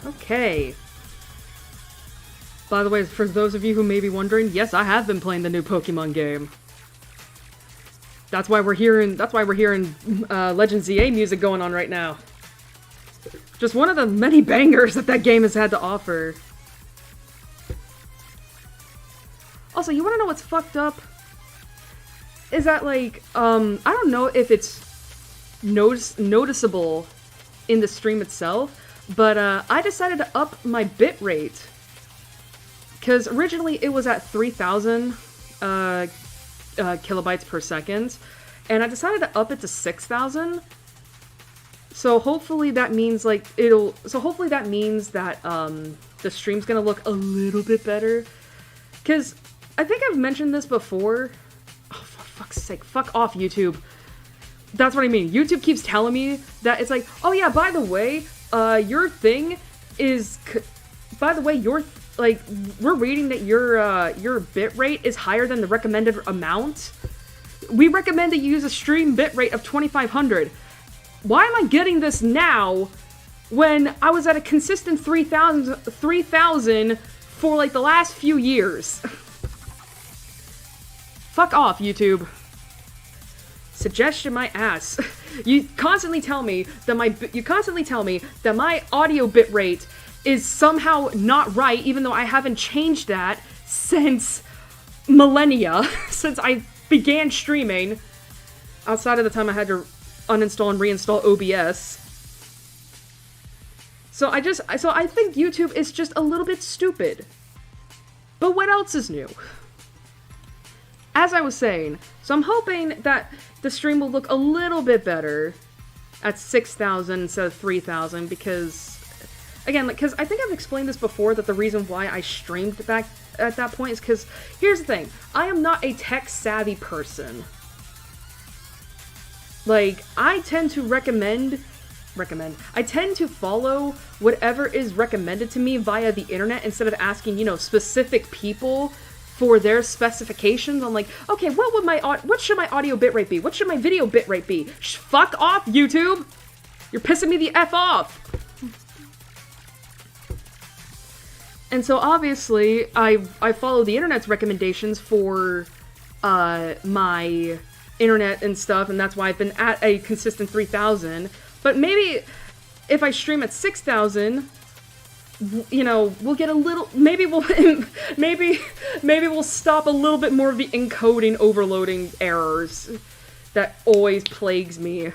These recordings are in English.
Okay. By the way, for those of you who may be wondering, yes, I have been playing the new Pokemon game. That's why we're hearing Legend ZA music going on right now. Just one of the many bangers that game has had to offer. Also, you wanna know what's fucked up? Is that, like, I don't know if it's noticeable in the stream itself, but I decided to up my bitrate. Because originally it was at 3,000 kilobytes per second, and I decided to up it to 6,000. So hopefully that means, like, hopefully that means that the stream's gonna look a little bit better. Because I think I've mentioned this before. Oh, for fuck's sake, fuck off, YouTube. That's what I mean. YouTube keeps telling me that it's like, oh yeah, by the way, your thing is, by the way, like, we're reading that your bitrate is higher than the recommended amount. We recommend that you use a stream bitrate of 2,500. Why am I getting this now when I was at a consistent 3,000 for, like, the last few years? Fuck off, YouTube. Suggestion my ass. You constantly tell me that my audio bitrate is somehow not right, even though I haven't changed that since millennia, since I began streaming, outside of the time I had to uninstall and reinstall OBS. So I think YouTube is just a little bit stupid. But what else is new? As I was saying, so I'm hoping that the stream will look a little bit better at 6,000 instead of 3,000, because, again, because I think I've explained this before, that the reason why I streamed back at that point is because, here's the thing, I am not a tech-savvy person. Like, I tend to I tend to follow whatever is recommended to me via the internet instead of asking, you know, specific people for their specifications. I'm like, okay, what should my audio bitrate be? What should my video bitrate be? Fuck off, YouTube! You're pissing me the F off! And so obviously, I follow the internet's recommendations for my internet and stuff, and that's why I've been at a consistent 3,000. But maybe if I stream at 6,000, you know, we'll get a little, maybe we'll stop a little bit more of the encoding overloading errors that always plagues me.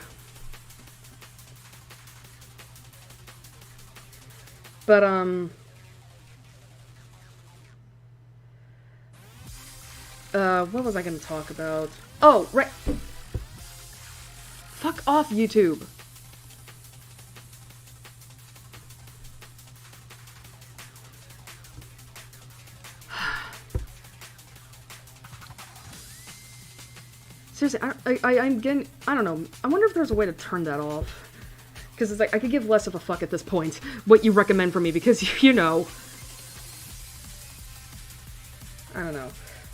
But what was I gonna talk about? Oh, right. Fuck off, YouTube. Seriously, I'm getting, I don't know, I wonder if there's a way to turn that off. Because it's like, I could give less of a fuck at this point, what you recommend for me, because, you know. I don't know.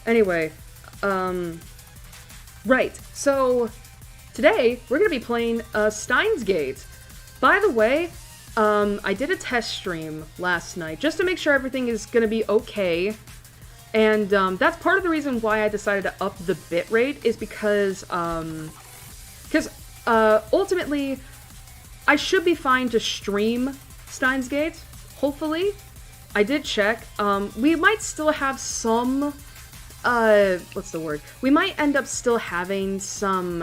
Anyway, right, so, today, we're gonna be playing, Steins Gate. By the way, I did a test stream last night, just to make sure everything is gonna be okay. And, that's part of the reason why I decided to up the bitrate, is because, ultimately, I should be fine to stream Steins Gate, hopefully. I did check. We might still have some, what's the word? We might end up still having some,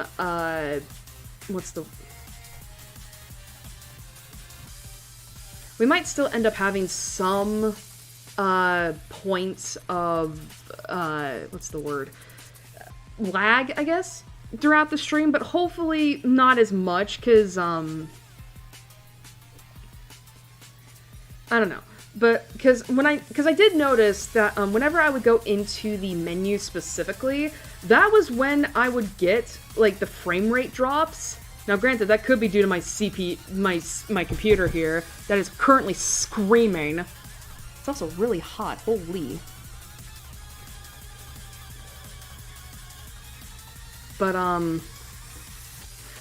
we might still end up having some, points of, lag, I guess, throughout the stream, but hopefully not as much, because, I don't know, but, because I did notice that, whenever I would go into the menu specifically, that was when I would get, like, the frame rate drops. Now, granted, that could be due to my my computer here, that is currently screaming. It's also really hot, holy. But,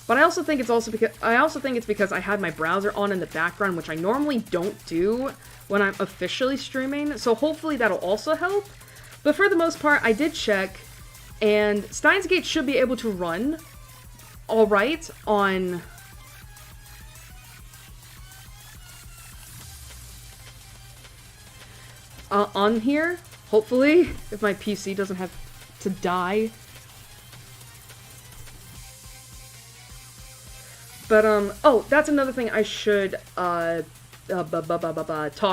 But I also think it's because I had my browser on in the background, which I normally don't do when I'm officially streaming. So hopefully that'll also help. But for the most part, I did check, and Steins Gate should be able to run all right on here. Hopefully, if my PC doesn't have to die. But, oh, that's another thing I should, talk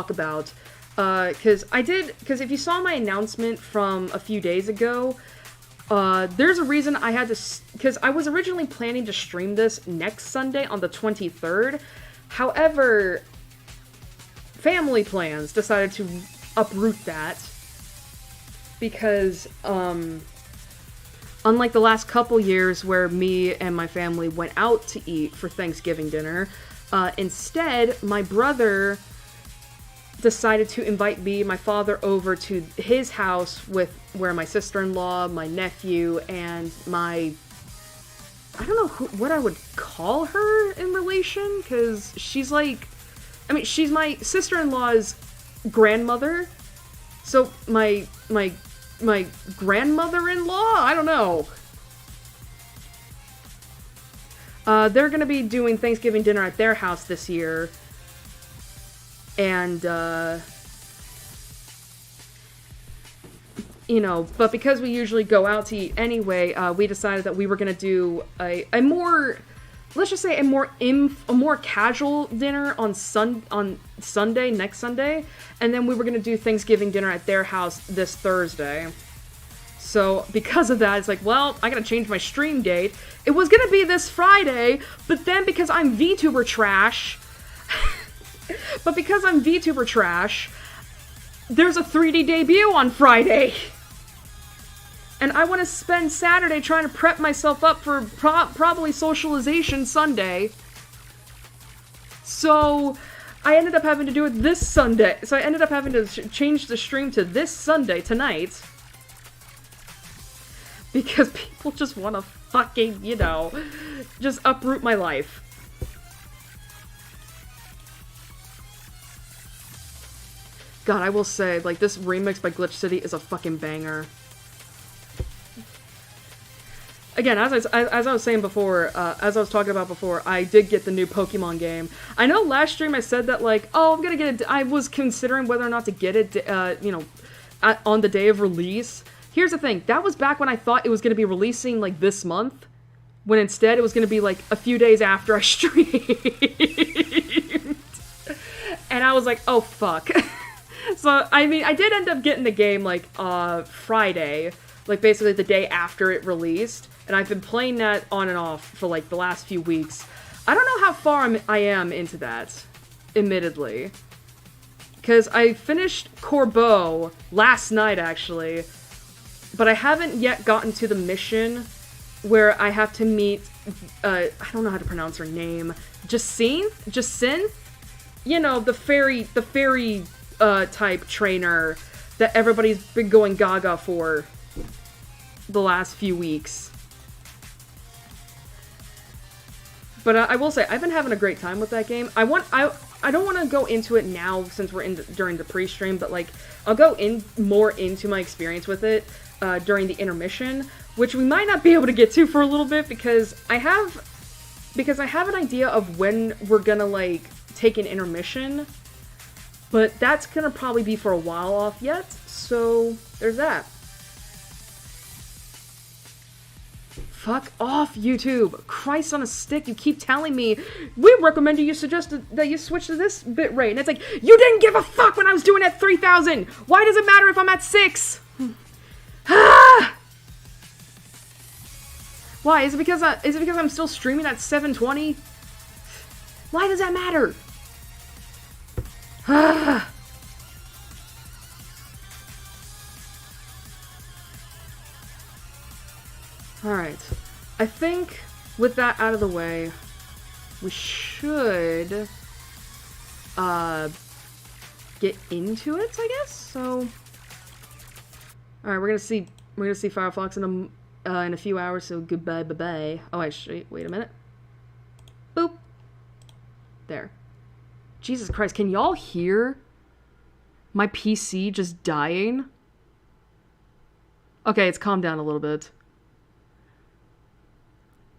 about. Because if you saw my announcement from a few days ago, there's a reason I had to, because I was originally planning to stream this next Sunday on the 23rd. However, family plans decided to uproot that. Because, unlike the last couple years where me and my family went out to eat for Thanksgiving dinner, instead, my brother decided to invite me, my father, over to his house where my sister-in-law, my nephew, and my... I don't know what I would call her in relation, because she's like... I mean, she's my sister-in-law's grandmother, so my grandmother-in-law? I don't know. They're gonna be doing Thanksgiving dinner at their house this year. And, you know, but because we usually go out to eat anyway, we decided that we were gonna do a more, let's just say a more casual dinner on Sunday, next Sunday, and then we were gonna do Thanksgiving dinner at their house this Thursday. So, because of that, it's like, well, I gotta change my stream date. It was gonna be this Friday, but then because I'm VTuber trash, there's a 3D debut on Friday. And I want to spend Saturday trying to prep myself up for probably socialization Sunday. So, I ended up having to do it this Sunday. So I ended up having to change the stream to this Sunday, tonight. Because people just want to fucking, you know, just uproot my life. God, I will say, like, this remix by Glitch City is a fucking banger. Again, as I was saying before, as I was talking about before, I did get the new Pokemon game. I know last stream I said that, like, oh, I'm gonna get it. I was considering whether or not to get it, you know, on the day of release. Here's the thing. That was back when I thought it was gonna be releasing, like, this month. When instead it was gonna be, like, a few days after I streamed. And I was like, oh, fuck. So, I mean, I did end up getting the game, like, Friday. Like, basically the day after it released. And I've been playing that on and off for, like, the last few weeks. I don't know how far I am into that, admittedly. Because I finished Corbeau last night, actually. But I haven't yet gotten to the mission where I have to meet, I don't know how to pronounce her name. Jacin? You know, the fairy type trainer that everybody's been going gaga for the last few weeks. But I will say, I've been having a great time with that game. I don't want to go into it now since we're during the pre-stream, but like, I'll go more into my experience with it during the intermission, which we might not be able to get to for a little bit because I have an idea of when we're gonna like take an intermission, but that's gonna probably be for a while off yet, so there's that. Fuck off, YouTube. Christ on a stick, you keep telling me, we recommend you suggest that you switch to this bitrate. And it's like, you didn't give a fuck when I was doing it at 3,000. Why does it matter if I'm at 6? Ah! Why? Is it because I'm still streaming at 720? Why does that matter? Ah! Alright, I think with that out of the way, we should get into it, I guess. So, alright, we're gonna see Firefox in a few hours. So goodbye, bye bye. Oh, actually, wait a minute. There. Jesus Christ, can y'all hear my PC just dying? Okay, it's calmed down a little bit.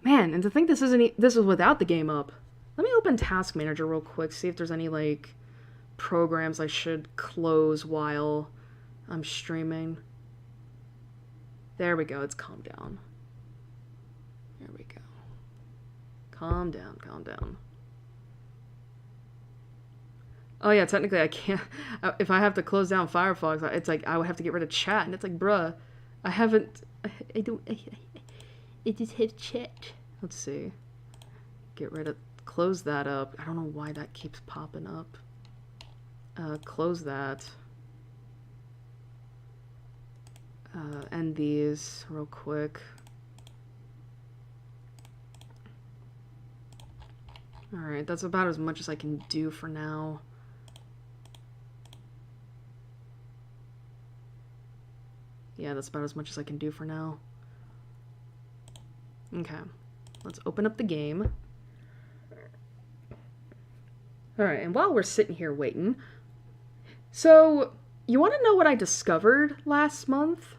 Man, and to think this is without the game up. Let me open Task Manager real quick, see if there's any, like, programs I should close while I'm streaming. There we go, it's calmed down. There we go. Calm down, calm down. Oh yeah, technically I can't, if I have to close down Firefox, it's like, I would have to get rid of chat, and it's like, bruh, I haven't, I don't, I just have chat. Let's see. Get rid of, close that up. I don't know why that keeps popping up. Close that. End these real quick. Alright, that's about as much as I can do for now. Yeah, that's about as much as I can do for now. Okay, let's open up the game. Alright, and while we're sitting here waiting, so, you want to know what I discovered last month?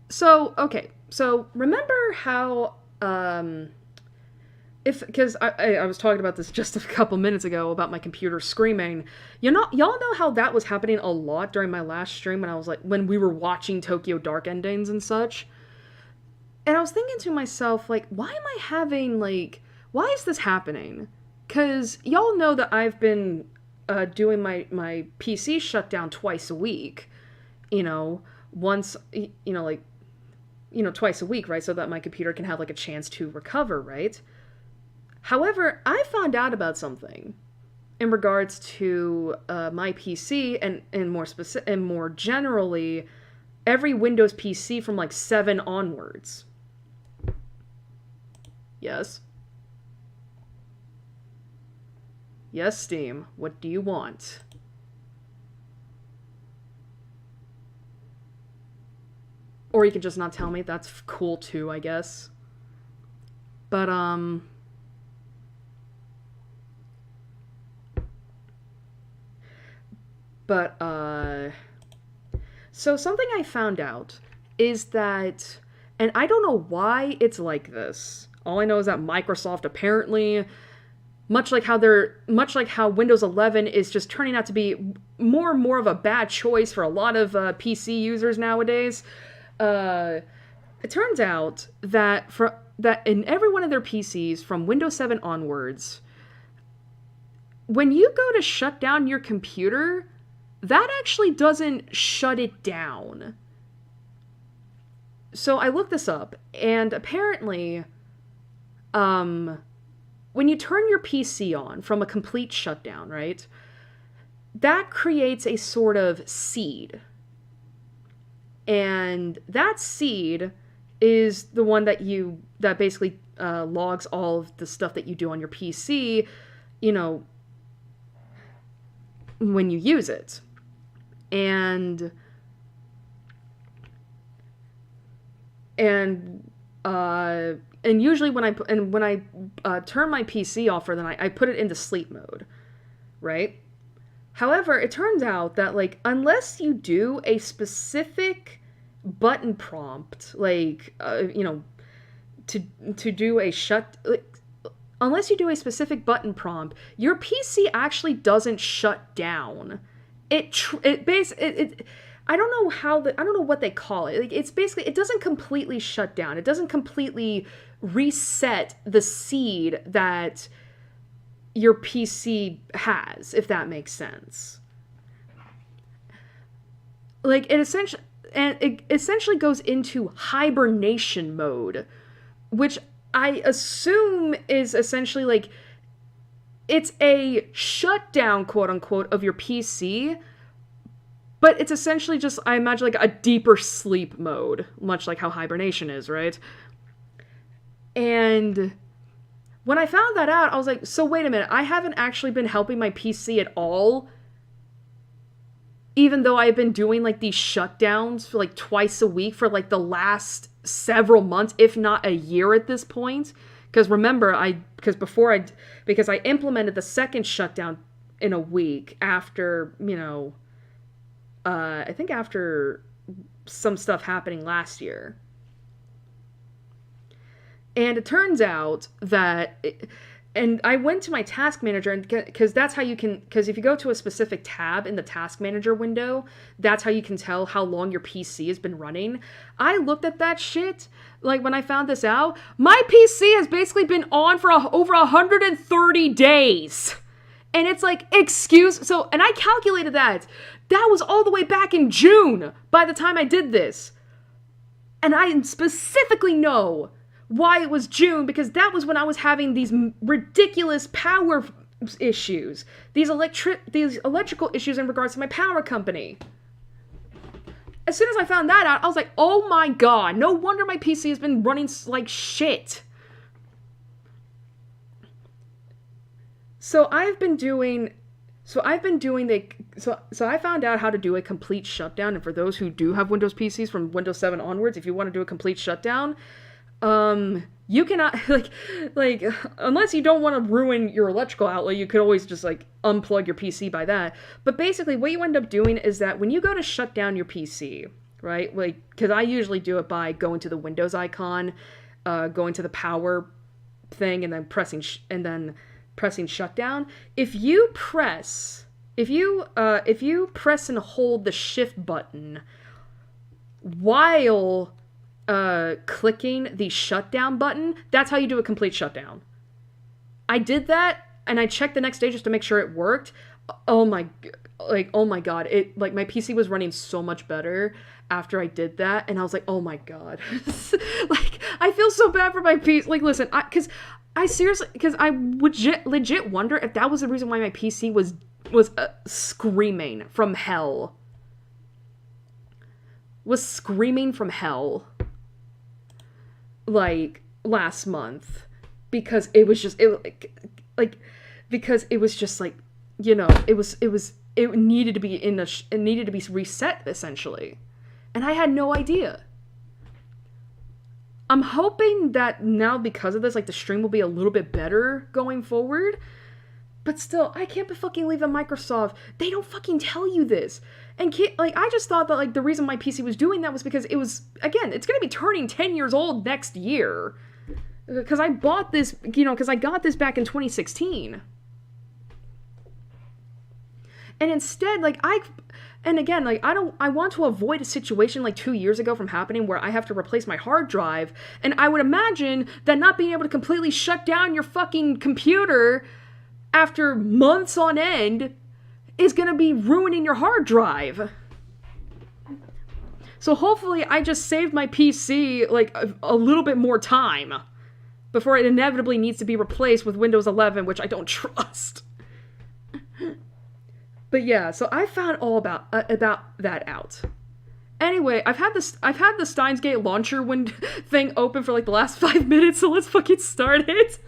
So, okay, so remember how, because I was talking about this just a couple minutes ago about my computer screaming. Y'all know how that was happening a lot during my last stream when I was like, when we were watching Tokyo Dark endings and such. And I was thinking to myself, like, why am I having, like, why is this happening? Because y'all know that I've been doing my PC shutdown twice a week. You know, once, you know, like, you know, twice a week, right? So that my computer can have, like, a chance to recover, right? However, I found out about something in regards to my PC and more generally, every Windows PC from, like, 7 onwards. Yes? Yes, Steam. What do you want? Or you can just not tell me. That's cool too, I guess. But, so something I found out is that, and I don't know why it's like this. All I know is that Microsoft apparently, much like how Windows 11 is just turning out to be more and more of a bad choice for a lot of PC users nowadays, it turns out that that in every one of their PCs from Windows 7 onwards, when you go to shut down your computer, that actually doesn't shut it down. So I looked this up, and apparently, when you turn your PC on from a complete shutdown, right, that creates a sort of seed. And that seed is the one that basically logs all of the stuff that you do on your PC, you know, when you use it. And usually when I turn my PC off, then I put it into sleep mode, right? However, it turns out that, like, unless you do a specific button prompt, like, you know, to do a unless you do a specific button prompt, your PC actually doesn't shut down. I don't know what they call it. Like, it's basically, it doesn't completely shut down. It doesn't completely reset the seed that your PC has, if that makes sense. Like, it essentially goes into hibernation mode, which I assume is essentially like, it's a shutdown, quote unquote, of your PC, but it's essentially just, I imagine, like a deeper sleep mode, much like how hibernation is, right? And when I found that out, I was like, so wait a minute, I haven't actually been helping my PC at all, even though I've been doing, like, these shutdowns for, like, twice a week for, like, the last several months, if not a year at this point. Because remember, because I implemented the second shutdown in a week after, I think after some stuff happening last year. And it turns out that, and I went to my task manager, and because that's how you can, because if you go to a specific tab in the task manager window, that's how you can tell how long your PC has been running. I looked at that shit, like when I found this out, my PC has basically been on for over 130 days. And it's like, and I calculated that. That was all the way back in June by the time I did this. And I specifically know why it was June, because that was when I was having these ridiculous power issues. These electrical issues in regards to my power company. As soon as I found that out, I was like, oh my god, no wonder my PC has been running like shit. So I found out how to do a complete shutdown, and for those who do have Windows PCs from Windows 7 onwards, if you want to do a complete shutdown, you cannot, like, unless you don't want to ruin your electrical outlet, you could always just, like, unplug your PC by that. But basically, what you end up doing is that when you go to shut down your PC, right, like, because I usually do it by going to the Windows icon, going to the power thing, and then pressing shutdown. If you press and hold the shift button while clicking the shutdown button, that's how you do a complete shutdown. I did that, and I checked the next day just to make sure it worked. Oh my god, my PC was running so much better after I did that, and I was like, oh my god. Like, I feel so bad for my PC. Like, listen, because I legit wonder if that was the reason why my PC was screaming from hell. Was screaming from hell. Like, last month. Because it was just, because it was just like, it needed to be it needed to be reset, essentially. And I had no idea. I'm hoping that now, because of this, like, the stream will be a little bit better going forward. But still, I can't fucking leave Microsoft. They don't fucking tell you this. And, I just thought that, like, the reason my PC was doing that was because it was, again, it's going to be turning 10 years old next year. Because I bought this, because I got this back in 2016. And instead, I want to avoid a situation like 2 years ago from happening where I have to replace my hard drive, and I would imagine that not being able to completely shut down your fucking computer after months on end is gonna be ruining your hard drive. So hopefully I just saved my PC, like, a little bit more time before it inevitably needs to be replaced with Windows 11, which I don't trust. But yeah, so I found all about that out. Anyway, I've had the Steins launcher thing open for like the last 5 minutes, so let's fucking start it.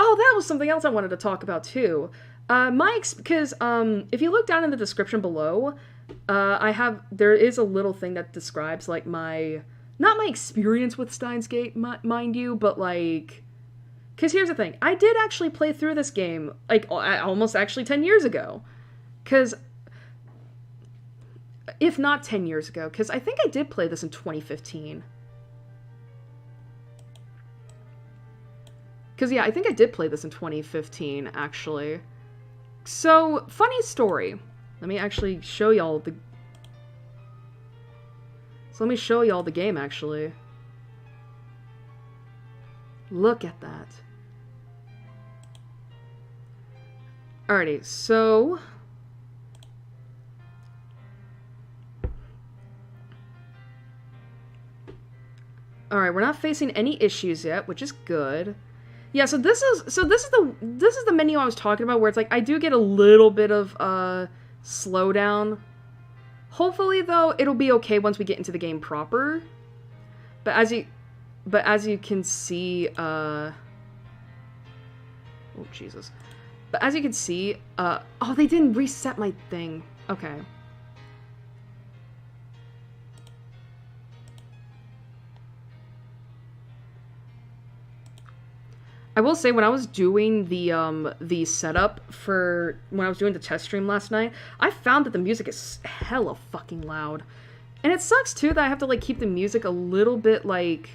Oh, that was something else I wanted to talk about too. Because if you look down in the description below, there is a little thing that describes like not my experience with Steins Gate, mind you, but like. Because here's the thing, I did actually play through this game, like, almost actually 10 years ago. Because, if not 10 years ago, because I think I did play this in 2015. Because, yeah, I think I did play this in 2015, actually. So, funny story. Let me actually show y'all the... So, let me show y'all the game, actually. Look at that. Alrighty, so... Alright, we're not facing any issues yet, which is good. Yeah, so this is the menu I was talking about, where it's like I do get a little bit of slowdown. Hopefully though, it'll be okay once we get into the game proper. But as you can see, oh Jesus. But as you can see, oh, they didn't reset my thing. Okay. I will say when I was doing the setup for when I was doing the test stream last night, I found that the music is hella fucking loud. And it sucks too that I have to like keep the music a little bit like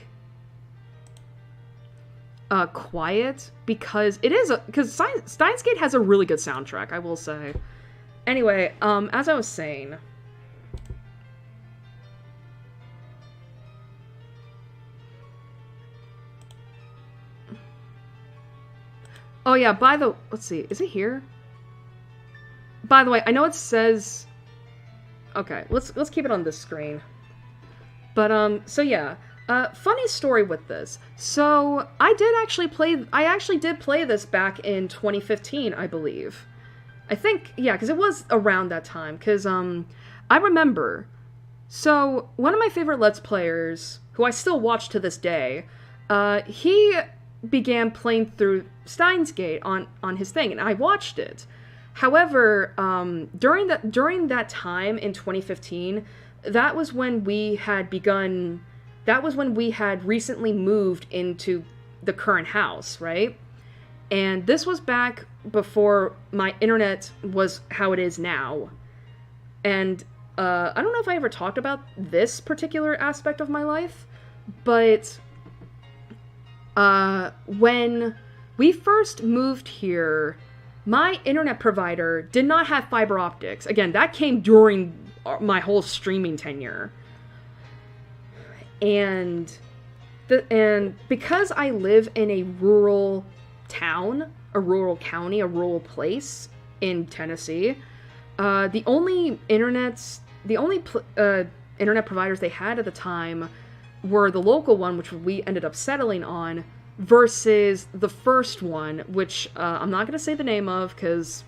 quiet because Steins Gate has a really good soundtrack, I will say. Anyway, as I was saying, oh yeah, let's see, is it here? By the way, I know it says, okay, let's keep it on this screen. But, so yeah, funny story with this. So, I actually did play this back in 2015, I believe. I think, yeah, because it was around that time, because, I remember, so, one of my favorite Let's Players, who I still watch to this day, he began playing through Steins Gate on his thing, and I watched it. However, during that time in 2015, that was when we had recently moved into the current house, right? And this was back before my internet was how it is now. And I don't know if I ever talked about this particular aspect of my life, but when we first moved here, my internet provider did not have fiber optics. Again, that came during my whole streaming tenure. And because I live in a rural town, a rural county, a rural place in Tennessee, the only internet providers they had at the time were the local one, which we ended up settling on, versus the first one, which I'm not going to say the name of, because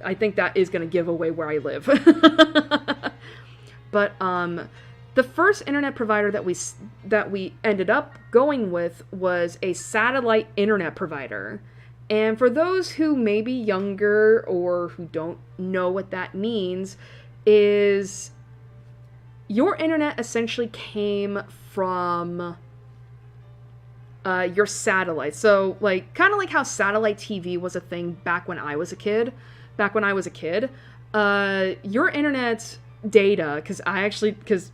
I think that is going to give away where I live. But the first internet provider that we ended up going with was a satellite internet provider. And for those who may be younger or who don't know what that means, is your internet essentially came from your satellite. So, like, kind of like how satellite TV was a thing back when I was a kid. Your internet data, because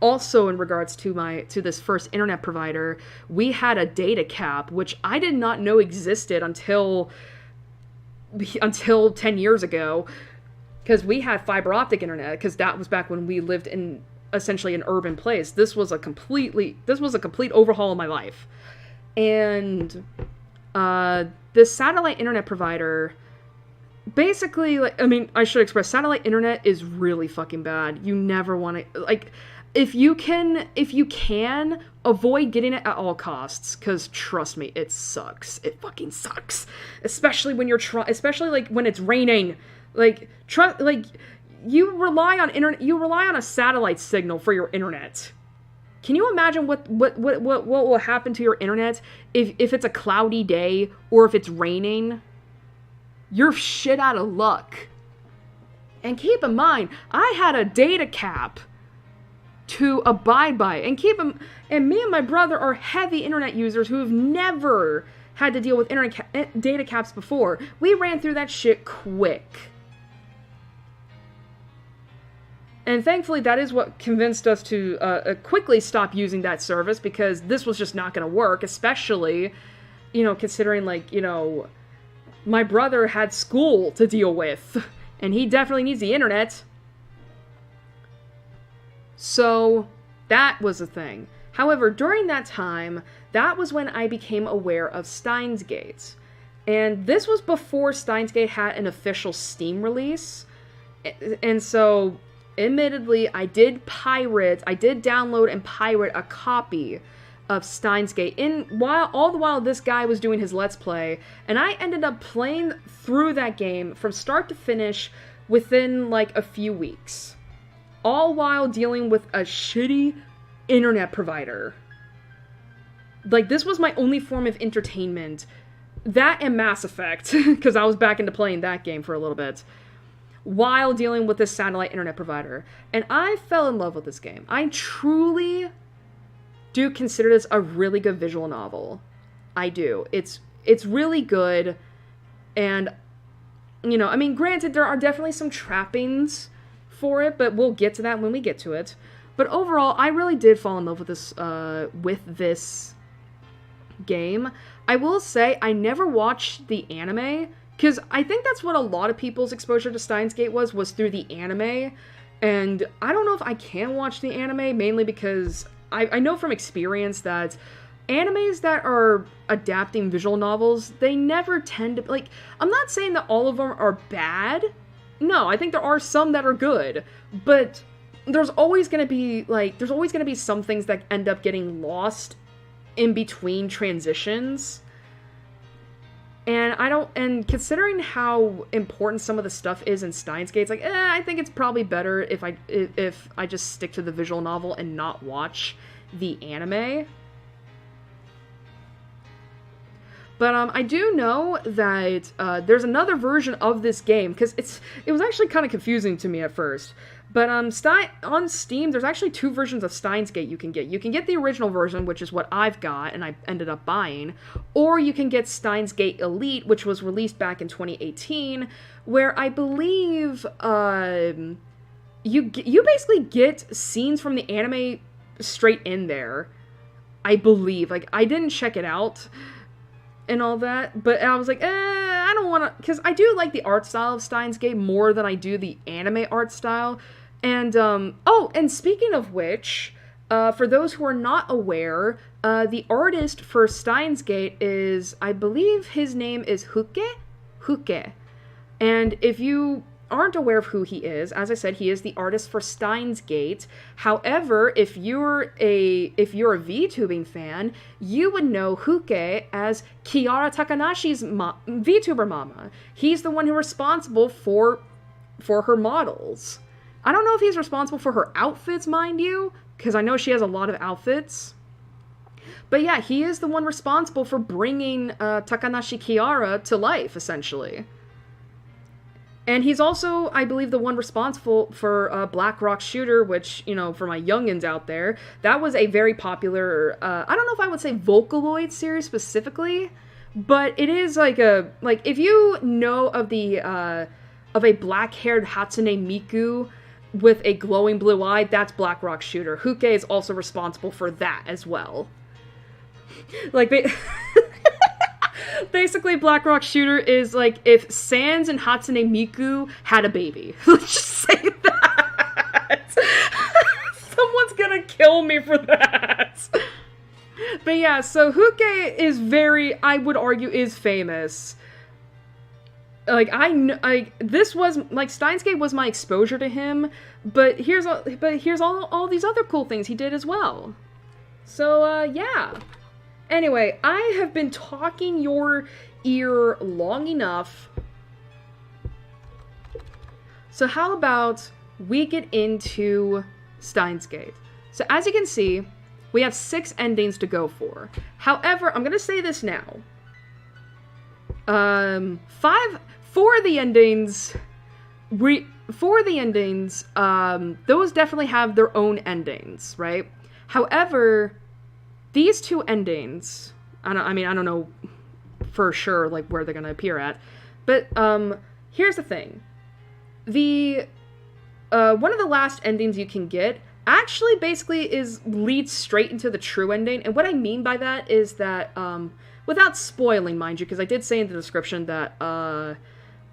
also in regards to this first internet provider, we had a data cap, which I did not know existed until 10 years ago, because we had fiber optic internet, because that was back when we lived in essentially an urban place. This was a complete overhaul of my life. And this satellite internet provider, basically, like, I mean, I should express, satellite internet is really fucking bad. You never want to, like, if you can avoid getting it at all costs, because trust me, it sucks. It fucking sucks. Especially when especially like when it's raining. Like, you rely on a satellite signal for your internet. Can you imagine what will happen to your internet if it's a cloudy day or if it's raining? You're shit out of luck. And keep in mind, I had a data cap to abide by. And me and my brother are heavy internet users who have never had to deal with data caps before. We ran through that shit quick. And thankfully, that is what convinced us to quickly stop using that service, because this was just not going to work, especially, considering, like, my brother had school to deal with, and he definitely needs the internet. So, that was a thing. However, during that time, that was when I became aware of Steins Gate. And this was before Steins Gate had an official Steam release. And so, admittedly, I did download and pirate a copy of Steins Gate all the while this guy was doing his Let's Play, and I ended up playing through that game from start to finish within, like, a few weeks. All while dealing with a shitty internet provider. Like, this was my only form of entertainment. That and Mass Effect, because I was back into playing that game for a little bit, while dealing with this satellite internet provider. And I fell in love with this game. I truly do consider this a really good visual novel. I do. It's really good, and, you know, I mean, granted, there are definitely some trappings for it, but we'll get to that when we get to it. But overall, I really did fall in love with this game. I will say, I never watched the anime, because I think that's what a lot of people's exposure to Steins Gate was through the anime, and I don't know if I can watch the anime, mainly because I know from experience that animes that are adapting visual novels, they never tend to, like, I'm not saying that all of them are bad. No, I think there are some that are good, but there's always going to be some things that end up getting lost in between transitions. And considering how important some of the stuff is in Steins Gate, it's like, I think it's probably better if I just stick to the visual novel and not watch the anime. But I do know that there's another version of this game, because it was actually kind of confusing to me at first. But on Steam, there's actually 2 versions of Steins Gate you can get. You can get the original version, which is what I've got, and I ended up buying, or you can get Steins Gate Elite, which was released back in 2018, where I believe you basically get scenes from the anime straight in there. I believe. Like, I didn't check it out and all that, but I was like, I don't want to, because I do like the art style of Steins Gate more than I do the anime art style. And, and speaking of which, for those who are not aware, the artist for Steins Gate is, I believe his name is Huke. And if you aren't aware of who he is, as I said, he is the artist for Steins Gate. However, if you're a VTubing fan, you would know Huke as Kiara Takanashi's VTuber mama. He's the one who's responsible for her models. I don't know if he's responsible for her outfits, mind you, because I know she has a lot of outfits. But yeah, he is the one responsible for bringing Takanashi Kiara to life, essentially. And he's also, I believe, the one responsible for Black Rock Shooter, which, you know, for my youngins out there, that was a very popular, I don't know if I would say Vocaloid series specifically, but it is like if you know of a black-haired Hatsune Miku with a glowing blue eye, that's Black Rock Shooter. Huke is also responsible for that as well. Like, basically, Black Rock Shooter is like if Sans and Hatsune Miku had a baby. Let's just say that. Someone's gonna kill me for that. But yeah, so Huke is I would argue, is famous. Like, this was, like, Steins Gate was my exposure to him, but here's all these other cool things he did as well. So, yeah. Anyway, I have been talking your ear long enough. So how about we get into Steins Gate? So as you can see, we have 6 endings to go for. However, I'm gonna say this now. 4 of the endings, those definitely have their own endings, right? However, these 2 endings, I don't know for sure, like, where they're gonna appear at, but, here's the thing. One of the last endings you can get actually basically leads straight into the true ending, and what I mean by that is that, without spoiling, mind you, because I did say in the description that,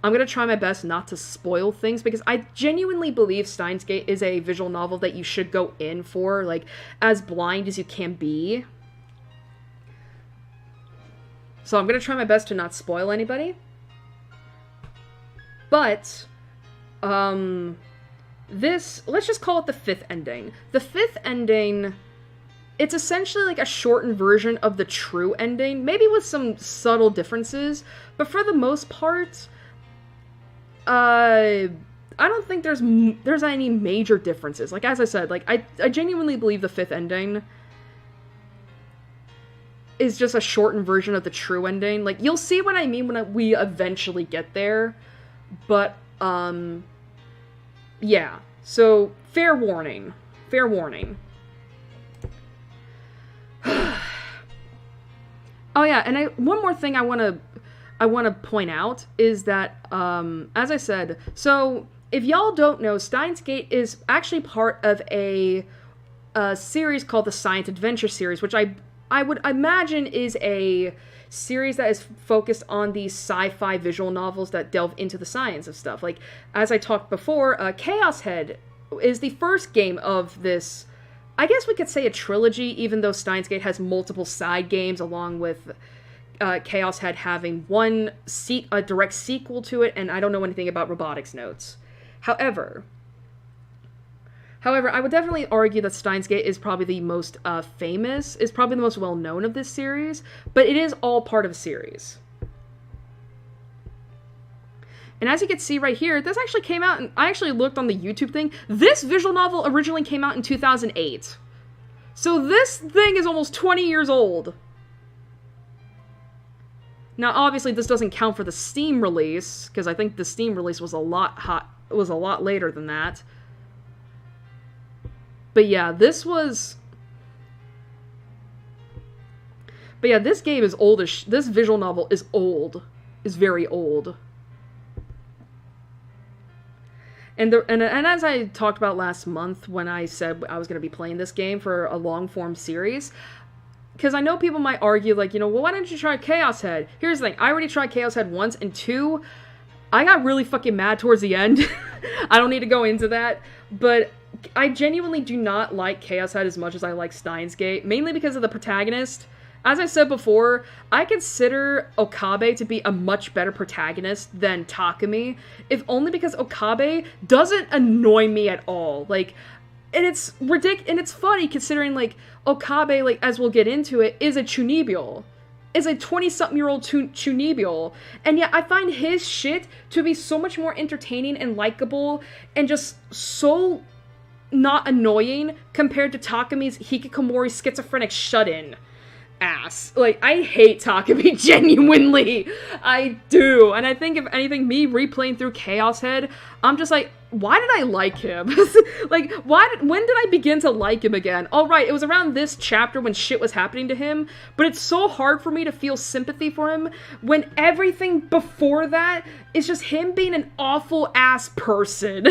I'm gonna try my best not to spoil things, because I genuinely believe Steins Gate is a visual novel that you should go in for, like, as blind as you can be. So I'm gonna try my best to not spoil anybody. But, let's just call it the 5th ending. The 5th ending, it's essentially like a shortened version of the true ending, maybe with some subtle differences, but for the most part, I don't think there's any major differences. Like, as I said, like, I genuinely believe the 5th ending is just a shortened version of the true ending. Like, you'll see what I mean when we eventually get there, but, yeah. So, fair warning. Oh yeah, and one more thing I want to point out is that, as I said, so if y'all don't know, Steins Gate is actually part of a series called the Science Adventure series, which I would imagine is a series that is focused on these sci-fi visual novels that delve into the science of stuff. Like, as I talked before, Chaos Head is the first game of this, I guess we could say a trilogy, even though Steins Gate has multiple side games, along with Chaos Head having a direct sequel to it, and I don't know anything about Robotics Notes. However, I would definitely argue that Steins Gate is probably the most famous, is probably the most well-known of this series, but it is all part of a series. And as you can see right here, this actually came out, and I actually looked on the YouTube thing. This visual novel originally came out in 2008. So this thing is almost 20 years old. Now, obviously, this doesn't count for the Steam release, because I think the Steam release was a lot later than that. But yeah, this game is oldish. This visual novel is old. Is very old. And as I talked about last month when I said I was going to be playing this game for a long-form series, because I know people might argue, like, well, why didn't you try Chaos Head? Here's the thing. I already tried Chaos Head once, and two, I got really fucking mad towards the end. I don't need to go into that, but I genuinely do not like Chaos Head as much as I like Steins Gate, mainly because of the protagonist. As I said before, I consider Okabe to be a much better protagonist than Takumi, if only because Okabe doesn't annoy me at all. Like, and it's ridiculous, and it's funny considering, like, Okabe, like, as we'll get into it, is a Chunibyo. Is a 20-something-year-old Chunibyo. And yet I find his shit to be so much more entertaining and likable and just so not annoying compared to Takumi's hikikomori schizophrenic shut-in ass. Like, I hate Takumi, genuinely. I do. And I think, if anything, me replaying through Chaos Head, I'm just like, why did I like him? Like, when did I begin to like him again? Oh, right, it was around this chapter when shit was happening to him, but it's so hard for me to feel sympathy for him when everything before that is just him being an awful-ass person.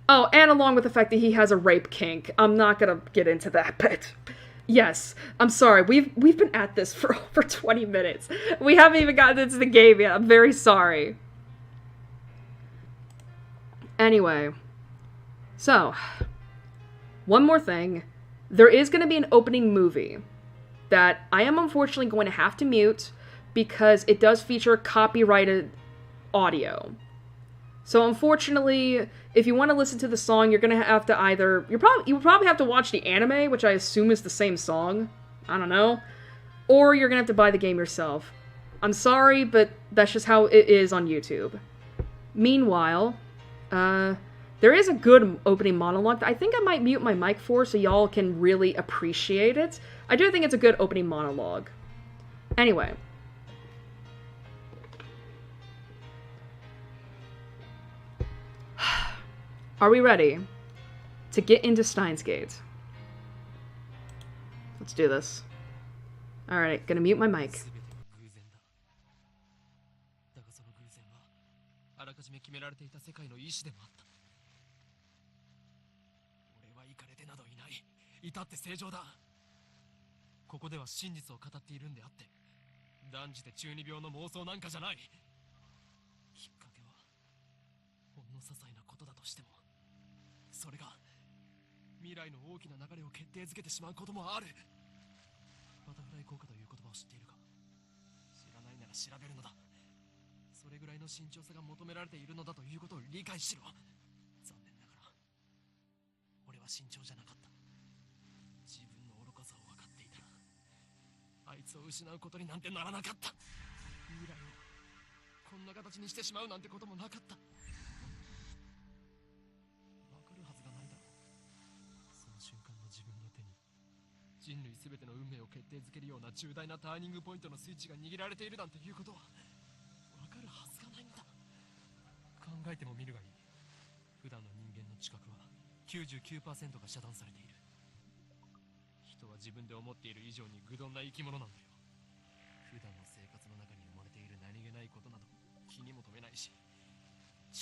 Oh, and along with the fact that he has a rape kink. I'm not gonna get into that, but yes, I'm sorry. We've been at this for over 20 minutes. We haven't even gotten into the game yet. I'm very sorry. Anyway, so, one more thing. There is going to be an opening movie that I am unfortunately going to have to mute because it does feature copyrighted audio. So unfortunately, if you want to listen to the song, you're going to have to either... You probably have to watch the anime, which I assume is the same song. I don't know. Or you're going to have to buy the game yourself. I'm sorry, but that's just how it is on YouTube. Meanwhile, there is a good opening monologue that I think I might mute my mic for so y'all can really appreciate it. I do think it's a good opening monologue. Anyway. Are we ready to get into Steins Gate? Let's do this. Alright, gonna mute my mic.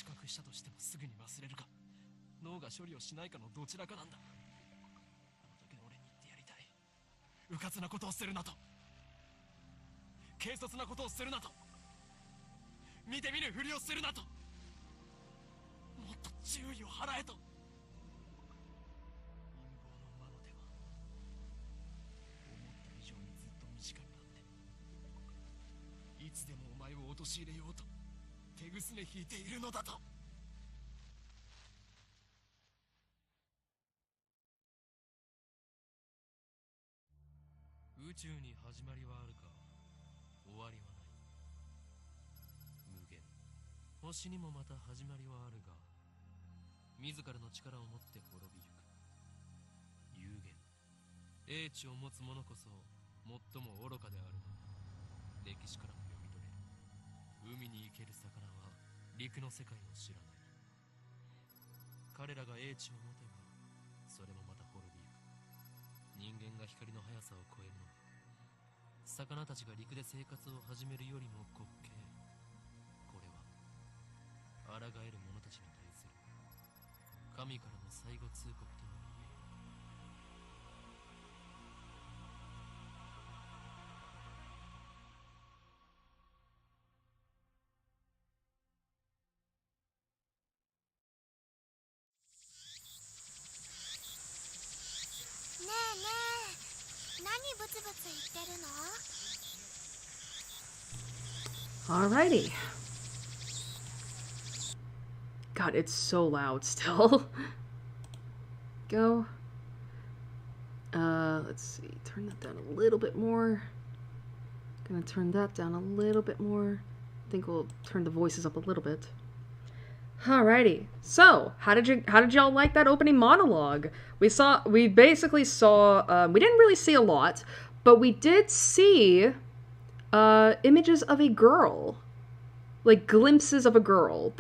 覚したとしてもすぐに忘れるか脳が処理をしないかのどちらかなんだ。あの時の俺に言ってやりたい。迂闊なことをするなと、軽率なことをするなと、見て見ぬふりをするなと、もっと注意を払えと。陰謀の魔の手は思った以上にずっと身近にあって、いつでもお前を陥れようと手ぐすね引いているのだと。宇宙に始まりはあるか、終わりはない。無限、星にもまた始まりはあるが、自らの力を持って滅びゆく。有限、英知を持つ者こそ最も愚かであるの。歴史からも読み取れる。海に生ける魚は陸の世界を知らない。彼らが英知を持てば、それもまた滅びゆく。人間が光の速さを超えるのは、魚たちが陸で生活を始めるよりも滑稽。これは抗える者たちに対する神からの最後通告とも言える。ねえねえ、何ブツブツ言ってるの？ Alrighty. God, it's so loud still. Go. Let's see. Turn that down a little bit more. Gonna turn that down a little bit more. I think we'll turn the voices up a little bit. Alrighty. So, how did y'all like that opening monologue? We basically saw, we didn't really see a lot, but we did see images of a girl, like glimpses of a girl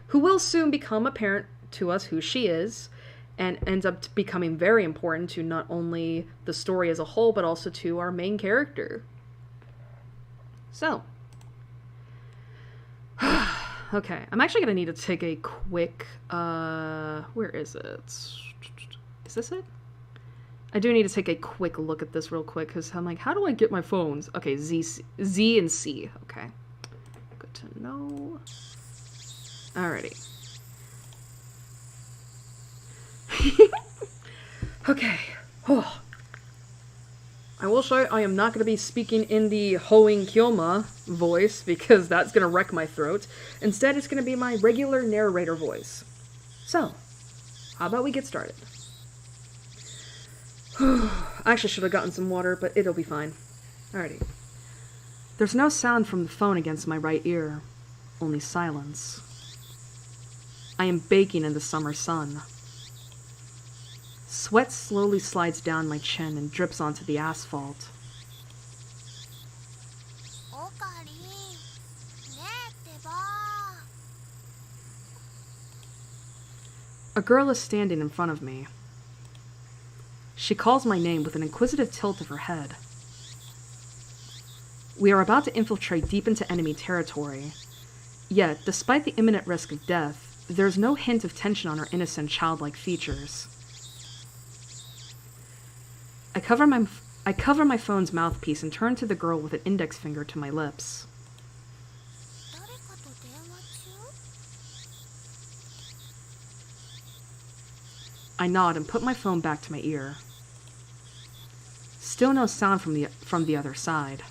who will soon become apparent to us who she is, and ends up becoming very important to not only the story as a whole, but also to our main character. So, okay, I'm actually gonna need to take a quick, where is it? Is this it? I do need to take a quick look at this real quick, because I'm like, how do I get my phones? Okay, Z and C. Okay. Good to know. Alrighty. Okay. Oh. I will say I am not going to be speaking in the Hoing Kyoma voice, because that's going to wreck my throat. Instead, it's going to be my regular narrator voice. So, how about we get started? I actually should have gotten some water, but it'll be fine. Alrighty. There's no sound from the phone against my right ear, only silence. I am baking in the summer sun. Sweat slowly slides down my chin and drips onto the asphalt. A girl is standing in front of me. She calls my name with an inquisitive tilt of her head. We are about to infiltrate deep into enemy territory. Yet, despite the imminent risk of death, there is no hint of tension on her innocent, childlike features. I cover my phone's mouthpiece and turn to the girl with an index finger to my lips. I nod and put my phone back to my ear. Still no sound from the other side.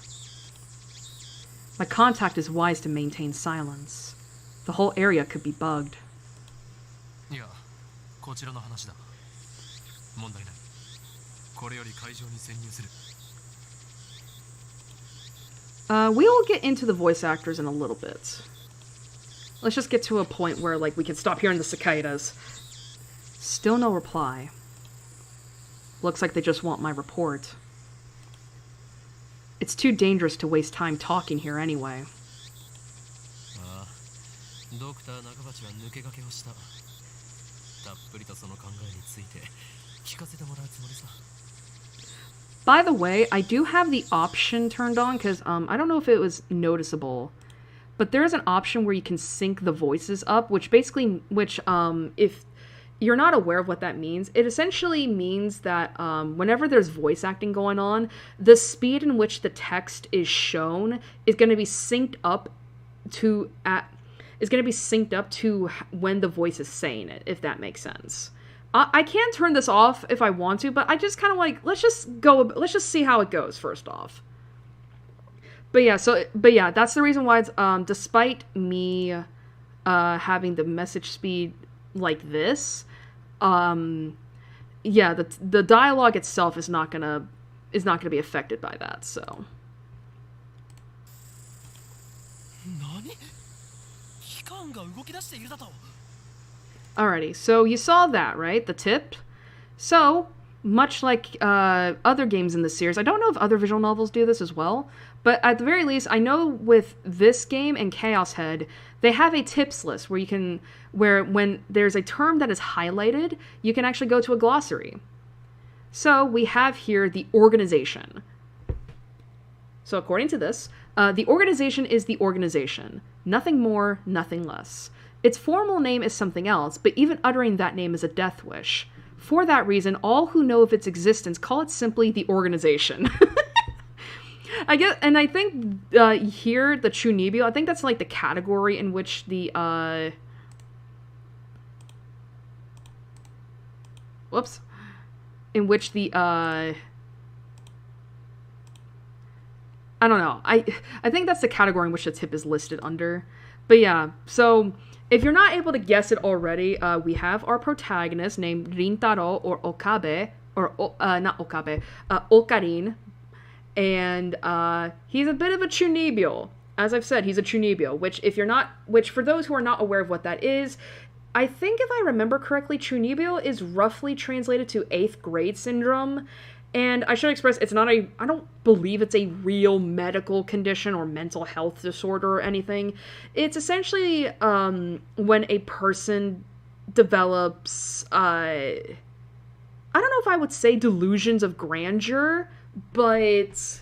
My contact is wise to maintain silence. The whole area could be bugged. We will get into the voice actors in a little bit. Let's just get to a point where, like, we can stop hearing the cicadas. Still no reply. Looks like they just want my report. It's too dangerous to waste time talking here anyway. By the way, I do have the option turned on because I don't know if it was noticeable, but there is an option where you can sync the voices up, which basically, if you're not aware of what that means, it essentially means that whenever there's voice acting going on, the speed in which the text is shown is going to be synced up to when the voice is saying it, if that makes sense. I can turn this off if I want to, but I just kind of like, let's just see how it goes first off. But yeah, that's the reason why it's, despite me having the message speed like this, yeah, the dialogue itself is not gonna be affected by that, so. Alrighty, so you saw that, right? The tip? So, much like other games in the series, I don't know if other visual novels do this as well, but at the very least, I know with this game and Chaos Head, they have a tips list where when there's a term that is highlighted, you can actually go to a glossary. So we have here the organization. So according to this, the organization is the organization. Nothing more, nothing less. Its formal name is something else, but even uttering that name is a death wish. For that reason, all who know of its existence call it simply the organization. I think here, the Chunibyo, I think that's like the category in which the, I don't know. I think that's the category in which the tip is listed under. But yeah, so if you're not able to guess it already, we have our protagonist named Rintaro, or Okabe, or not Okabe, Okarin. And he's a bit of a Chunibyo. As I've said, he's a Chunibyo, which for those who are not aware of what that is, I think if I remember correctly, Chunibyo is roughly translated to 8th grade syndrome. And I should express, I don't believe it's a real medical condition or mental health disorder or anything. It's essentially when a person develops, I don't know if I would say delusions of grandeur, but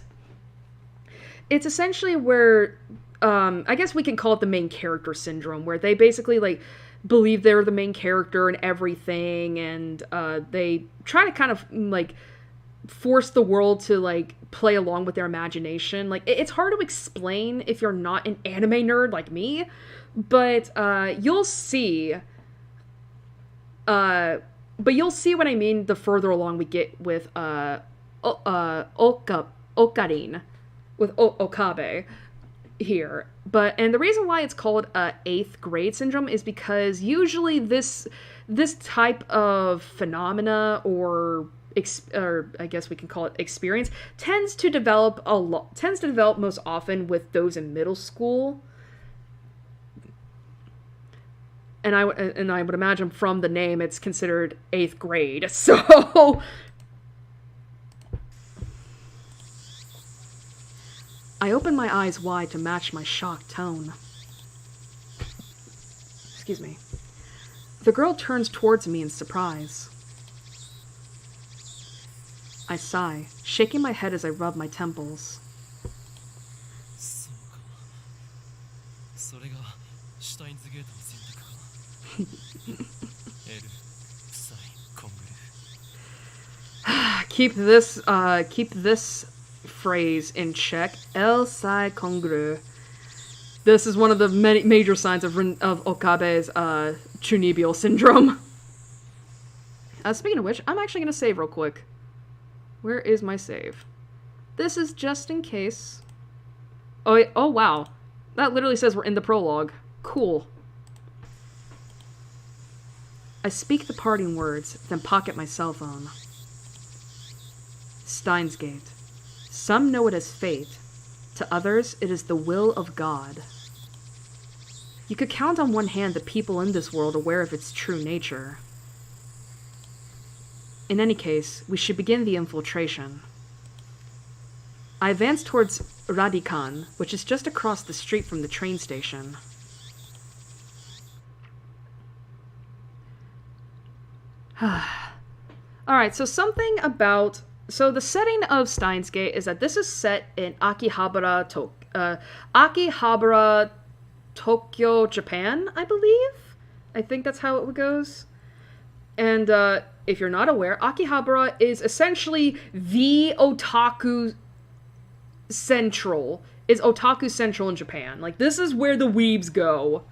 it's essentially where, I guess we can call it the main character syndrome, where they basically, like, believe they're the main character and everything, and they try to kind of, like, force the world to, like, play along with their imagination. Like, it's hard to explain if you're not an anime nerd like me, but you'll see what I mean the further along we get with Okarin, with Okabe here. And the reason why it's called 8th grade syndrome is because usually this type of phenomena, or I guess we can call it experience, tends to develop most often with those in middle school. And I would imagine from the name it's considered 8th grade. So I opened my eyes wide to match my shocked tone. Excuse me. The girl turns towards me in surprise. I sigh, shaking my head as I rub my temples. Keep this phrase in check. El sai congru. This is one of the many major signs of Okabe's Chunibyo syndrome. Speaking of which, I'm actually going to save real quick. Where is my save? This is just in case. Oh wow. That literally says we're in the prologue. Cool. I speak the parting words, then pocket my cell phone. Steins Gate. Some know it as fate. To others, it is the will of God. You could count on one hand the people in this world aware of its true nature. In any case, we should begin the infiltration. I advance towards Radikan, which is just across the street from the train station. Alright, so the setting of Steins Gate is that this is set in Akihabara, Tokyo, Japan, I believe. I think that's how it goes. And if you're not aware, Akihabara is essentially the otaku central. Is otaku central in Japan. Like, this is where the weebs go.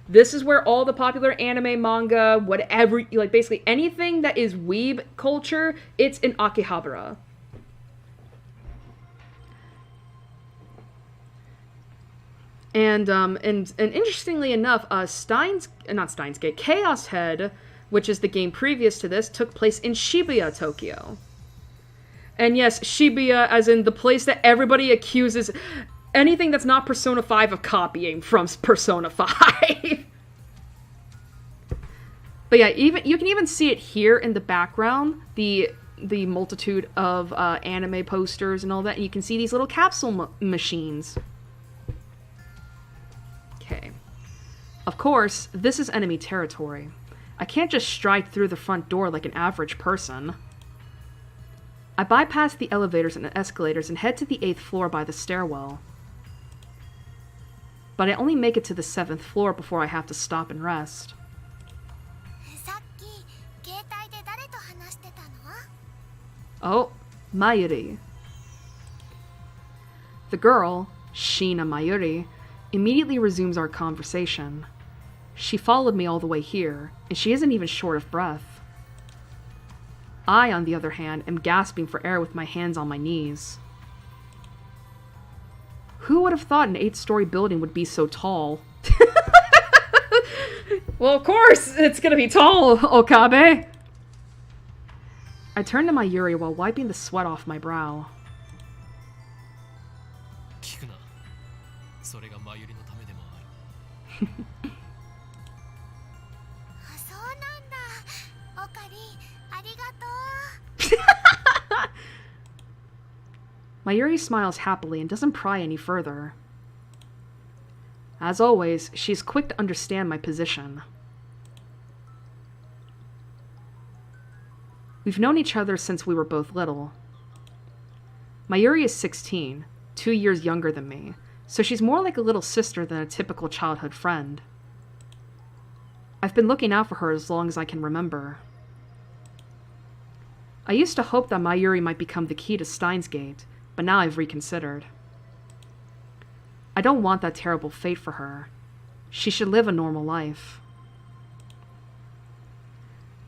This is where all the popular anime, manga, whatever, like, basically anything that is weeb culture, it's in Akihabara. And interestingly enough, Chaos Head, which is the game previous to this, took place in Shibuya, Tokyo. And yes, Shibuya, as in the place that everybody accuses anything that's not Persona 5 of copying from Persona 5. But yeah, you can even see it here in the background, the multitude of anime posters and all that, and you can see these little capsule machines. Okay. Of course, this is enemy territory. I can't just stride through the front door like an average person. I bypass the elevators and escalators and head to the 8th floor by the stairwell. But I only make it to the 7th floor before I have to stop and rest. Oh, Mayuri. The girl, Shina Mayuri, immediately resumes our conversation. She followed me all the way here, and she isn't even short of breath. I, on the other hand, am gasping for air with my hands on my knees. Who would have thought an 8-story building would be so tall? Well, of course, it's gonna be tall, Okabe! I turn to Mayuri while wiping the sweat off my brow. Mayuri smiles happily and doesn't pry any further. As always, she's quick to understand my position. We've known each other since we were both little. Mayuri is 16, 2 years younger than me, so she's more like a little sister than a typical childhood friend. I've been looking out for her as long as I can remember. I used to hope that Mayuri might become the key to Steins Gate, but now I've reconsidered. I don't want that terrible fate for her. She should live a normal life.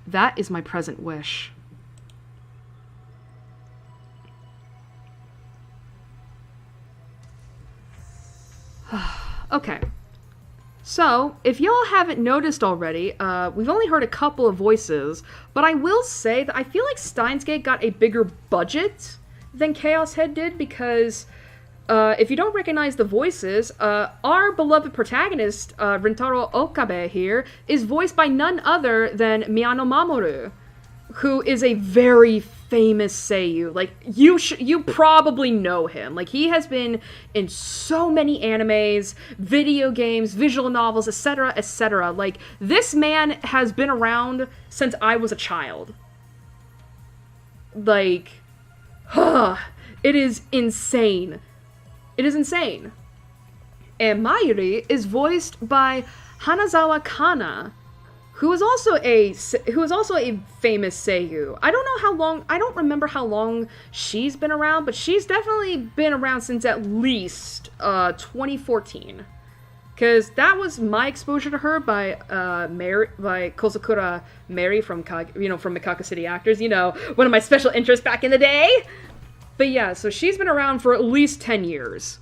That is my present wish. Okay. So, if y'all haven't noticed already, we've only heard a couple of voices, but I will say that I feel like Steins Gate got a bigger budget than Chaos Head did, because if you don't recognize the voices, our beloved protagonist, Rintaro Okabe here, is voiced by none other than Miyano Mamoru, who is a very famous seiyuu. Like, you probably know him. Like, he has been in so many animes, video games, visual novels, etc., etc. Like, this man has been around since I was a child. Like, it is insane. It is insane. And Mayuri is voiced by Hanazawa Kana, who is also a famous seiyuu. I don't remember how long she's been around, but she's definitely been around since at least 2014. Because that was my exposure to her by Kozukura Mary from Mikaka City Actors, one of my special interests back in the day. But yeah, so she's been around for at least 10 years.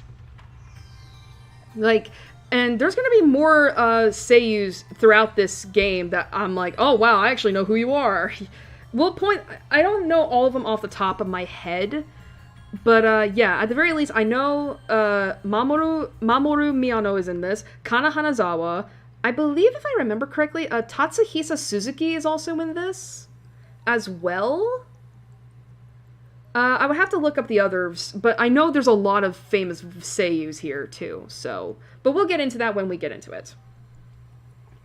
Like, and there's gonna be more seiyus throughout this game that I'm like, oh wow, I actually know who you are. I don't know all of them off the top of my head, but yeah, at the very least, I know Mamoru Miyano is in this, Kana Hanazawa. I believe, if I remember correctly, Tatsuhisa Suzuki is also in this as well. I would have to look up the others, but I know there's a lot of famous seiyus here, too, so... But we'll get into that when we get into it.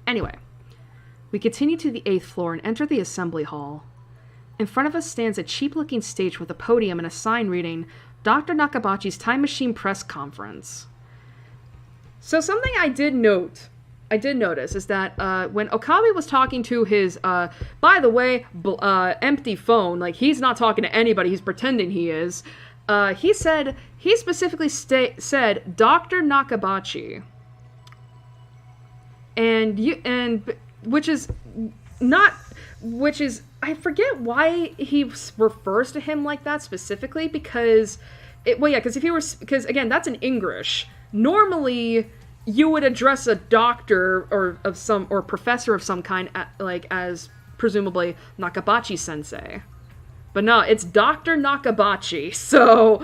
Anyway, we continue to the 8th floor and enter the assembly hall. In front of us stands a cheap-looking stage with a podium and a sign reading, Dr. Nakabachi's Time Machine Press Conference. So something I did notice is that when Okabe was talking to his, by the way, empty phone, like he's not talking to anybody, he's pretending he is, he specifically said Dr. Nakabachi. Which is, I forget why he refers to him like that specifically, because because again, that's in English. Normally, you would address a doctor or professor of some kind, as presumably Nakabachi sensei. But no, it's Dr. Nakabachi, so...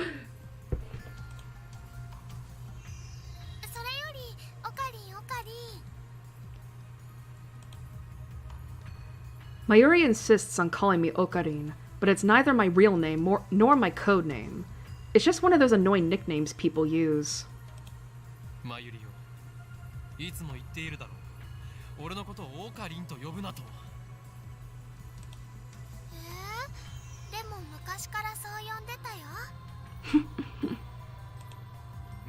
Mayuri insists on calling me Okarin, but it's neither my real name nor my code name. It's just one of those annoying nicknames people use. Mayuri, いつも言っているだろう。俺のことをオカリンと呼ぶなと。でも昔からそう呼んでたよ。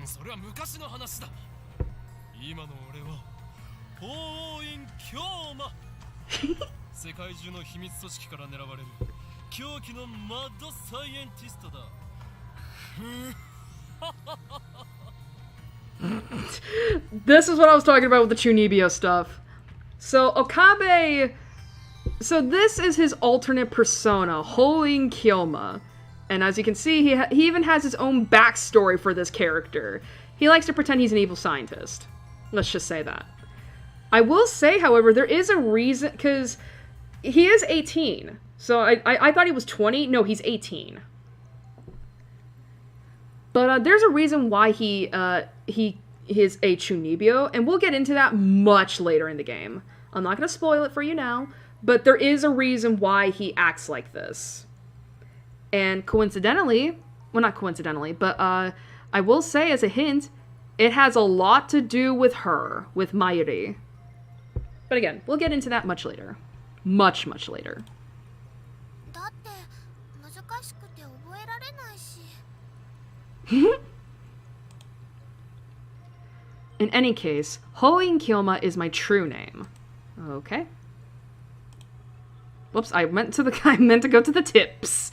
それは昔の話だ。今の俺は法院京馬。世界中の秘密組織から狙われる狂気のマッドサイエンティストだ。This is what I was talking about with the Chunibyo stuff. So Okabe... So this is his alternate persona, Hoin Kyoma. And as you can see, he even has his own backstory for this character. He likes to pretend he's an evil scientist. Let's just say that. I will say, however, there is a reason, because he is 18. So I thought he was 20. No, he's 18. But there's a reason why he is a Chunibyo, and we'll get into that much later in the game. I'm not going to spoil it for you now, but there is a reason why he acts like this. And coincidentally, well, not coincidentally, but I will say as a hint, it has a lot to do with her, with Mayuri. But again, we'll get into that much later. Much, much later. In any case, Hoin Kyoma is my true name. Okay. Whoops, I meant to go to the tips.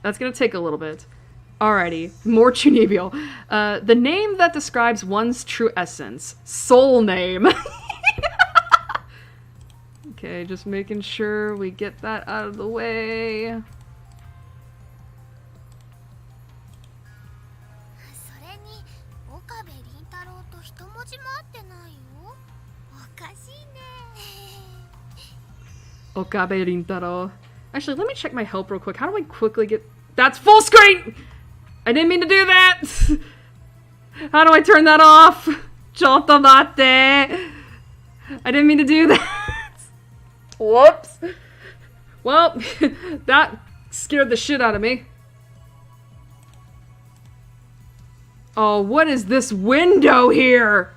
That's gonna take a little bit. Alrighty, more Chunibyo. The name that describes one's true essence. Soul name. Okay, just making sure we get that out of the way. Okabe Rintaro. Actually, let me check my help real quick. How do I quickly get... That's full screen! I didn't mean to do that! How do I turn that off? Chotto matte! I didn't mean to do that! Whoops! Well, that scared the shit out of me. Oh, what is this window here?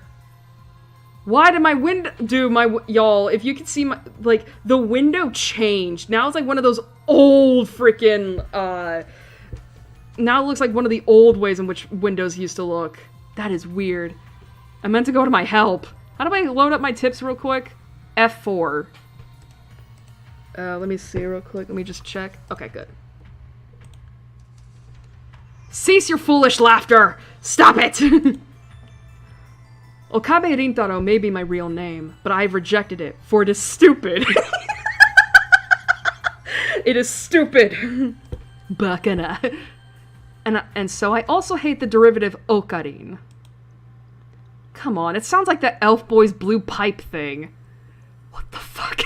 Why did my window... Dude, y'all, if you can see my... Like, the window changed. Now it's like one of those old freaking, Now it looks like one of the old ways in which windows used to look. That is weird. I meant to go to my help. How do I load up my tips real quick? F4. Let me see real quick. Let me just check. Okay, good. Cease your foolish laughter! Stop it! Okabe Rintaro may be my real name, but I've rejected it, for it is stupid. It is stupid. Bakana. And so I also hate the derivative Okarin. Come on, it sounds like that Elf Boy's blue pipe thing. What the fuck?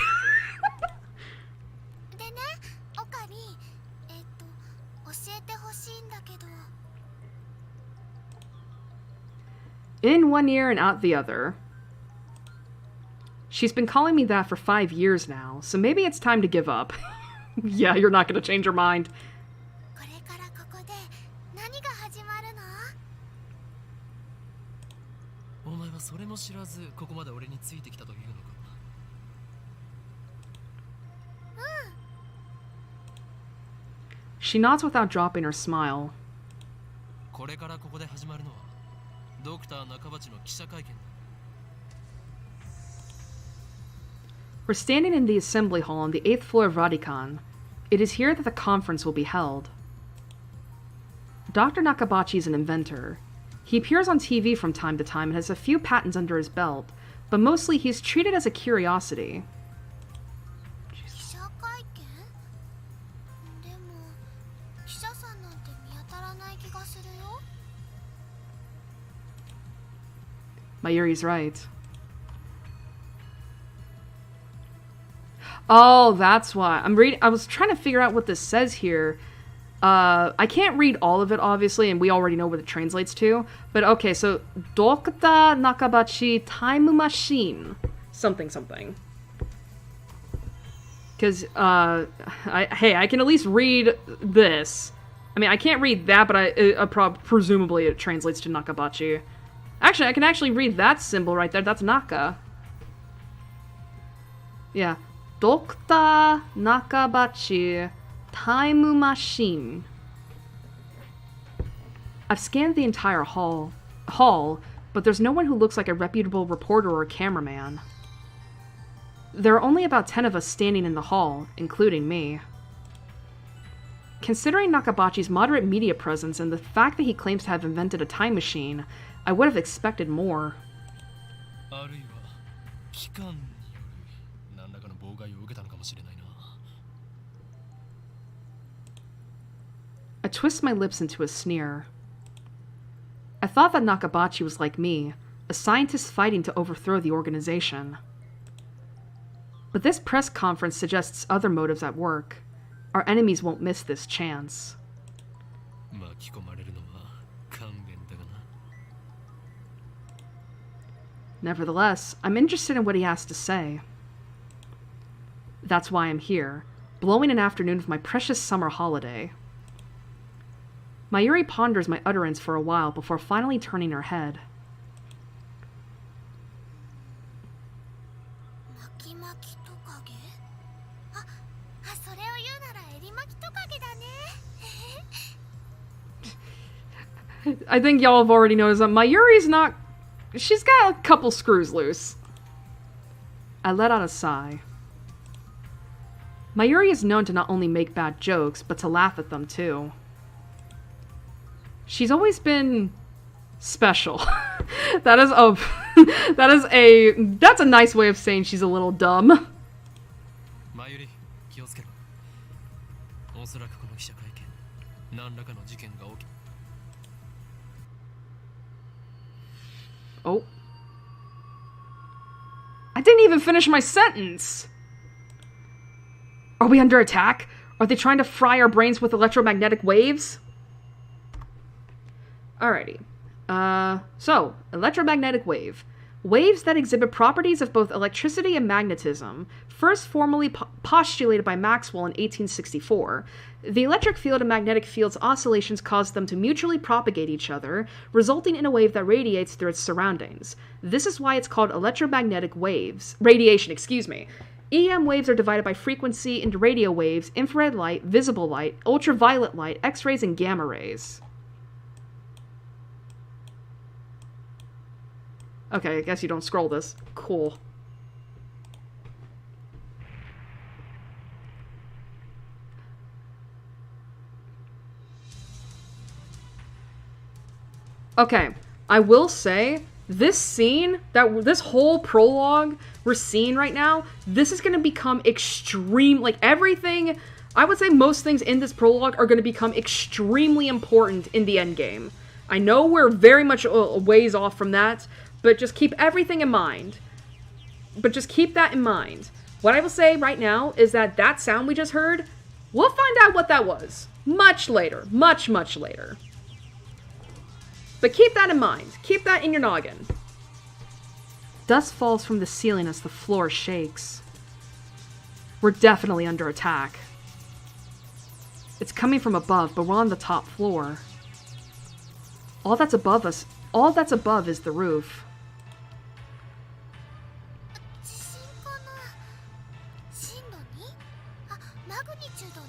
In one ear and out the other. She's been calling me that for 5 years now, so maybe it's time to give up. Yeah, you're not gonna change your mind. She nods without dropping her smile. ドクター中鉢の記者会見だ。 We're standing in the assembly hall on the 8th floor of Radikan. It is here that the conference will be held. Dr. Nakabachi is an inventor. He appears on TV from time to time and has a few patents under his belt, but mostly he's treated as a curiosity. 記者会見？でも記者さんなんて見当たらない気がするよ。 Mayuri's right. Oh, that's why. I was trying to figure out what this says here. I can't read all of it, obviously, and we already know what it translates to. But okay, so Dr. Nakabachi Time Machine. Something. Because, I can at least read this. I mean, I can't read that, but presumably it translates to Nakabachi. Actually, I can actually read that symbol right there. That's Naka. Yeah. Dr. Nakabachi Time Machine. I've scanned the entire hall, but there's no one who looks like a reputable reporter or cameraman. There are only about 10 of us standing in the hall, including me. Considering Nakabachi's moderate media presence and the fact that he claims to have invented a time machine, I would have expected more. あるいは機関による何らかの妨害を受けたのかもしれないな。 I twist my lips into a sneer. I thought that Nakabachi was like me, a scientist fighting to overthrow the organization. But this press conference suggests other motives at work. Our enemies won't miss this chance. 巻き込まれるのは勘弁だがな。 Nevertheless, I'm interested in what he has to say. That's why I'm here, blowing an afternoon of my precious summer holiday. Mayuri ponders my utterance for a while before finally turning her head. 巻き巻きトカゲ？それを言うなら襟巻きトカゲだね。 I think y'all have already noticed that Mayuri's not... She's got a couple screws loose. I let out a sigh. Mayuri is known to not only make bad jokes, but to laugh at them too. She's always been special. That's a nice way of saying she's a little dumb. マユリ、気をつけろ。おそらくこの記者会見、何らかの事件が起き。 Oh. I didn't even finish my sentence! Are we under attack? Are they trying to fry our brains with electromagnetic waves? Alrighty. So, electromagnetic wave. Waves that exhibit properties of both electricity and magnetism, first formally postulated by Maxwell in 1864. The electric field and magnetic field's oscillations cause them to mutually propagate each other, resulting in a wave that radiates through its surroundings. This is why it's called electromagnetic waves. Radiation, excuse me. EM waves are divided by frequency into radio waves, infrared light, visible light, ultraviolet light, X-rays, and gamma rays. Okay, I guess you don't scroll this. Cool. Okay, I will say, this scene, this whole prologue we're seeing right now, this is going to become extreme, like everything, I would say most things in this prologue are going to become extremely important in the endgame. I know we're very much a ways off from that, but just keep everything in mind. But just keep that in mind. What I will say right now is that that sound we just heard, we'll find out what that was. Much later. Much, much later. But keep that in mind. Keep that in your noggin. Dust falls from the ceiling as the floor shakes. We're definitely under attack. It's coming from above, but we're on the top floor. All that's above is the roof. 地震かな？震度 2？ マグニチュード 2？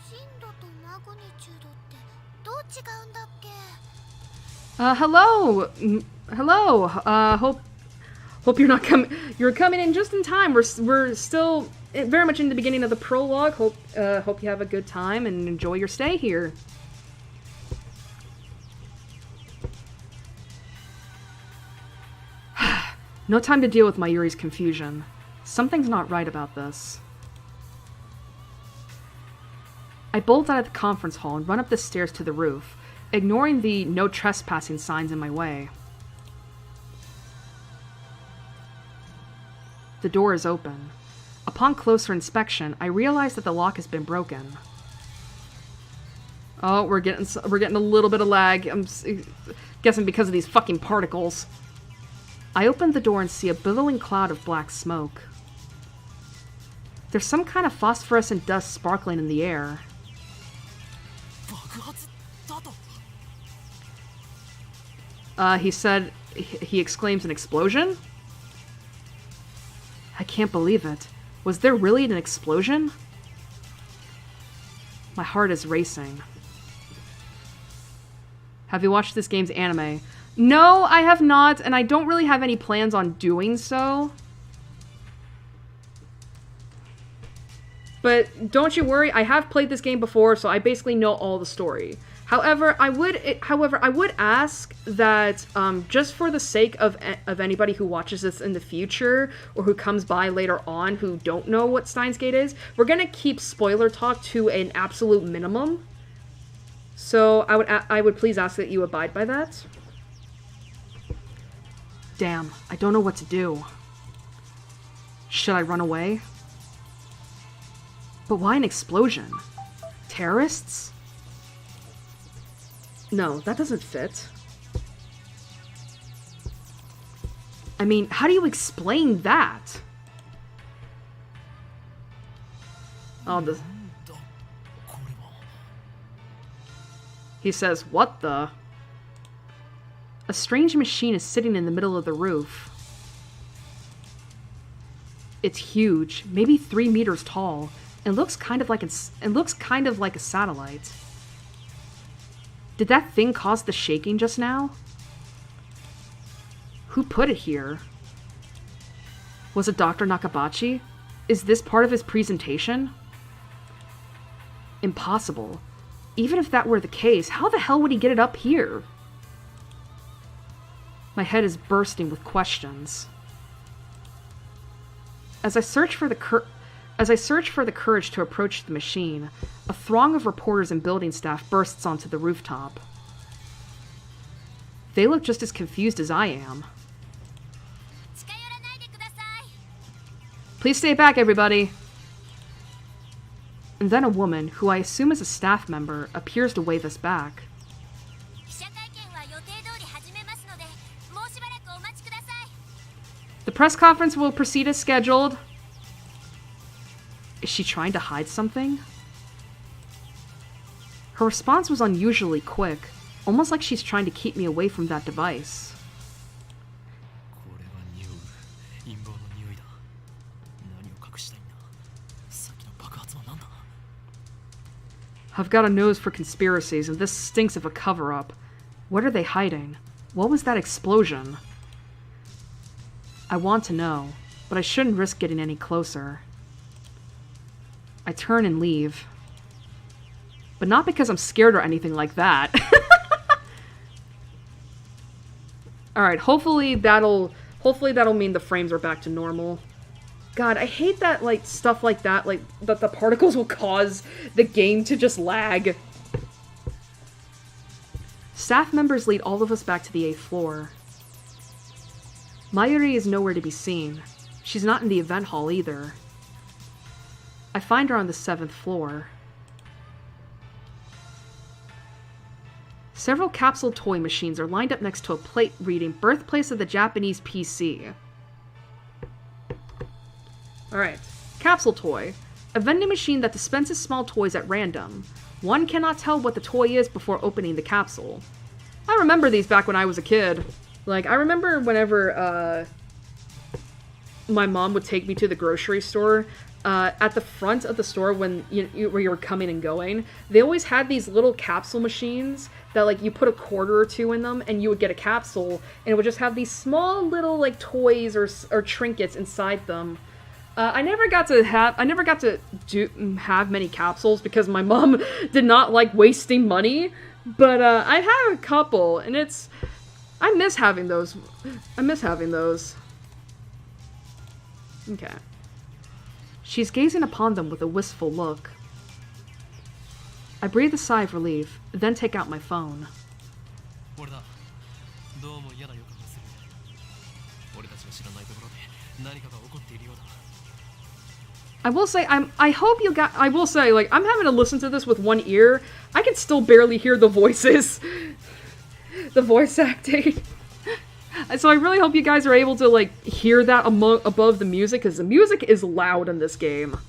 震度とマグニチュードってどう違うんだっけ？ Hello! Hello! Hope you're coming in just in time. We're still very much in the beginning of the prologue. Hope you have a good time and enjoy your stay here. No time to deal with Mayuri's confusion. Something's not right about this. I bolt out of the conference hall and run up the stairs to the roof, ignoring the no trespassing signs in my way. The door is open. Upon closer inspection, I realize that the lock has been broken. Oh, we're getting a little bit of lag. I'm guessing because of these fucking particles. I open the door and see a billowing cloud of black smoke. There's some kind of phosphorescent dust sparkling in the air. He exclaims an explosion? I can't believe it. Was there really an explosion? My heart is racing. Have you watched this game's anime? No, I have not, and I don't really have any plans on doing so. But don't you worry, I have played this game before, so I basically know all the story. However, I would ask that, just for the sake of anybody who watches this in the future, or who comes by later on who don't know what Steins Gate is, we're gonna keep spoiler talk to an absolute minimum. So I would please ask that you abide by that. Damn, I don't know what to do. Should I run away? But why an explosion? Terrorists? No, that doesn't fit. I mean, how do you explain that? Oh, He says, what the? A strange machine is sitting in the middle of the roof. It's huge, maybe 3 meters tall. It looks kind of like a satellite. Did that thing cause the shaking just now? Who put it here? Was it Dr. Nakabachi? Is this part of his presentation? Impossible. Even if that were the case, how the hell would he get it up here? My head is bursting with questions. As I search for the courage to approach the machine, a throng of reporters and building staff bursts onto the rooftop. They look just as confused as I am. Please stay back, everybody! And then a woman, who I assume is a staff member, appears to wave us back. The press conference will proceed as scheduled. Is she trying to hide something? Her response was unusually quick, almost like she's trying to keep me away from that device. I've got a nose for conspiracies, and this stinks of a cover-up. What are they hiding? What was that explosion? I want to know, but I shouldn't risk getting any closer. I turn and leave. But not because I'm scared or anything like that. Alright, hopefully that'll mean the frames are back to normal. God, I hate that, like, stuff like that, like, that the particles will cause the game to just lag. Staff members lead all of us back to the 8th floor. Mayuri is nowhere to be seen. She's not in the event hall either. I find her on the 7th floor. Several capsule toy machines are lined up next to a plate reading Birthplace of the Japanese PC. Alright. Capsule toy. A vending machine that dispenses small toys at random. One cannot tell what the toy is before opening the capsule. I remember these back when I was a kid. Like, I remember whenever my mom would take me to the grocery store, at the front of the store when where you were coming and going, they always had these little capsule machines that like you put a quarter or two in them and you would get a capsule, and it would just have these small little like toys or trinkets inside them. I never got to have many capsules because my mom did not like wasting money, but I have a couple, and I miss having those. Okay. She's gazing upon them with a wistful look. I breathe a sigh of relief, then take out my phone. I will say, I will say, like, I'm having to listen to this with one ear. I can still barely hear the voices. The voice acting. So I really hope you guys are able to, like, hear that above the music, because the music is loud in this game.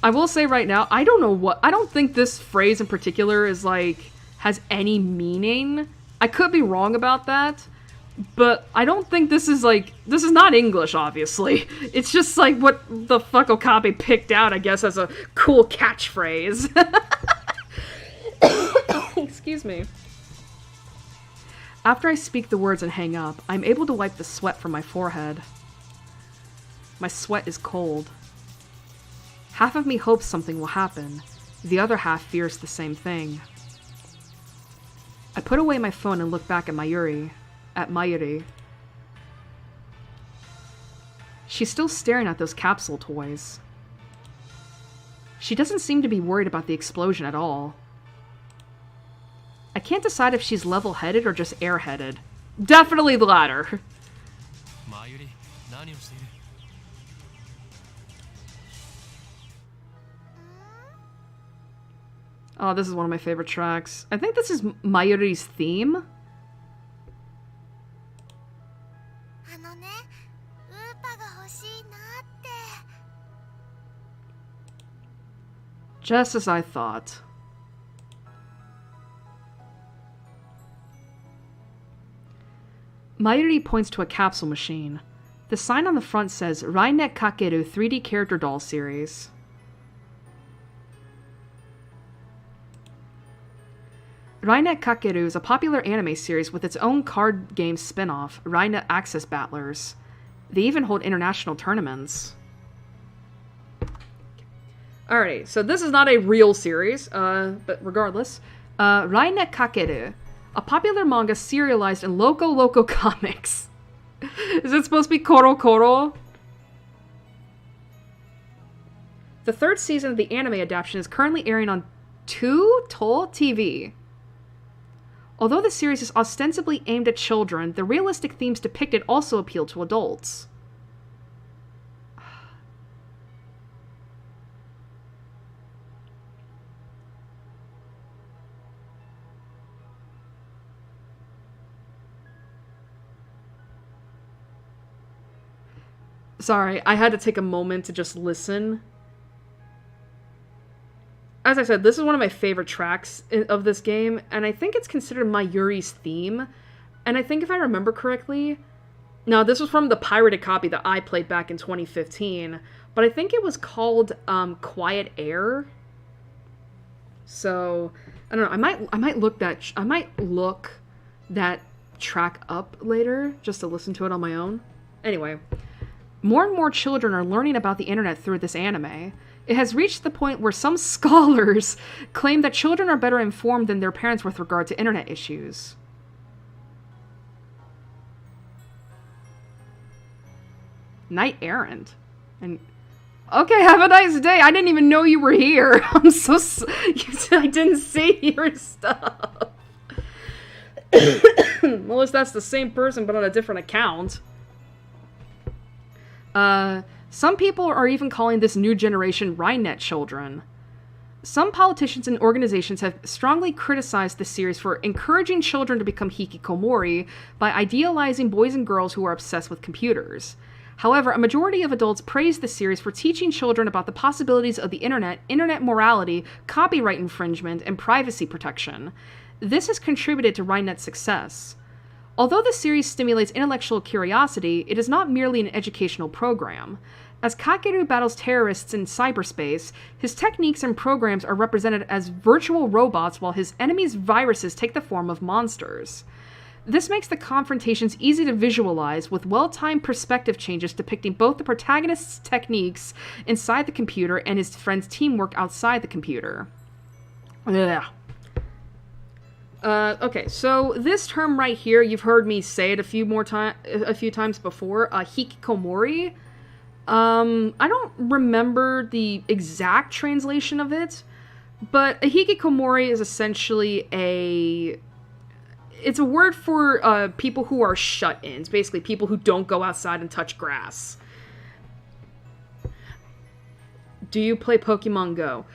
I will say right now, I don't think this phrase in particular is, like, has any meaning. I could be wrong about that. But I don't think this is not English, obviously. It's just like what the fuck Okabe picked out, I guess, as a cool catchphrase. Excuse me. After I speak the words and hang up, I'm able to wipe the sweat from my forehead. My sweat is cold. Half of me hopes something will happen. The other half fears the same thing. I put away my phone and look back at Mayuri. She's still staring at those capsule toys. She doesn't seem to be worried about the explosion at all. I can't decide if she's level-headed or just airheaded. Definitely the latter. Oh, this is one of my favorite tracks. I think this is Mayuri's theme. Just as I thought. Mayuri points to a capsule machine. The sign on the front says Rainet Kakeru 3D Character Doll Series. Rainet Kakeru is a popular anime series with its own card game spin-off, Rainet Access Battlers. They even hold international tournaments. Alrighty, so this is not a real series, but regardless. Rainet Kakeru, a popular manga serialized in Loco Loco Comics. Is it supposed to be Koro Koro? The third season of the anime adaptation is currently airing on To TV. Although the series is ostensibly aimed at children, the realistic themes depicted also appeal to adults. Sorry, I had to take a moment to just listen. As I said, this is one of my favorite tracks of this game, and I think it's considered Mayuri's theme. And I think if I remember correctly... Now, this was from the pirated copy that I played back in 2015, but I think it was called Quiet Air. So, I don't know, I might look that track up later, just to listen to it on my own. Anyway... More and more children are learning about the internet through this anime. It has reached the point where some scholars claim that children are better informed than their parents with regard to internet issues. Knight Errant. And okay, have a nice day. I didn't even know you were here. I'm so I didn't see your stuff. Unless that's the same person but on a different account. Some people are even calling this new generation Rainet children. Some politicians and organizations have strongly criticized the series for encouraging children to become hikikomori by idealizing boys and girls who are obsessed with computers. However, a majority of adults praise the series for teaching children about the possibilities of the internet morality, copyright infringement, and privacy protection. This has contributed to RineNet's success. Although the series stimulates intellectual curiosity, it is not merely an educational program. As Kakeru battles terrorists in cyberspace, his techniques and programs are represented as virtual robots while his enemies' viruses take the form of monsters. This makes the confrontations easy to visualize, with well-timed perspective changes depicting both the protagonist's techniques inside the computer and his friend's teamwork outside the computer. Ugh. Okay, so this term right here, you've heard me say it a few times before, hikikomori. I don't remember the exact translation of it, but a hikikomori is essentially it's a word for people who are shut-ins, basically people who don't go outside and touch grass. Do you play Pokemon Go?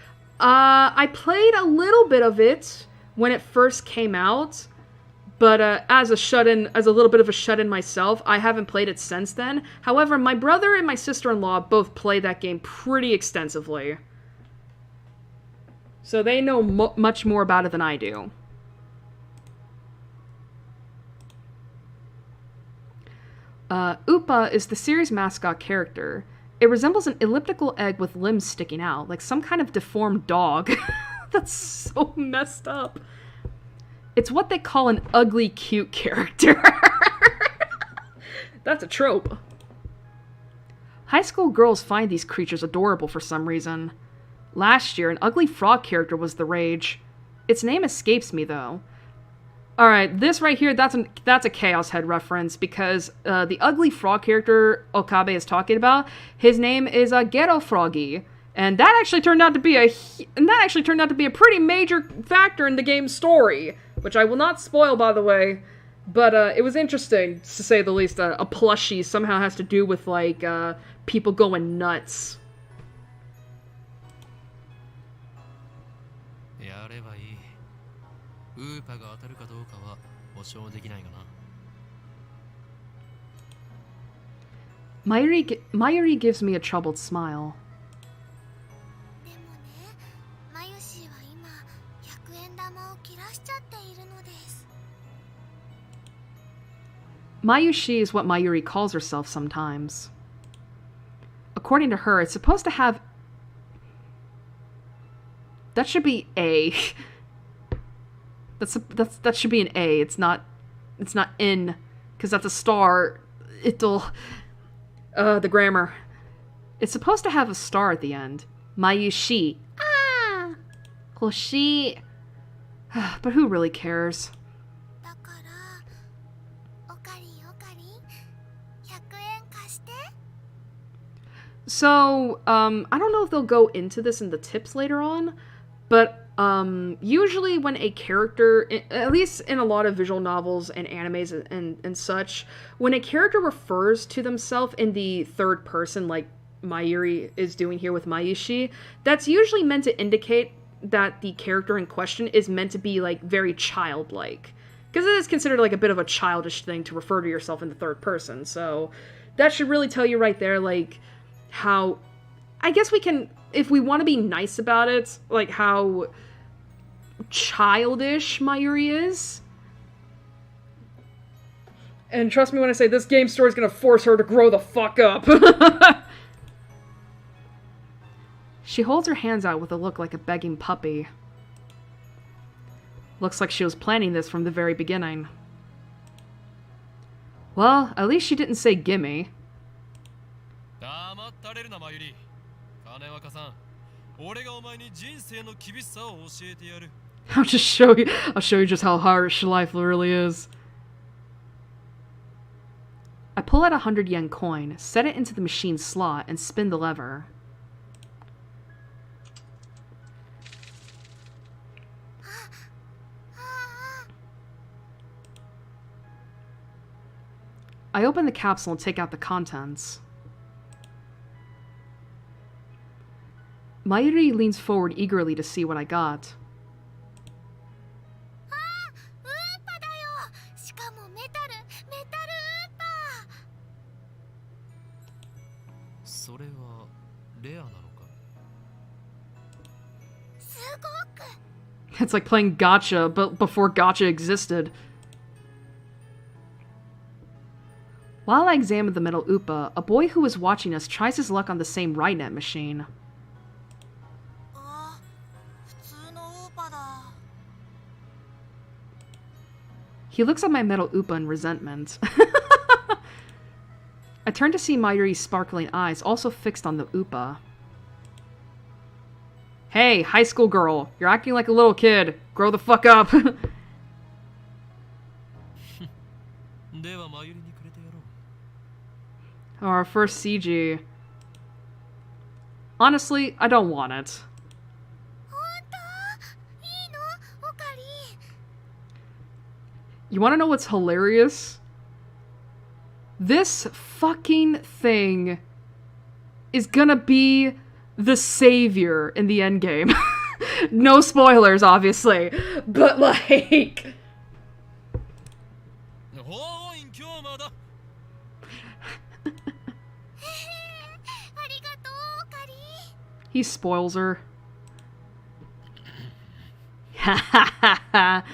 I played a little bit of it when it first came out, but as a little bit of a shut-in myself, I haven't played it since then. However, my brother and my sister-in-law both play that game pretty extensively. So they know much more about it than I do. Upa is the series' mascot character. It resembles an elliptical egg with limbs sticking out, like some kind of deformed dog. That's so messed up. It's what they call an ugly cute character. That's a trope. High school girls find these creatures adorable for some reason. Last year, an ugly frog character was the rage. Its name escapes me, though. Alright, this right here, that's a Chaos Head reference, because the ugly frog character Okabe is talking about, his name is Ghetto Froggy. And that actually turned out to be a pretty major factor in the game's story, which I will not spoil, by the way. But it was interesting, to say the least. A plushie somehow has to do with, like, people going nuts. Mayuri gives me a troubled smile. Mayushi is what Mayuri calls herself sometimes. According to her, it's supposed to have... That should be A. That should be an A. It's not N, because that's a star. The grammar. It's supposed to have a star at the end. Mayushi. Ah! Hoshi. But who really cares? So, I don't know if they'll go into this in the tips later on, but usually when a character, at least in a lot of visual novels and animes and such, when a character refers to themselves in the third person, like Mayuri is doing here with Mayushi, that's usually meant to indicate that the character in question is meant to be, like, very childlike. Because it is considered, like, a bit of a childish thing to refer to yourself in the third person, so that should really tell you right there, like, how, I guess we can, if we want to be nice about it, like, how childish Mayuri is. And trust me when I say this game story is gonna force her to grow the fuck up. She holds her hands out with a look like a begging puppy. Looks like she was planning this from the very beginning. Well, at least she didn't say gimme. I'll show you just how harsh life really is. I pull out a 100 yen coin, set it into the machine's slot, and spin the lever. I open the capsule and take out the contents. Mayuri leans forward eagerly to see what I got. レアなのか。 すごく It's like playing gotcha, but before gotcha existed. While I examined the metal Upa, a boy who was watching us tries his luck on the same Ride-Net machine. あ、普通のウーパだ。 He looks at my metal Upa in resentment. I turn to see Mayuri's sparkling eyes also fixed on the Upa. Hey, high school girl, you're acting like a little kid. Grow the fuck up. ではマユリにくれてやろう。 Our first CG. Honestly, I don't want it. 本当？いいの？おかり。 You wanna know what's hilarious? This fucking thing is gonna be the savior in the endgame. No spoilers, obviously. But like... おーい、今日まだ。 ありがとう、おかり。 He spoils her. Ha ha ha ha.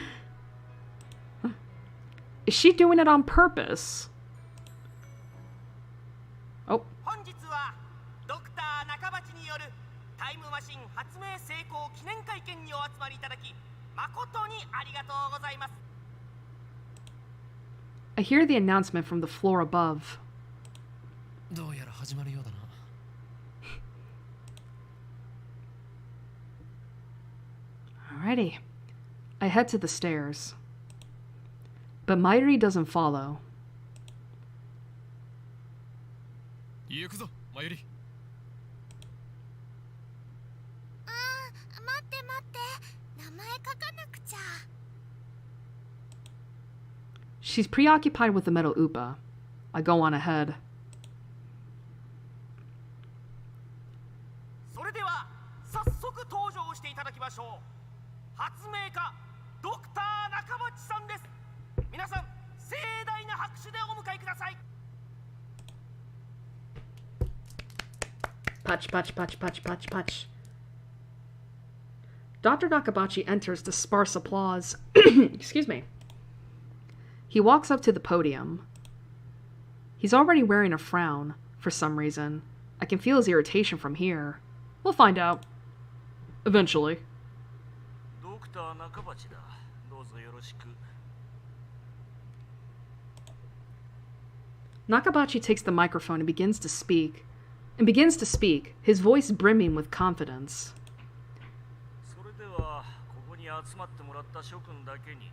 Is she doing it on purpose? Oh. 本日はドクター中鉢によるタイムマシン発明成功記念会見にお集まりいただき誠にありがとうございます。 I hear the announcement from the floor above. どうやら始まるようだな。 Alrighty. I head to the stairs. But Mayuri doesn't follow. 行くぞ、マユリ。あー、待って待って。名前書かなくちゃ。 She's preoccupied with the metal Upa. I go on ahead. それでは早速登場していただきましょう。発明家ドクター中鉢さんです。皆さん盛大な拍手でお迎えください。 Punch, punch, punch, punch, punch, punch. Dr. Nakabachi enters to sparse applause. Excuse me. He walks up to the podium. He's already wearing a frown, for some reason. I can feel his irritation from here. We'll find out. Eventually. ドクター中鉢だ。どうぞよろしく。 Nakabachi takes the microphone and begins to speak, his voice brimming with confidence. それではここに集まってもらった諸君だけに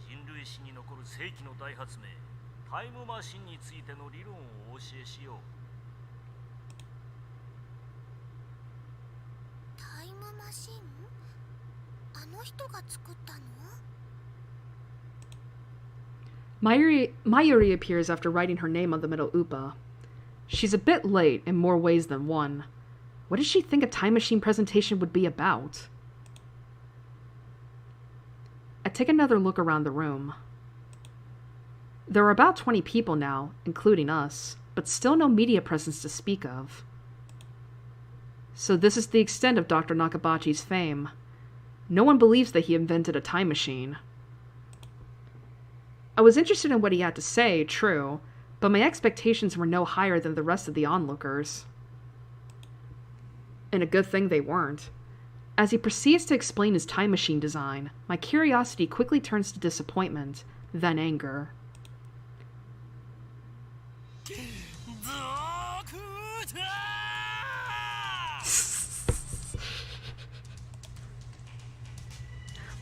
人類史に残る世紀の大発明タイムマシンについての理論をお教えしよう。タイムマシン？あの人が作ったの？ Mayuri appears after writing her name on the metal Upa. She's a bit late in more ways than one. What did she think a time machine presentation would be about? I take another look around the room. There are about 20 people now, including us, but still no media presence to speak of. So this is the extent of Dr. Nakabachi's fame. No one believes that he invented a time machine. I was interested in what he had to say, true, but my expectations were no higher than the rest of the onlookers. And a good thing they weren't. As he proceeds to explain his time machine design, my curiosity quickly turns to disappointment, then anger.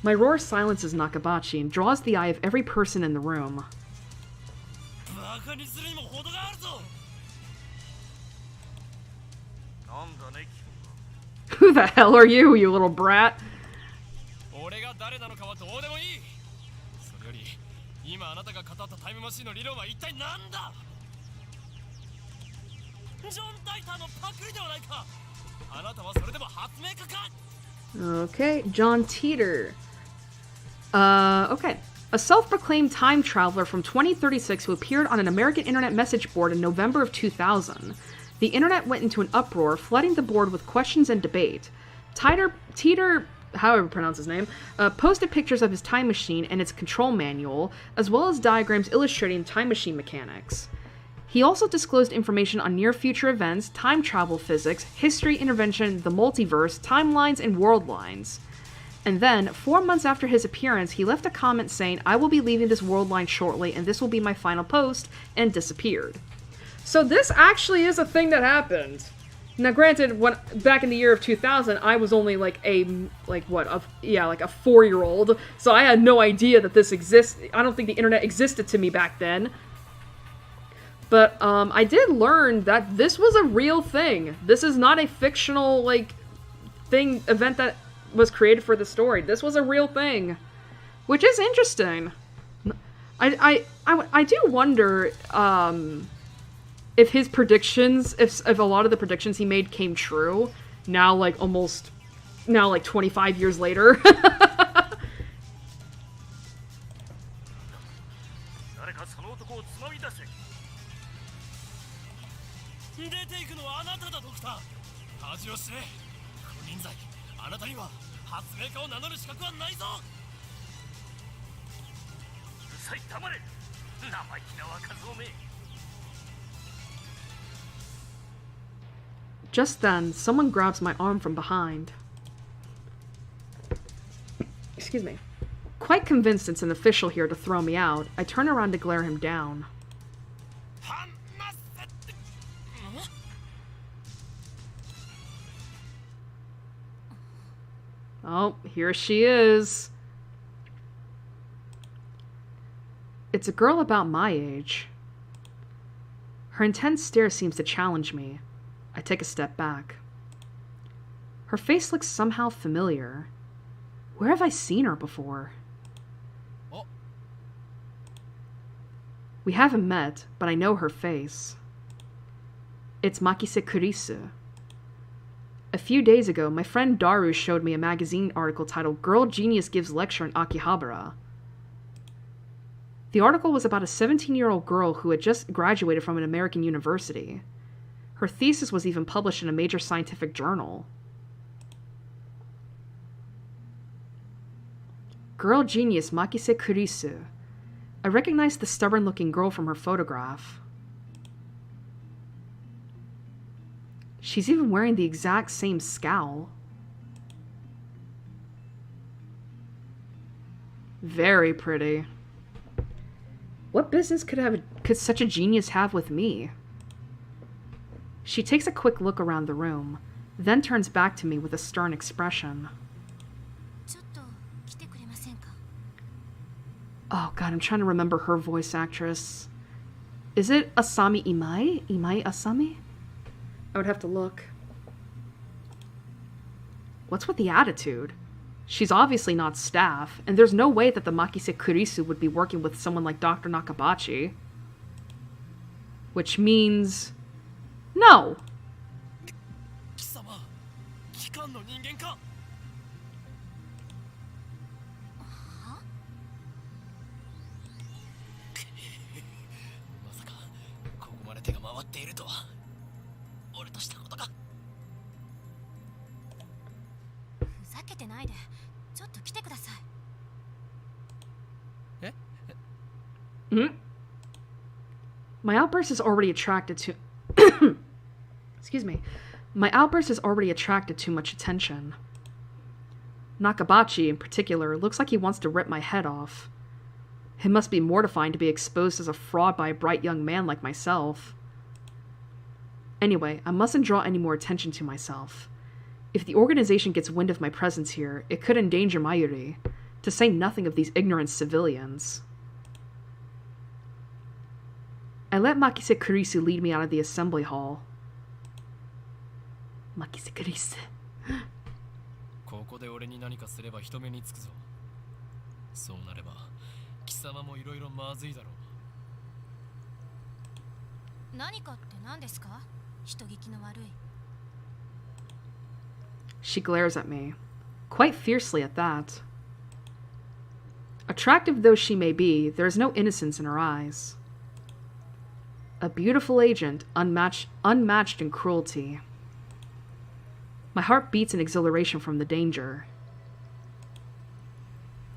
My roar silences Nakabachi and draws the eye of every person in the room. Who the hell are you, you little brat? Okay, John Teeter. Okay. A self-proclaimed time traveler from 2036 who appeared on an American internet message board in November of 2000. The The internet went into an uproar, flooding the board with questions and debate. Teeter, however you pronounce his name, posted pictures of his time machine and its control manual, as well as diagrams illustrating time machine mechanics. He also disclosed information on near-future events, time travel physics, history intervention, the multiverse, timelines, and world lines. And then, 4 months after his appearance, he left a comment saying, "I will be leaving this world line shortly, and this will be my final post," and disappeared. So this actually is a thing that happened. Now, granted, when back in the year of 2000, I was only like a 4-year-old, so I had no idea that this exists. I don't think the internet existed to me back then. But I did learn that this was a real thing. This is not a fictional event that was created for the story. This was a real thing, which is interesting. I do wonder if his predictions, if a lot of the predictions he made came true. Now, 25 years later. 出ていくのはあなただ、ドクター。恥を知れ。不人罪。あなたには発明家を名乗る資格はないぞ。うるさい、黙れ。生意気な若造め。Just then, someone grabs my arm from behind. Excuse me. Quite convinced it's an official here to throw me out, I turn around to glare him down. Oh, here she is. It's a girl about my age. Her intense stare seems to challenge me. I take a step back. Her face looks somehow familiar. Where have I seen her before? Oh. We haven't met, but I know her face. It's Makise Kurisu. A few days ago, my friend Daru showed me a magazine article titled "Girl Genius Gives Lecture in Akihabara." The article was about a 17-year-old girl who had just graduated from an American university. Her thesis was even published in a major scientific journal. Girl genius Makise Kurisu. I recognized the stubborn-looking girl from her photograph. She's even wearing the exact same scowl. Very pretty. What business could such a genius have with me? She takes a quick look around the room, then turns back to me with a stern expression. Oh god, I'm trying to remember her voice actress. Is it Asami Imai? Imai Asami? I would have to look. What's with the attitude? She's obviously not staff, and there's no way that the Makise Kurisu would be working with someone like Dr. Nakabachi. Which means... no! My outburst is already attracted to... Excuse me. My outburst has already attracted too much attention. Nakabachi, in particular, looks like he wants to rip my head off. It must be mortifying to be exposed as a fraud by a bright young man like myself. Anyway, I mustn't draw any more attention to myself. If the organization gets wind of my presence here, it could endanger Mayuri, to say nothing of these ignorant civilians. I let Makise Kurisu lead me out of the assembly hall. Makise Kurisu. ここで俺に何かすれば人目につくぞ。そうなれば貴様もいろいろまずいだろう。何かって何ですか？人聞きの悪い。She glares at me, quite fiercely at that. Attractive though she may be, there is no innocence in her eyes. A beautiful agent, unmatched in cruelty. My heart beats in exhilaration from the danger.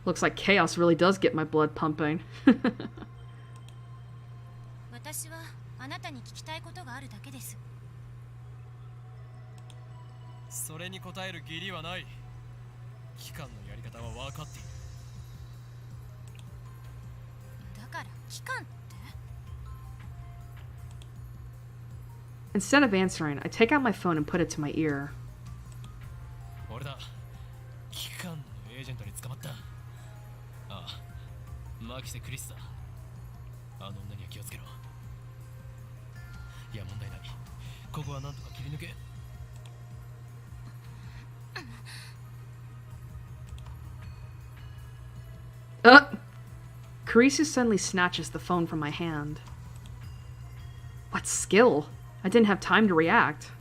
Looks like chaos really does get my blood pumping. 私はあなたに聞きたいことがあるだけです。それに答える義理はない。機関のやり方は分かっている。だから機関って？ Instead of answering, I take out my phone and put it to my ear. 俺だ。機関のエージェントに捕まった。ああ、マキセ・クリスだ。あの女には気をつけろ。いや、問題ない。ここはなんとか切り抜け。Karisu suddenly snatches the phone from my hand. What skill? I didn't have time to react.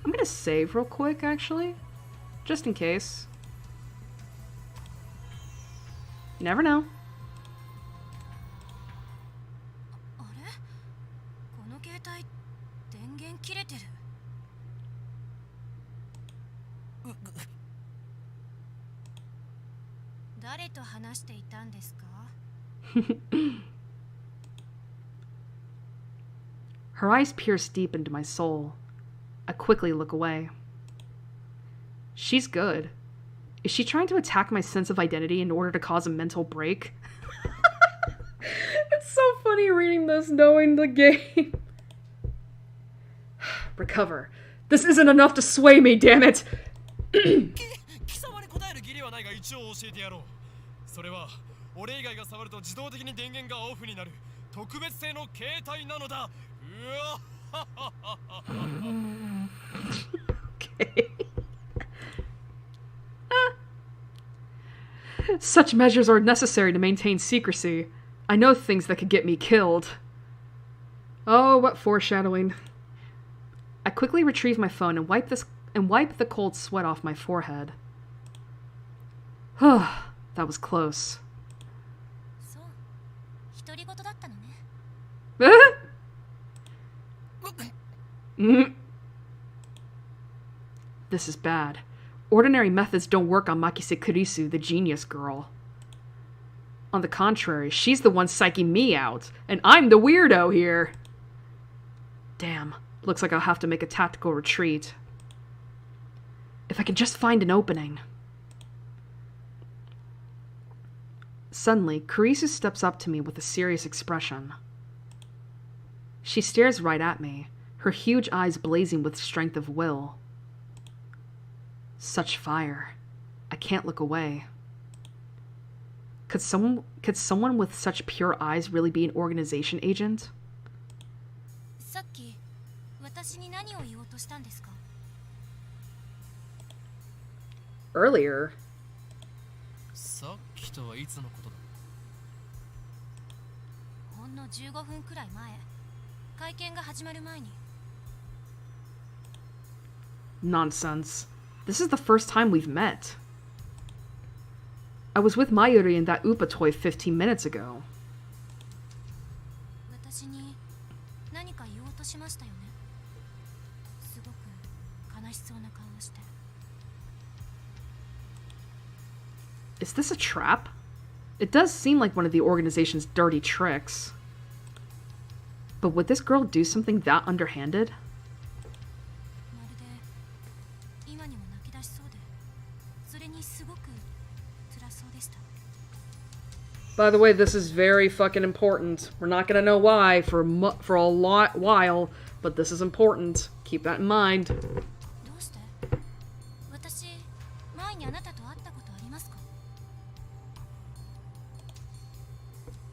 I'm gonna save real quick, actually. Just in case. You never know. あれ？この携帯電源切れてる。誰と話していたんですか？ Her eyes pierce deep into my soul. I quickly look away. She's good. Is she trying to attack my sense of identity in order to cause a mental break? It's so funny reading this knowing the game. Recover. This isn't enough to sway me, damn it! 貴様に答える義理はないが一応教えてやろう。それは俺以外が触ると自動的に電源がオフになる特別製の携帯なのだ。うわOkay. Such measures are necessary to maintain secrecy. I know things that could get me killed. Oh, what foreshadowing. I quickly retrieve my phone and wipe the cold sweat off my forehead. That was close. そう、独り言だったのね。This is bad. Ordinary methods don't work on Makise Kurisu, the genius girl. On the contrary, she's the one psyching me out, and I'm the weirdo here. Damn, looks like I'll have to make a tactical retreat. If I can just find an opening. Suddenly, Kurisu steps up to me with a serious expression. She stares right at me, her huge eyes blazing with strength of will. Such fire. I can't look away. Could someone with such pure eyes really be an organization agent? さっき私に何を言おうとしたんですか？ Earlier. さっきとはいつのことだ？ほんの15分くらい前、会見が始まる前に。 Nonsense. This is the first time we've met. I was with Mayuri in that Upa toy 15 minutes ago. 私に何か言おうとしましたよね。すごく悲しそうな顔をして。 Is this a trap? It does seem like one of the organization's dirty tricks. But would this girl do something that underhanded? まるで今にも泣き出しそうで、それにすごく辛そうでした。 By the way, this is very fucking important. We're not gonna know why for a while, but this is important. Keep that in mind. どうして？私、前にあなたと会ったことありますか？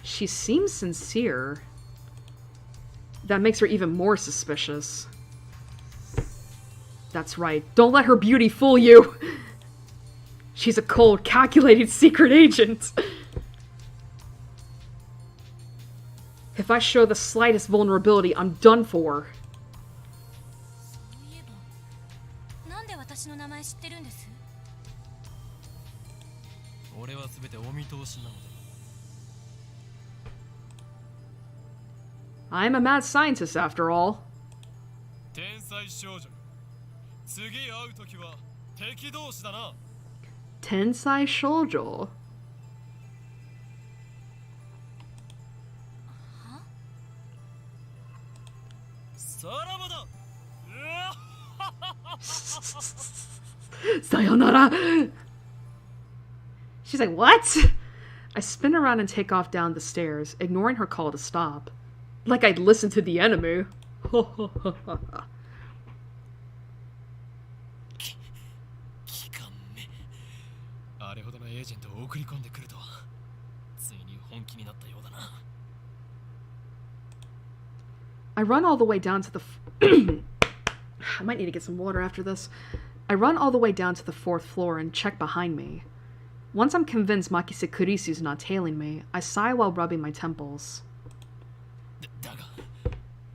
She seems sincere. That makes her even more suspicious. That's right. Don't let her beauty fool you. She's a cold, calculated secret agent. If I show the slightest vulnerability, I'm done for. そういえば、なんで私の名前知ってるんです？俺は全てお見通しなのだ。I'm a mad scientist after all. 天才少女次会う時は敵同士だな Tensai shoujo. さらばだ Sayonara! She's like, what? I spin around and take off down the stairs, ignoring her call to stop. Like I'd listen to the enemy. 機関目あれほどのエージェントを送り込んでくるとはついに本気になったようだな I run all the way down to the... I might need to get some water after this. I run all the way down to the 4th floor and check behind me. Once I'm convinced Makise Kurisu's not tailing me, I sigh while rubbing my temples. だが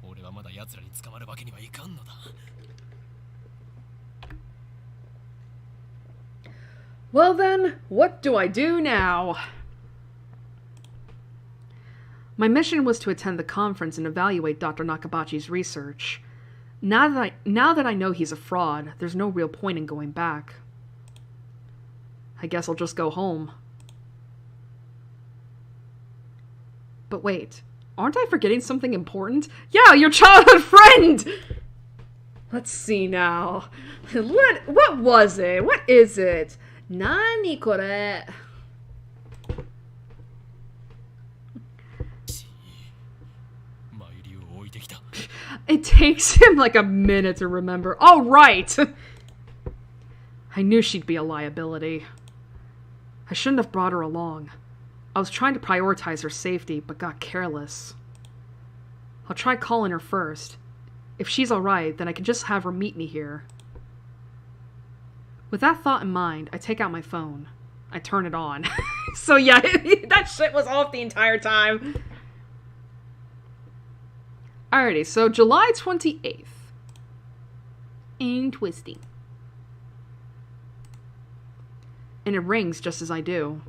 俺はまだ奴らに捕まるわけにはいかんのだ Well then, what do I do now? My mission was to attend the conference and evaluate Dr. Nakabachi's research. Now that I know he's a fraud, there's no real point in going back. I guess I'll just go home. But wait, aren't I forgetting something important? Yeah, your childhood friend! Let's see now. What was it? What is it? Nani kore? It takes him like a minute to remember. Oh, right! I knew she'd be a liability. I shouldn't have brought her along. I was trying to prioritize her safety, but got careless. I'll try calling her first. If she's alright, then I can just have her meet me here. With that thought in mind, I take out my phone. I turn it on. So yeah, that shit was off the entire time. Alrighty, so July 28th. And twisty. And it rings just as I do.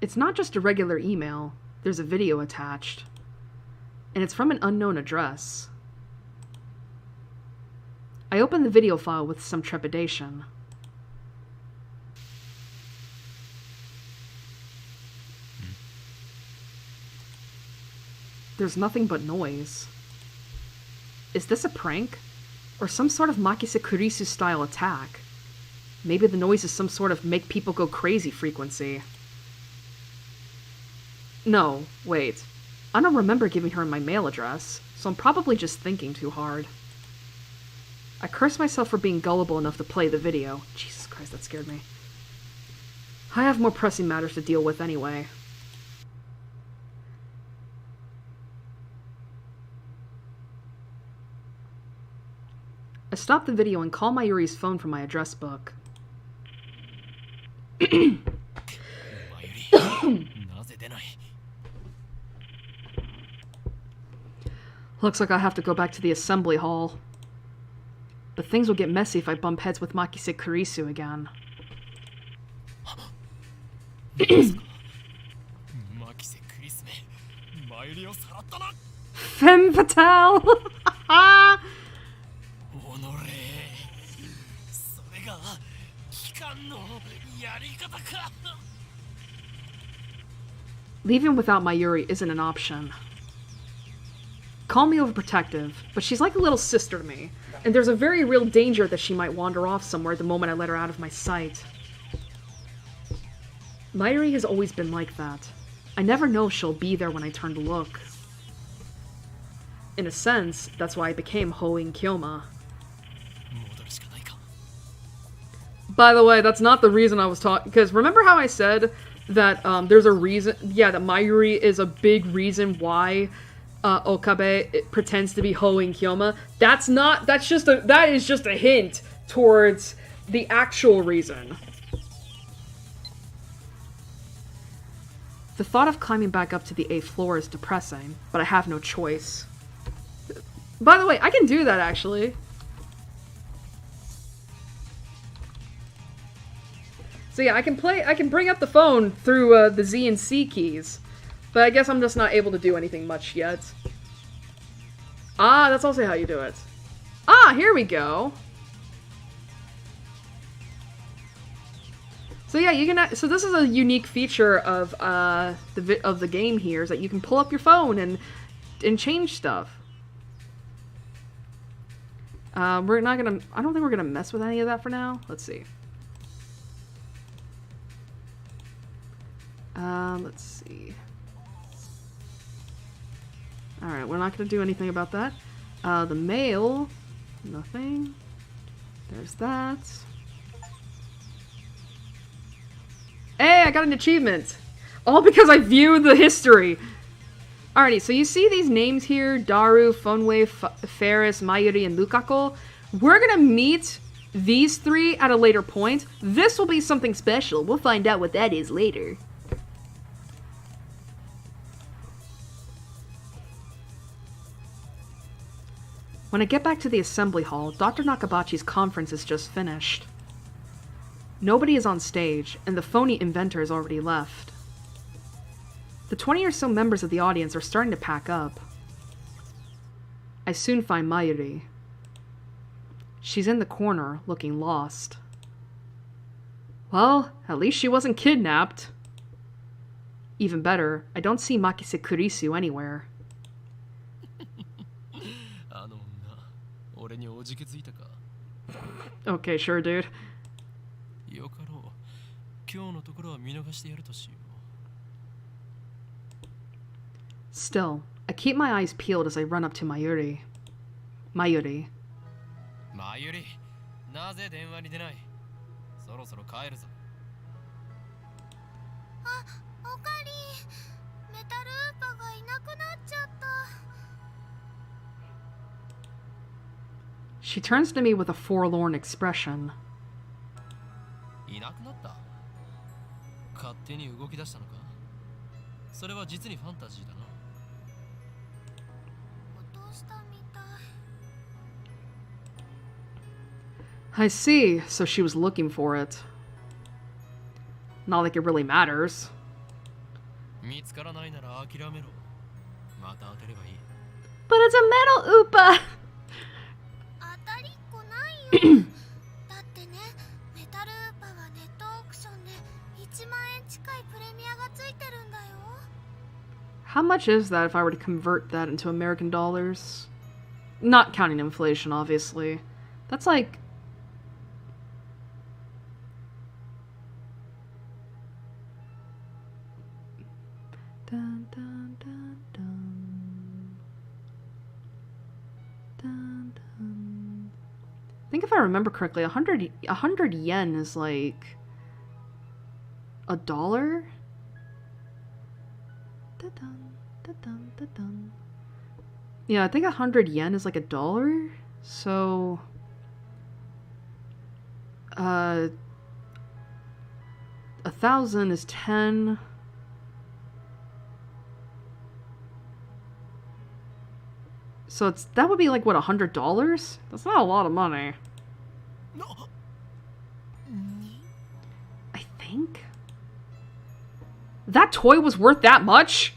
It's not just a regular email. There's a video attached. And it's from an unknown address. I open the video file with some trepidation. There's nothing but noise. Is this a prank? Or some sort of Makise Kurisu style attack? Maybe the noise is some sort of make people go crazy frequency. No, wait. I don't remember giving her my mail address, so I'm probably just thinking too hard. I curse myself for being gullible enough to play the video. Jesus Christ, that scared me. I have more pressing matters to deal with anyway. I stop the video and call Mayuri's phone from my address book. Looks like I have to go back to the assembly hall. But things will get messy if I bump heads with Makise Kurisu again. Femme fatale! Leaving without Mayuri isn't an option. Call me overprotective, but she's like a little sister to me, and there's a very real danger that she might wander off somewhere the moment I let her out of my sight. Mayuri has always been like that. I never know if she'll be there when I turn to look. In a sense, that's why I became Hoin Kyoma. By the way, that's not the reason I was talking, because remember how I said that there's a reason, yeah, that Mayuri is a big reason why Okabe pretends to be Hoin Kyoma? That is just a hint towards the actual reason. The thought of climbing back up to the 8th floor is depressing, but I have no choice. By the way, I can do that actually. So yeah, I can bring up the phone through the Z and C keys. But I guess I'm just not able to do anything much yet. Ah, that's also how you do it. Ah, here we go. So yeah, you can. So this is a unique feature of the game here, is that you can pull up your phone and change stuff. We're not gonna. I don't think we're gonna mess with any of that for now. Let's see. Let's see. All right, we're not gonna do anything about that. The mail, nothing. There's that. Hey, I got an achievement! All because I viewed the history! Alrighty, so you see these names here, Daru, Funway, Ferris, Mayuri, and Lukako. We're gonna meet these three at a later point. This will be something special. We'll find out what that is later. When I get back to the assembly hall, Dr. Nakabachi's conference is just finished. Nobody is on stage, and the phony inventor has already left. The 20 or so members of the audience are starting to pack up. I soon find Mayuri. She's in the corner, looking lost. Well, at least she wasn't kidnapped. Even better, I don't see Makise Kurisu anywhere. Okay, sure, dude. Still, I keep my eyes peeled as I run up to Mayuri. Mayuri. Mayuri, なぜ電話に出ない？そろそろ帰るぞ。あ、おかり。メタルウーパがいなくなっちゃった。She turns to me with a forlorn expression. いなくなった？勝手に動き出したのか？それは実にファンタジーだな。落としたみたい。I see, so she was looking for it. Not like it really matters. 見つからないなら諦めろ。また当てればいい。But it's a metal Oopa! 当たりっこないよ。だってね、メタルウーパはネットオークションで1万円近いプレミアがついてるんだよ。How much is that if I were to convert that into American dollars? Not counting inflation, obviously. That's like... Dun, dun, dun, dun. Dun, dun. I think if I remember correctly, 100 yen is like $1? Da-dun, da-dun, da-dun. Yeah, I think 100 yen is like $1. So, 1,000 is 10. So that would be like, what, $100? That's not a lot of money. I think. That toy was worth that much?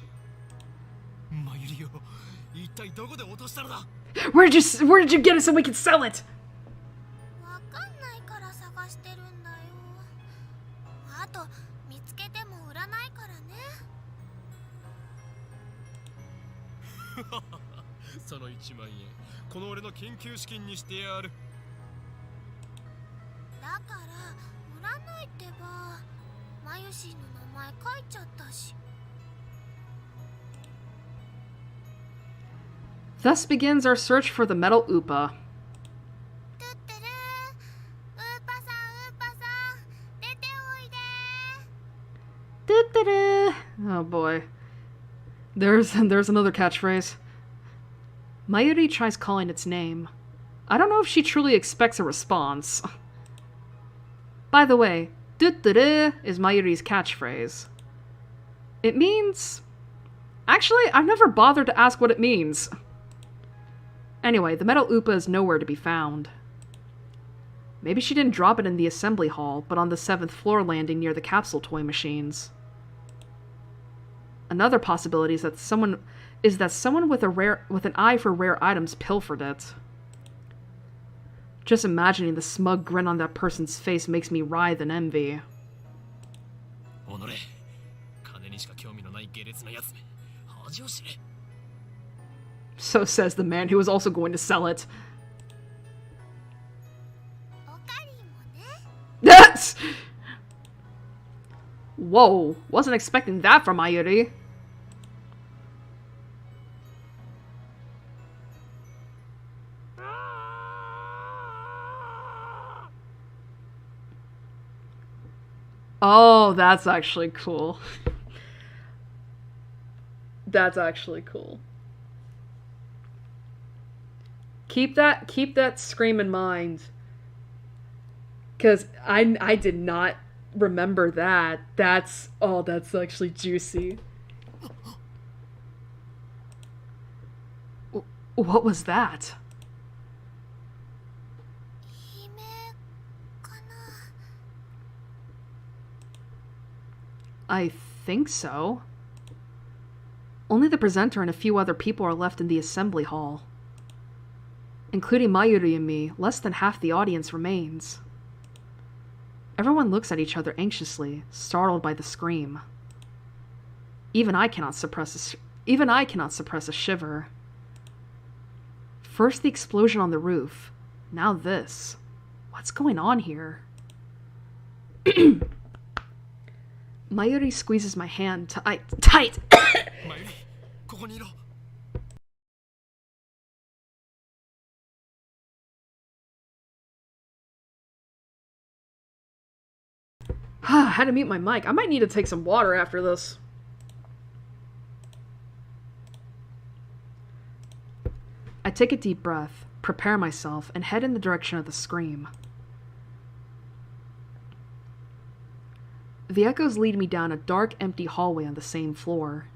Where did you get it so we could sell it? わかんないから探してるんだよ。あと見つけても売らないからね。その1万円、この俺の研究資金にしてやる。だから売らないってば。マユシーの名前書いちゃったし。Thus begins our search for the metal Oopa. トゥットゥルー、ウーパさん、ウーパさん、出ておいで。 Oh boy. There's another catchphrase. Mayuri tries calling its name. I don't know if she truly expects a response. By the way, is Mayuri's catchphrase. It means... Actually, I've never bothered to ask what it means. Anyway, the metal Oopa is nowhere to be found. Maybe she didn't drop it in the assembly hall, but on the 7th floor landing near the capsule toy machines. Another possibility is that someone with an eye for rare items pilfered it. Just imagining the smug grin on that person's face makes me writhe in envy. So says the man who was also going to sell it. That's... Whoa, wasn't expecting that from Airi. Oh, that's actually cool. That's actually cool. Keep that scream in mind. Because I did not remember that. That's actually juicy. What was that? I think so. Only the presenter and a few other people are left in the assembly hall. Including Mayuri and me, less than half the audience remains. Everyone looks at each other anxiously, startled by the scream. Even I cannot suppress a shiver. First the explosion on the roof, now this. What's going on here? Mayuri squeezes my hand tight. I had to mute my mic. I might need to take some water after this. I take a deep breath, prepare myself, and head in the direction of the scream. The echoes lead me down a dark, empty hallway on the same floor.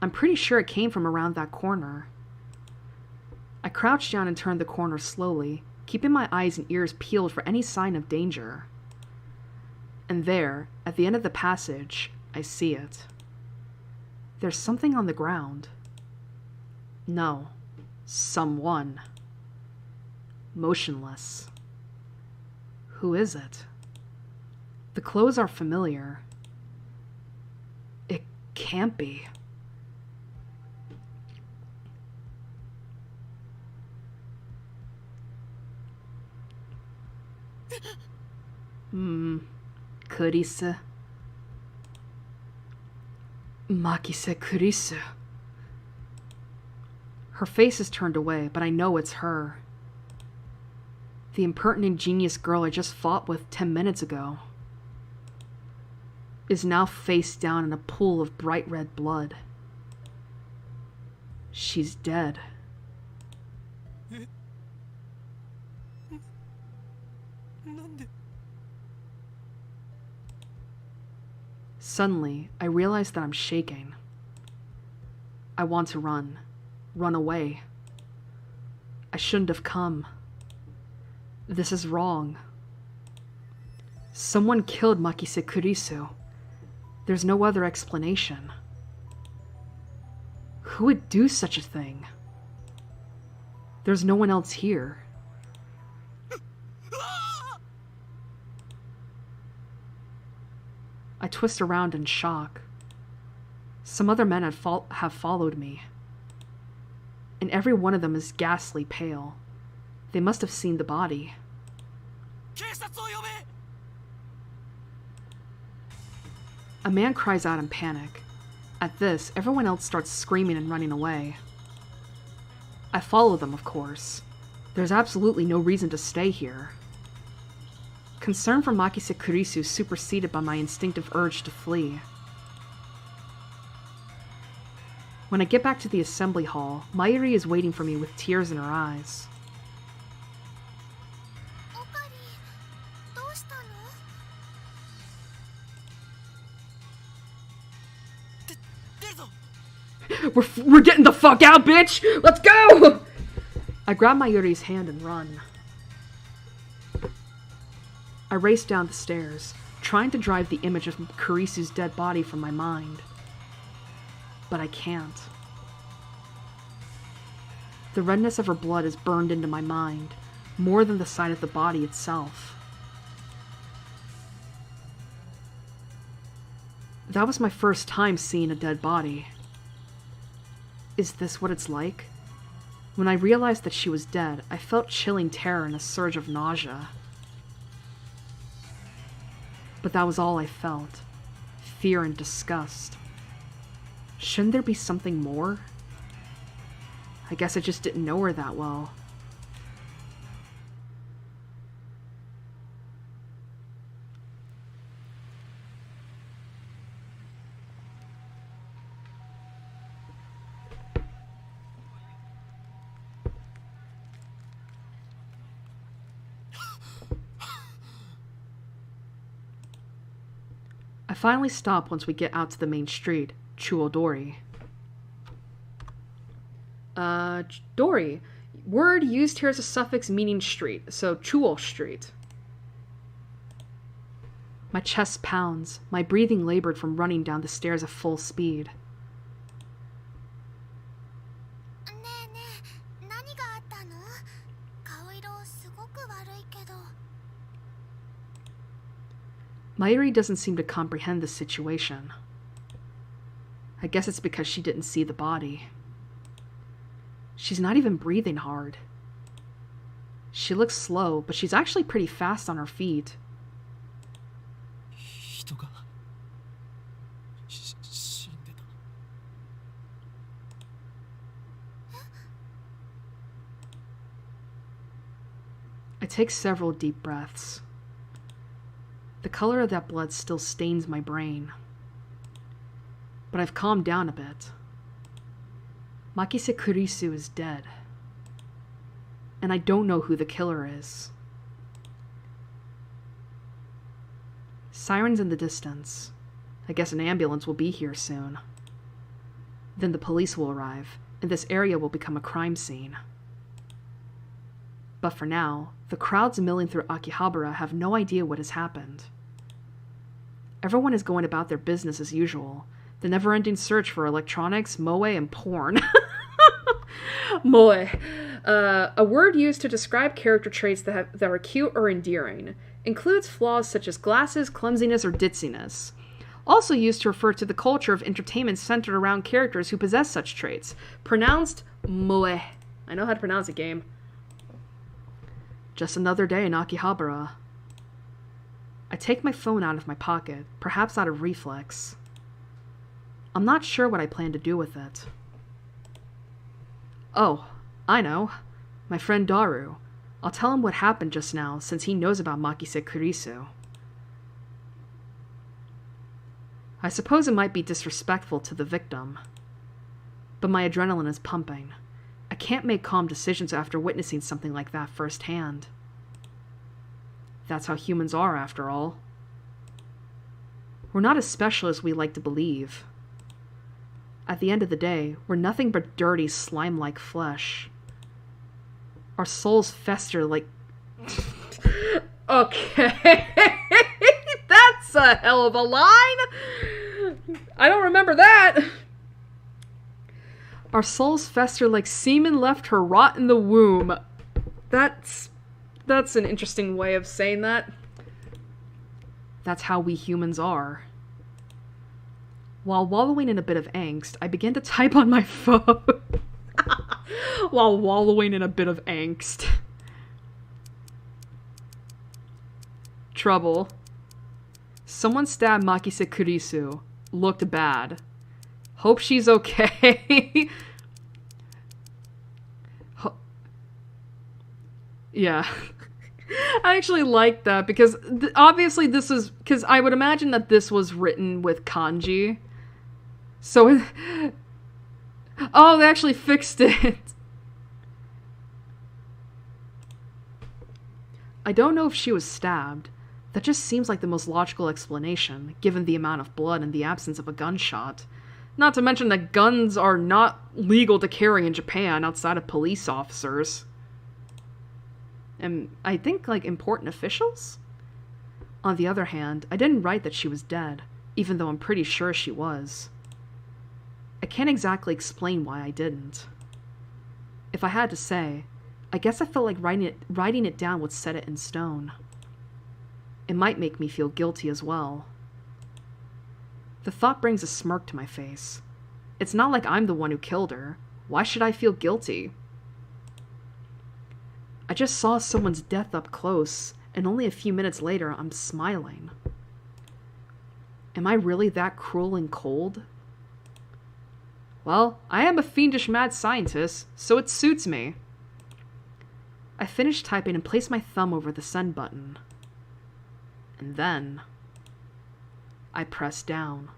I'm pretty sure it came from around that corner. I crouch down and turn the corner slowly, keeping my eyes and ears peeled for any sign of danger. And there, at the end of the passage, I see it. There's something on the ground. No, someone. Motionless. Who is it? The clothes are familiar. It can't be. Kurisu. Makise Kurisu. Her face is turned away, but I know it's her. The impertinent genius girl I just fought with 10 minutes ago is now face down in a pool of bright red blood. She's dead. Suddenly, I realize that I'm shaking. I want to run away. I shouldn't have come. This is wrong. Someone killed Makise Kurisu. There's no other explanation. Who would do such a thing? There's no one else here. I twist around in shock. Some other men have followed me. And every one of them is ghastly pale. They must have seen the body. A man cries out in panic. At this, everyone else starts screaming and running away. I follow them, of course. There's absolutely no reason to stay here. Concern for Makise Kurisu superseded by my instinctive urge to flee. When I get back to the assembly hall, Mayuri is waiting for me with tears in her eyes. We're getting the fuck out, bitch! Let's go! I grab Mayuri's hand and run. I raced down the stairs, trying to drive the image of Kurisu's dead body from my mind. But I can't. The redness of her blood is burned into my mind, more than the sight of the body itself. That was my first time seeing a dead body. Is this what it's like? When I realized that she was dead, I felt chilling terror and a surge of nausea. But that was all I felt. Fear and disgust. Shouldn't there be something more? I guess I just didn't know her that well. I finally stop once we get out to the main street, Chuodori. Dori. Word used here as a suffix meaning street, so Chuo Street. My chest pounds, my breathing labored from running down the stairs at full speed. ねえねえ、何があったの？顔色すごく悪いけど。Airi doesn't seem to comprehend the situation. I guess it's because she didn't see the body. She's not even breathing hard. She looks slow, but she's actually pretty fast on her feet. 人が死んでた。I take several deep breaths. The color of that blood still stains my brain. But I've calmed down a bit. Makise Kurisu is dead. And I don't know who the killer is. Sirens in the distance. I guess an ambulance will be here soon. Then the police will arrive, and this area will become a crime scene. But for now, the crowds milling through Akihabara have no idea what has happened. Everyone is going about their business as usual, the never-ending search for electronics, moe, and porn. Moe. A word used to describe character traits that are cute or endearing. Includes flaws such as glasses, clumsiness, or ditziness. Also used to refer to the culture of entertainment centered around characters who possess such traits. Pronounced moe. I know how to pronounce it, game. Just another day in Akihabara. I take my phone out of my pocket, perhaps out of reflex. I'm not sure what I plan to do with it. Oh, I know. My friend Daru. I'll tell him what happened just now, since he knows about Makise Kurisu. I suppose it might be disrespectful to the victim. But my adrenaline is pumping. I can't make calm decisions after witnessing something like that firsthand. That's how humans are, after all. We're not as special as we like to believe. At the end of the day, we're nothing but dirty, slime-like flesh. Our souls fester like... Okay. That's a hell of a line! I don't remember that! Our souls fester like semen left her rot in the womb. That's an interesting way of saying that. That's how we humans are. While wallowing in a bit of angst, I begin to type on my phone. While wallowing in a bit of angst. Trouble. Someone stabbed Makise Kurisu. Looked bad. Hope she's okay. Yeah. I actually like that because obviously this is... Because I would imagine that this was written with kanji. So... Oh, they actually fixed it. I don't know if she was stabbed. That just seems like the most logical explanation, given the amount of blood and the absence of a gunshot. Not to mention that guns are not legal to carry in Japan outside of police officers. And I think, like, important officials? On the other hand, I didn't write that she was dead, even though I'm pretty sure she was. I can't exactly explain why I didn't. If I had to say, I guess I felt like writing it down would set it in stone. It might make me feel guilty as well. The thought brings a smirk to my face. It's not like I'm the one who killed her. Why should I feel guilty? I just saw someone's death up close, and only a few minutes later I'm smiling. Am I really that cruel and cold? Well, I am a fiendish mad scientist, so it suits me. I finished typing and placed my thumb over the send button. And then I pressed down.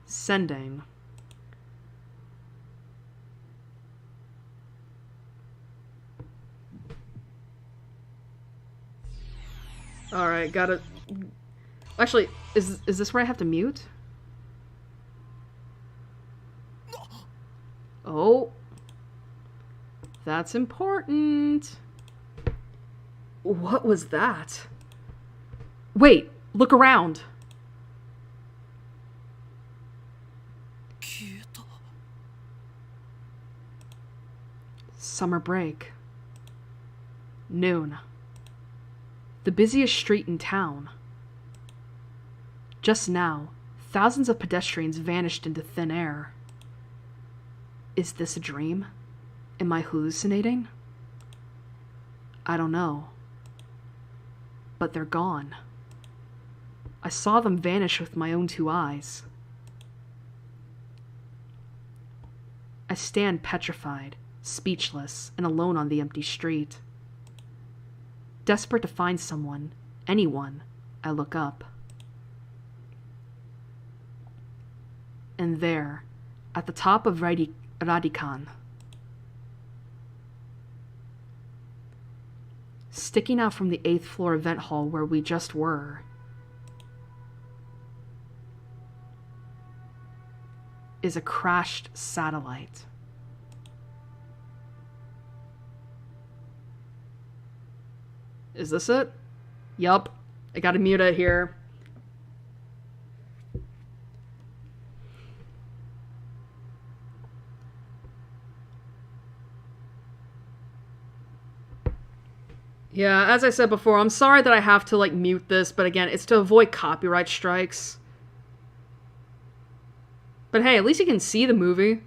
Sending. Alright, gotta... Actually, is this where I have to mute? Oh. That's important. What was that? Wait, look around. Summer break. Noon. The busiest street in town. Just now, thousands of pedestrians vanished into thin air. Is this a dream? Am I hallucinating? I don't know. But they're gone. I saw them vanish with my own 2 eyes. I stand petrified, speechless, and alone on the empty street. Desperate to find someone, anyone, I look up. And there, at the top of Radikan, sticking out from the 8th floor event hall where we just were, is a crashed satellite. Is this it? Yup. I gotta mute it here. Yeah, as I said before, I'm sorry that I have to, like, mute this, but again, it's to avoid copyright strikes. But hey, at least you can see the movie.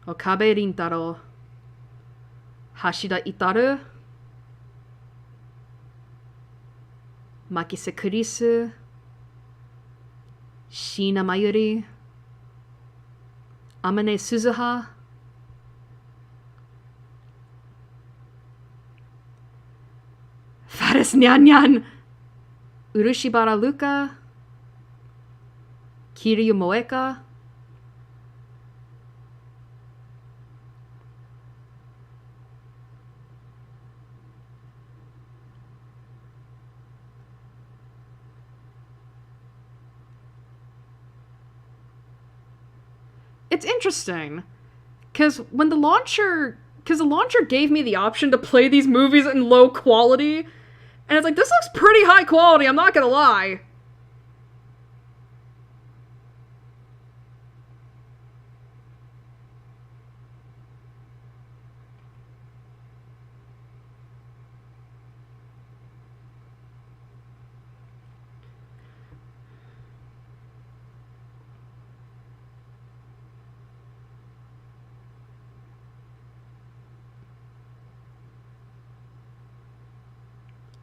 Okabe Rintaro. Hashida Itaru. Makise Kurisu. Shina Mayuri. Amane Suzuha. Faris Nyan Urushibara Luka. Kiryu Moeka. It's interesting, because the launcher gave me the option to play these movies in low quality, and it's like, this looks pretty high quality, I'm not gonna lie.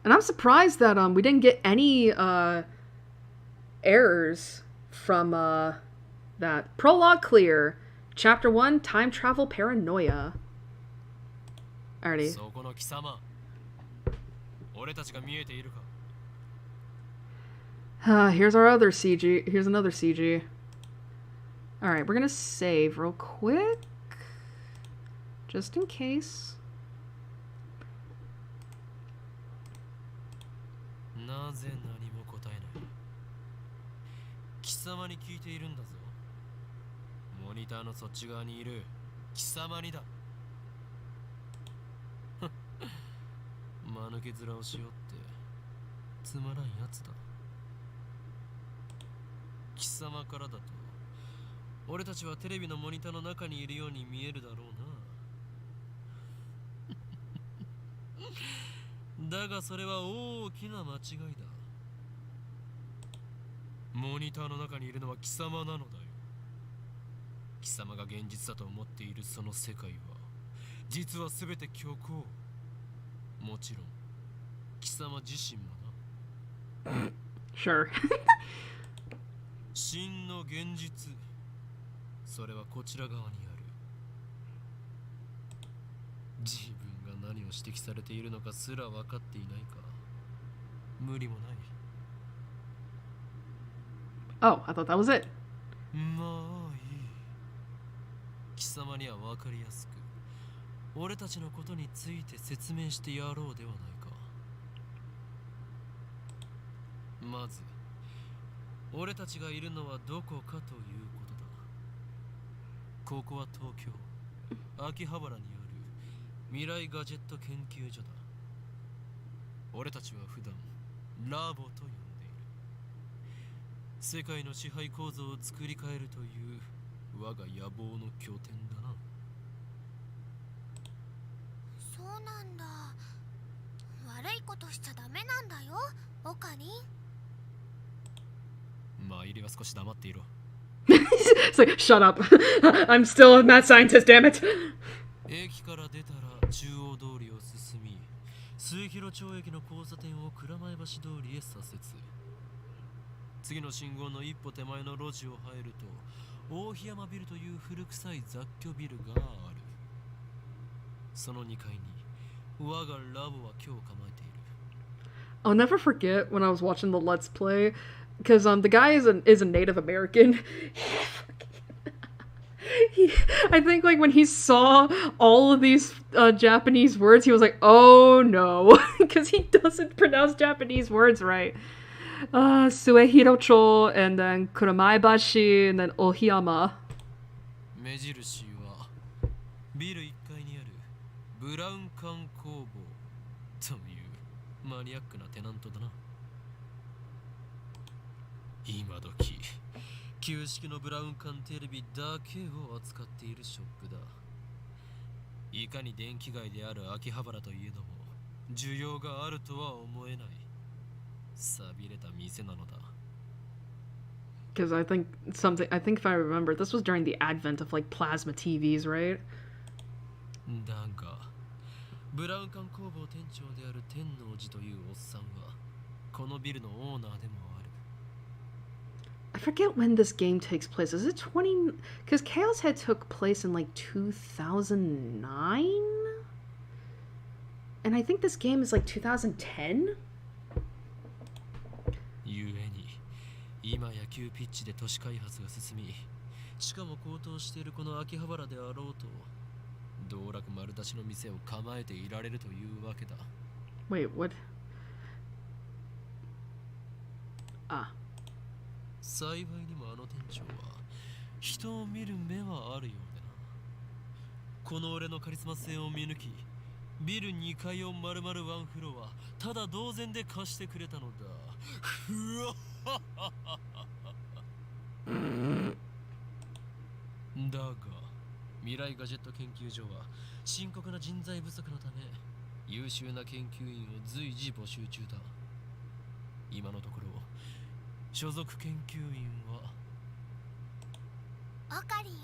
And I'm surprised that we didn't get any errors from that. Prologue clear. Chapter 1, Time Travel Paranoia. Alrighty. Here's our other CG. Here's another CG. Alright, we're gonna save real quick. Just in case. なぜ何も答えない。貴様に聞いているんだぞ。モニターのそっち側にいる貴様にだ。間抜け面をしようってつまらんやつだ。貴様からだと俺たちはテレビのモニターの中にいるように見えるだろうな。だがそれは大きな間違いだ。モニターの中にいるのは貴様なのだよ。貴様が現実だと思っているその世界は実は全て虚構。もちろん貴様自身もな。Sure. 真の現実、それはこちら側にある。自分が何を指摘されているのかすら分かっていないか。無理もない。 Oh, I thought that was it. まあいい。貴様には分かりやすく俺たちのことについて説明してやろうではないか。まず俺たちがいるのはどこかということだ。ここは東京秋葉原にある未来ガジェット研究所だ。俺たちは普段ラボと呼んでいる。世界の支配構造を作り変えるという我が野望の拠点だな。そうなんだ。悪いことしちゃダメなんだよ、オカリン。まあ入りは少し黙っていろ。It's like, shut up. I'm still a mad scientist, damn it. 駅から出たら中央通りを進み、末広町駅の交差点を蔵前橋通りへ左折。次の信号の一歩手前の路地を入ると大檜山ビルという古臭い雑居ビルがある。その2階に我がラボは今日構えている。 I'll never forget when I was watching the Let's Play, because the guy is a Native American. I think like when he saw all of these Japanese words, he was like, "Oh no," because he doesn't pronounce Japanese words right. Suehirocho, and then Kuramaebashi, and then Ohiyama. 目印はビル1階にあるブラウン管工房というマニアックなテナントだな。今時旧式のブラウン管テレビだけを扱っているショップだ。いかに電気街である秋葉原といえども需要があるとは思えない寂れた店なのだ。 Because I think if I remember, this was during the advent of like plasma TVs, right? だがブラウン管工房店長である天王寺というおっさんはこのビルのオーナーでもある。 I forget when this game takes place. Is it 20? Because Chaos Head took place in like 2009? And I think this game is like 2010? ゆえに今や急ピッチで都市開発が進み、しかも高騰しているこの秋葉原であろうと道楽丸出しの店を構えていられるというわけだ。 Wait, what? Ah. 幸いにもあの店長は人を見る目はあるようでな。この俺のカリスマ性を見抜きビル2階を丸々ワンフロアただ同然で貸してくれたのだ。ふわっだが未来ガジェット研究所は深刻な人材不足のため優秀な研究員を随時募集中だ。今のところ所属研究員はオカリン、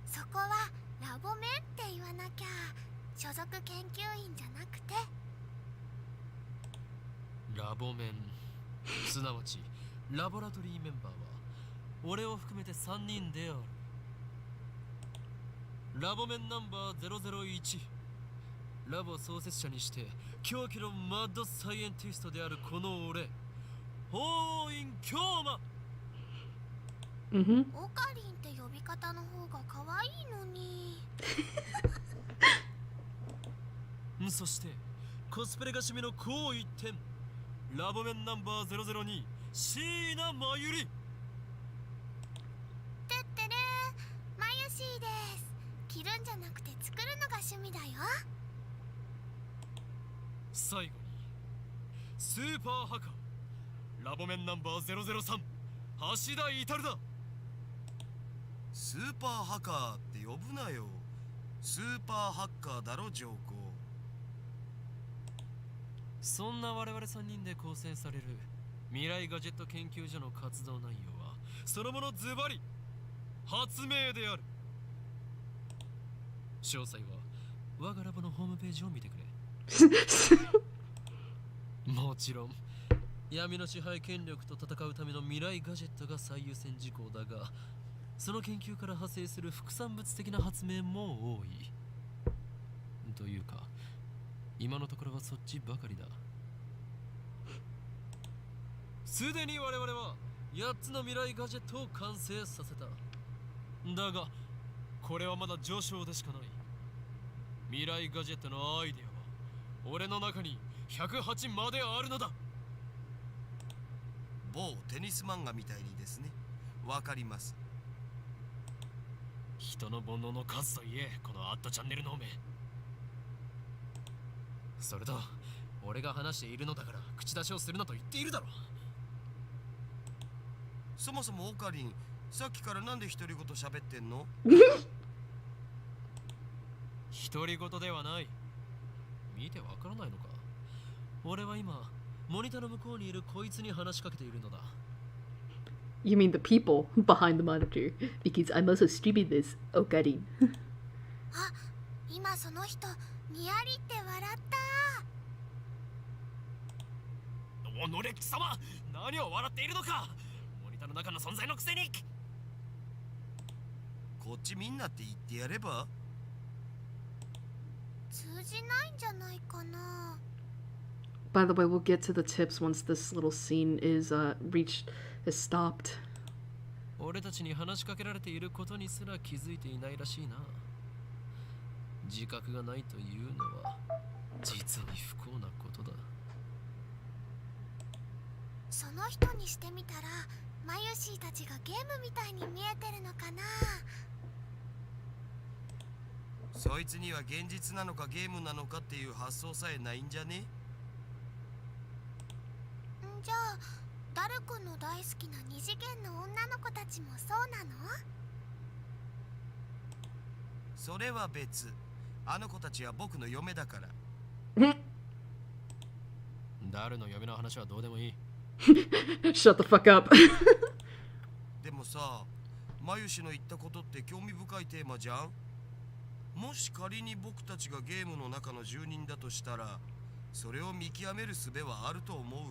そこはラボメンって言わなきゃ。所属研究員じゃなくてラボメン、すなわちラボラトリーメンバーは俺を含めて3人である。ラボメンナンバー001、ラボ創設者にして狂気のマッドサイエンティストであるこの俺、法院京馬。Mm-hmm. オカリンって呼び方の方が可愛いのに。そしてコスプレが趣味の高一点、ラボメンナンバー002、椎名真由里。てってるー、まゆしーです。着るんじゃなくて作るのが趣味だよ。最後にスーパーハカラボメンナンバー003橋田至だ。スーパーハカーって呼ぶなよ。スーパーハッカーだろ上皇。そんな我々3人で構成される未来ガジェット研究所の活動内容はそのものズバリ発明である。詳細は我がラボのホームページを見てくれ。もちろん闇の支配権力と戦うための未来ガジェットが最優先事項だが、その研究から派生する副産物的な発明も多い。というか今のところはそっちばかりだ。すでに我々は8つの未来ガジェットを完成させた。だがこれはまだ序章でしかない。未来ガジェットのアイデアは俺の中に108まであるのだ。某テニス漫画みたいにですね。わかります。人の煩悩の数といえ、このアットチャンネルの目。それと俺が話しているのだから口出しをするなと言っているだろ。そもそもオカリン、さっきからなんで独り言喋ってんの？独り言ではない。見てわからないのか。俺は今モニターの向こうにいるこいつに話しかけているのだ。 You mean the people behind the monitor? Because I'm also streaming this, Okarin. あ、今その人にやりって笑った。おのれ貴様、何を笑っているのか。モニターの中の存在のくせに。こっちみんなって言ってやれば。通じないんじゃないかな。By the way, we'll get to the tips once this little scene is stopped. 俺たちに話しかけられていることにすら気づいていないらしいな。自覚がないというのは実に不幸なことだ。その人にしてみたらマユシーたちがゲームみたいに見えてるのかな。そいつには現実なのかゲームなのかっていう発想さえないんじゃね？じゃあダル君の大好きな二次元の女の子たちもそうなの？それは別。あの子たちは僕の嫁だから。ダルの嫁の話はどうでもいい。Shut the fuck up. でもさ、マユシの言ったことって興味深いテーマじゃん。もし仮に僕たちがゲームの中の住人だとしたら、それを見極める術はあると思う？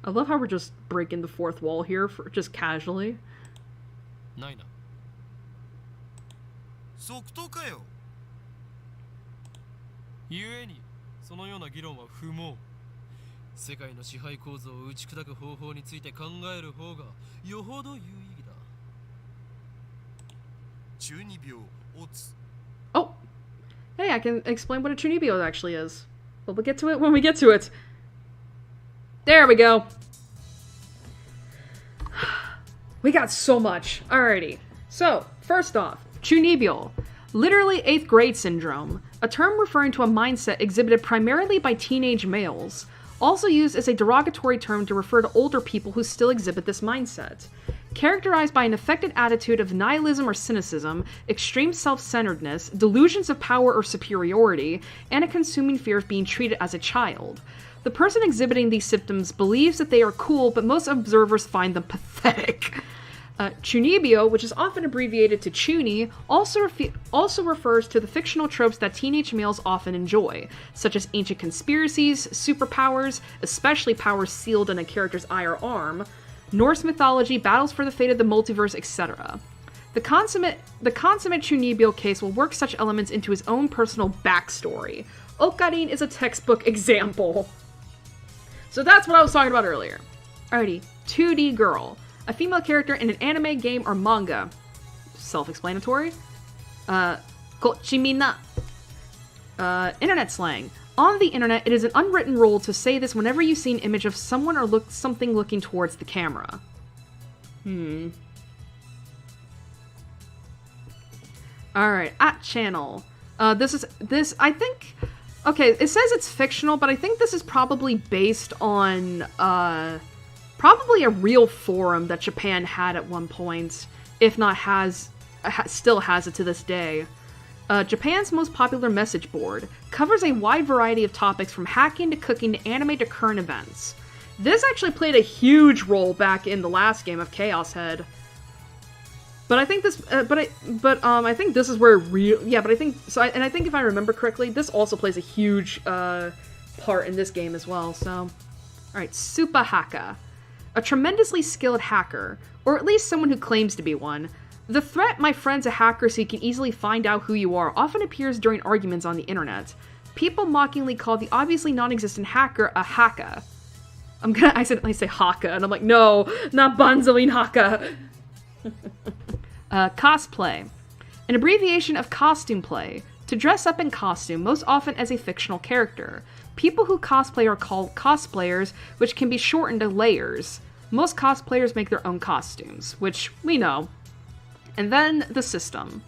I love how we're just breaking the fourth wall here for just casually. ないな。即答かよ。故にそのような議論は不毛。世界の支配構造を打ち砕く方法について考える方がよほど有意義だ。中二病、オツ。Oh, hey, I can explain what a chunibyo actually is. But we'll get to it when we get to it. There we go. We got so much. Alrighty. So, first off, chunibyo. Literally 8th grade syndrome, a term referring to a mindset exhibited primarily by teenage males, also used as a derogatory term to refer to older people who still exhibit this mindset. Characterized by an affected attitude of nihilism or cynicism, extreme self-centeredness, delusions of power or superiority, and a consuming fear of being treated as a child. The person exhibiting these symptoms believes that they are cool, but most observers find them pathetic. Chunibyo, which is often abbreviated to chuni, also refers to the fictional tropes that teenage males often enjoy, such as ancient conspiracies, superpowers, especially powers sealed in a character's eye or arm, Norse mythology, battles for the fate of the multiverse, etc. The consummate Chunibyo case will work such elements into his own personal backstory. Okarin is a textbook example. So that's what I was talking about earlier. Alrighty, 2D girl. A female character in an anime, game, or manga. Self-explanatory. Kochimina. Internet slang. On the internet, it is an unwritten rule to say this whenever you see an image of someone or something looking towards the camera. Alright, at channel. I think, okay, it says it's fictional, but I think this is probably based on, probably a real forum that Japan had at one point, if not still has it to this day. Japan's most popular message board covers a wide variety of topics from hacking to cooking to anime to current events. This actually played a huge role back in the last game of Chaos Head. But I think this, I think this is where I think if I remember correctly, this also plays a huge, part in this game as well, so. Alright, Super Haka. A tremendously skilled hacker, or at least someone who claims to be one. The threat my friend's a hacker so he can easily find out who you are often appears during arguments on the internet. People mockingly call the obviously non-existent hacker a haka. I accidentally say haka, and I'm like, no, not Banzoin haka. Cosplay. An abbreviation of costume play. To dress up in costume, most often as a fictional character. People who cosplay are called cosplayers, which can be shortened to layers. Most cosplayers make their own costumes, which we know. And then the system.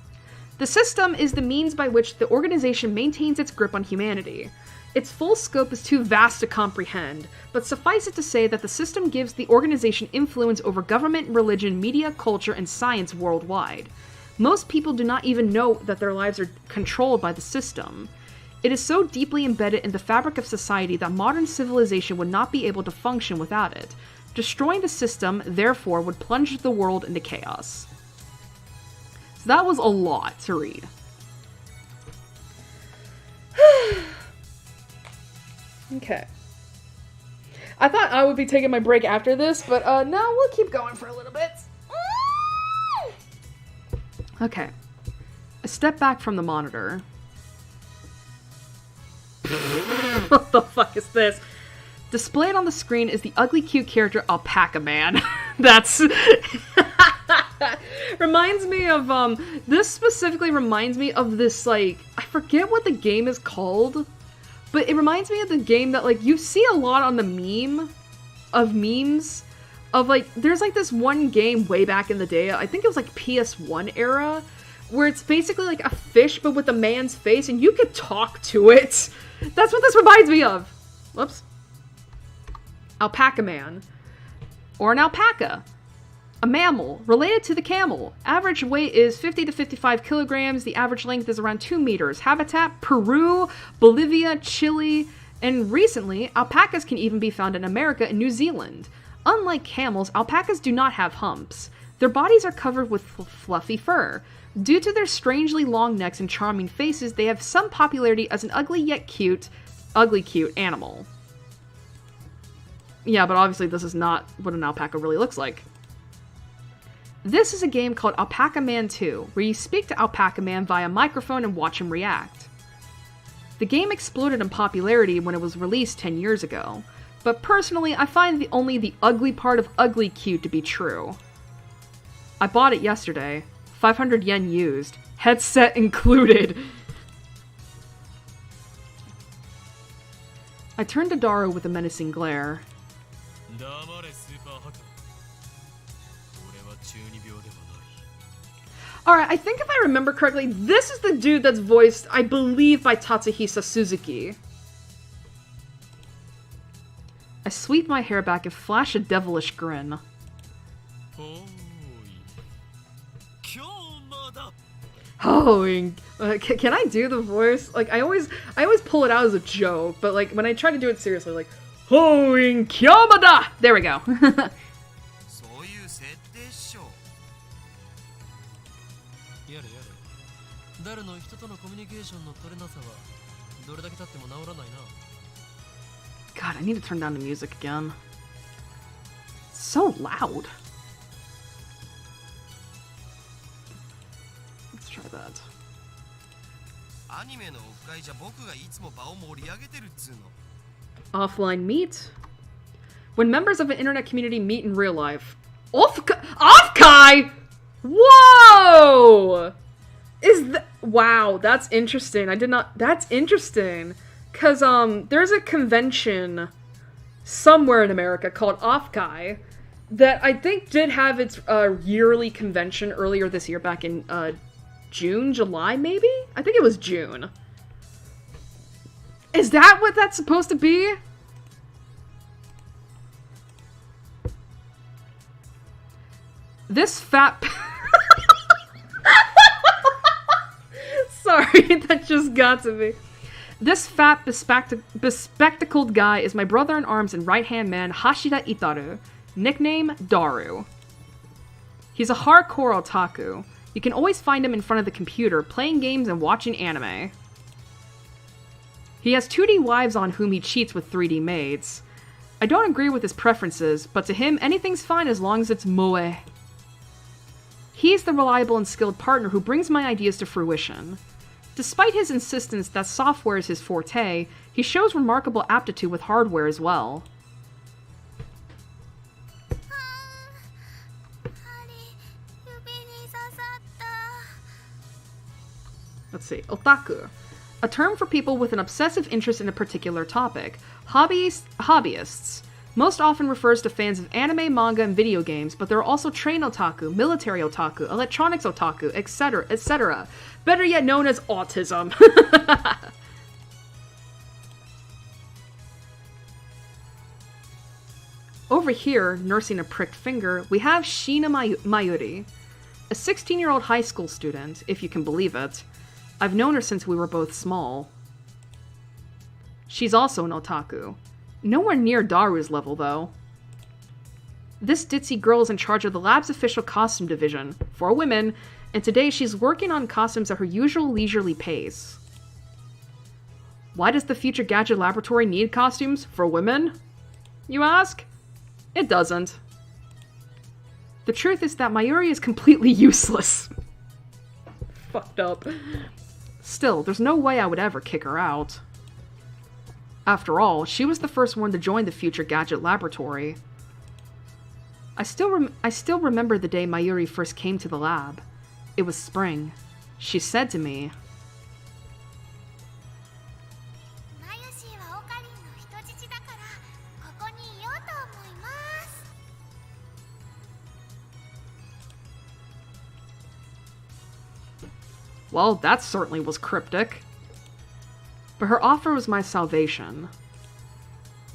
The system is the means by which the organization maintains its grip on humanity. Its full scope is too vast to comprehend, but suffice it to say that the system gives the organization influence over government, religion, media, culture, and science worldwide. Most people do not even know that their lives are controlled by the system. It is so deeply embedded in the fabric of society that modern civilization would not be able to function without it. Destroying the system, therefore, would plunge the world into chaos. So that was a lot to read. Okay. I thought I would be taking my break after this, but no, we'll keep going for a little bit. Okay. I step back from the monitor. What the fuck is this? Displayed on the screen is the ugly cute character Alpaca Man. That's... reminds me of, this specifically reminds me of this, like, I forget what the game is called, but it reminds me of the game that, like, you see a lot on the memes of, like, there's, like, this one game way back in the day, I think it was, like, PS1 era, where it's basically, like, a fish, but with a man's face, and you could talk to it. That's what this reminds me of. Whoops. Alpaca Man. Or an alpaca. A mammal, related to the camel. Average weight is 50 to 55 kilograms. The average length is around 2 meters. Habitat, Peru, Bolivia, Chile, and recently, alpacas can even be found in America and New Zealand. Unlike camels, alpacas do not have humps. Their bodies are covered with fluffy fur. Due to their strangely long necks and charming faces, they have some popularity as an ugly cute animal. Yeah, but obviously this is not what an alpaca really looks like. This is a game called Alpaca Man 2, where you speak to Alpaca Man via microphone and watch him react. The game exploded in popularity when it was released 10 years ago, but personally I find only the ugly part of ugly cute to be true. I bought it yesterday, 500 yen used, headset included. I turned to Daru with a menacing glare. Alright, I think if I remember correctly, this is the dude that's voiced, I believe, by Tatsuhisa Suzuki. I sweep my hair back and flash a devilish grin. Oh, can I do the voice? Like, I always pull it out as a joke, but like, when I try to do it seriously, like, Hoin Kyomada! There we go. 誰の人とのコミュニケーションの取れなさはどれだけ経っても治らないな。 God, I need to turn down the music again. It's so loud. Let's try that. Offline meet. When members of an internet community meet in real life. Offkai! Whoa! Wow, that's interesting. That's interesting. Cause, there's a convention somewhere in America called Offkai that I think did have its, yearly convention earlier this year back in, June, July, maybe? I think it was June. Is that what that's supposed to be? This fat... Sorry, that just got to me. This fat, bespectacled guy is my brother-in-arms and right-hand man, Hashida Itaru, nickname Daru. He's a hardcore otaku. You can always find him in front of the computer, playing games and watching anime. He has 2D wives on whom he cheats with 3D maids. I don't agree with his preferences, but to him, anything's fine as long as it's moe. He's the reliable and skilled partner who brings my ideas to fruition. Despite his insistence that software is his forte, he shows remarkable aptitude with hardware as well. Let's see. Otaku. A term for people with an obsessive interest in a particular topic. Hobbyists. Most often refers to fans of anime, manga, and video games, but there are also train otaku, military otaku, electronics otaku, etc., etc. Better yet known as autism. Over here, nursing a pricked finger, we have Shina Mayuri, a 16-year-old high school student, if you can believe it. I've known her since we were both small. She's also an otaku. Nowhere near Daru's level, though. This ditzy girl is in charge of the lab's official costume division, for women, and today she's working on costumes at her usual leisurely pace. Why does the Future Gadget Laboratory need costumes for women? You ask? It doesn't. The truth is that Mayuri is completely useless. Fucked up. Still, there's no way I would ever kick her out. After all, she was the first one to join the Future Gadget Laboratory. I still remember the day Mayuri first came to the lab. It was spring. She said to me, well, that certainly was cryptic. But her offer was my salvation.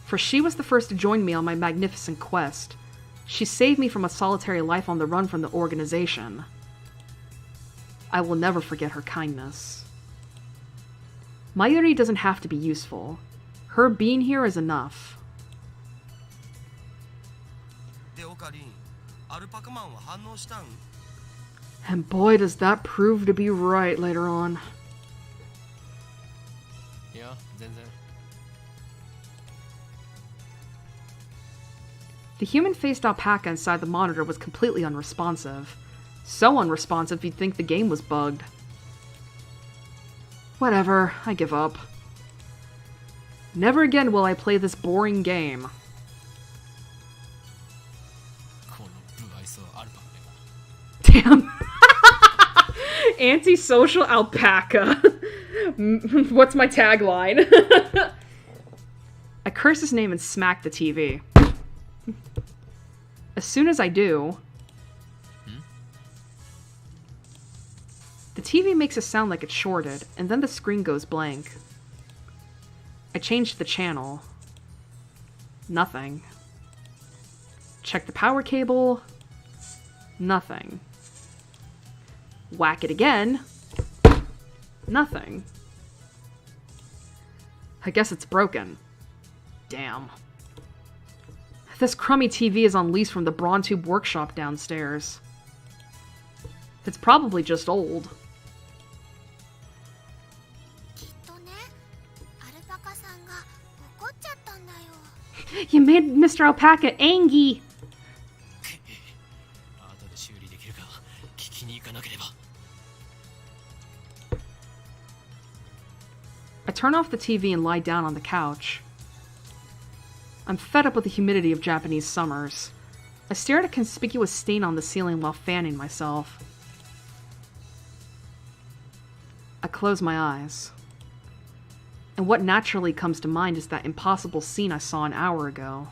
For she was the first to join me on my magnificent quest. She saved me from a solitary life on the run from the organization. I will never forget her kindness. Mayuri doesn't have to be useful. Her being here is enough. And boy, does that prove to be right later on. The human-faced alpaca inside the monitor was completely unresponsive. So unresponsive you'd think the game was bugged. Whatever, I give up. Never again will I play this boring game. Damn. Antisocial alpaca. What's my tagline? I curse his name and smack the TV. As soon as I do, the TV makes a sound like it's shorted, and then the screen goes blank. I changed the channel. Nothing. Check the power cable. Nothing. Whack it again. Nothing. I guess it's broken. Damn. This crummy TV is on lease from the Braun Tube workshop downstairs. It's probably just old. You made Mr. Alpaca angry! I turn off the TV and lie down on the couch. I'm fed up with the humidity of Japanese summers. I stare at a conspicuous stain on the ceiling while fanning myself. I close my eyes. And what naturally comes to mind is that impossible scene I saw an hour ago.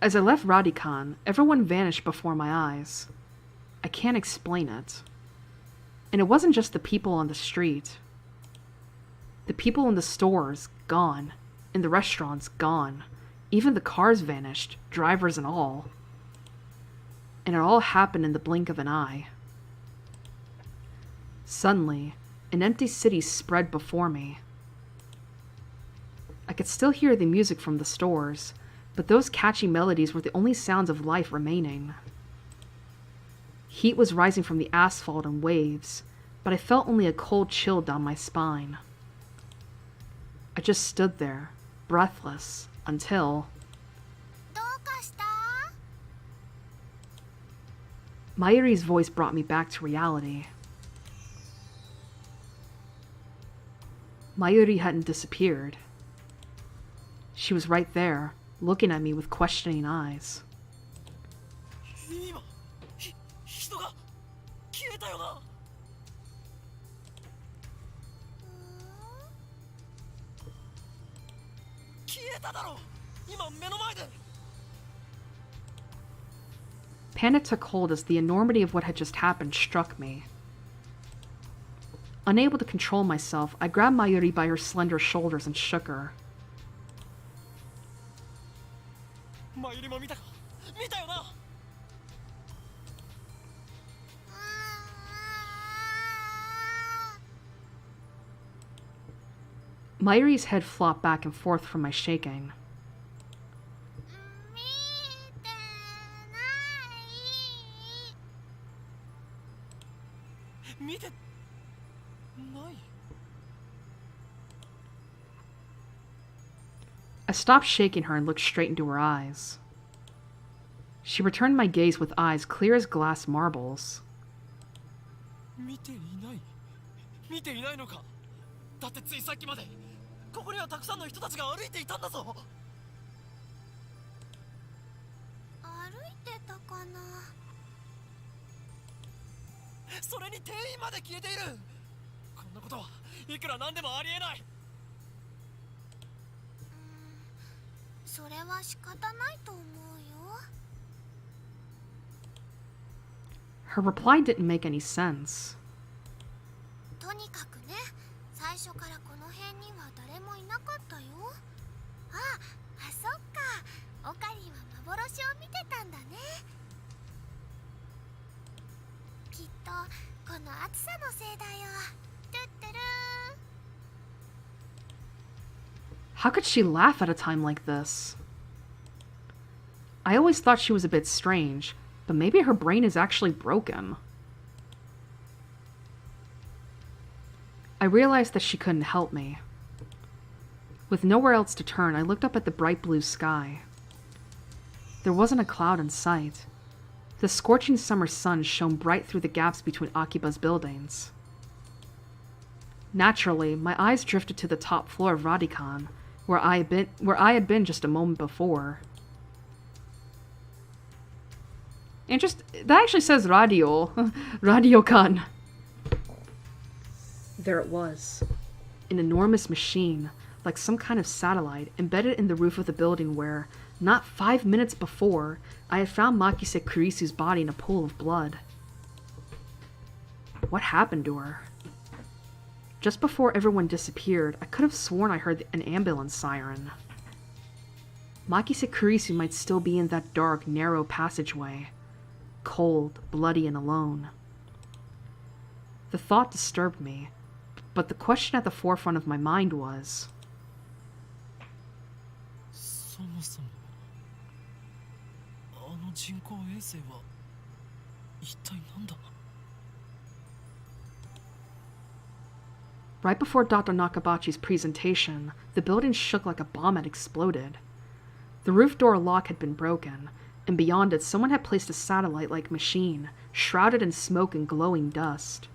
As I left Radikan, everyone vanished before my eyes. I can't explain it. And it wasn't just the people on the street. The people in the stores, gone. In the restaurants, gone. Even the cars vanished, drivers and all. And it all happened in the blink of an eye. Suddenly, an empty city spread before me. I could still hear the music from the stores, but those catchy melodies were the only sounds of life remaining. Heat was rising from the asphalt in waves, but I felt only a cold chill down my spine. I just stood there, breathless, until... どうかした？ Mayuri's voice brought me back to reality. Mayuri hadn't disappeared. She was right there, looking at me with questioning eyes. 今人が消えたよな。消えただろ。今目の前で。 Panic took hold as the enormity of what had just happened struck me. Unable to control myself, I grabbed Mayuri by her slender shoulders and shook her. マユリも見たか。見たよな。 Mayuri's head flopped back and forth from my shaking. 見てない。見てない。 I stopped shaking her and looked straight into her eyes. She returned my gaze with eyes clear as glass marbles. 見ていない。見ていないのか。だってついさっきまでここにはたくさんの人たちが歩いていたんだぞ。歩いてたかな。それに店員まで消えている。こんなことはいくらなんでもありえない。 それは仕方ないと思うよ。 Her reply didn't make any sense. とにかくね、最初からこの辺には誰もいなかったよ。あ、そっか。オカリンは幻を見てたんだね。きっとこの暑さのせいだよ。トゥットゥルー。 How could she laugh at a time like this? I always thought she was a bit strange, but maybe her brain is actually broken. I realized that she couldn't help me. With nowhere else to turn, I looked up at the bright blue sky. There wasn't a cloud in sight. The scorching summer sun shone bright through the gaps between Akiba's buildings. Naturally, my eyes drifted to the top floor of Radikan, where I had been just a moment before. And that actually says radio. Radiokan. There it was. An enormous machine, like some kind of satellite, embedded in the roof of the building where, not 5 minutes before, I had found Makise Kurisu's body in a pool of blood. What happened to her? Just before everyone disappeared, I could have sworn I heard an ambulance siren. Makise Kurisu might still be in that dark, narrow passageway. Cold, bloody, and alone. The thought disturbed me, but the question at the forefront of my mind was... そもそもあの人工衛星は一体何だ。 Right before Dr. Nakabachi's presentation, the building shook like a bomb had exploded. The roof door lock had been broken, and beyond it someone had placed a satellite-like machine, shrouded in smoke and glowing dust.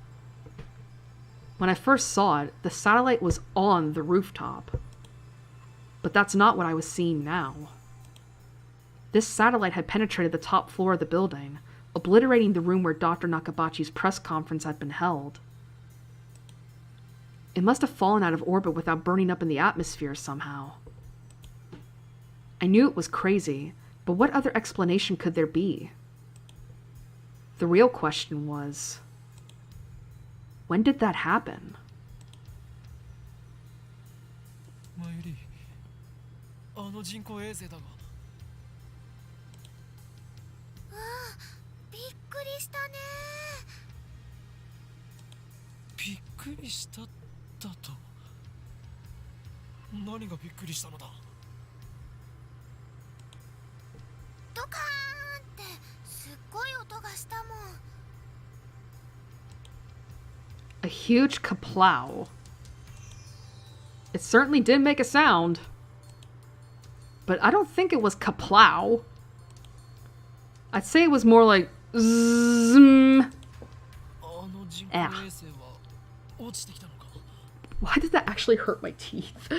When I first saw it, the satellite was on the rooftop. But that's not what I was seeing now. This satellite had penetrated the top floor of the building, obliterating the room where Dr. Nakabachi's press conference had been held. It must have fallen out of orbit without burning up in the atmosphere somehow. I knew it was crazy, But what other explanation could there be? The real question was, when did that happen? マユリ、あの人工衛星だが。びっくりしたね。びっくりしただと。何がびっくりしたのだ。ドカーンってすっごい音がしたもん。A huge kaplow. It certainly did make a sound. But I don't think it was kaplow. I'd say it was more like zoom. Why did that actually hurt my teeth? 来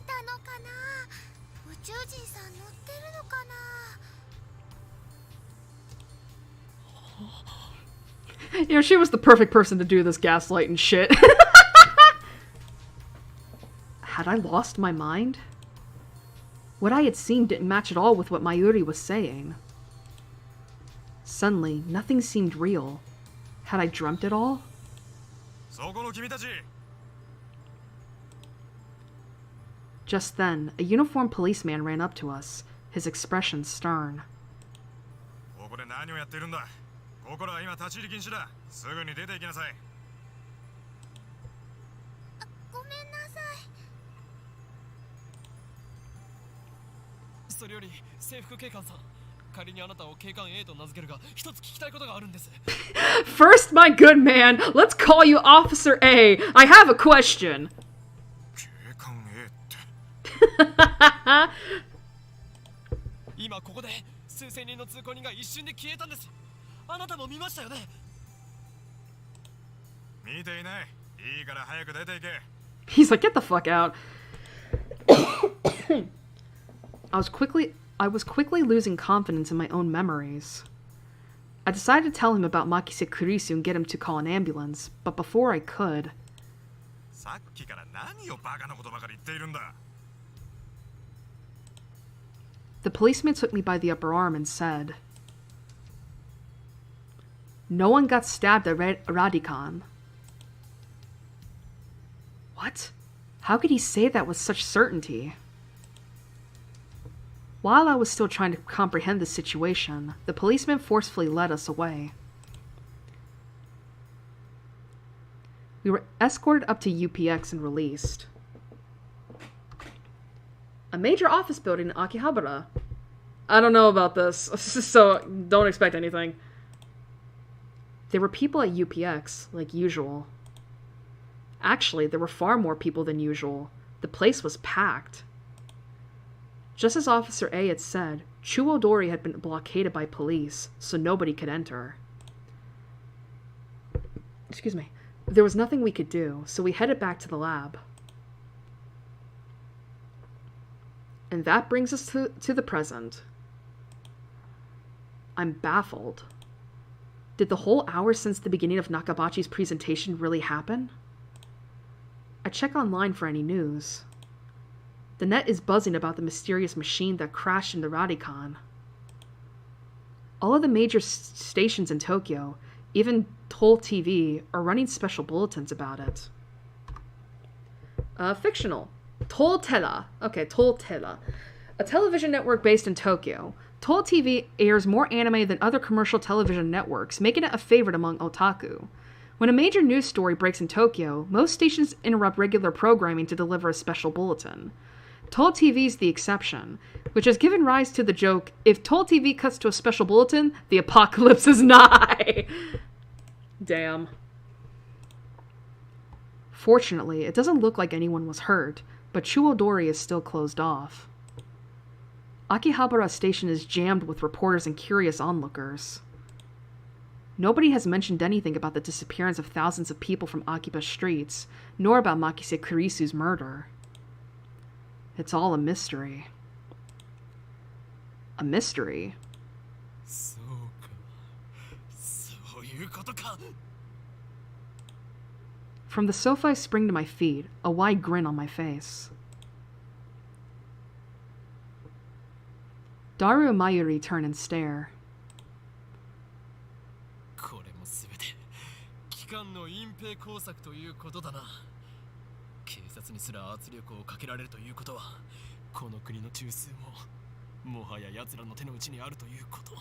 たのかな。宇宙人さん乗ってるのかな。You know, she was the perfect person to do this gaslighting shit. Had I lost my mind? What I had seen didn't match at all with what Mayuri was saying. Suddenly, nothing seemed real. Had I dreamt it all? Just then, a uniformed policeman ran up to us, his expression stern. ここで何をやっているんだ。ここらは今立ち入り禁止だ。すぐに出て行きなさい。ごめんなさい。それより制服警官さん、仮にあなたを警官 A と名付けるが、一つ聞きたいことがあるんです。First, my good man, let's call you Officer A. I have a question. 警官 A って。今ここで数千人の通行人が一瞬で消えたんです。あなたも見ましたよね。見ていない。いいから早く出て行け。He's like, get the fuck out. I was quickly losing confidence in my own memories. I decided to tell him about Makise Kurisu and get him to call an ambulance, but before I could... さっきから何をバカなことばかり言っているんだ。The policeman took me by the upper arm and said, "No one got stabbed at Radicon." What? How could he say that with such certainty? While I was still trying to comprehend the situation, the policeman forcefully led us away. We were escorted up to UPX and released. A major office building in Akihabara. I don't know about this, so don't expect anything. There were people at UPX, like usual. Actually, there were far more people than usual. The place was packed. Just as Officer A had said, Chuodori had been blockaded by police, so nobody could enter. Excuse me. There was nothing we could do, so we headed back to the lab. And that brings us to the present. I'm baffled. Did the whole hour since the beginning of Nakabachi's presentation really happen? I check online for any news. The net is buzzing about the mysterious machine that crashed into Radicon. All of the major stations in Tokyo, even Toll TV, are running special bulletins about it. Fictional. Toll Tela. Okay, Toll Tela. A television network based in Tokyo. Toll TV airs more anime than other commercial television networks, making it a favorite among otaku. When a major news story breaks in Tokyo, most stations interrupt regular programming to deliver a special bulletin. Toll TV is the exception, which has given rise to the joke, if Toll TV cuts to a special bulletin, the apocalypse is nigh. Damn. Fortunately, it doesn't look like anyone was hurt, but Chuodori is still closed off. Akihabara Station is jammed with reporters and curious onlookers. Nobody has mentioned anything about the disappearance of thousands of people from Akiba streets, nor about Makise Kurisu's murder. It's all a mystery. A mystery? From the sofa I spring to my feet, a wide grin on my face. Daru and Mayuri turn and stare. これも全て機関の隠蔽工作ということだな。警察にすら圧力をかけられるということは、この国の中枢ももはや奴らの手の内にあるということ。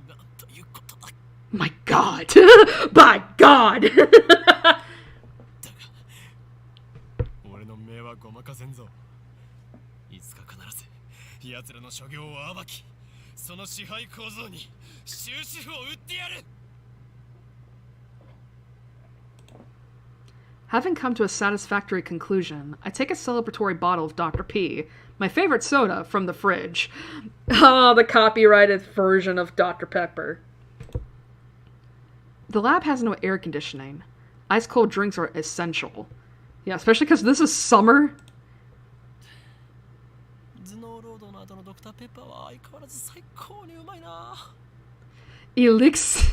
なんということだ。My God! My God! だが俺の目はごまかせんぞ。いつか必ず奴らの所業を暴き、その支配構造に終止符を打ってやる。Having come to a satisfactory conclusion, I take a celebratory bottle of Dr. P, my favorite soda, from the fridge. Oh, the copyrighted version of Dr. Pepper. The lab has no air conditioning. Ice cold drinks are essential. Yeah, especially because this is summer. 頭脳労働の後のドクターペッパーは相変わらず最高にうまいな。Elixir.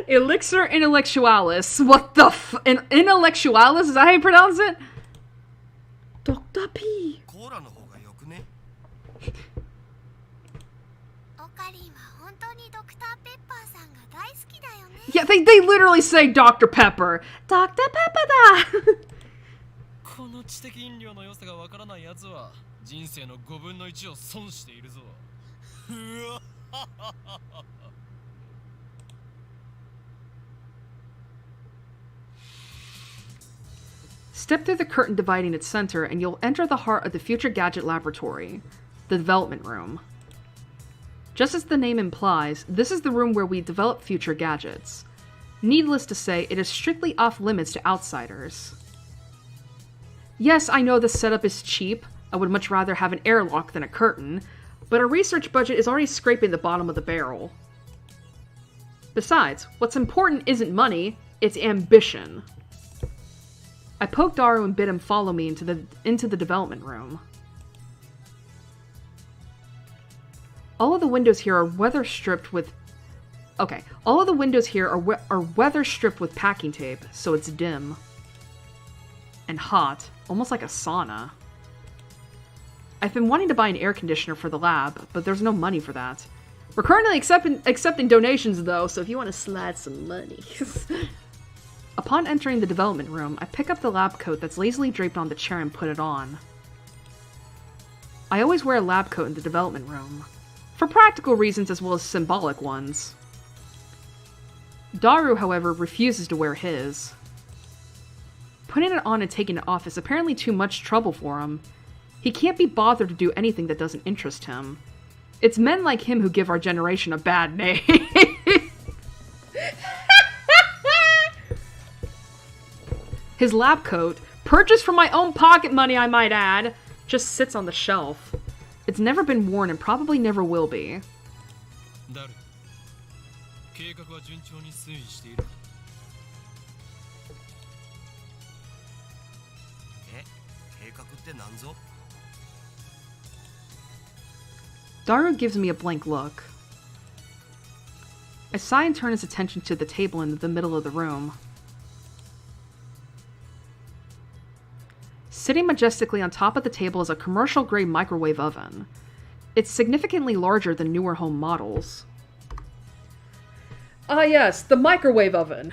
Elixir intellectualis. What the intellectualis? Is that how you pronounce it? Dr. P. コーラの方がよくね。オカリンは本当にドクターペッパーさんが大好きだよね。 Yeah, they literally say Dr. Pepper. Dr. Pepper da. この知的飲料の良さがわからないやつは人生の5分の1を損しているぞ。うわ。Step through the curtain dividing its center, and you'll enter the heart of the Future Gadget Laboratory, the development room. Just as the name implies, this is the room where we develop future gadgets. Needless to say, it is strictly off limits to outsiders. Yes, I know this setup is cheap. I would much rather have an airlock than a curtain, but our research budget is already scraping the bottom of the barrel. Besides, what's important isn't money, it's ambition. I poked Daru and bid him follow me into the development room. All of the windows here are weather stripped with... Okay, all of the windows here are weather stripped with packing tape, so it's dim. And hot, almost like a sauna. I've been wanting to buy an air conditioner for the lab, but there's no money for that. We're currently accepting donations though, so if you want to slide some money... Upon entering the development room, I pick up the lab coat that's lazily draped on the chair and put it on. I always wear a lab coat in the development room, for practical reasons as well as symbolic ones. Daru, however, refuses to wear his. Putting it on and taking it off is apparently too much trouble for him. He can't be bothered to do anything that doesn't interest him. It's men like him who give our generation a bad name. His lab coat, purchased from my own pocket money I might add, just sits on the shelf. It's never been worn and probably never will be. ダル、計画は順調に推移している。え、計画ってなんぞ？ Daru gives me a blank look. I sigh and turn his attention to the table in the middle of the room. Sitting majestically on top of the table is a commercial-grade microwave oven. It's significantly larger than newer home models. Ah yes, the microwave oven.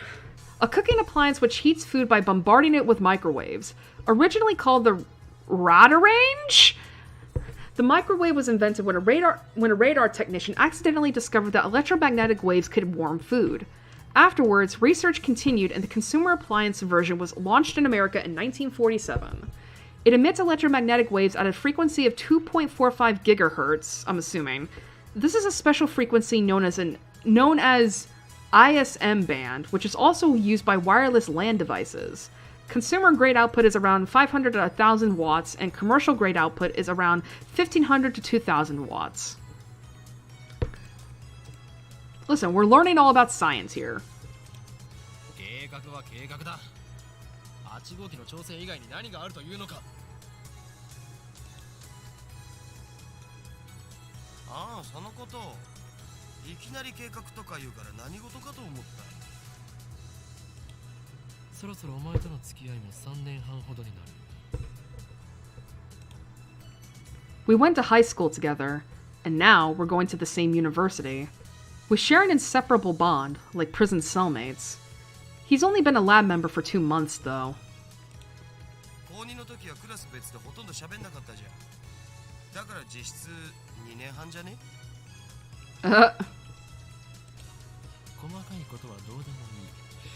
A cooking appliance which heats food by bombarding it with microwaves. Originally called the Radarange? The microwave was invented when a radar technician accidentally discovered that electromagnetic waves could warm food. Afterwards, research continued and the consumer appliance version was launched in America in 1947. It emits electromagnetic waves at a frequency of 2.45 gigahertz, I'm assuming. This is a special frequency known as ISM band, which is also used by wireless LAN devices. Consumer-grade output is around 500 to 1,000 watts, and commercial-grade output is around 1,500 to 2,000 watts. Listen, we're learning all about science here. 計画は計画だ。8号機の調整以外に何があるというのか。ああ、そのこと。いきなり計画とか言うから何事かと思った。そろそろお前との付き合いも3年半ほどになる。We went to high school together, and now we're going to the same university. We share an inseparable bond, like prison cellmates. He's only been a lab member for 2 months, though. 高2の時はクラス別でほとんど喋んなかったじゃん。だから実質2年半じゃね？細かいことはどうでもいい。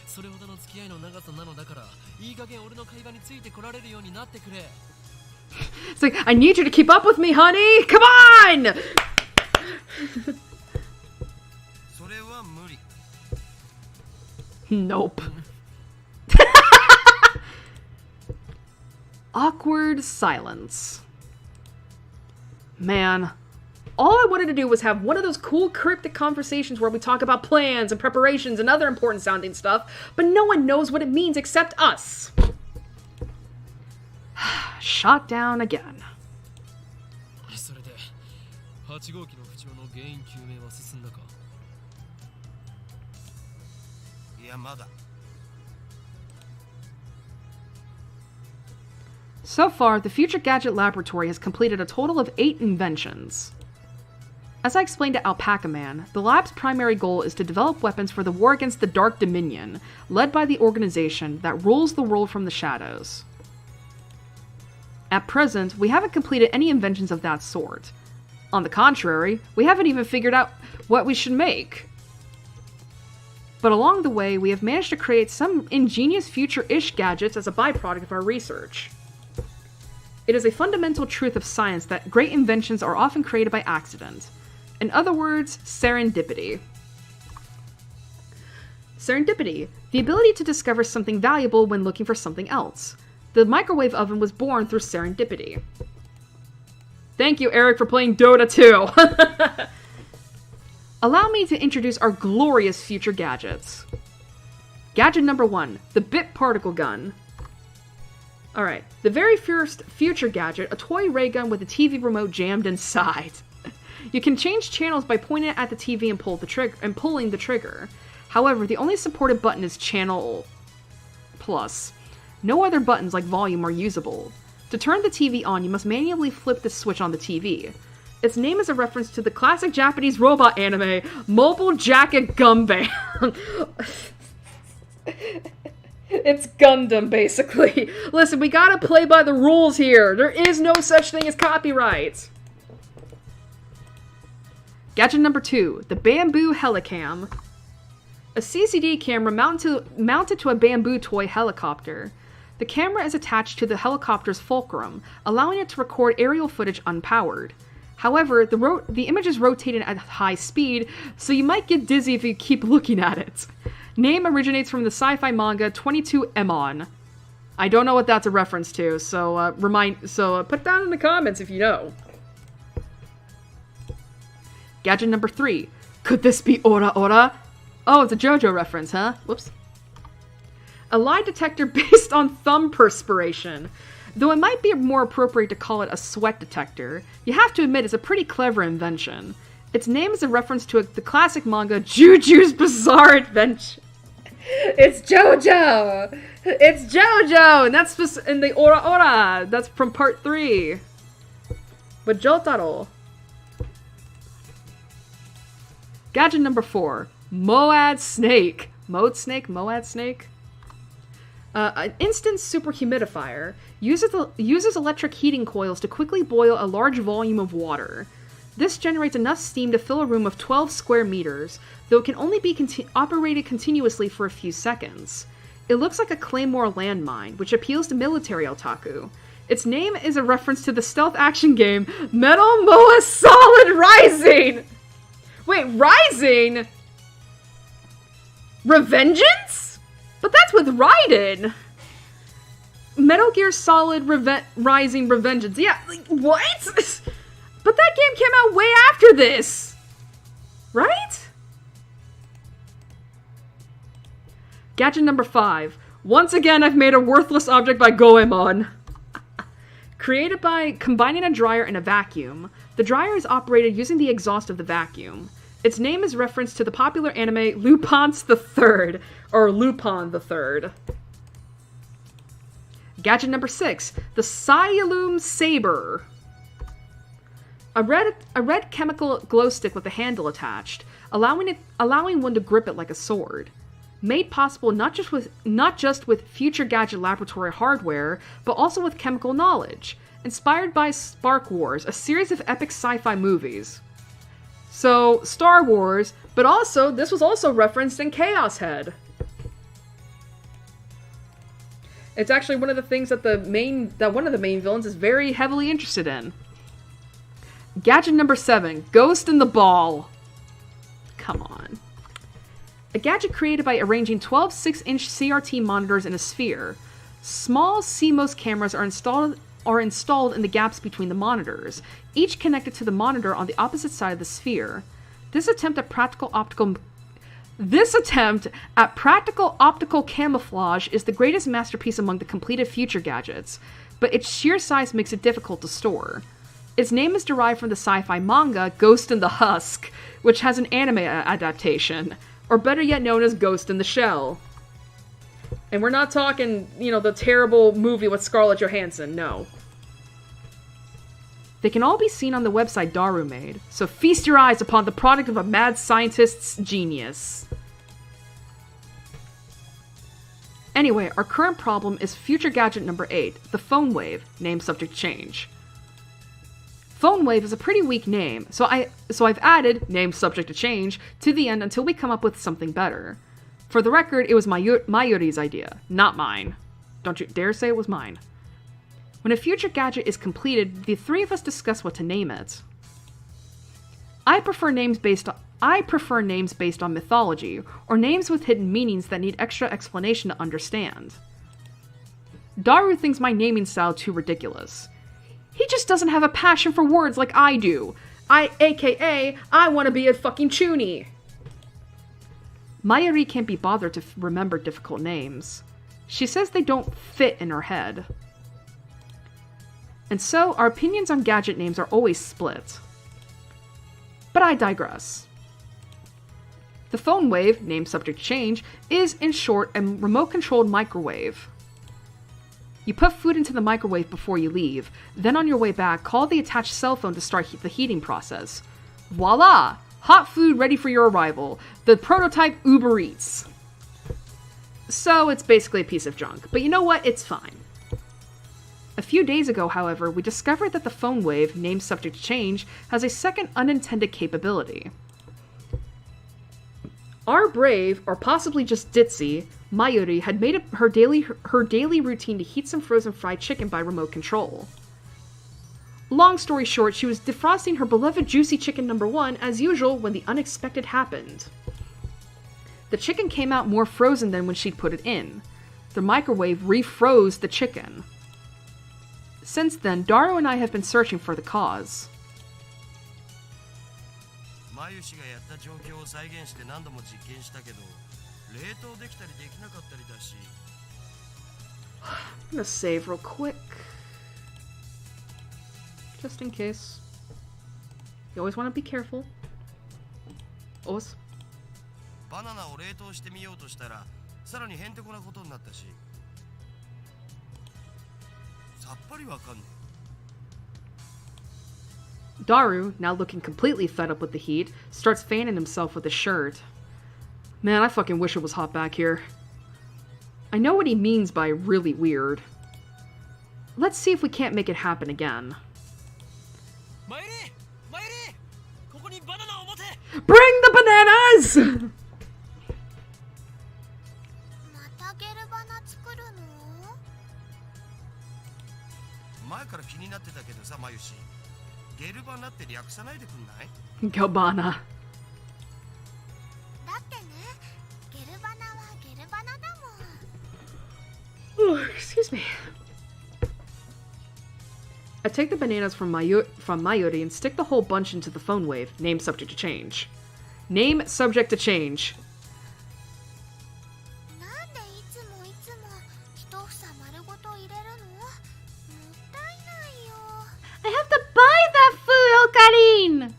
それほどの付き合いの長さなのだから、いい加減俺の会話についてこられるようになってくれ。It's like, I need you to keep up with me, honey! Come on! それは無理。Nope. Awkward silence. Man, all I wanted to do was have one of those cool cryptic conversations where we talk about plans and preparations and other important sounding stuff, but no one knows what it means except us. Shot down again. それで、8号機の不調の原因究明は進んだか？いや、まだ。So far, the Future Gadget Laboratory has completed a total of 8 inventions. As I explained to Alpaca Man, the lab's primary goal is to develop weapons for the war against the Dark Dominion, led by the organization that rules the world from the shadows. At present, we haven't completed any inventions of that sort. On the contrary, we haven't even figured out what we should make. But along the way, we have managed to create some ingenious future-ish gadgets as a byproduct of our research. It is a fundamental truth of science that great inventions are often created by accident. In other words, serendipity. Serendipity, the ability to discover something valuable when looking for something else. The microwave oven was born through serendipity. Thank you, Eric, for playing Dota 2. Allow me to introduce our glorious future gadgets. Gadget number 1, the Bit Particle Gun. Alright, the very first future gadget, a toy ray gun with a TV remote jammed inside. You can change channels by pointing at the TV and pulling the trigger. However, the only supported button is Channel Plus. No other buttons like volume are usable. To turn the TV on, you must manually flip the switch on the TV. Its name is a reference to the classic Japanese robot anime, Mobile Jacket Gundam. It's Gundam, basically. Listen, we gotta play by the rules here. There is no such thing as copyright. Gadget number 2, the Bamboo Helicam. A CCD camera mounted to a bamboo toy helicopter. The camera is attached to the helicopter's fulcrum, allowing it to record aerial footage unpowered. However, the image is rotated at high speed, so you might get dizzy if you keep looking at it. Name originates from the sci-fi manga 22 Emon. I don't know what that's a reference to, so put down in the comments if you know. Gadget number 3. Could this be Ora Ora? Oh, it's a JoJo reference, huh? Whoops. A lie detector based on thumb perspiration. Though it might be more appropriate to call it a sweat detector, you have to admit it's a pretty clever invention. Its name is a reference to the classic manga Juju's Bizarre Adventure. It's JoJo! It's JoJo! And that's in the Ora Ora! That's from part 3. With Jotaro. Gadget number 4. Moad Snake. Moad Snake? Moad Snake? An instant super humidifier uses electric heating coils to quickly boil a large volume of water. This generates enough steam to fill a room of 12 square meters, though it can only be operated continuously for a few seconds. It looks like a Claymore landmine, which appeals to military otaku. Its name is a reference to the stealth action game Metal Moa Solid Rising! Wait, Rising? Revengeance? But that's with Raiden! Metal Gear Solid Rising Revengeance. Yeah, like, what? But that game came out way after this! Right? Gadget number 5. Once again, I've made a worthless object by Goemon. Created by combining a dryer and a vacuum, the dryer is operated using the exhaust of the vacuum. Its name is reference to the popular anime Lupin's the Third, or Lupin the Third. Gadget number 6, the Sialoom Saber. A red chemical glow stick with a handle attached, allowing one to grip it like a sword. Made possible not just with Future Gadget Laboratory hardware, but also with chemical knowledge. Inspired by Spark Wars, a series of epic sci-fi movies. So, Star Wars, but also, this was also referenced in Chaos Head. It's actually one of the things that one of the main villains is very heavily interested in. Gadget number 7, Ghost in the Ball. Come on. A gadget created by arranging 12 6-inch CRT monitors in a sphere. Small CMOS cameras are installed in the gaps between the monitors, each connected to the monitor on the opposite side of the sphere. This attempt at practical optical camouflage is the greatest masterpiece among the completed Future gadgets, but its sheer size makes it difficult to store. Its name is derived from the sci-fi manga Ghost in the Husk, which has an anime adaptation, or better yet known as Ghost in the Shell. And we're not talking, the terrible movie with Scarlett Johansson, no. They can all be seen on the website Daru made, so feast your eyes upon the product of a mad scientist's genius. Anyway, our current problem is Future Gadget number 8, the Phone Wave, name subject change. Phone Wave is a pretty weak name, so I've added name subject to change to the end until we come up with something better. For the record, it was Mayuri's idea, not mine. Don't you dare say it was mine. When a Future Gadget is completed, the three of us discuss what to name it. I prefer names based on mythology, or names with hidden meanings that need extra explanation to understand. Daru thinks my naming style too ridiculous. He just doesn't have a passion for words like I do. AKA, I want to be a fucking chuny. Mayuri can't be bothered to remember difficult names. She says they don't fit in her head. And so, our opinions on gadget names are always split. But I digress. The Phone Wave, name subject change, is, in short, a remote-controlled microwave. You put food into the microwave before you leave, then on your way back, call the attached cell phone to start the heating process. Voila! Hot food ready for your arrival. The prototype Uber Eats. So it's basically a piece of junk, but you know what? It's fine. A few days ago, however, we discovered that the Phone Wave, name subject to change, has a second unintended capability. Our brave, or possibly just ditzy, Mayuri had made it her daily routine to heat some frozen fried chicken by remote control. Long story short, she was defrosting her beloved juicy chicken number 1 as usual when the unexpected happened. The chicken came out more frozen than when she'd put it in. The microwave refroze the chicken. Since then, Daru and I have been searching for the cause. I'm gonna save real quick. Just in case. You always want to be careful. Always. バナナを冷凍してみようとしたらさらにへんてこなことになったしさっぱりわかんねえ Daru, now looking completely fed up with the heat, starts fanning himself with his shirt. Man, I fucking wish it was hot back here. I know what he means by really weird. Let's see if we can't make it happen again. Bring the bananas! 前から気になってたけどさ、まゆし。ゲルバナって略さないでくんない？ Gobana. だってね、ゲルバナはゲルバナだもん。 Oh, excuse me. I take the bananas from Mayuri and stick the whole bunch into the Phone Wave, name subject to change. Name subject to change. なんでいつも一房丸ごと入れるの？もったいないよ。 I have to buy that food, Okarin!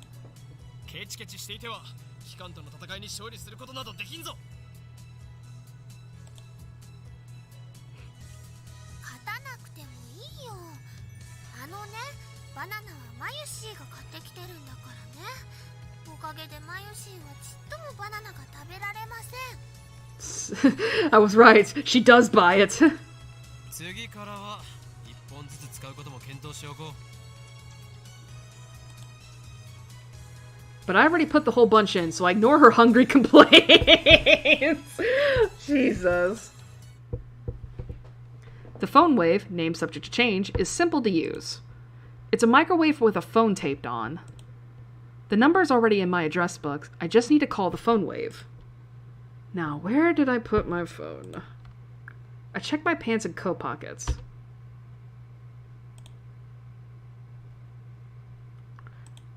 ケチケチしていては機関との戦いに勝利することなどできんぞ。勝たなくてもいいよ。あのね、バナナはマユシーが買ってきてるんだからね。おかげでマユシーはちっともバナナが食べられません。 I was right. She does buy it. 次からは一本ずつ使うことも検討しておこう。 But I already put the whole bunch in, so I ignore her hungry complaints. Jesus. The phone wave, name subject to change, is simple to use. It's a microwave with a phone taped on. The number's already in my address book. I just need to call the phone wave. Now, where did I put my phone? I checked my pants and coat pockets.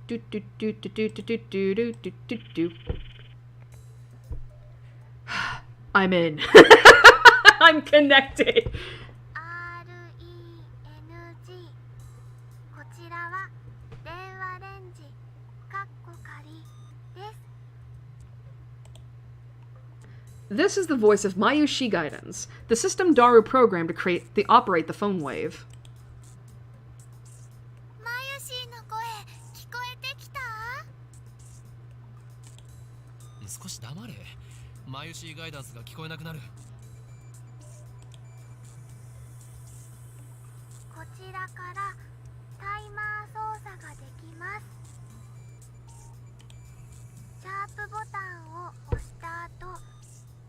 Do do do do do do do do do do do. I'm in. I'm connected. RENG こちらは電話レンジかっこ仮です。 This is the voice of Mayushi Guidance, the system Daru programmed to operate the phone wave. マユシーの声聞こえてきた？少し黙れ。マユシーガイダンスが聞こえなくなる。こちらからタイマー操作ができます。シャープボタンを押した後、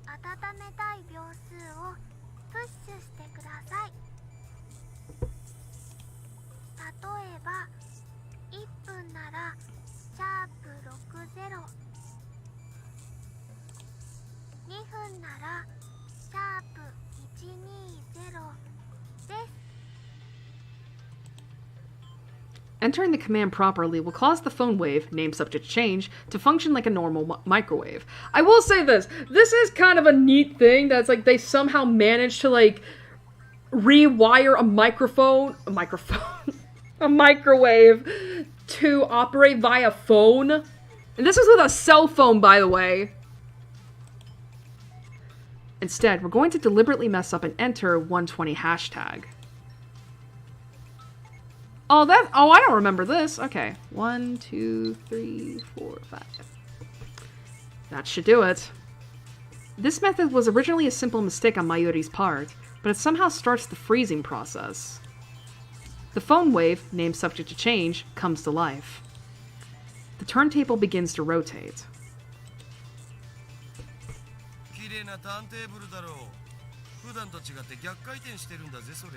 温めたい秒数をプッシュしてください。例えば1分ならシャープ60、2分ならシャープ120です。 Entering the command properly will cause the phone wave, name subject to change, to function like a normal microwave. I will say this. This is kind of a neat thing that's like they somehow managed to like rewire a microwave to operate via phone. And this is with a cell phone, by the way. Instead, we're going to deliberately mess up and enter 120 hashtag. Oh, I don't remember this. Okay. 1, 2, 3, 4, 5. That should do it. This method was originally a simple mistake on Mayuri's part, but it somehow starts the freezing process. The phone wave, named subject to change, comes to life. The turntable begins to rotate. 綺麗なターンテーブルだろう。普段と違って逆回転してるんだぜそれ。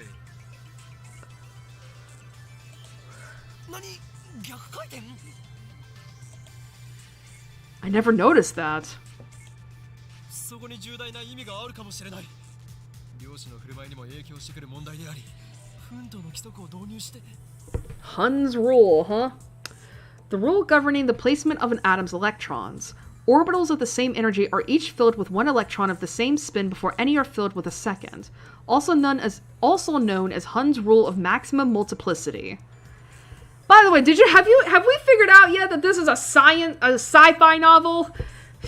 何？逆回転？ I never noticed that. そこに重大な意味があるかもしれない。漁師の振る舞いにも影響してくる問題であり、奮闘の規則を導入して。 Hund's rule, huh? The rule governing the placement of an atom's electrons. Orbitals of the same energy are each filled with one electron of the same spin before any are filled with a second. Also known as Hund's rule of maximum multiplicity. By the way, have we figured out yet that this is a sci-fi novel?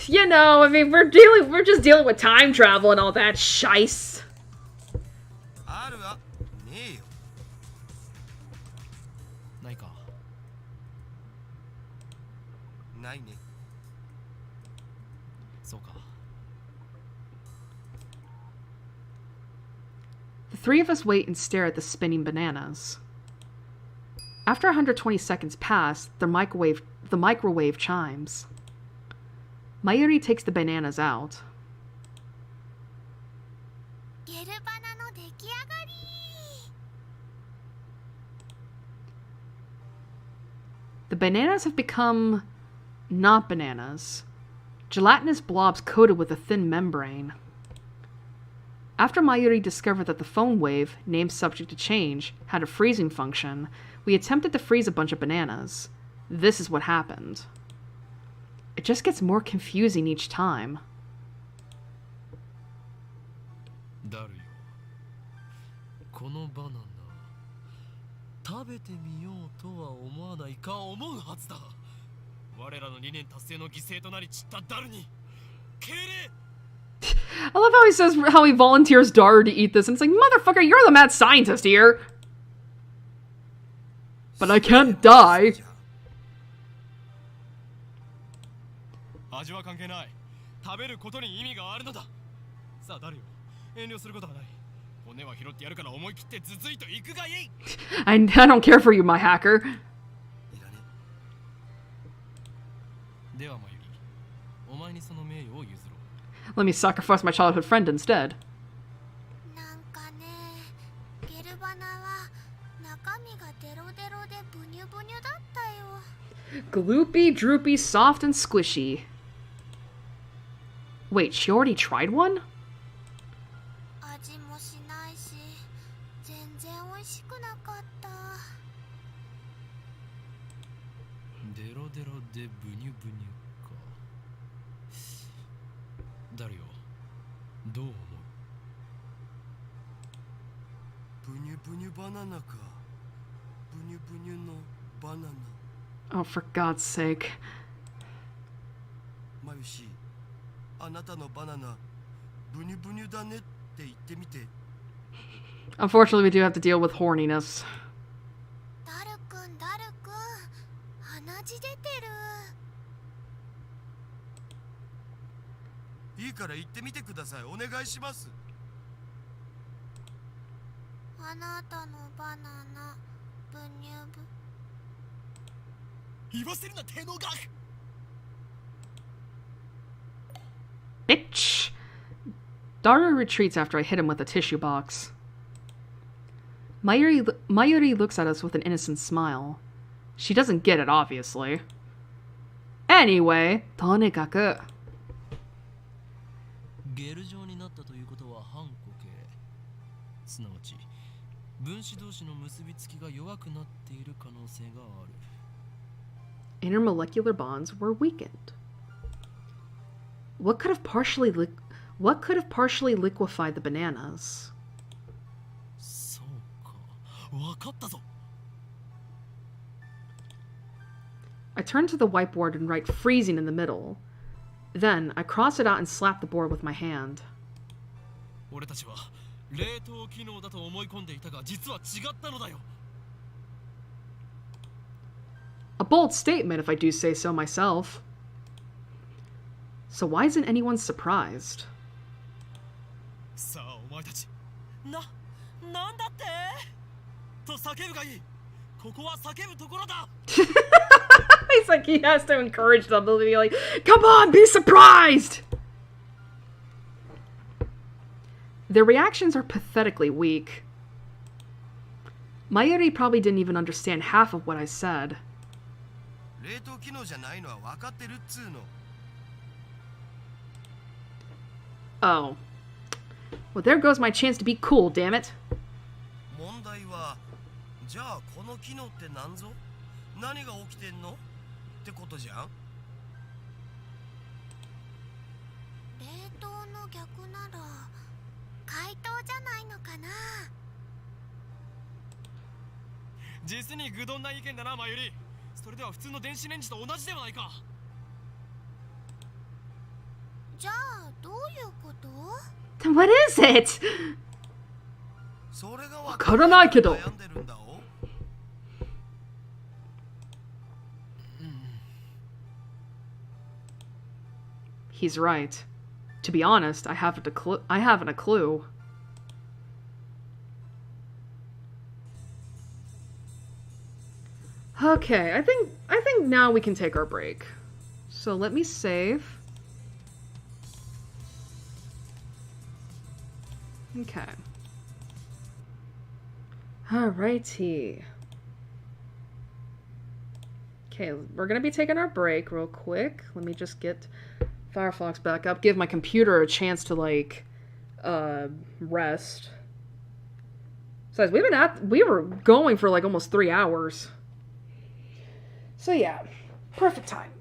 You know, I mean, we're just dealing with time travel and all that shice. あるわ。ねえよ。ないか。ないね。そうか。 The three of us wait and stare at the spinning bananas. After 120 seconds pass, the microwave chimes. Mayuri takes the bananas out. ゲルバナの出来上がり。 The bananas have become not bananas. Gelatinous blobs coated with a thin membrane. After Mayuri discovered that the phone wave, named subject to change, had a freezing function, we attempted to freeze a bunch of bananas. This is what happened. It just gets more confusing each time. だるよ。このバナナ、食べてみようとは思わないか思うはずだ。我らの理念達成の犠牲となり散ったダルに敬礼。 I love how he says how he volunteers Daru to eat this, and it's like, motherfucker, you're the mad scientist here. But I can't die. 味は関係ない。食べることに意味があるのだ。さあ誰よ、遠慮することはない。骨は拾ってやるから思い切ってずついと行くがいい。I don't care for you, my hacker. ではまゆり、お前にその名誉を譲ろう。 Let me sacrifice my childhood friend instead. なんかね、ゲルバナは中身がデロデロでブニュブニュだったよ。 Gloopy, droopy, soft, and squishy. Wait, she already tried one? 味もしないし、全然美味しくなかった。デロデロでブニュブニュか。誰よ、どう思う？ブニュブニュバナナか。ブニュブニュのバナナ。 Oh, for God's sake. マユシ、あなたのバナナブニュブニュだねって言ってみて。 Unfortunately, we do have to deal with horniness. ダルくん、ダルくん、鼻血出てる。いいから言ってみてください。お願いします。あなたのバナナ、ブニュブ。言わせるな、手の額。 Bitch! Daru retreats after I hit him with a tissue box. Mayuri looks at us with an innocent smile. She doesn't get it, obviously. Anyway, とにかく。ゲル状になったということは反固形。すなわち、分子同士の結びつきが弱くなっている可能性がある。 Intermolecular bonds were weakened. What could have partially liquefied the bananas? そうか、わかったぞ。 I turn to the whiteboard and write freezing in the middle. Then I cross it out and slap the board with my hand. 俺たちは冷凍機能だと思い込んでいたが、実は違ったのだよ。 A bold statement, if I do say so myself. So why isn't anyone surprised? さあお前たち、なんだってと叫ぶがいい。ここは叫ぶところだ。 He's like, he has to encourage them to be like, come on, be surprised! Their reactions are pathetically weak. Mayuri probably didn't even understand half of what I said. 冷凍機能じゃないのは分かってるっつうの。 Oh. Well, there goes my chance to be cool, damn it. 問題は、じゃあこの機能って何ぞ？何が起きてんの？ってことじゃん。冷凍の逆なら解凍じゃないのかな。実に愚鈍な意見だな、マユリ。それでは普通の電子レンジと同じではないか。じゃあどういうこと？ Then what is it? それがわからないけど。悩んでるんだお。He's right. To be honest, I haven't a clue. Okay, I think now we can take our break. So let me save. Okay. Alrighty. Okay, we're gonna be taking our break real quick. Let me just get Firefox back up. Give my computer a chance to, like, rest. Besides, we were going for, like, almost 3 hours. So, yeah. Perfect time.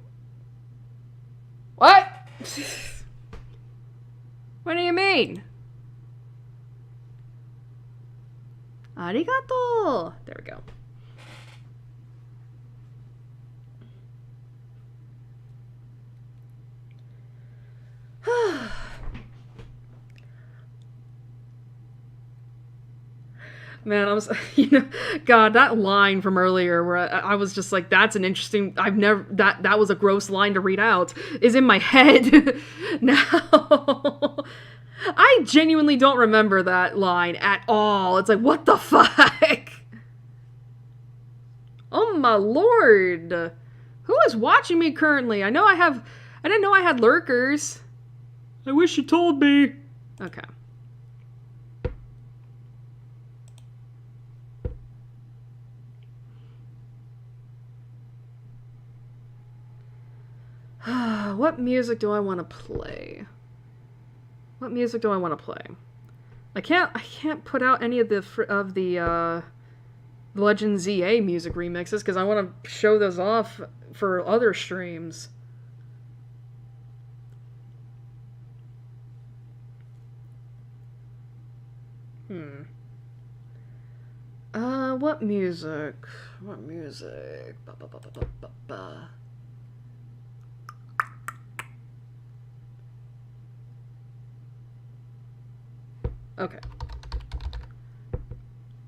What? What do you mean? Arigato! There we go. Man, you know, God, that line from earlier where I was just like, that's an interesting, that was a gross line to read out, is in my head now. I genuinely don't remember that line at all. It's like, what the fuck? Oh my lord. Who is watching me currently? I didn't know I had lurkers. I wish you told me. Okay. What music do I want to play? What music do I want to play? I can't put out any of the Legend ZA music remixes because I want to show those off for other streams. What music? What music? Ba, ba, ba, ba, ba, ba, ba. Okay.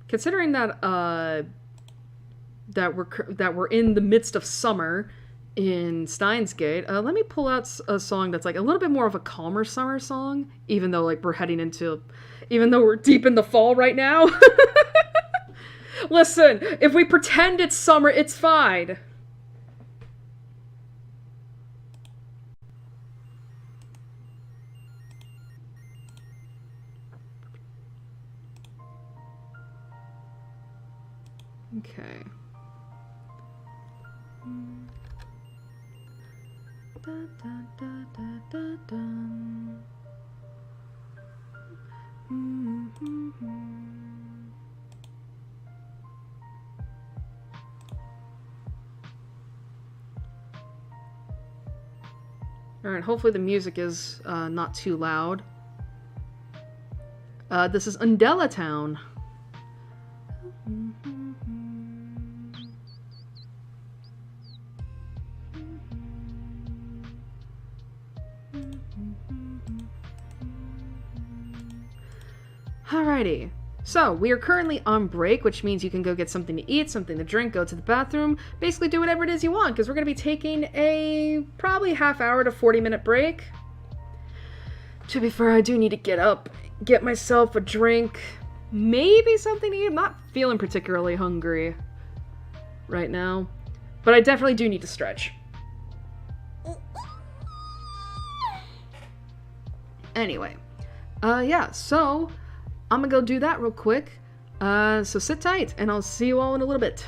Considering that that we're in the midst of summer in Steins Gate, let me pull out a song that's like a little bit more of a calmer summer song, even though we're deep in the fall right now. Listen, if we pretend it's summer, it's fine. Okay. Da, da, da, da, da, da. Alright, hopefully the music is not too loud. This is Undella Town. Alrighty, so we are currently on break, which means you can go get something to eat, something to drink, go to the bathroom, basically do whatever it is you want, because we're going to be taking a probably half-hour to 40-minute break. To be fair, I do need to get up, get myself a drink, maybe something to eat. I'm not feeling particularly hungry right now, but I definitely do need to stretch. Anyway, yeah, so I'm gonna go do that real quick. So sit tight, and I'll see you all in a little bit.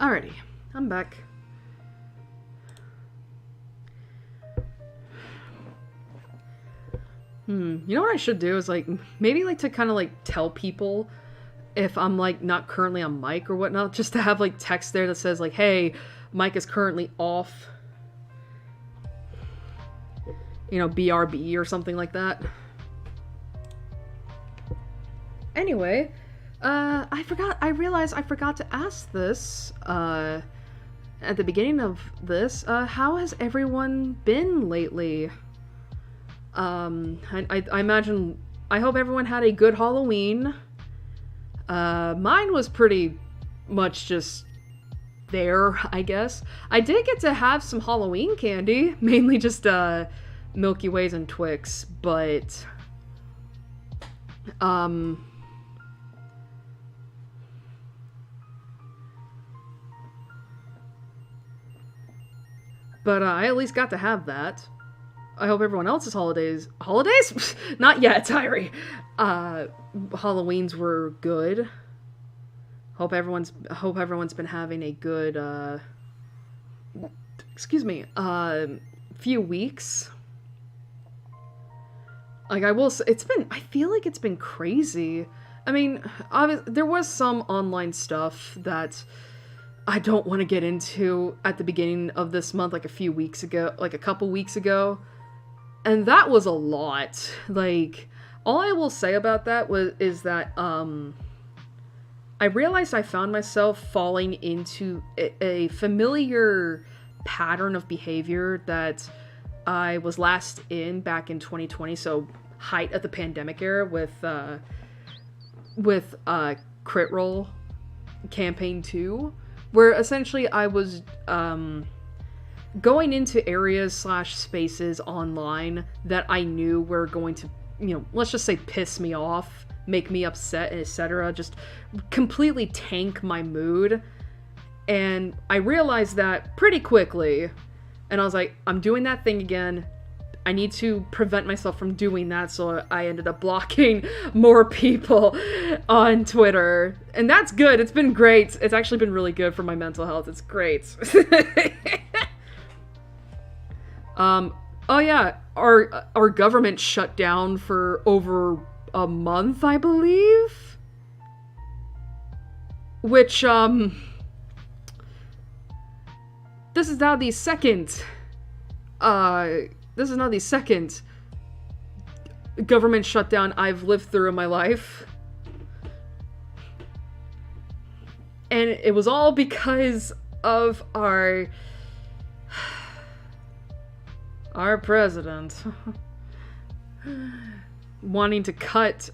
Alrighty, I'm back. You know what I should do is, like, maybe, like, to kind of, like, tell people if I'm, like, not currently on mic or whatnot, just to have, like, text there that says, like, hey, mic is currently off. You know, BRB or something like that. Anyway, I realized I forgot to ask this, at the beginning of this, how has everyone been lately? I imagine, I hope everyone had a good Halloween. Mine was pretty much just there, I guess. I did get to have some Halloween candy, mainly just, Milky Ways and Twix, but, I at least got to have that. I hope everyone else's holidays... Holidays? Not yet, Airi. Halloweens were good. Hope everyone's been having a good, excuse me, few weeks. Like, I will say, I feel like it's been crazy. I mean, there was some online stuff that I don't want to get into at the beginning of this month, like a couple weeks ago. And that was a lot. Like, all I will say about that is that, I realized I found myself falling into a familiar pattern of behavior that I was last in back in 2020, so height of the pandemic era with Crit Roll Campaign 2, where essentially I was going into areas / spaces online that I knew were going to, you know, let's just say piss me off, make me upset, etc. Just completely tank my mood. And I realized that pretty quickly. And I was like, I'm doing that thing again. I need to prevent myself from doing that, so I ended up blocking more people on Twitter. And that's good. It's been great. It's actually been really good for my mental health. It's great. Oh yeah, our government shut down for over a month, I believe? Which, this is now the second government shutdown I've lived through in my life. And it was all because of our president wanting to cut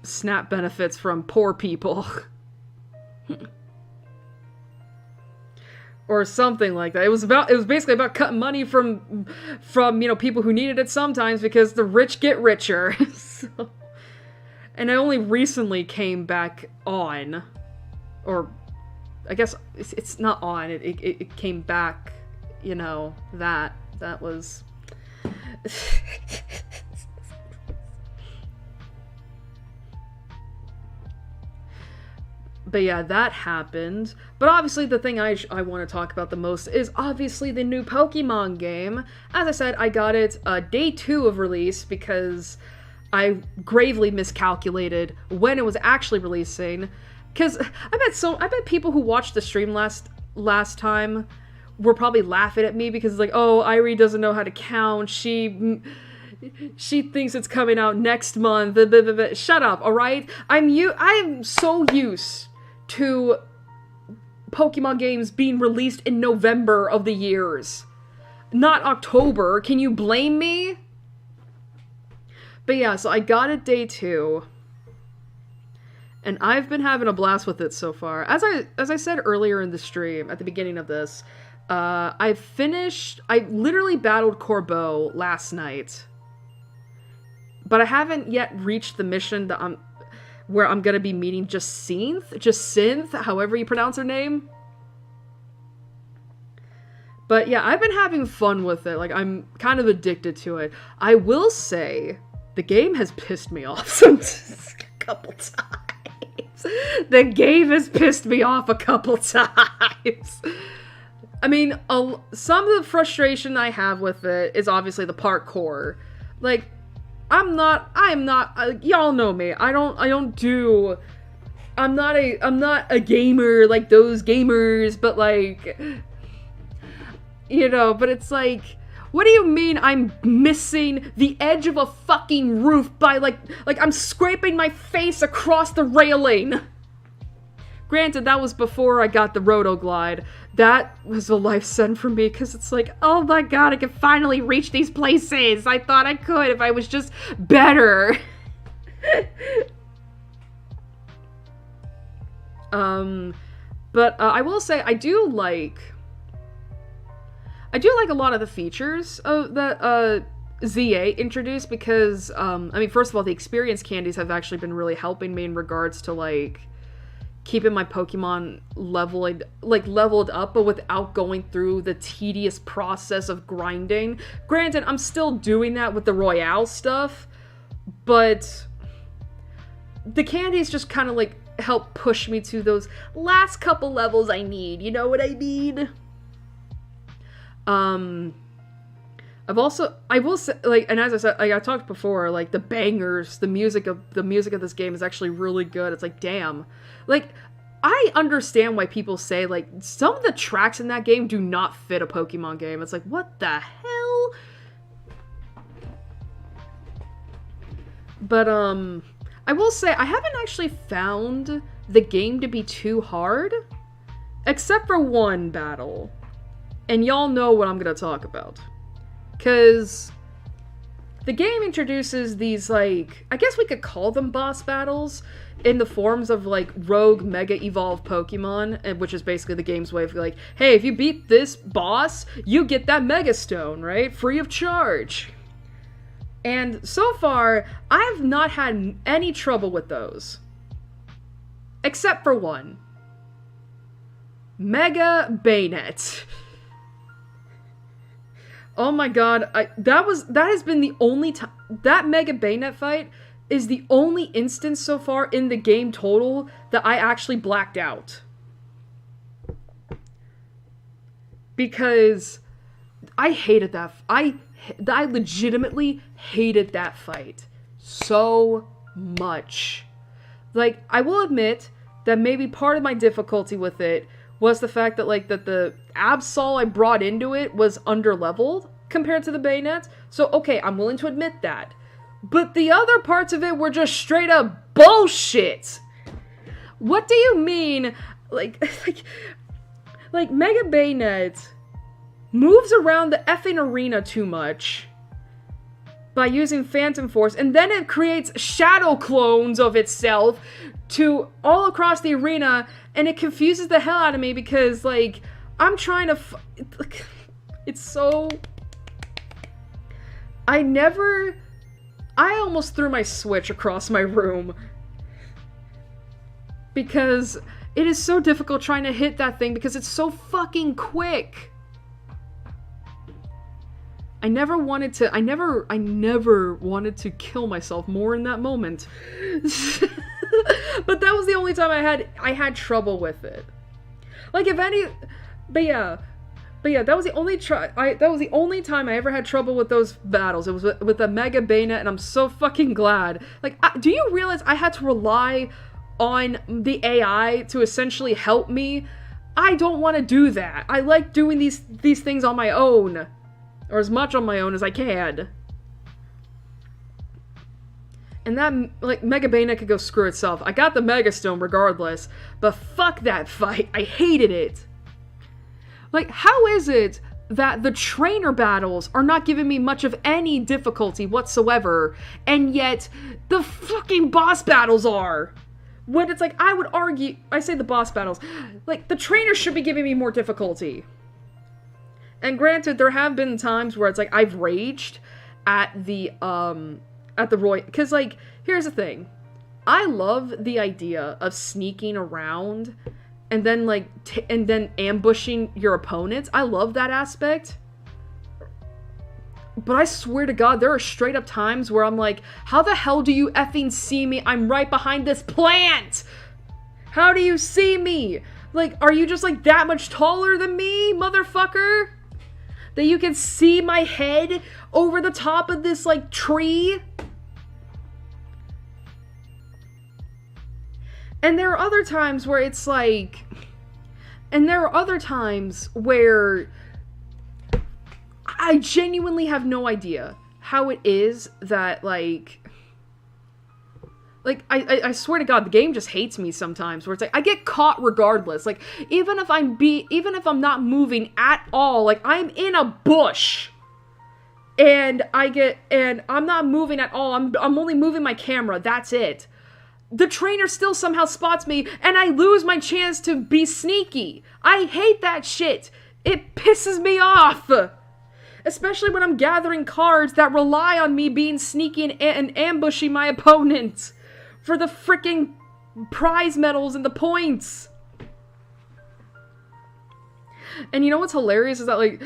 SNAP benefits from poor people. Or something like that. It was basically about cutting money from you know, people who needed it sometimes, because the rich get richer. So, and I only recently came back on, or I guess it's not on. It came back. You know, that was. But yeah, that happened. But obviously the thing I want to talk about the most is obviously the new Pokemon game. As I said, I got it day 2 of release because I gravely miscalculated when it was actually releasing. Because I bet people who watched the stream last time were probably laughing at me because it's like, oh, Airi doesn't know how to count. She thinks it's coming out next month. Shut up, alright? I'm so used to Pokemon games being released in November of the years, not October. Can you blame me? But yeah, so I got it day 2, and I've been having a blast with it so far. As I said earlier in the stream, at the beginning of this, I literally battled Corbeau last night, but I haven't yet reached the mission that where I'm gonna be meeting Synth, however you pronounce her name. But yeah, I've been having fun with it. Like, I'm kind of addicted to it. I will say, the game has pissed me off a couple times. The game has pissed me off a couple times. I mean, some of the frustration I have with it is obviously the parkour. Like, I'm not, y'all know me. I'm not a gamer like those gamers, but like, you know, but it's like, what do you mean I'm missing the edge of a fucking roof by like I'm scraping my face across the railing? Granted, that was before I got the Rotoglide. That was a life send for me, because it's like, oh my god, I can finally reach these places. I thought I could if I was just better. But I will say, I do like a lot of the features of that ZA introduced, because, I mean, first of all, the experience candies have actually been really helping me in regards to, like, keeping my Pokemon leveled up, but without going through the tedious process of grinding. Granted, I'm still doing that with the Royale stuff, but the candies just kind of, like, help push me to those last couple levels I need, you know what I mean? I will say, like, and as I said, like, I talked before, like, the bangers, the music of this game is actually really good. It's like, damn. Like, I understand why people say, like, some of the tracks in that game do not fit a Pokemon game. It's like, what the hell? But, I will say, I haven't actually found the game to be too hard, except for one battle. And y'all know what I'm gonna talk about. Because the game introduces these, like, I guess we could call them boss battles, in the forms of, like, rogue mega evolved Pokemon, which is basically the game's way of, like, hey, if you beat this boss, you get that Mega Stone, right? Free of charge. And so far, I've not had any trouble with those. Except for one. Mega Bayonet. Oh my god, that has been the only time, that Mega Bayonet fight is the only instance so far in the game total that I actually blacked out. Because I hated that, I legitimately hated that fight so much. Like, I will admit that maybe part of my difficulty with it was the fact that, like, that the Absol I brought into it was underleveled compared to the Bayonet. So, okay, I'm willing to admit that. But the other parts of it were just straight up bullshit. What do you mean? Like Mega Bayonet moves around the effing arena too much by using Phantom Force, and then it creates shadow clones of itself to all across the arena, and it confuses the hell out of me because, like, I'm trying to it's so... I almost threw my Switch across my room because it is so difficult trying to hit that thing because it's so fucking quick. I never wanted to kill myself more in that moment. But that was the only time I had trouble with it. Like, if any, but yeah, that was the only time I ever had trouble with those battles. It was with the Mega Bayonet, and I'm so fucking glad. Like, do you realize I had to rely on the AI to essentially help me? I don't want to do that. I like doing these things on my own. Or as much on my own as I can. And that, like, Mega Bayonet could go screw itself. I got the Mega Stone regardless, but fuck that fight. I hated it. Like, how is it that the trainer battles are not giving me much of any difficulty whatsoever, and yet the fucking boss battles are? When it's like, I would argue, I say the boss battles, like, the trainers should be giving me more difficulty. And granted, there have been times where it's like, I've raged at the Roy, because, like, here's the thing. I love the idea of sneaking around and then, like, and then ambushing your opponents. I love that aspect. But I swear to God, there are straight up times where I'm like, how the hell do you effing see me? I'm right behind this plant! How do you see me? Like, are you just, like, that much taller than me, motherfucker? That you can see my head over the top of this, like, tree? And there are other times where it's like... And there are other times where I genuinely have no idea how it is that, like, I swear to God, the game just hates me sometimes, where it's like, I get caught regardless. Like, even if I'm not moving at all, like, I'm in a bush, and I'm not moving at all, I'm only moving my camera, that's it. The trainer still somehow spots me, and I lose my chance to be sneaky. I hate that shit. It pisses me off. Especially when I'm gathering cards that rely on me being sneaky and ambushing my opponent for the freaking prize medals and the points. And you know what's hilarious is that, like,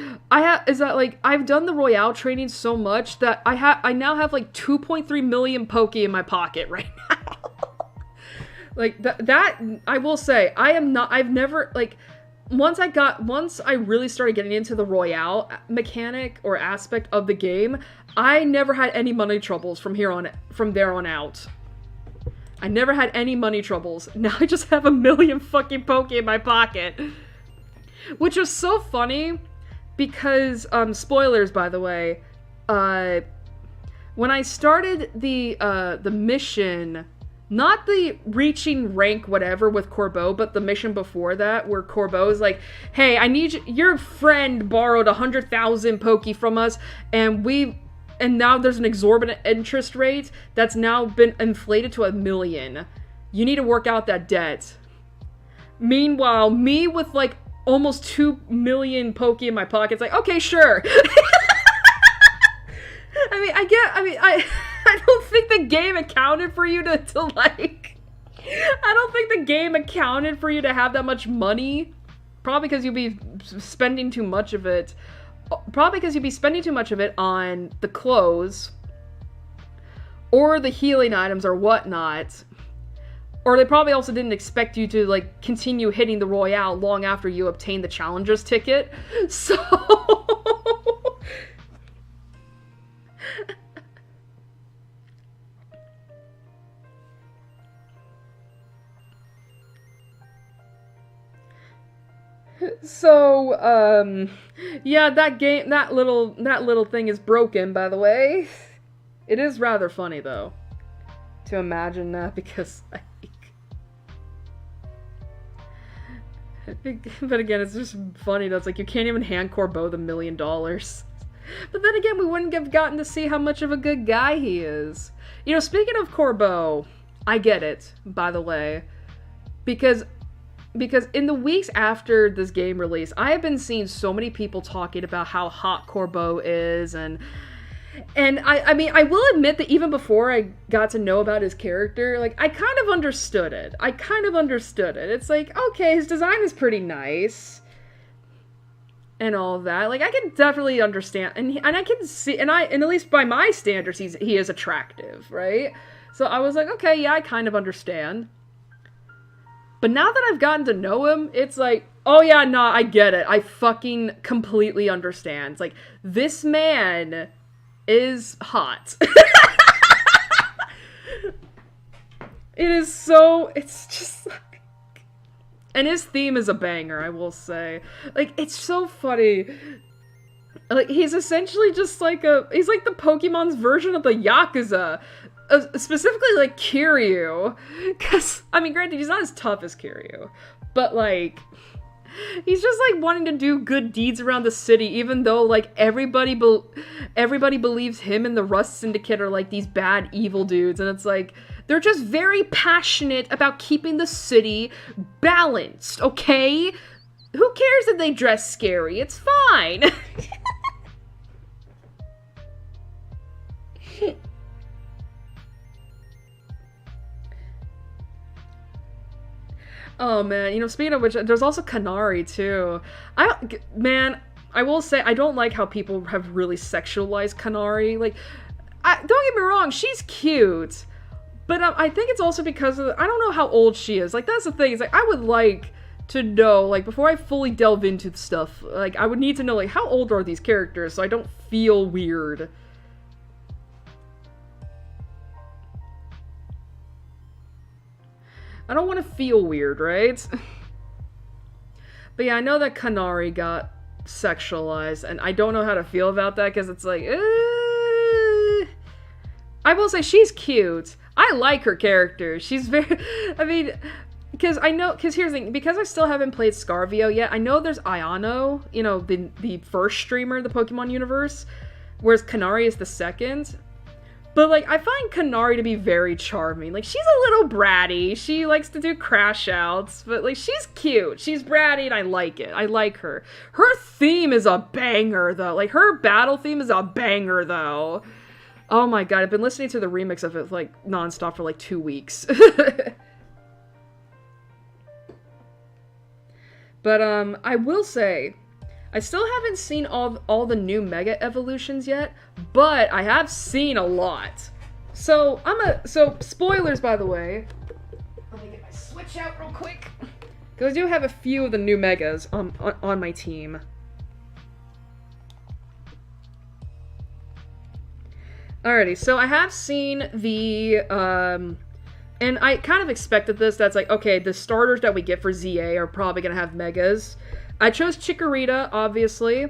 I've done the Royale training so much that I now have like 2.3 million Poke in my pocket right now. Like, that, I will say, I've never, like, once I really started getting into the Royale mechanic or aspect of the game, I never had any money troubles from there on out. I never had any money troubles. Now I just have 1 million fucking Poke in my pocket. Which was so funny, because, spoilers, by the way, when I started the mission... Not the reaching rank whatever with Corbeau, but the mission before that, where Corbeau's like, hey, I need you, your friend borrowed 100,000 Poke from us, and now there's an exorbitant interest rate that's now been inflated to 1 million. You need to work out that debt. Meanwhile, me with like almost 2 million Poke in my pocket's like, okay, sure. I don't think the game accounted for you to like... I don't think the game accounted for you to have that much money. Probably because you'll be spending too much of it. Probably because you'll be spending too much of it on the clothes. Or the healing items or whatnot. Or they probably also didn't expect you to, like, continue hitting the Royale long after you obtain the Challenger's ticket. So... So, yeah, that little thing is broken, by the way. It is rather funny, though, to imagine that, because, like... But again, it's just funny, though. It's like, you can't even hand Corbeau the $1 million. But then again, we wouldn't have gotten to see how much of a good guy he is. You know, speaking of Corbeau, I get it, by the way, because in the weeks after this game release, I have been seeing so many people talking about how hot Corbeau is, and I mean, I will admit that even before I got to know about his character, like, I kind of understood it. It's like, okay, his design is pretty nice, and all of that. Like, I can definitely understand, and I can see, and at least by my standards, he is attractive, right? So I was like, okay, yeah, I kind of understand. But now that I've gotten to know him, it's like, oh yeah, nah, I get it. I fucking completely understand. It's like, this man is hot. It's just like... And his theme is a banger, I will say. Like, it's so funny. Like, he's essentially just like he's like the Pokemon's version of the Yakuza. Specifically, like, Kiryu. Because, I mean, granted, he's not as tough as Kiryu. But, like, he's just, like, wanting to do good deeds around the city, even though, like, everybody believes him and the Rust Syndicate are, like, these bad, evil dudes. And it's like, they're just very passionate about keeping the city balanced, okay? Who cares if they dress scary? It's fine. Oh man, you know, speaking of which, there's also Kanari too. I will say, I don't like how people have really sexualized Kanari. Like, don't get me wrong, she's cute, But I think it's also because of I don't know how old she is. Like, that's the thing. It's like, I would like to know, like, before I fully delve into the stuff, like, I would need to know, like, how old are these characters so I don't feel weird. I don't want to feel weird, right? But yeah, I know that Kanari got sexualized, and I don't know how to feel about that, because it's like, I will say she's cute. I like her character. She's very, I mean, because here's the thing, because I still haven't played Scarvio yet, I know there's Ayano, you know, the first streamer in the Pokemon universe, whereas Kanari is the second. But, like, I find Kanari to be very charming. Like, she's a little bratty. She likes to do crash outs, but, like, she's cute. She's bratty, and I like it. I like her. Her theme is a banger, though. Like, her battle theme is a banger, though. Oh my god, I've been listening to the remix of it, like, nonstop for, like, 2 weeks. But, I will say, I still haven't seen all the new Mega Evolutions yet, but I have seen a lot. So, so, spoilers, by the way. Let me get my Switch out real quick. Because I do have a few of the new Megas on my team. Alrighty, so I have seen the, and I kind of expected this, that's like, okay, the starters that we get for ZA are probably gonna have Megas. I chose Chikorita, obviously.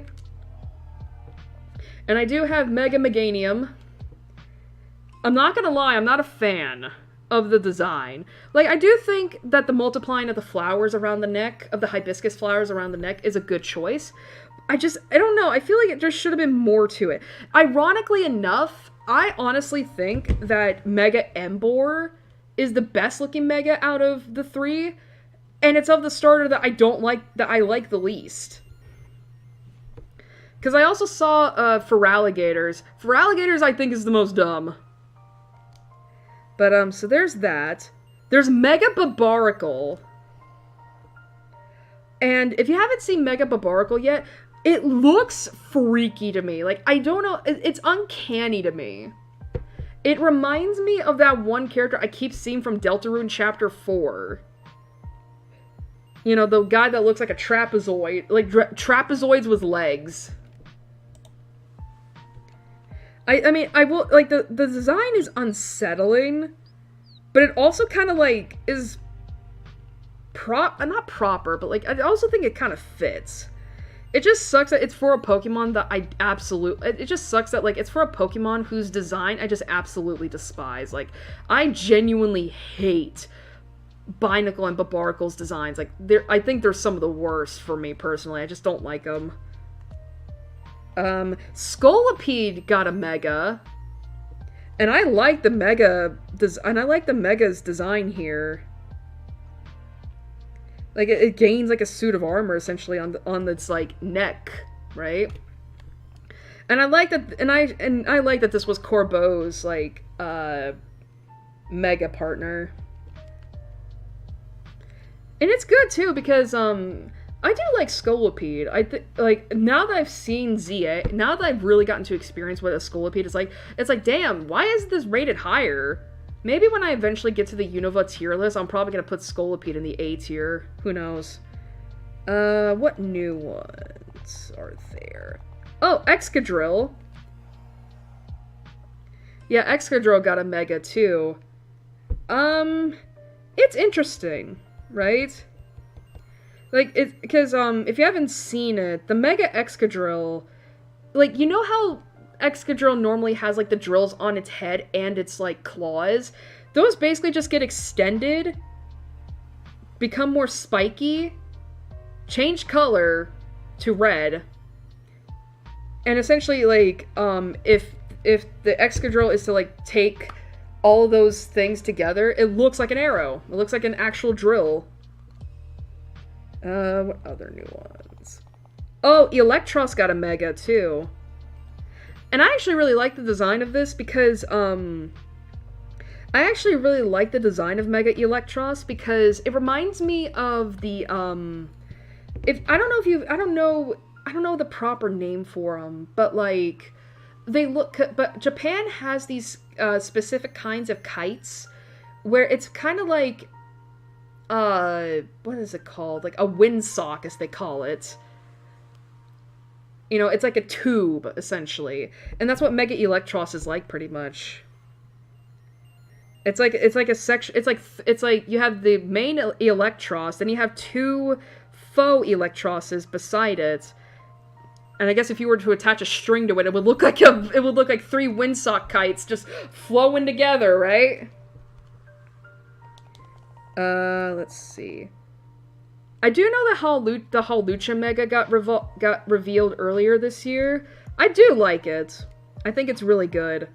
And I do have Mega Meganium. I'm not gonna lie, I'm not a fan of the design. Like, I do think that the multiplying of the flowers around the neck, of the hibiscus flowers around the neck, is a good choice. I don't know, I feel like there should have been more to it. Ironically enough, I honestly think that Mega Emboar is the best looking Mega out of the three. And it's of the starter that I don't like, that I like the least. Because I also saw, Feraligatrs. Feraligatrs, I think, is the most dumb. But, so there's that. There's Mega Barbaracle. And if you haven't seen Mega Barbaracle yet, it looks freaky to me. Like, I don't know, it's uncanny to me. It reminds me of that one character I keep seeing from Deltarune Chapter 4. You know, the guy that looks like a trapezoid. Like, trapezoids with legs. I mean, I will, like, the design is unsettling, but it also kind of, like, is not proper, but, like, I also think it kind of fits. It just sucks that it's for a Pokemon that it just sucks that, like, it's for a Pokemon whose design I just absolutely despise. Like, I genuinely hate Binacle and Barbaracle's designs. Like, I think they're some of the worst for me personally. I just don't like them. Scolipede got a Mega, and I like the Mega's design here. Like, it gains like a suit of armor essentially on its like neck, right? And I like that, and I like that this was Corbeau's like Mega partner. And it's good, too, because, I do like Scolipede. Like, now that I've seen ZA, now that I've really gotten to experience what a Scolipede is like, it's like, damn, why is this rated higher? Maybe when I eventually get to the Unova tier list, I'm probably gonna put Scolipede in the A tier. Who knows? What new ones are there? Oh, Excadrill. Yeah, Excadrill got a Mega, too. It's interesting. Right? Like, because, if you haven't seen it, the Mega Excadrill, like, you know how Excadrill normally has, like, the drills on its head and its, like, claws? Those basically just get extended, become more spiky, change color to red, and essentially, like, if the Excadrill is to, like, take all of those things together, it looks like an arrow. It looks like an actual drill. What other new ones? Oh, Electros got a Mega, too. And I actually really like the design of this because, I actually really like the design of Mega Electros because it reminds me of the, I don't know the proper name for them, but, like, but Japan has these specific kinds of kites where it's kind of like, what is it called? Like a windsock, as they call it. You know, it's like a tube, essentially. And that's what Mega Electros is like, pretty much. It's like a section, it's like you have the main Electros, then you have two faux Electroses beside it. And I guess if you were to attach a string to it, it would look like three windsock kites just flowing together, right? Let's see. I do know that the Hawlucha Mega got revealed earlier this year. I do like it. I think it's really good.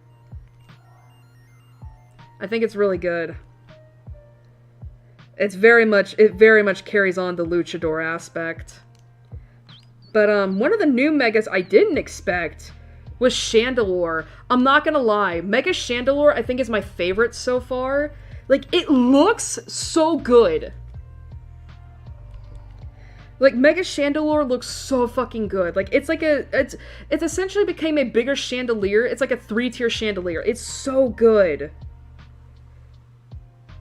I think it's really good. It very much carries on the luchador aspect. But one of the new megas I didn't expect was Chandelure. I'm not gonna lie, Mega Chandelure I think is my favorite so far. Like, it looks so good. Like, Mega Chandelure looks so fucking good. Like, it's essentially became a bigger chandelier. It's like a 3-tier chandelier. It's so good.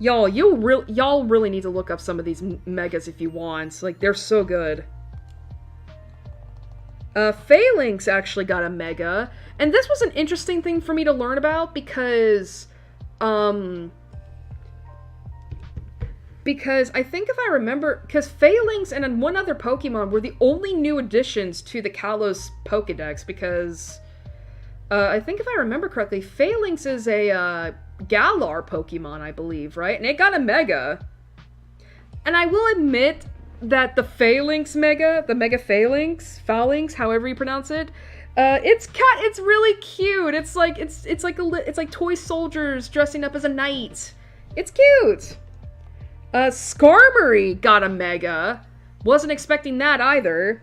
Y'all really need to look up some of these megas if you want. Like, they're so good. Phalanx actually got a mega. And this was an interesting thing for me to learn about because I think if I remember, because Phalanx and then one other Pokemon were the only new additions to the Kalos Pokedex, because I think if I remember correctly, Phalanx is a Galar Pokemon, I believe, right? And it got a Mega. And I will admit that the Phalanx Mega, the Mega Phalanx, however you pronounce it, it's really cute. It's like toy soldiers dressing up as a knight. It's cute. Skarmory got a Mega. Wasn't expecting that either.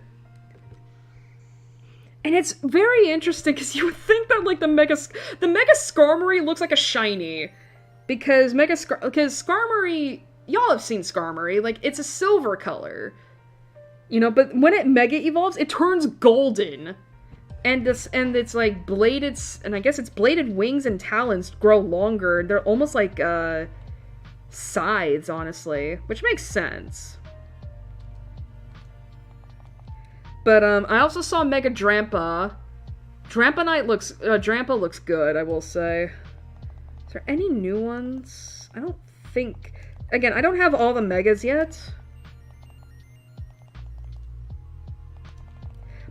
And it's very interesting because you would think that like the Mega Skarmory looks like a shiny, because Skarmory, y'all have seen Skarmory, like it's a silver color, you know. But when it Mega evolves, it turns golden, and it's like bladed, and I guess its bladed wings and talons grow longer. They're almost like scythes, honestly, which makes sense. But I also saw Mega Drampa. Drampa looks good, I will say. Is there any new ones? I don't think. Again, I don't have all the megas yet.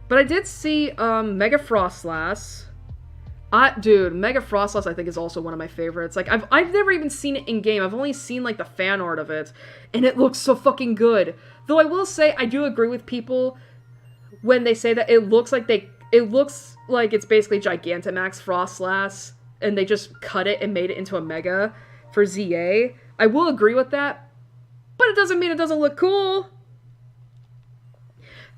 But I did see Mega Frostlass. Dude, Mega Frostlass I think is also one of my favorites. Like, I've never even seen it in game. I've only seen like the fan art of it, and it looks so fucking good. Though I will say I do agree with people when they say that it looks like it's basically Gigantamax Frostlass, and they just cut it and made it into a Mega for ZA. I will agree with that, but it doesn't mean it doesn't look cool.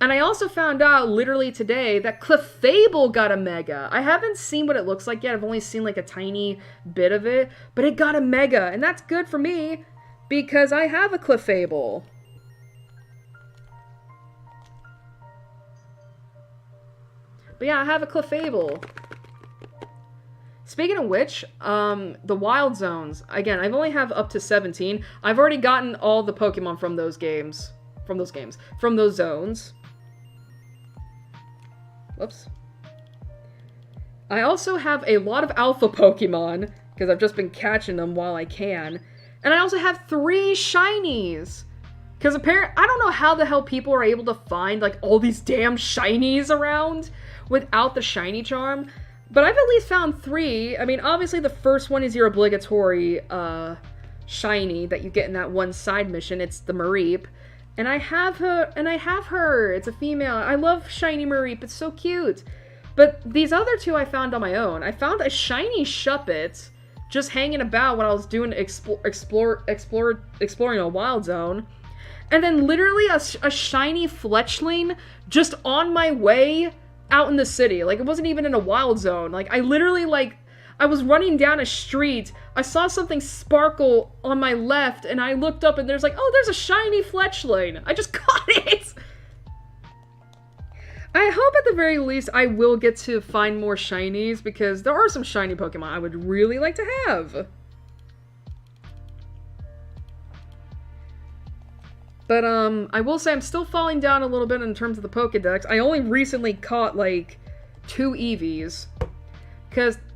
And I also found out literally today that Clefable got a Mega. I haven't seen what it looks like yet. I've only seen like a tiny bit of it, but it got a Mega, and that's good for me because I have a Clefable. But yeah, I have a Clefable. Speaking of which, the Wild Zones. Again, I've only have up to 17. I've already gotten all the Pokemon from those games. From those zones. Whoops. I also have a lot of Alpha Pokemon, because I've just been catching them while I can. And I also have 3 Shinies. Because apparently, I don't know how the hell people are able to find, like, all these damn Shinies around without the Shiny Charm. But I've at least found 3. I mean, obviously the first one is your obligatory, Shiny that you get in that one side mission. It's the Mareep. And I have her. It's a female. I love Shiny Mareep. It's so cute. But these other 2 I found on my own. I found a Shiny Shuppet just hanging about when I was doing exploring a wild zone. And then literally a Shiny Fletchling just on my way out in the city. Like, it wasn't even in a wild zone. Like, I literally, like, I was running down a street, I saw something sparkle on my left, and I looked up and there's like, oh, there's a Shiny Fletchling. I just caught it! I hope at the very least I will get to find more Shinies, because there are some Shiny Pokemon I would really like to have. But, I will say I'm still falling down a little bit in terms of the Pokedex. I only recently caught, like, 2 Eevees.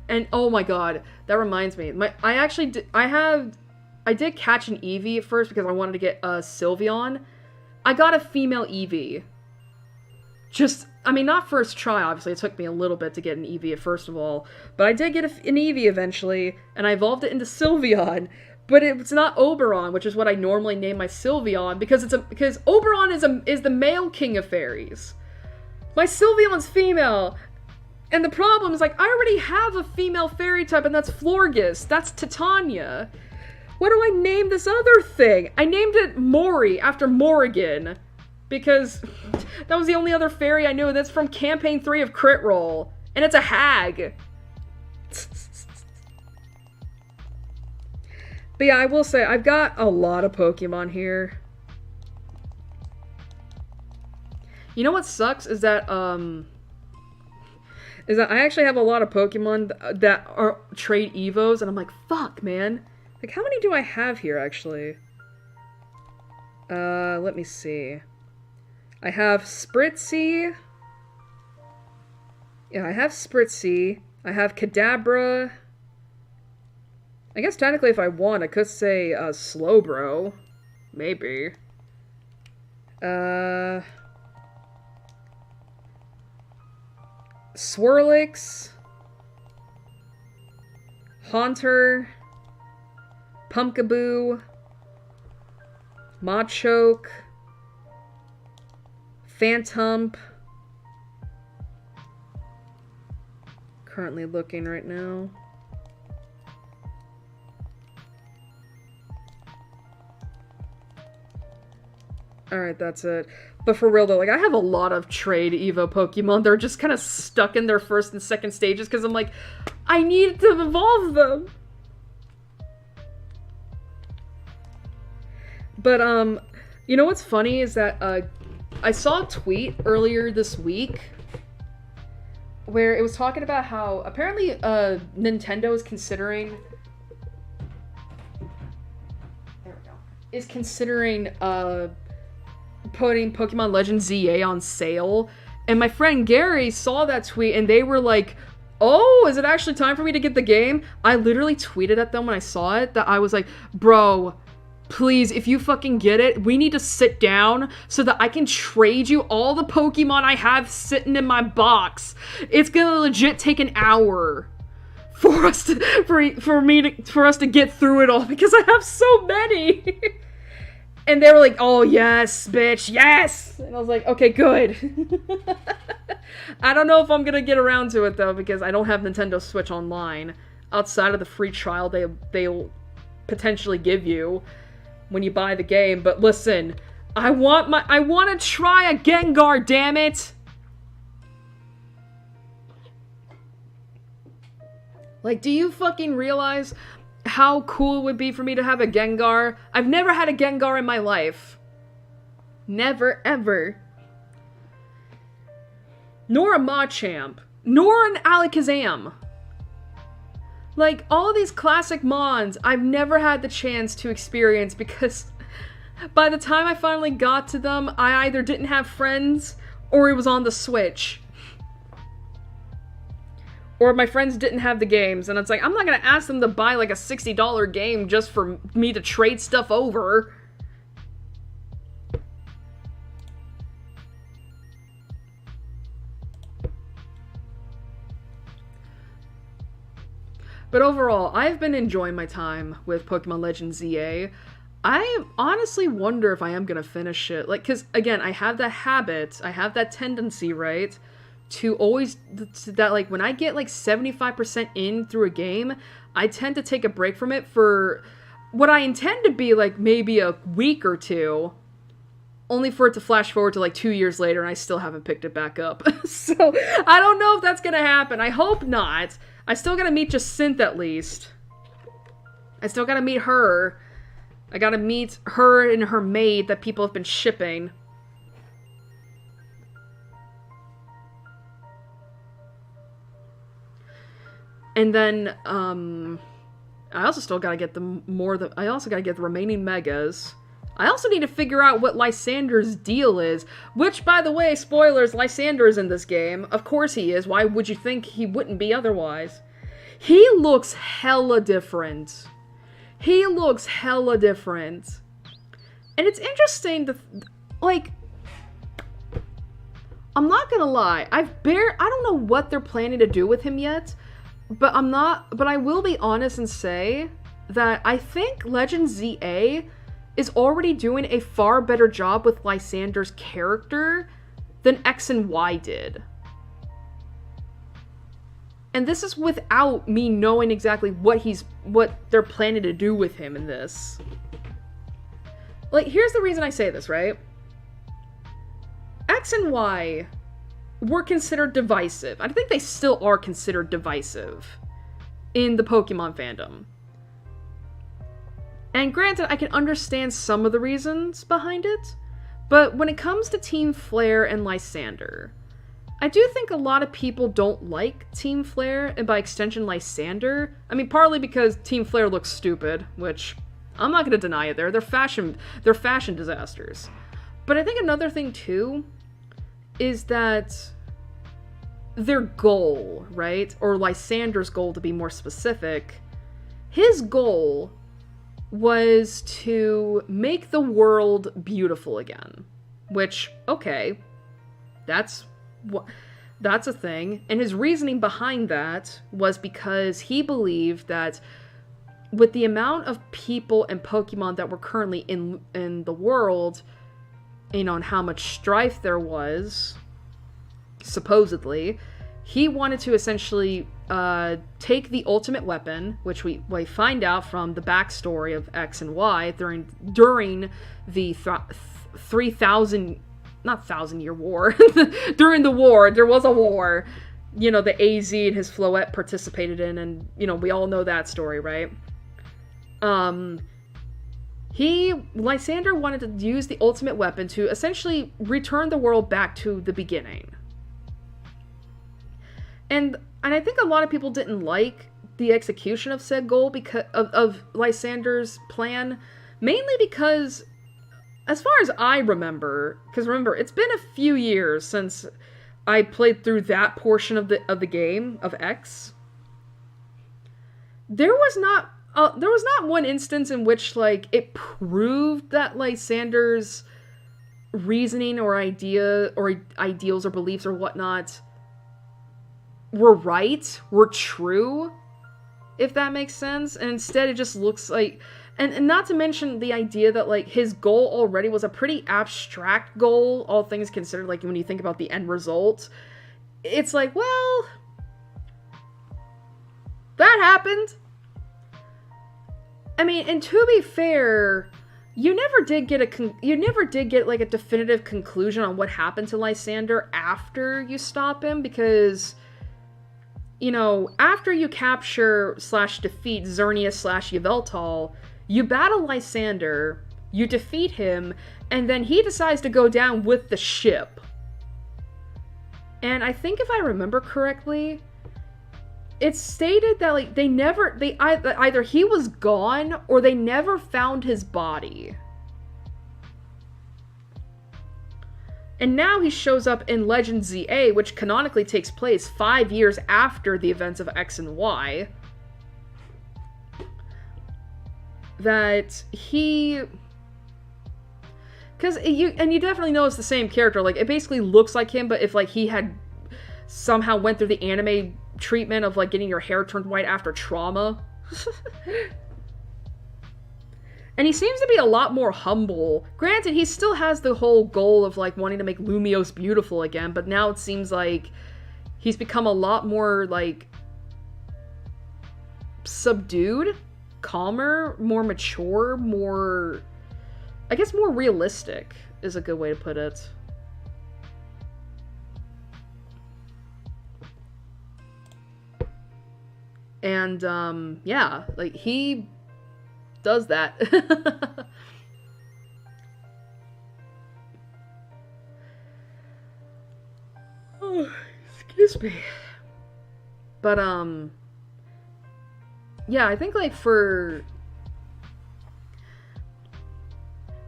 And oh my god, that reminds me. I did catch an Eevee at first because I wanted to get a Sylveon. I got a female Eevee. Not first try, obviously. It took me a little bit to get an Eevee, first of all. But I did get an Eevee eventually, and I evolved it into Sylveon. But it's not Oberon, which is what I normally name my Sylveon, because Oberon is the male king of fairies. My Sylveon's female. And the problem is, like, I already have a female fairy type, and that's Florges. That's Titania. What do I name this other thing? I named it Mori, after Morrigan. Because that was the only other fairy I knew, and that's from Campaign 3 of Crit Roll. And it's a hag. But yeah, I will say, I've got a lot of Pokemon here. You know what sucks is that I actually have a lot of Pokemon that are trade Evos, and I'm like, fuck, man. Like, how many do I have here, actually? Let me see. I have Spritzy. Yeah, I have Spritzy. I have Kadabra. I guess technically if I want, I could say, Slowbro. Maybe. Swirlix. Haunter. Pumpkaboo. Machoke. Phantump. Currently looking right now. Alright, that's it. But for real though, like, I have a lot of trade Evo Pokemon. They're just kind of stuck in their first and second stages because I'm like, I need to evolve them. But, you know what's funny is that, I saw a tweet earlier this week where it was talking about how apparently, Nintendo is considering... There we go. Is considering, putting Pokemon Legends ZA on sale. And my friend Gary saw that tweet and they were like, oh, is it actually time for me to get the game? I literally tweeted at them when I saw it that I was like, bro, please, if you fucking get it, we need to sit down so that I can trade you all the Pokemon I have sitting in my box. It's gonna legit take an hour for us to get through it all because I have so many. And they were like, oh, yes, bitch, yes! And I was like, okay, good. I don't know if I'm gonna get around to it, though, because I don't have Nintendo Switch Online. Outside of the free trial they'll potentially give you when you buy the game. But listen, I want to try a Gengar, damn it! Like, do you fucking realize how cool it would be for me to have a Gengar? I've never had a Gengar in my life. Never, ever. Nor a Machamp. Nor an Alakazam. Like, all these classic Mons, I've never had the chance to experience because by the time I finally got to them, I either didn't have friends or it was on the Switch. Or my friends didn't have the games, and it's like, I'm not gonna ask them to buy like a $60 game just for me to trade stuff over. But overall, I've been enjoying my time with Pokemon Legends ZA. I honestly wonder if I am gonna finish it. Like, cause again, I have that habit, I have that tendency, right? To always, that like, when I get like 75% in through a game, I tend to take a break from it for what I intend to be like maybe a week or two, only for it to flash forward to like 2 years later and I still haven't picked it back up. So, I don't know if that's gonna happen. I hope not. I still gotta meet Jacinthe at least. I still gotta meet her. I gotta meet her and her maid that people have been shipping. And then, I also still gotta get I also gotta get the remaining Megas. I also need to figure out what Lysander's deal is. Which, by the way, spoilers, Lysander's in this game. Of course he is. Why would you think he wouldn't be otherwise? He looks hella different. He looks hella different. And it's interesting to, like, I'm not gonna lie, I don't know what they're planning to do with him yet, but I will be honest and say that I think Legend ZA is already doing a far better job with Lysander's character than X and Y did. And this is without me knowing exactly what they're planning to do with him in this. Like, here's the reason I say this, right? X and Y were considered divisive. I think they still are considered divisive in the Pokemon fandom. And granted, I can understand some of the reasons behind it, but when it comes to Team Flare and Lysander, I do think a lot of people don't like Team Flare, and by extension Lysander. I mean, partly because Team Flare looks stupid, which I'm not going to deny it. They're fashion disasters. But I think another thing too is that their goal, right? Or Lysander's goal, to be more specific. His goal was to make the world beautiful again. Which, okay, that's a thing. And his reasoning behind that was because he believed that with the amount of people and Pokemon that were currently in the world, you know, and how much strife there was, supposedly, he wanted to essentially take the ultimate weapon, which we find out from the backstory of X and Y during the 3,000, not 1,000-year war. During the war, there was a war, you know, the AZ and his Floette participated in, and, you know, we all know that story, right? Lysander wanted to use the ultimate weapon to essentially return the world back to the beginning. And I think a lot of people didn't like the execution of said goal because of Lysander's plan, mainly because, as far as I remember, because remember, it's been a few years since I played through that portion of the game of X. There was not one instance in which, like, it proved that Lysander's reasoning or idea or ideals or beliefs or whatnot were right, were true, if that makes sense. And instead it just looks like, and not to mention the idea that, like, his goal already was a pretty abstract goal, all things considered. Like, when you think about the end result, it's like, well, that happened. I mean, and to be fair, you never did get like a definitive conclusion on what happened to Lysander after you stop him, because, you know, after you capture / defeat Xerneas / Yveltal, you battle Lysander, you defeat him, and then he decides to go down with the ship. And I think if I remember correctly, it's stated that, like, either he was gone or they never found his body. And now he shows up in Legend ZA, which canonically takes place 5 years after the events of X and Y. That he... Because you definitely know it's the same character. Like, it basically looks like him, but if, like, he had somehow went through the anime treatment of, like, getting your hair turned white after trauma. And he seems to be a lot more humble. Granted, he still has the whole goal of, like, wanting to make Lumiose beautiful again, but now it seems like he's become a lot more, like, subdued, calmer, more mature, more... I guess more realistic is a good way to put it. And, yeah, like, he does that. Oh, excuse me. But, yeah, I think, like, for...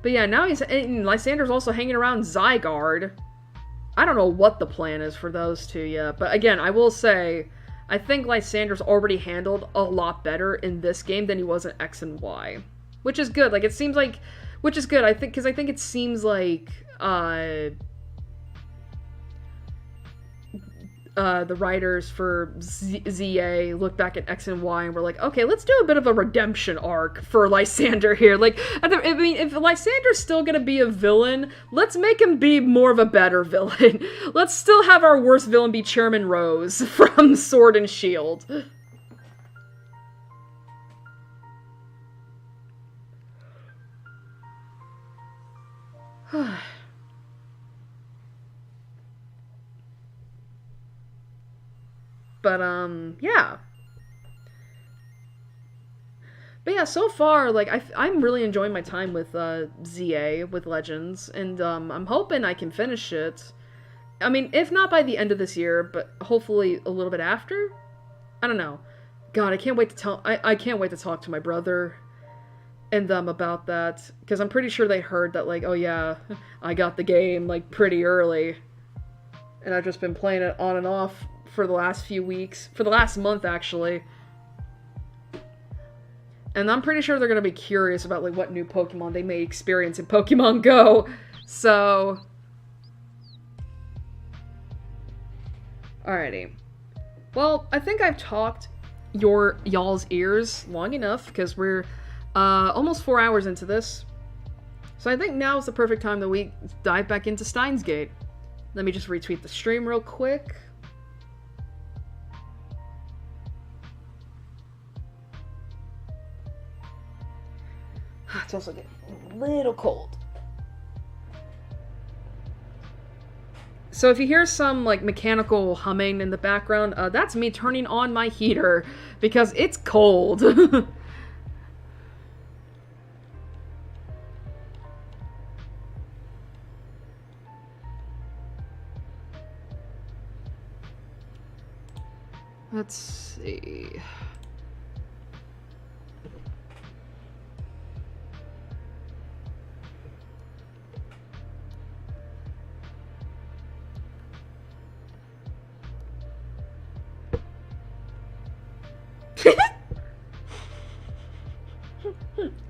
But yeah, now Lysander's also hanging around Zygarde. I don't know what the plan is for those two yet, but again, I will say, I think Lysander's already handled a lot better in this game than he was in X and Y. Which is good, like, it seems like, which is good, I think, because I think it seems like, the writers for ZA look back at X and Y and were like, okay, let's do a bit of a redemption arc for Lysander here. Like, I mean, if Lysander's still gonna be a villain, let's make him be more of a better villain. Let's still have our worst villain be Chairman Rose from Sword and Shield. But, yeah. But yeah, so far, like, I'm really enjoying my time with, ZA, with Legends, and, I'm hoping I can finish it. I mean, if not by the end of this year, but hopefully a little bit after? I don't know. God, I can't wait to I can't wait to talk to my brother and them about that, because I'm pretty sure they heard that, like, oh yeah, I got the game, like, pretty early. And I've just been playing it on and off for the last few weeks. For the last month, actually. And I'm pretty sure they're going to be curious about, like, what new Pokemon they may experience in Pokemon Go. So... Alrighty. Well, I think I've talked y'all's ears long enough, because we're almost 4 hours into this. So I think now is the perfect time that we dive back into Steins Gate. Let me just retweet the stream real quick. It's also getting a little cold. So if you hear some, like, mechanical humming in the background, that's me turning on my heater, because it's cold. Let's see...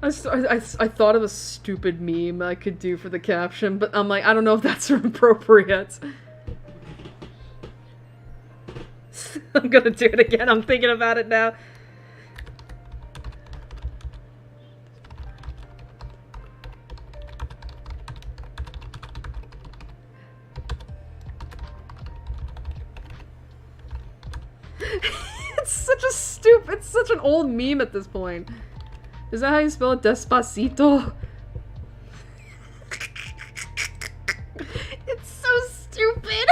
I thought of a stupid meme I could do for the caption, but I'm like, I don't know if that's appropriate. I'm gonna do it again, I'm thinking about it now. It's such an old meme at this point. Is that how you spell it? Despacito? It's so stupid.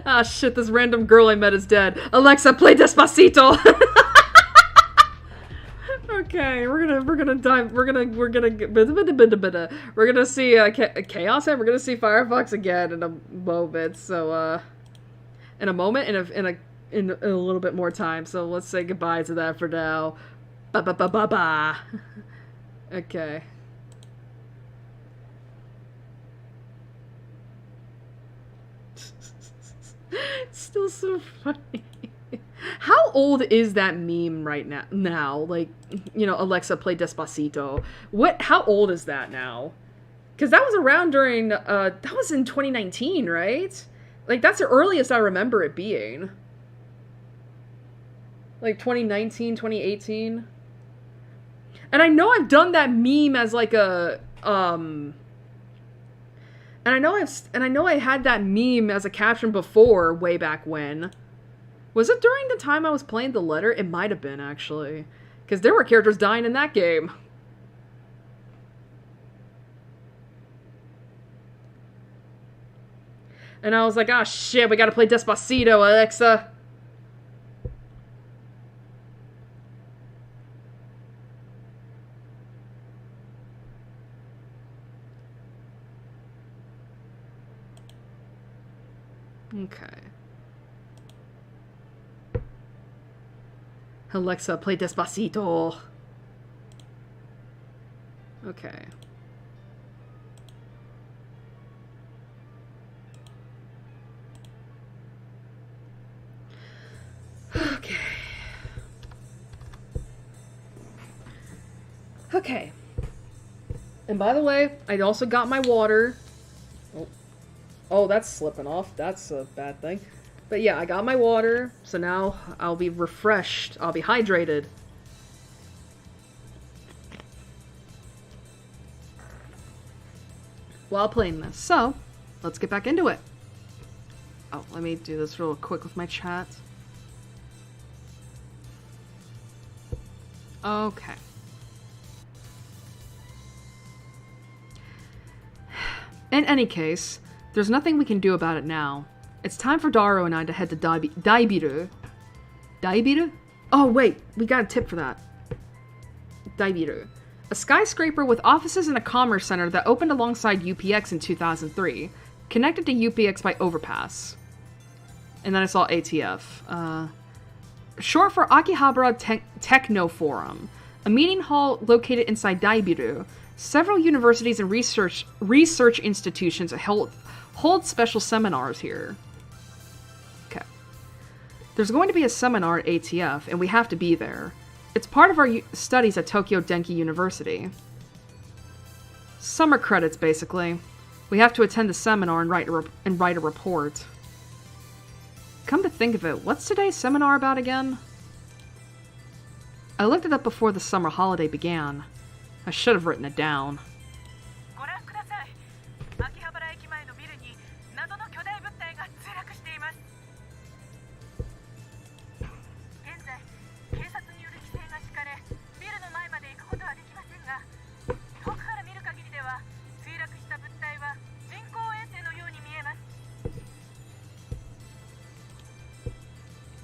Ah, shit, this random girl I met is dead. Alexa, play Despacito! Okay, we're gonna see Chaos and we're gonna see Firefox again in a moment. So in a moment, in a little bit more time. So let's say goodbye to that for now. Ba ba ba ba ba. Okay. It's still so funny. How old is that meme right now? Like, you know, Alexa, play Despacito. How old is that now? Because that was around during, that was in 2019, right? Like, that's the earliest I remember it being. Like, 2019, 2018. And I know I've done that meme as, like, a, and I know I had that meme as a caption before, way back when. Was it during the time I was playing the letter? It might have been, actually. Because there were characters dying in that game. And I was like, ah, shit, we gotta play Despacito, Alexa. Okay. Alexa, play Despacito. Okay. Okay. Okay. And by the way, I also got my water. Oh, that's slipping off. That's a bad thing. But yeah, I got my water, so now I'll be refreshed. I'll be hydrated. While playing this. So, let's get back into it. Oh, let me do this real quick with my chat. Okay. In any case, there's nothing we can do about it now. It's time for Daro and I to head to Daibiru. Daibiru? Oh wait, we got a tip for that. Daibiru. A skyscraper with offices and a commerce center that opened alongside UPX in 2003. Connected to UPX by overpass. And then I saw ATF. Short for Akihabara Techno Forum. A meeting hall located inside Daibiru. Several universities and research institutions hold special seminars here. Okay. There's going to be a seminar at ATF, and we have to be there. It's part of our studies at Tokyo Denki University. Summer credits, basically. We have to attend the seminar and write a report. Come to think of it, what's today's seminar about again? I looked it up before the summer holiday began. I should have written it down.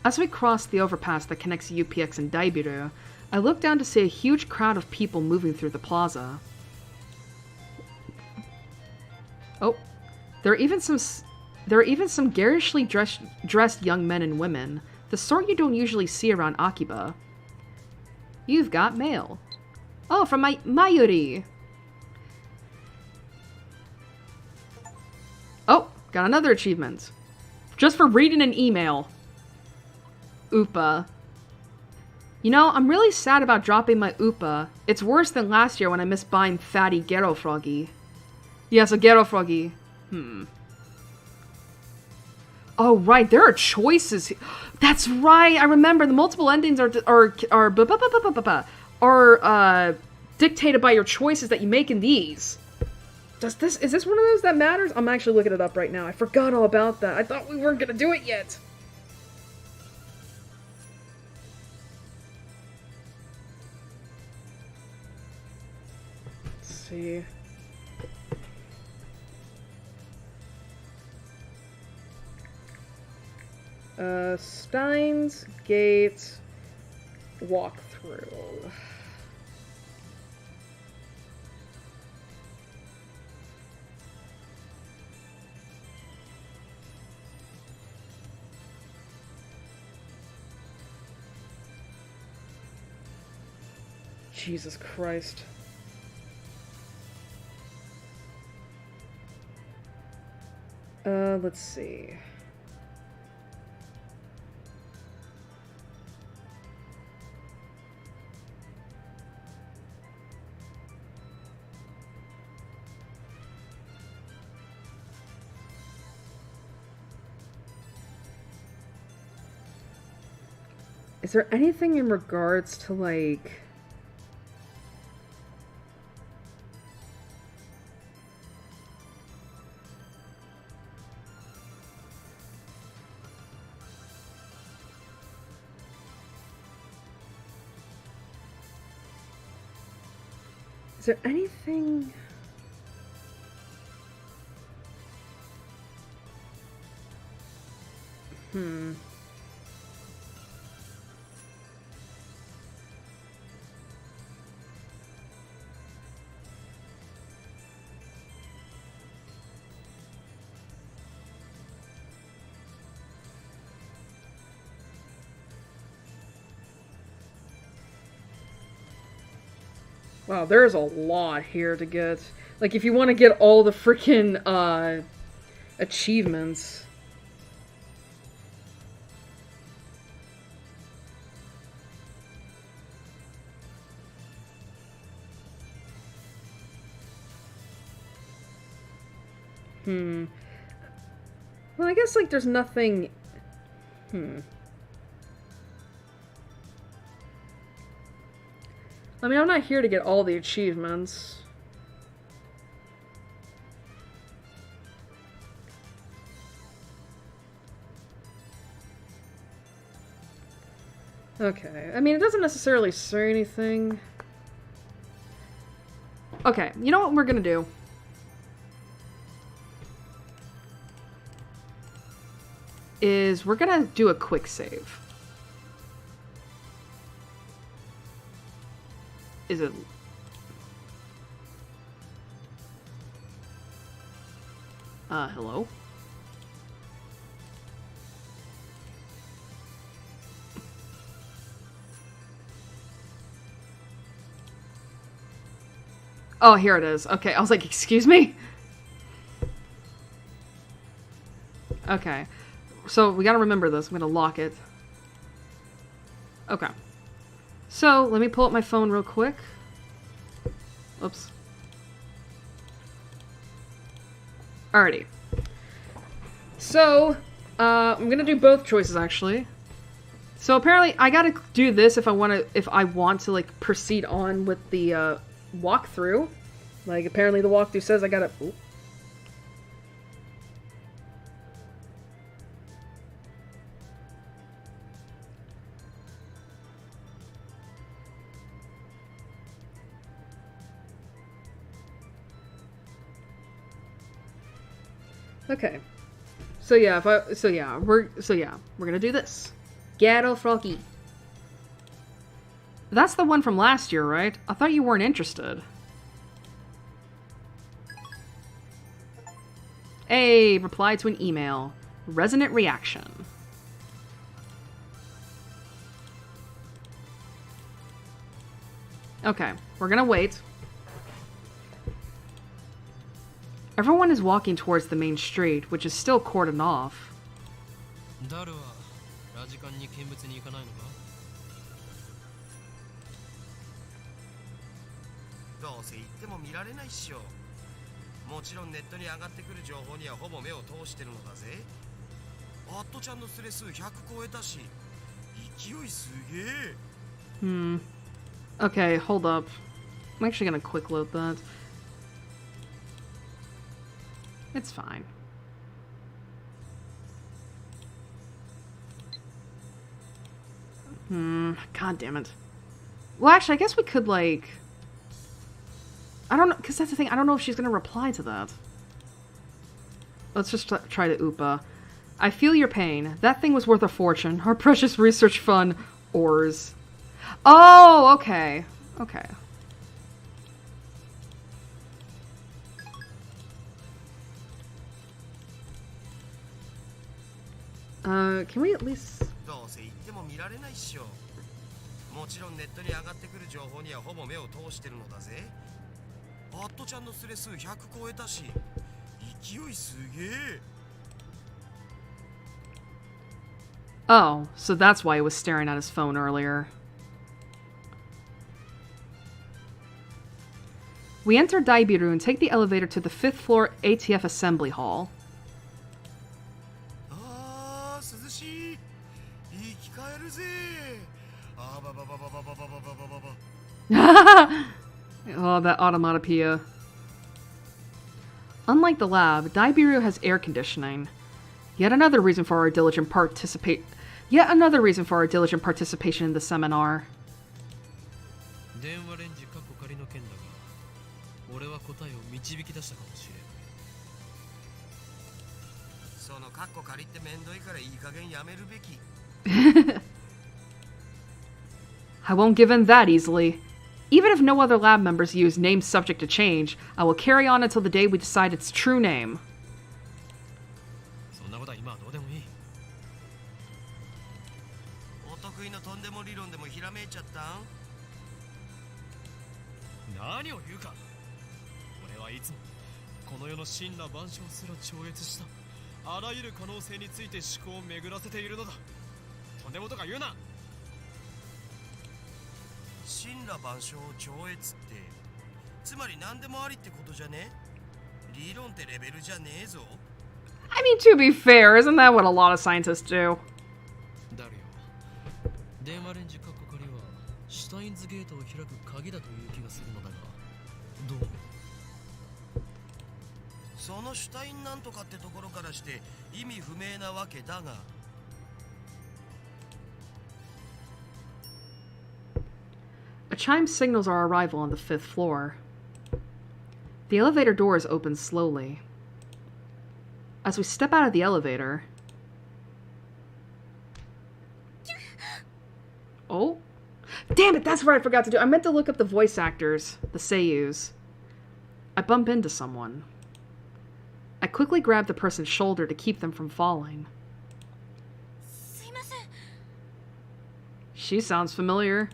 As we crossed the overpass that connects UPX and Daibiru, I looked down to see a huge crowd of people moving through the plaza. Oh, there are even some garishly dressed young men and women, the sort you don't usually see around Akiba. You've got mail. Oh, from Mayuri. Oh, got another achievement. Just for reading an email. Upa. You know, I'm really sad about dropping my Upa. It's worse than last year when I missed buying fatty Gero Froggy. Yeah, so Gero Froggy. Oh, right, there are choices. That's right, I remember. The multiple endings are dictated by your choices that you make in these. Is this one of those that matters? I'm actually looking it up right now. I forgot all about that. I thought we weren't gonna do it yet. See. Steins Gate walkthrough. Jesus Christ. Let's see. Is there anything in regards to, like... Is there anything... Wow, there's a lot here to get. Like, if you want to get all the freaking, achievements. Well, I guess, like, there's nothing... I mean, I'm not here to get all the achievements. Okay, I mean, it doesn't necessarily say anything. Okay, you know what we're gonna do? Is we're gonna do a quick save. Is it... hello? Oh, here it is. Okay, I was like, excuse me? Okay. So, we gotta remember this. I'm gonna lock it. Okay. So, let me pull up my phone real quick. Oops. Alrighty. So, I'm gonna do both choices, actually. So, apparently, I gotta do this if I want to, like, proceed on with the, walkthrough. Like, apparently the walkthrough says I gotta... Ooh. Okay. So yeah, we're gonna do this. Ghetto Froggy. That's the one from last year, right? I thought you weren't interested. Hey, reply to an email. Resonant reaction. Okay, we're gonna wait. Everyone is walking towards the main street, which is still cordoned off. ダルはラジカンに見物に行かないのか？どうせ言っても見られないっしょ。もちろんネットに上がってくる情報にはほぼ目を通してるのだぜ。アットちゃんのスレ数100超えたし、勢いすげえ。Okay, hold up. I'm actually gonna quick load that. It's fine. God damn it. Well, actually, I guess we could, like... I don't know, because that's the thing, I don't know if she's gonna reply to that. Let's just try the Upa. I feel your pain. That thing was worth a fortune. Our precious research fund, ores. Oh, okay. Okay. Can we at least... どうせ言っても見られないっしょ。もちろんネットに上がってくる情報にはほぼ目を通してるのだぜ。アットちゃんのスレ数100超えたし、勢いすげえ。Oh, so that's why he was staring at his phone earlier. We enter Daibiru and take the elevator to the 5th floor ATF assembly hall. あー、涼しい。生き返るぜ。あばばばばばばばばばばば。Oh, that automatopoeia. Unlike the lab, Daibiru has air conditioning. Yet another reason for our diligent participation in the seminar. 電話レンジ過去仮の件だが、俺は答えを導き出したかもしれん。そのカッコ借りってめんどいからいい加減やめるべき。I won't give in that easily. Even if no other lab members use names subject to change, I will carry on until the day we decide its true name. そんなことは今はどうでもいい。お得意のとんでも理論でもひらめいちゃったん？何を言うか。俺はいつもこの世の神羅万象すら超越したあらゆる可能性について思考を巡らせているのだ。とんでもとか言うな。神羅万象を超越ってつまり何でもありってことじゃね？理論ってレベルじゃねえぞ。 I mean, to be fair, isn't that what a lot of scientists do? だるよ。電話レンジカッコ仮はシュタインズゲートを開く鍵だという気がするのだが、どう思う？そのシュタインなんとかってところからして意味不明なわけだが。A chime signals our arrival on the 5th floor. The elevator doors open slowly. As we step out of the elevator... Oh? Damn it, that's what I forgot to do. I meant to look up the voice actors, the seiyus. I bump into someone. I quickly grab the person's shoulder to keep them from falling. She sounds familiar.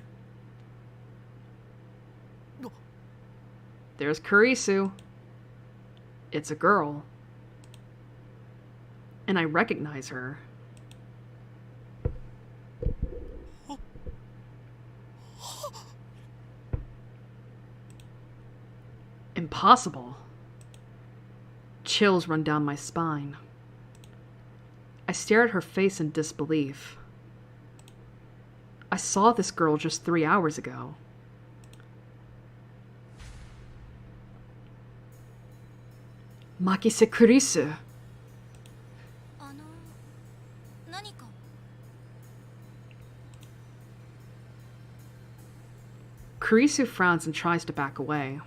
There's Kurisu. It's a girl. And I recognize her. Impossible. Chills run down my spine. I stare at her face in disbelief. I saw this girl just 3 hours ago. Makise Kurisu. Kurisu frowns and tries to back away.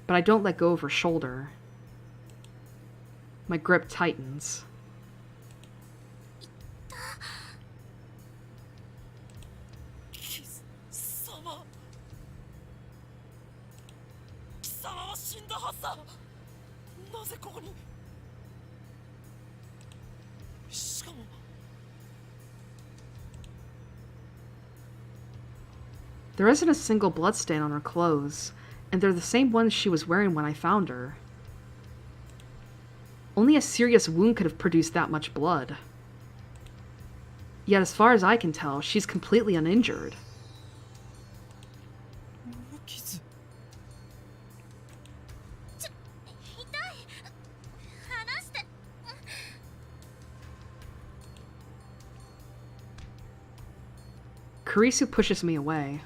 But I don't let go of her shoulder. My grip tightens. There isn't a single bloodstain on her clothes, and they're the same ones she was wearing when I found her. Only a serious wound could have produced that much blood. Yet as far as I can tell, she's completely uninjured. Kurisu pushes me away.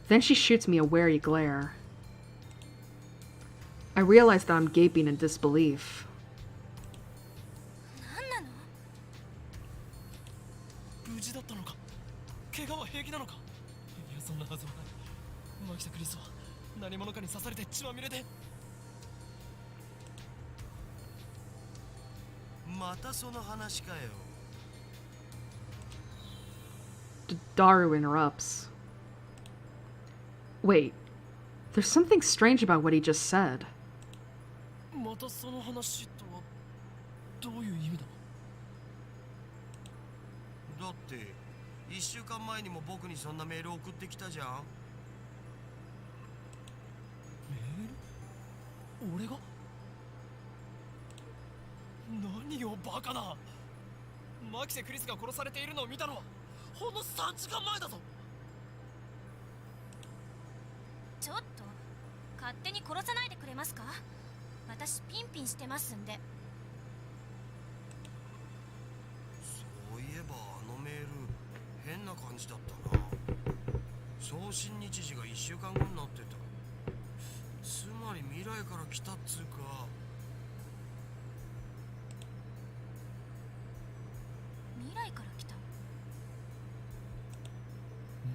Then she shoots me a wary glare. I realize that I'm gaping in disbelief. Daru interrupts. Wait, there's something strange about what he just said. またその話とはどういう意味だ？だって1週間前にも僕にそんなメール送ってきたじゃん。メール？俺が？何をバカな。マキセ・クリスが殺されているのを見たのはほんの3時間前だぞ。ちょっと勝手に殺さないでくれますか？私ピンピンしてますんで。そういえばあのメール変な感じだったな。送信日時が1週間後になってた。つまり未来から来たっつうか。未来から来た？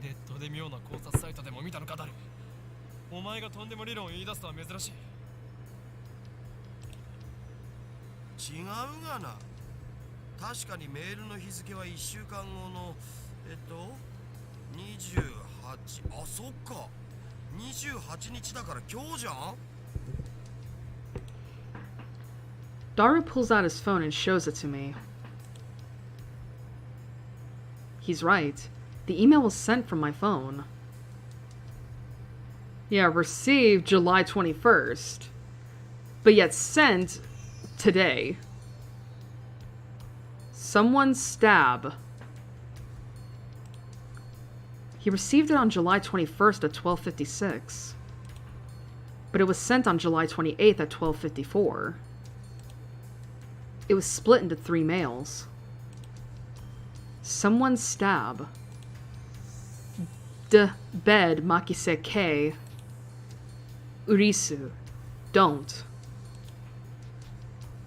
ネットで妙な考察サイトでも見たのかだろ。お前がとんでも理論を言い出すとは珍しい。違うがな。確かにメールの日付は1週間後の28。あ、そっか、28日だから今日じゃん。 Daru pulls out his phone and shows it to me. He's right. The email was sent from my phone. Yeah, received July 21st. But yet sent today. Someone stab. He received it on July 21st at 12:56. But it was sent on July 28th at 12:54. It was split into 3 mails. Someone stab. Bed makiseke. Urisu. Don't.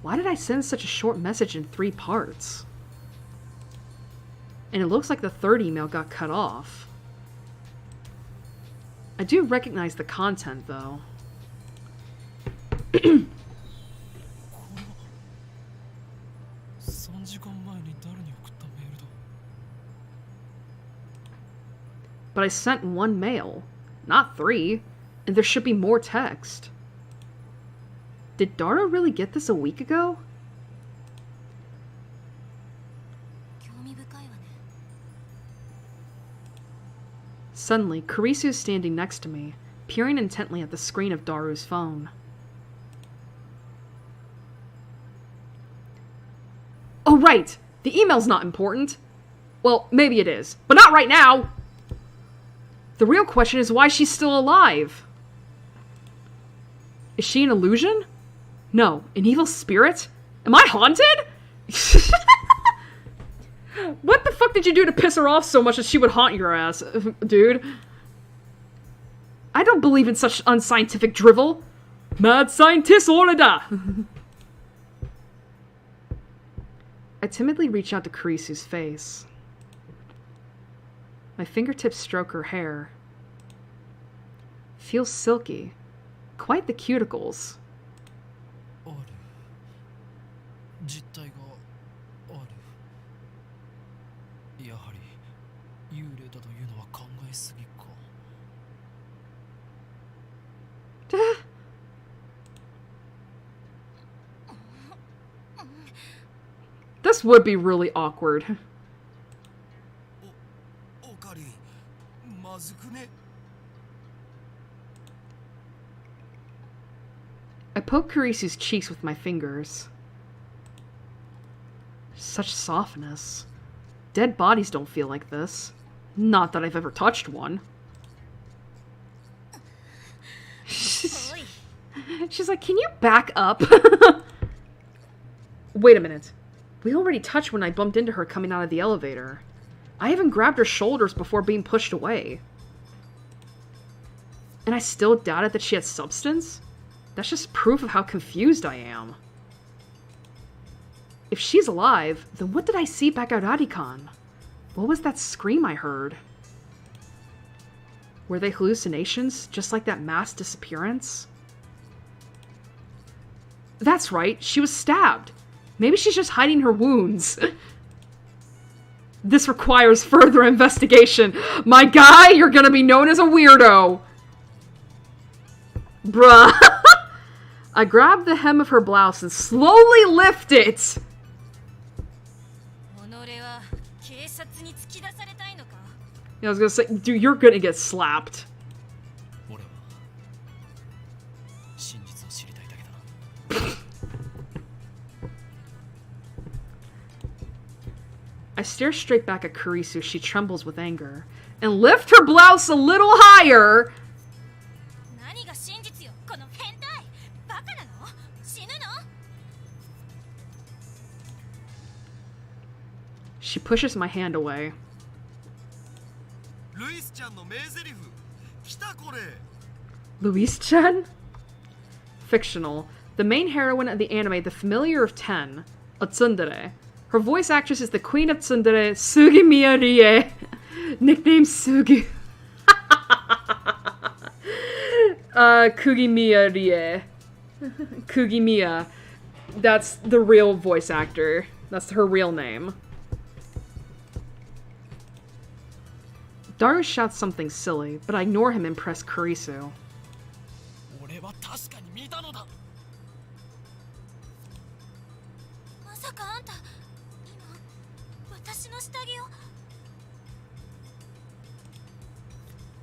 Why did I send such a short message in 3 parts? And it looks like the 3rd email got cut off. I do recognize the content, though. But I sent 1 mail, not 3, and there should be more text. Did Dara really get this a week ago? Suddenly, Kurisu is standing next to me, peering intently at the screen of Daru's phone. Oh, right! The email's not important. Well, maybe it is, but not right now! The real question is why she's still alive. Is she an illusion? No, an evil spirit? Am I haunted? What the fuck did you do to piss her off so much that she would haunt your ass, dude? I don't believe in such unscientific drivel. Mad scientist orada! I timidly reach out to Kurisu's face. My fingertips stroke her hair. Feels silky. Quite the cuticles. This would be really awkward. I poke Kurisu's cheeks with my fingers. Such softness. Dead bodies don't feel like this. Not that I've ever touched one. She's like, can you back up? Wait a minute. We already touched when I bumped into her coming out of the elevator. I even grabbed her shoulders before being pushed away. And I still doubted that she had substance? That's just proof of how confused I am. If she's alive, then what did I see back at Radikan? What was that scream I heard? Were they hallucinations, just like that mass disappearance? That's right, she was stabbed. Maybe she's just hiding her wounds. This requires further investigation. My guy, you're gonna be known as a weirdo. Bruh. I grab the hem of her blouse and slowly lift it. Yeah, I was gonna say, dude, you're gonna get slapped. I stare straight back at Kurisu. She trembles with anger. And lift her blouse a little higher. She pushes my hand away. Louise-chan? Fictional. The main heroine of the anime, The Familiar of 10, a tsundere. Her voice actress is the queen of tsundere, Sugimiya Rie. Nicknamed Sugi. Kugimiya Rie. Kugimiya. That's the real voice actor. That's her real name. Daru shouts something silly, but I ignore him and press Kurisu.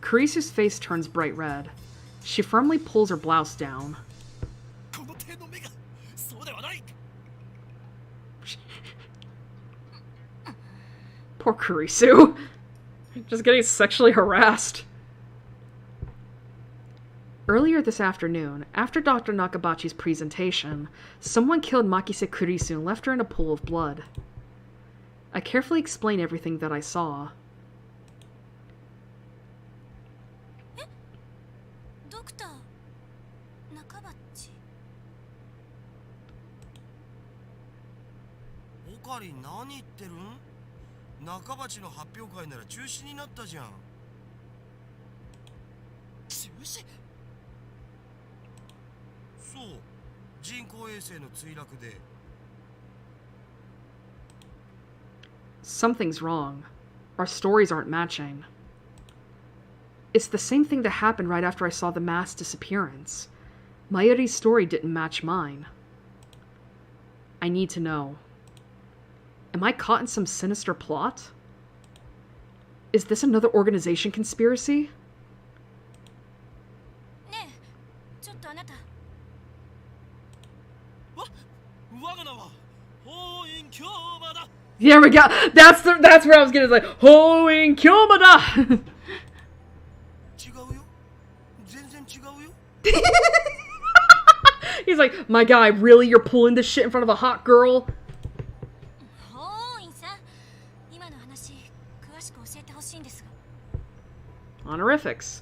Kurisu's face turns bright red. She firmly pulls her blouse down. Poor Kurisu. Just getting sexually harassed. Earlier this afternoon, after Dr. Nakabachi's presentation, someone killed Makise Kurisu and left her in a pool of blood. I carefully explain everything that I saw. Dr. Nakabachi? オカリン何言ってるん？中鉢の発表会なら中止になったじゃん。中止？そう、人工衛星の墜落で。Something's wrong. Our stories aren't matching. It's the same thing that happened right after I saw the mass disappearance. Mayuri's story didn't match mine. I need to know. Am I caught in some sinister plot? Is this another organization conspiracy? There we go. That's where I was getting like Hoin Kyomada. He's like, my guy, really? You're pulling this shit in front of a hot girl? Honorifics.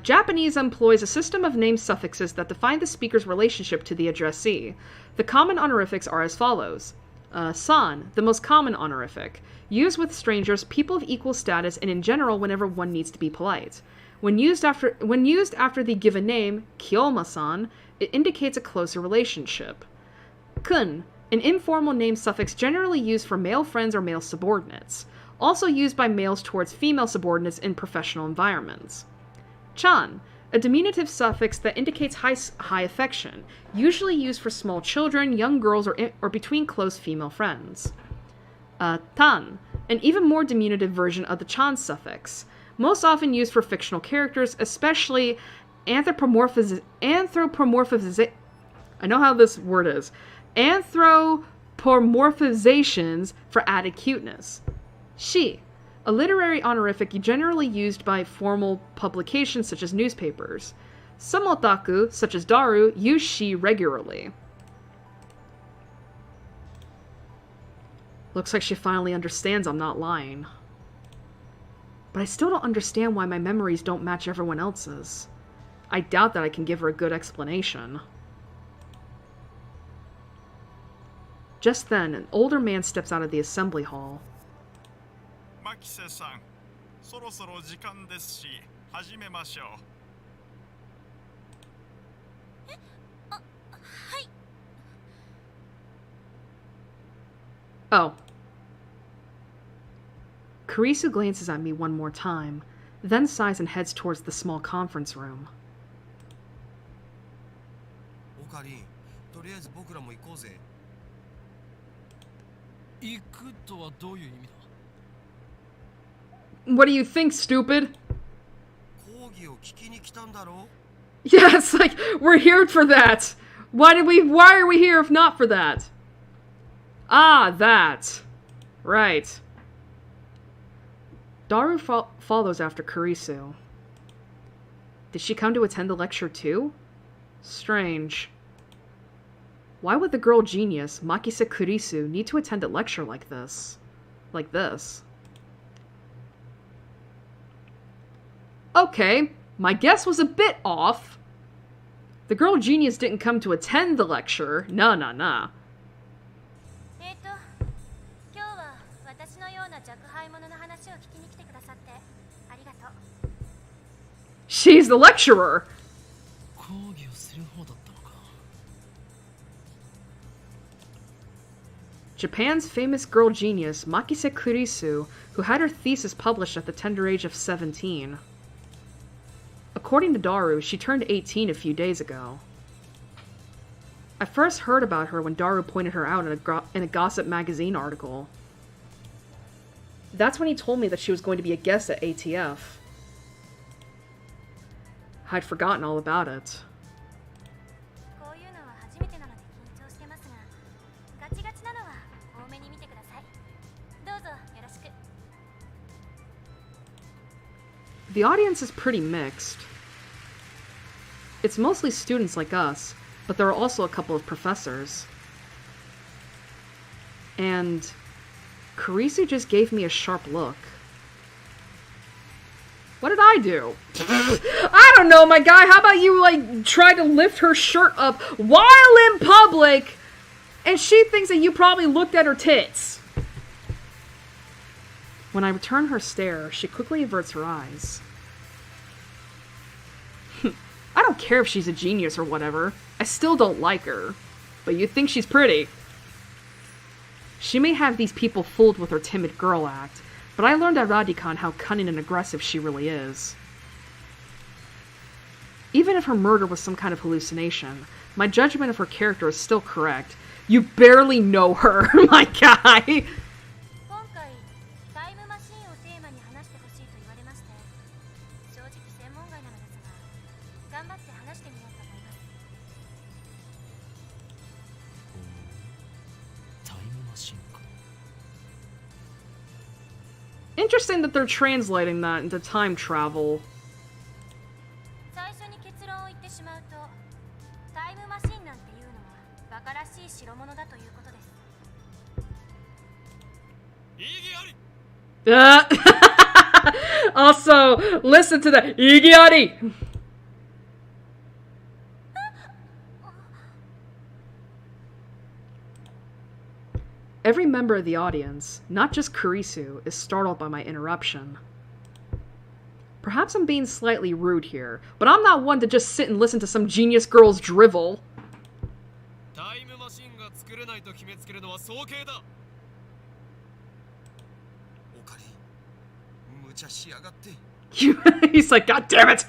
Japanese employs a system of name suffixes that define the speaker's relationship to the addressee. The common honorifics are as follows. San, the most common honorific. Used with strangers, people of equal status, and in general whenever one needs to be polite. When used after the given name, Kyoma-san, it indicates a closer relationship. Kun, an informal name suffix generally used for male friends or male subordinates. Also used by males towards female subordinates in professional environments. Chan, a diminutive suffix that indicates high affection, usually used for small children, young girls, or between close female friends. Tan, an even more diminutive version of the chan suffix, most often used for fictional characters, especially anthropomorphizations for added cuteness. Shi, a literary honorific generally used by formal publications such as newspapers. Some otaku, such as Daru, use shi regularly. Looks like she finally understands I'm not lying. But I still don't understand why my memories don't match everyone else's. I doubt that I can give her a good explanation. Just then, an older man steps out of the assembly hall. Makise-san, そろそろ時間ですし、始めましょう。はい。 Oh. Kurisu glances at me one more time, then sighs and heads towards the small conference room. オカリン、とりあえず僕らも行こうぜ。行くとはどういう意味だ? What do you think, stupid? 講義を聞きに来たんだろ? Yes, like, we're here for that. Why are we here if not for that? Ah, that. Right. Daru follows after Kurisu. Did she come to attend the lecture too? Strange. Why would the girl genius, Makise Kurisu, need to attend a lecture like this? Like this. Okay, my guess was a bit off. The girl genius didn't come to attend the lecture. Nah. She's the lecturer! Japan's famous girl genius, Makise Kurisu, who had her thesis published at the tender age of 17. According to Daru, she turned 18 a few days ago. I first heard about her when Daru pointed her out in a Gossip magazine article. That's when he told me that she was going to be a guest at ATF. I'd forgotten all about it. こういうのは初めてなので緊張してますが、ガチガチなのは多めに見てください。どうぞよろしく。 The audience is pretty mixed. It's mostly students like us, but there are also a couple of professors. And Karisu just gave me a sharp look. What did I do? I don't know, my guy. How about you, like, try to lift her shirt up while in public, and she thinks that you probably looked at her tits. When I return her stare, she quickly averts her eyes. I don't care if she's a genius or whatever. I still don't like her. But you think she's pretty. She may have these people fooled with her timid girl act, but I learned at Radicon how cunning and aggressive she really is. Even if her murder was some kind of hallucination, my judgment of her character is still correct. You barely know her, my guy! 今回タイムマシンをテーマに話してほしいと言われまして、正直専門外なのですが、頑張って話してみようと思います。タイムマシンか。 Interesting that they're translating that into time travel. 最初に結論を言ってしまうと、タイムマシンなんていうのはバカらしい代物だということです。 Also, listen to the Igiari! Every member of the audience, not just Kurisu, is startled by my interruption. Perhaps I'm being slightly rude here, but I'm not one to just sit and listen to some genius girl's drivel. He's like, God damn it!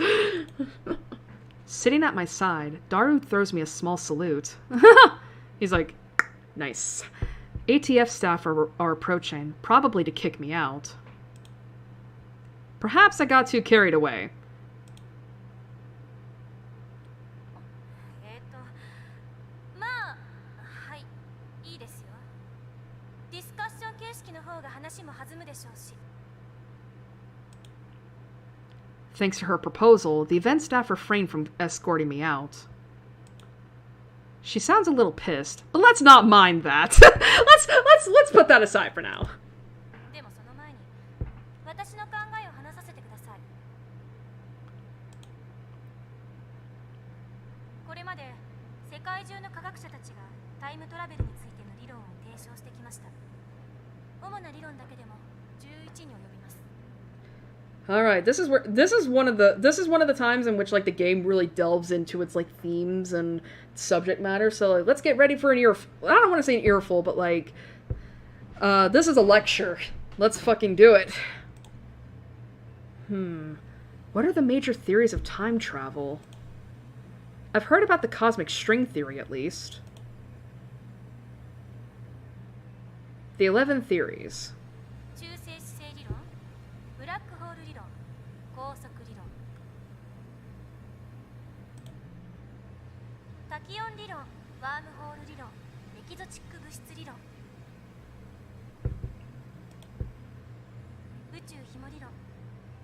Sitting at my side, Daru throws me a small salute. He's like, nice. ATF staff are approaching, probably to kick me out. Perhaps I got too carried away. まあ、はい、いいですよ。ディスカッション形式の方が話も弾むでしょうし。 Thanks to her proposal, the event staff refrained from escorting me out. She sounds a little pissed, but let's not mind that. let's put that aside for now. でもその前に、私の考えを話させてください。これまで世界中の科学者たちがタイムトラベルについての理論を提唱してきました。主な理論だけでも11に及びます。 All right, this is one of the times in which like the game really delves into its like themes and subject matter. So like, let's get ready for an ear. I don't want to say an earful, but like, this is a lecture. Let's fucking do it. What are the major theories of time travel? I've heard about the cosmic string theory at least. The 11 theories. 中性子星理論、ブラックホール理論、高速理論、タキオン理論、ワームホール理論、エキゾチック物質理論、宇宙ひも理論、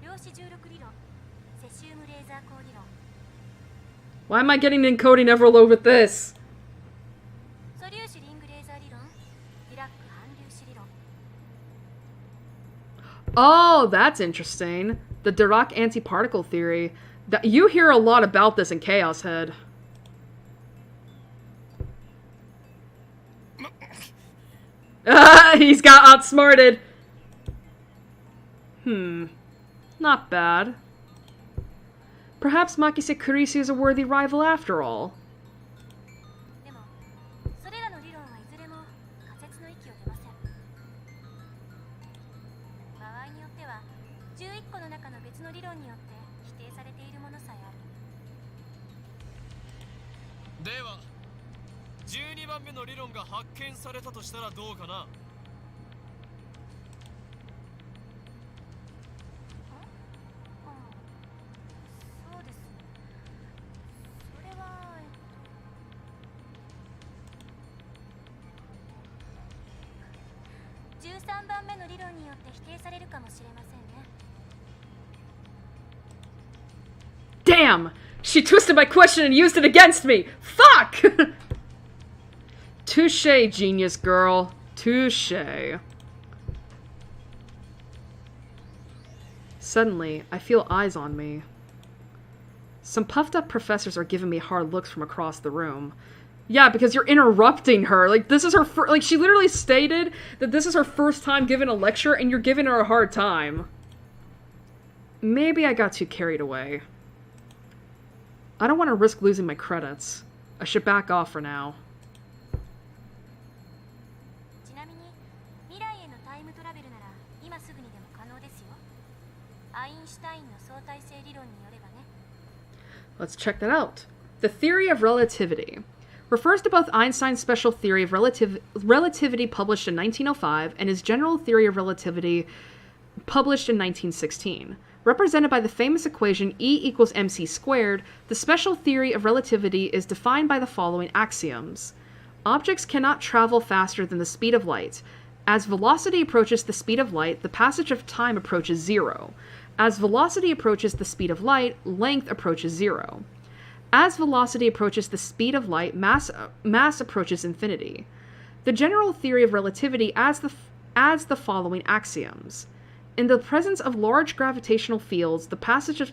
量子重力理論、セシウムレーザー光理論。 Why am I getting encoding envelope with this? 素粒子リングレーザー理論、ディラック反粒子理論。 Oh, that's interesting. The Dirac antiparticle theory. You hear a lot about this in Chaos Head. He's got outsmarted. Not bad. Perhaps Makise Kurisu is a worthy rival after all. でも、それらの理論はいずれも仮説の域を出ません。場合によっては、11個の中の別の理論によって否定されているものさえある。では12番目の理論が発見されたとしたらどうかな。そうです。13番目の理論によって否定されるかもしれませんね。 Damn! She twisted my question and used it against me! Fuck! Touche, genius girl. Touche. Suddenly, I feel eyes on me. Some puffed up professors are giving me hard looks from across the room. Yeah, because you're interrupting her. Like, this is her like, she literally stated that this is her first time giving a lecture, and you're giving her a hard time. Maybe I got too carried away. I don't want to risk losing my credits. I should back off for now. ちなみに未来へのタイムトラベルなら今すぐにでも可能ですよ。アインシュタインの相対性理論によればね。 Let's check that out. The theory of relativity refers to both Einstein's special theory of relativity published in 1905 and his general theory of relativity published in 1916. Represented by the famous equation E equals mc squared, the special theory of relativity is defined by the following axioms. Objects cannot travel faster than the speed of light. As velocity approaches the speed of light, the passage of time approaches zero. As velocity approaches the speed of light, length approaches zero. As velocity approaches the speed of light, mass approaches infinity. The general theory of relativity adds the following axioms. In the presence of large gravitational fields, the passage of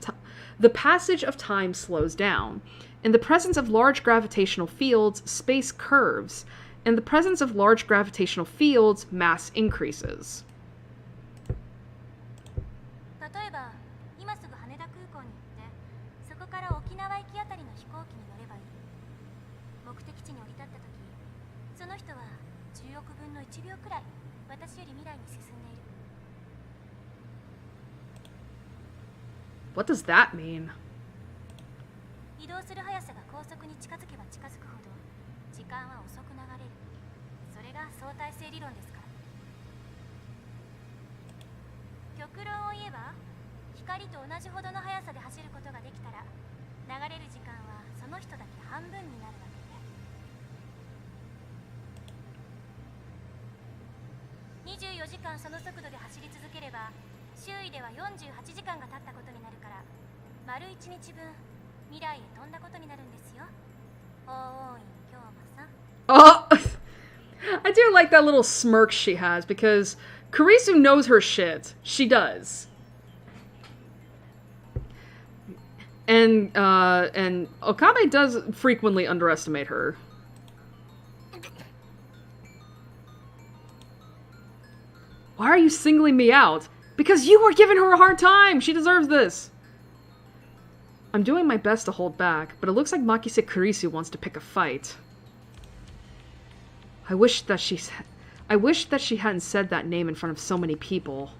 time slows down. In the presence of large gravitational fields, space curves. In the presence of large gravitational fields, mass increases. 例えば今すぐ羽田空港に行ってそこから沖縄行きあたりの飛行機に乗ればいい。目的地に降り立った時その人は10億分の1秒くらい私より未来に進んでいる。 What does that mean? 移動する速さが高速に近づけば近づくほど時間は遅く流れる。それが相対性理論ですから。極論を言えば光と同じほどの速さで走ることができたら流れる時間はその人だけ半分になるわけで、24時間その速度で走り続ければ周囲では48時間が経ったことになるから丸1日分未来へ飛んだことになるんですよ。大院京馬さん。 Oh! I do like that little smirk she has, because Kurisu knows her shit. She does. And Okabe does frequently underestimate her. Why are you singling me out? Because you were giving her a hard time! She deserves this! I'm doing my best to hold back, but it looks like Makise Kurisu wants to pick a fight. I wish that she hadn't said that name in front of so many people.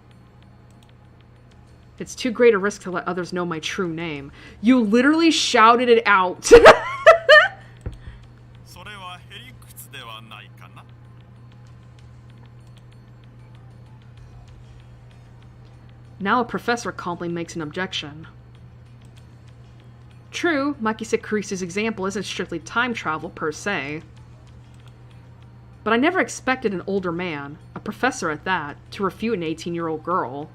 It's too great a risk to let others know my true name. You literally shouted it out! Now a professor calmly makes an objection. True, Makise Kurisu's example isn't strictly time travel per se. But I never expected an older man, a professor at that, to refute an 18-year-old girl.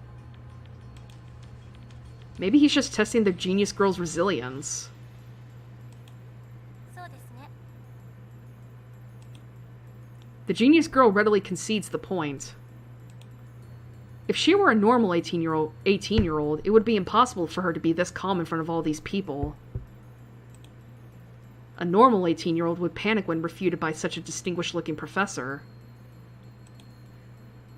Maybe he's just testing the genius girl's resilience. The genius girl readily concedes the point. If she were a normal 18-year-old, it would be impossible for her to be this calm in front of all these people. A normal 18-year-old would panic when refuted by such a distinguished-looking professor.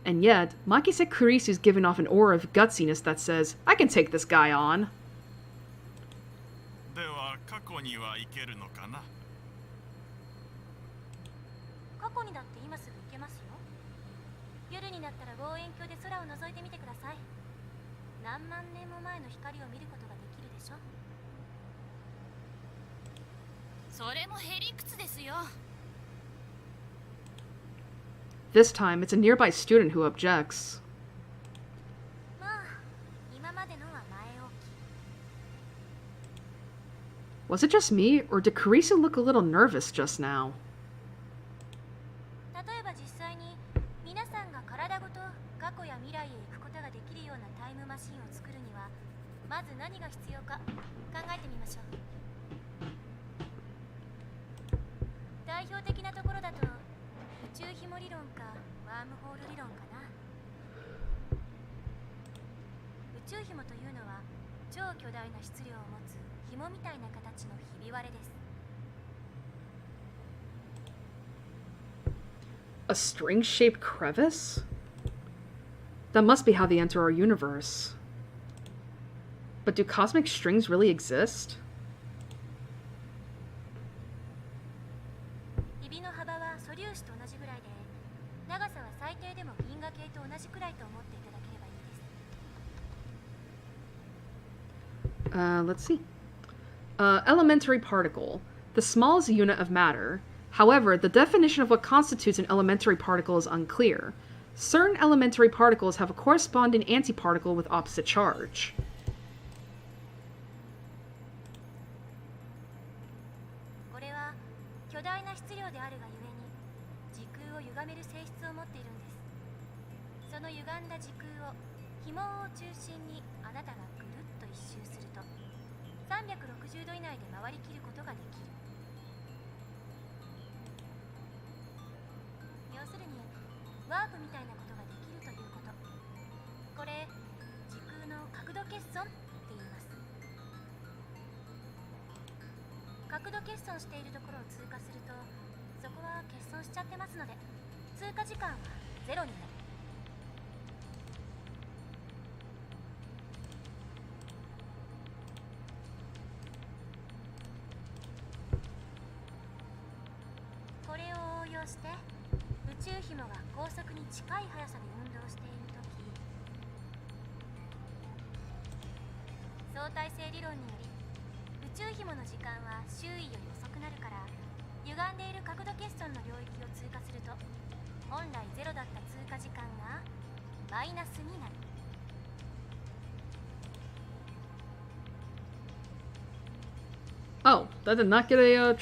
And yet, Makise Kurisu's giving off an aura of gutsiness that says, I can take this guy on. This time, it's a nearby student who objects. Was it just me, or did Kurisu look a little nervous just now? 何が必要か考えてみましょう。代表的なところだと宇宙紐理論かワームホール理論かな。宇宙紐というのは超巨大な質量を持つ紐みたいな形のひび割れです。 A string-shaped crevice? That must be how they enter our universe. But do cosmic strings really exist? ひびの幅は素粒子と同じぐらいで、長さは最低でも銀河系と同じくらいと思っていただければいいです。 Let's see. Elementary particle. The smallest unit of matter. However, the definition of what constitutes an elementary particle is unclear. Certain elementary particles have a corresponding antiparticle with opposite charge. これは巨大な質量であるがゆえに時空を歪める性質を持っているんです。その歪んだ時空を紐を中心にあなたがぐるっと一周すると360度以内で回りきることができる。要するにワープみたいなことができるということ。これ時空の角度欠損って言います。角度欠損しているところを通過するとそこは欠損しちゃってますので通過時間はゼロになる。これを応用して宇宙紐が高速に近い速さで運動しているとき、相対性理論により宇宙紐の時間は周囲より遅くなるから、歪んでいる角度欠損の領域を通過すると本来ゼロだった通過時間がマイナスになる。Oh, that did not get a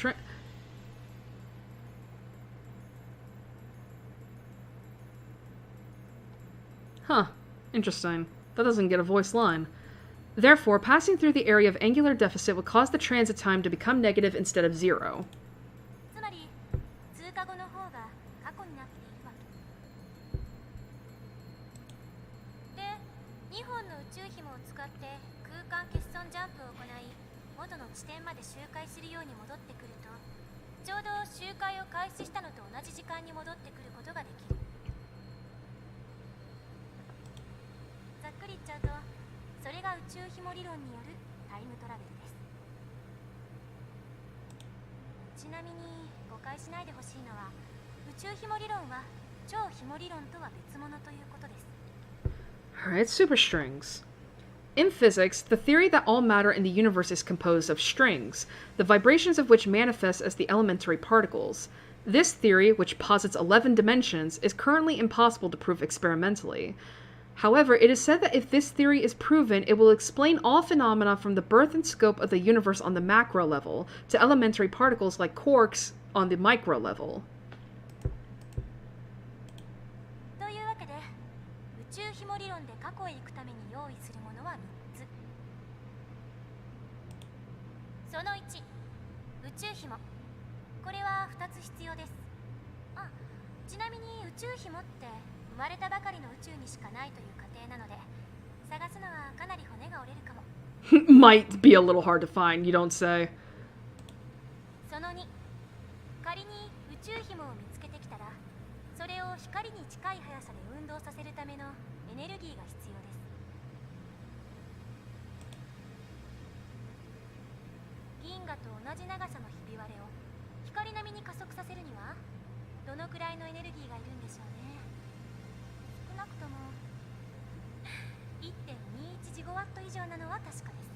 Huh. Interesting. That doesn't get a voice line. Therefore, passing through the area of angular deficit will cause the transit time to become negative instead of 0. つまり通過後の方が過去になっているわけで、2本の宇宙紐を使って空間欠損ジャンプを行い元の地点まで周回するように戻ってくると、ちょうど周回を開始したのと同じ時間に戻ってくることができる。ざっくり言っちゃうと、それが宇宙紐理論によるタイムトラベルです。ちなみに誤解しないでほしいのは、宇宙紐理論は超紐理論とは別物ということです。 Alright, superstrings. In physics, the theory that all matter in the universe is composed of strings, the vibrations of which manifest as the elementary particles. This theory, which posits 11 dimensions, is currently impossible to prove experimentally. However, it is said that if this theory is proven, it will explain all phenomena from the birth and scope of the universe on the macro level to elementary particles like quarks on the micro level. というわけで、宇宙紐理論で過去へ行くために用意するものは3つ。その1、宇宙紐。これは2つ必要です。あ、ちなみに宇宙紐って生まれたばかりの宇宙にしかないという過程なので、探すのはかなり骨が折れるかも。Might be a little hard to find, you don't say. その2、仮に宇宙紐を見つけてきたら、それを光に近い速さで運動させるためのエネルギーが必要です。銀河と同じ長さのひび割れを光並みに加速させるにはどのくらいのエネルギーがいるんでしょうね。少なくとも 1.21 ジゴワット以上なのは確かです。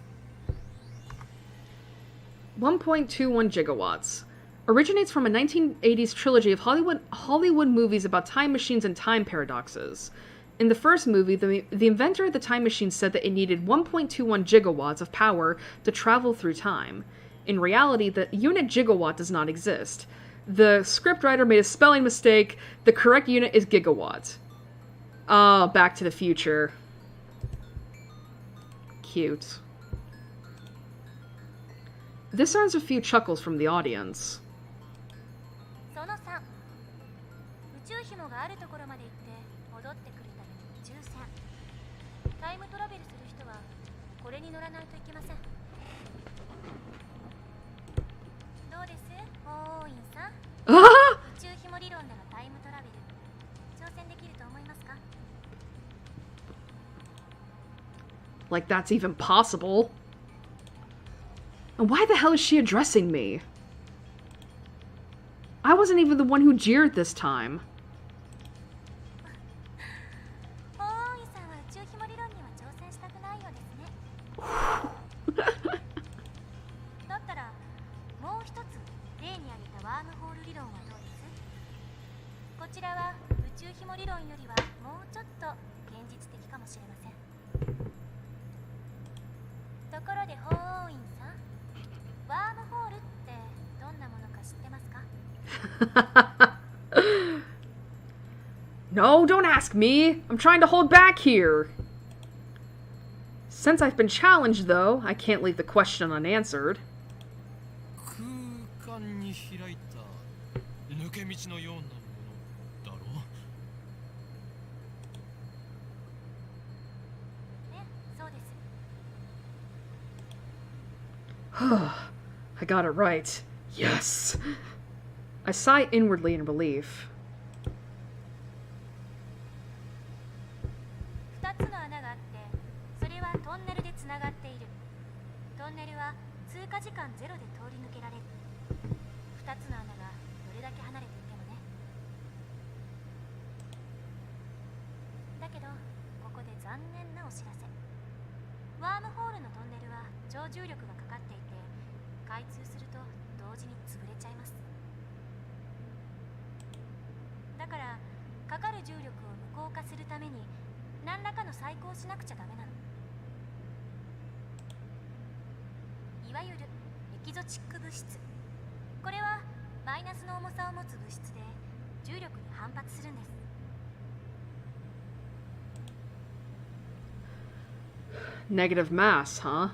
1.21 gigawatts. Originates from a 1980s trilogy of Hollywood movies about time machines and time paradoxes. In the first movie, the inventor of the time machine said that it needed 1.21 gigawatts of power to travel through time. In reality, the unit gigawatt does not exist. The scriptwriter made a spelling mistake. The correct unit is gigawatt. Ah, Back to the Future. Cute. This earns a few chuckles from the audience. その3、宇宙紐があるところまで行って戻ってくるための宇宙船。タイムトラベルする人はこれに乗らないといけません。どうです、オーインさん。 Ah! 宇宙紐理論でのタイムトラベル挑戦できると思いますか？ Like that's even possible. And why the hell is she addressing me? I wasn't even the one who jeered this time. オーインさんは宇宙紐理論には挑戦したくないようですね。だったらもう一つ例に挙げたワームホール理論はどうです？こちらは宇宙紐理論よりはもうちょっと現実的かもしれません。ところでホーインさん、ワームホールってどんなものか知ってますか？ No, don't ask me. I'm trying to hold back here. Since I've been challenged, though, I can't leave the question unanswered. 空間に開いた抜け道のようなものだろう。ね、そうです。 I got it right. Yes. I sigh inwardly in relief. 2つの穴があって、それはトンネルでつながっている。トンネルは通過時間ゼロで通り抜けられる。2つの穴がどれだけ離れていてもね。だけどここで残念なお知らせ。ワームホールのトンネルは超重力がかかっていて、開通すると同時に潰れちゃいます。だからかかる重力を無効化するために何らかの細工をしなくちゃダメなの。いわゆるエキゾチック物質。これはマイナスの重さを持つ物質で重力に反発するんです。 Negative mass, huh?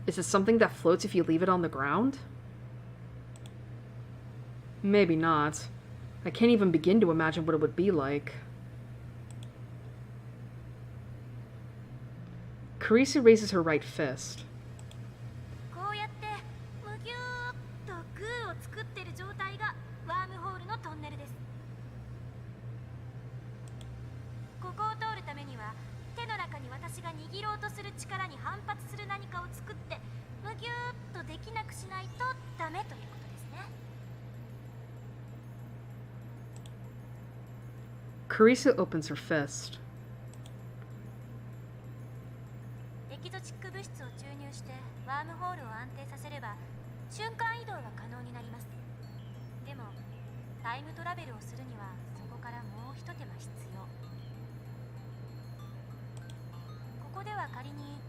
Is it something that floats if you leave it on the ground? Maybe not. I can't even begin to imagine what it would be like. Carissa raises her right fist. こうやってむぎゅーっとグーを作ってる状態がワームホールのトンネルです。ここを通るためには手の中に私が握ろうとする力に反発する何かを作ってむぎゅーっとできなくしないとダメということですね。 Carissa opens her fist. エキゾチック物質を注入してワームホールを安定させれば瞬間移動が可能になります。でもタイムトラベルをするにはそこからもう一手間必要。ここでは仮に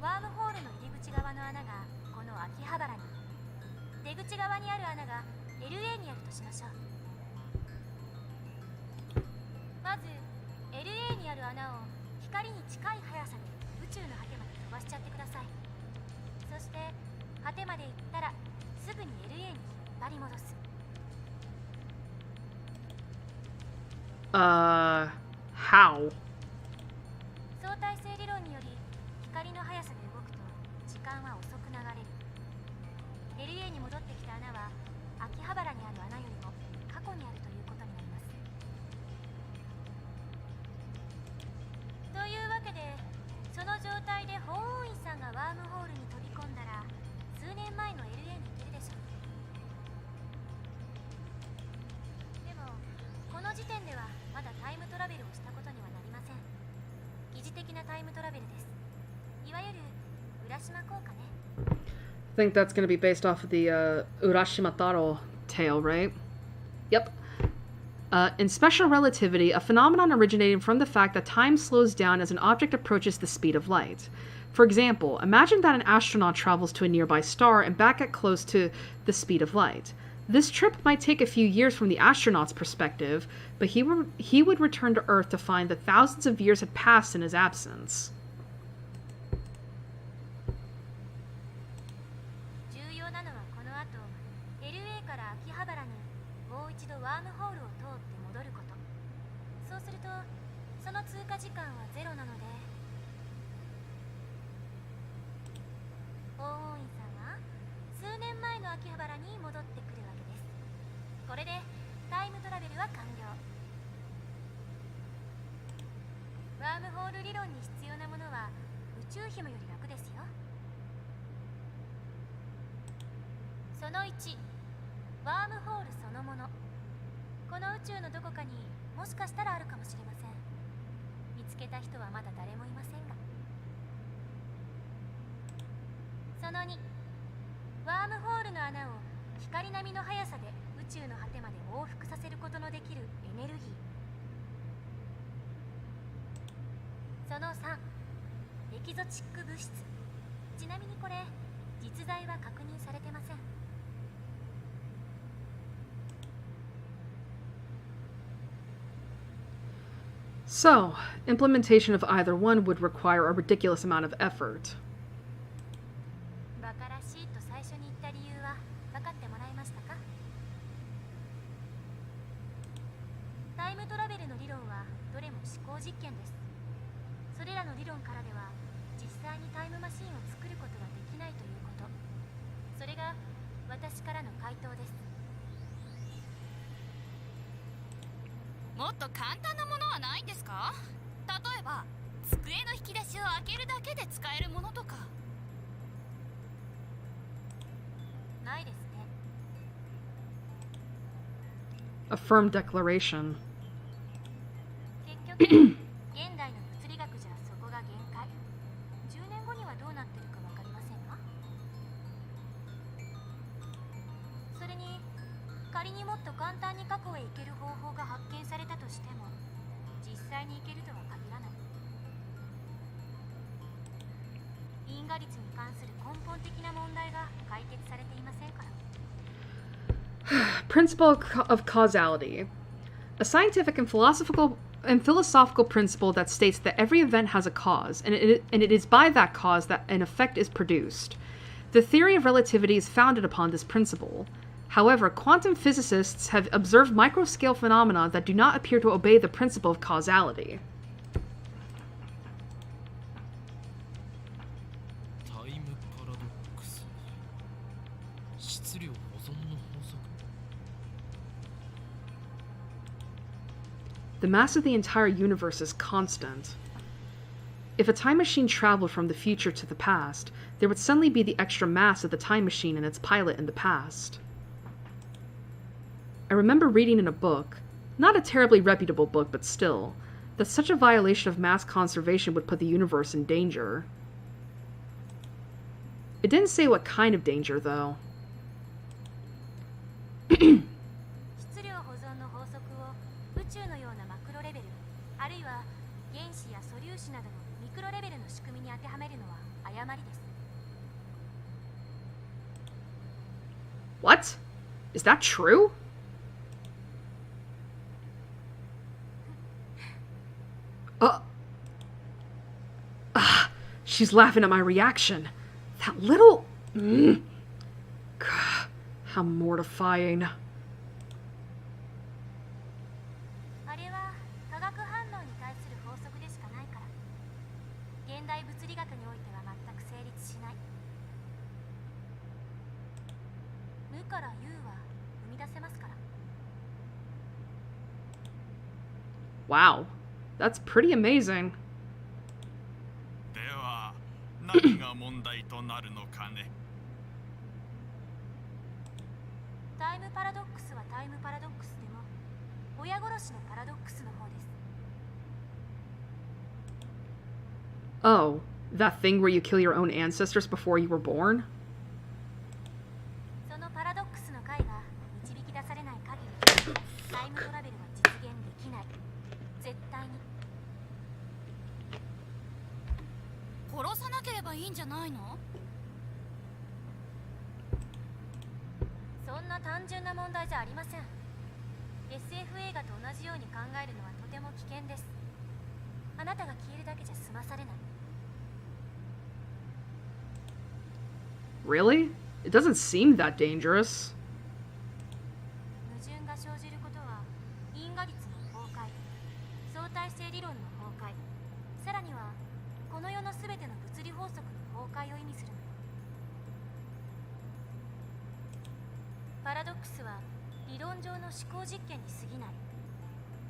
ワームホールの入り口側の穴がこの秋葉原に、出口側にある穴が LA にあるとしましょう。まず LA にある穴を光に近い速さで宇宙の果てまで飛ばしちゃってください。そして果てまで行ったらすぐに LA に引っ張り戻す。How? 相対性理論により光の速さで動くと時間は遅く流れる。 LA に戻ってきた穴は秋葉原にある穴よりも過去にあるということになります。というわけでその状態で法王院さんがワームホールに飛び込んだら数年前の LA に行けるでしょう。でもこの時点ではまだタイムトラベルをしたことにはなりません。疑似的なタイムトラベルです。いわゆる浦島効果ね。 I think that's going to be based off of the Urashima Taro tale, right? Yep. In special relativity, a phenomenon originating from the fact that time slows down as an object approaches the speed of light. For example, imagine that an astronaut travels to a nearby star and back at close to the speed of light. This trip might take a few years from the astronaut's perspective, but he would return to Earth to find that thousands of years had passed in his absence. 後 LA から秋葉原にもう一度ワームホールを通って戻ること。そうするとその通過時間はゼロなので、黄金院さんは数年前の秋葉原に戻ってくるわけです。これでタイムトラベルは完了。ワームホール理論に必要なものは宇宙紐より楽ですよ。その1、ワームホールそのもの。この宇宙のどこかにもしかしたらあるかもしれません。見つけた人はまだ誰もいませんが。その2、ワームホールの穴を光並みの速さで宇宙の果てまで往復させることのできるエネルギー。その3、エキゾチック物質。ちなみにこれ実在は確認されてません。So, implementation of either one would require a ridiculous amount of effort. バカらしいと最初に言った理由は分かってもらえましたか？タイムトラベルの理論はどれも思考実験です。それらの理論からでは実際にタイムマシンを作ることができないということ。それが私からの回答です。もっと簡単なものはないんですか？例えば机の引き出しを開けるだけで使えるものとか。ないですね。 A firm declaration. 結局現代の物理学じゃそこが限界。10年後にはどうなってるか分かりませんが。それに仮にもっと簡単に過去へ行ける方法が発見されたとしても実際に行けるとは限らない。因果率に関する根本的な問題が解決されていませんから。Principle of causality. A scientific and philosophical principle that states that every event has a cause, and it is by that cause that an effect is produced. The theory of relativity is founded upon this principle. However, quantum physicists have observed microscale phenomena that do not appear to obey the principle of causality. タイムパラドックス、質量保存の法則。 The mass of the entire universe is constant. If a time machine traveled from the future to the past, there would suddenly be the extra mass of the time machine and its pilot in the past. I remember reading in a book, not a terribly reputable book, but still, that such a violation of mass conservation would put the universe in danger. It didn't say what kind of danger, though. 質量保存の法則を宇宙のようなマクロレベル、あるいは原子や素粒子などのミクロレベルの仕組みに当てはめるのは誤りです。 What? Is that true? She's laughing at my reaction. That little... How mortifying. あれは化学反応に対する法則でしかないから、現代物理学においては全く成立しない。無から U は生み出せますから。 Wow. That's pretty amazing. では何が問題となるのかね。タイムパラドックスはタイムパラドックスでも親殺しのパラドックスの方です。 Oh, that thing where you kill your own ancestors before you were born? そのパラドックスの解が導き出されない限りタイムトラベルは実現できない。絶対に。殺さなければいいんじゃないの？そんな単純な問題じゃありません。 SF 映画と同じように考えるのはとても危険です。あなたが消えるだけじゃ済まされない。 Really? It doesn't seem that dangerous. 矛盾が生じることは因果律の崩壊、相対性理論の崩壊、さらにはこの世のすべての物理法則の崩壊を意味するのよ。パラドックスは理論上の思考実験に過ぎない。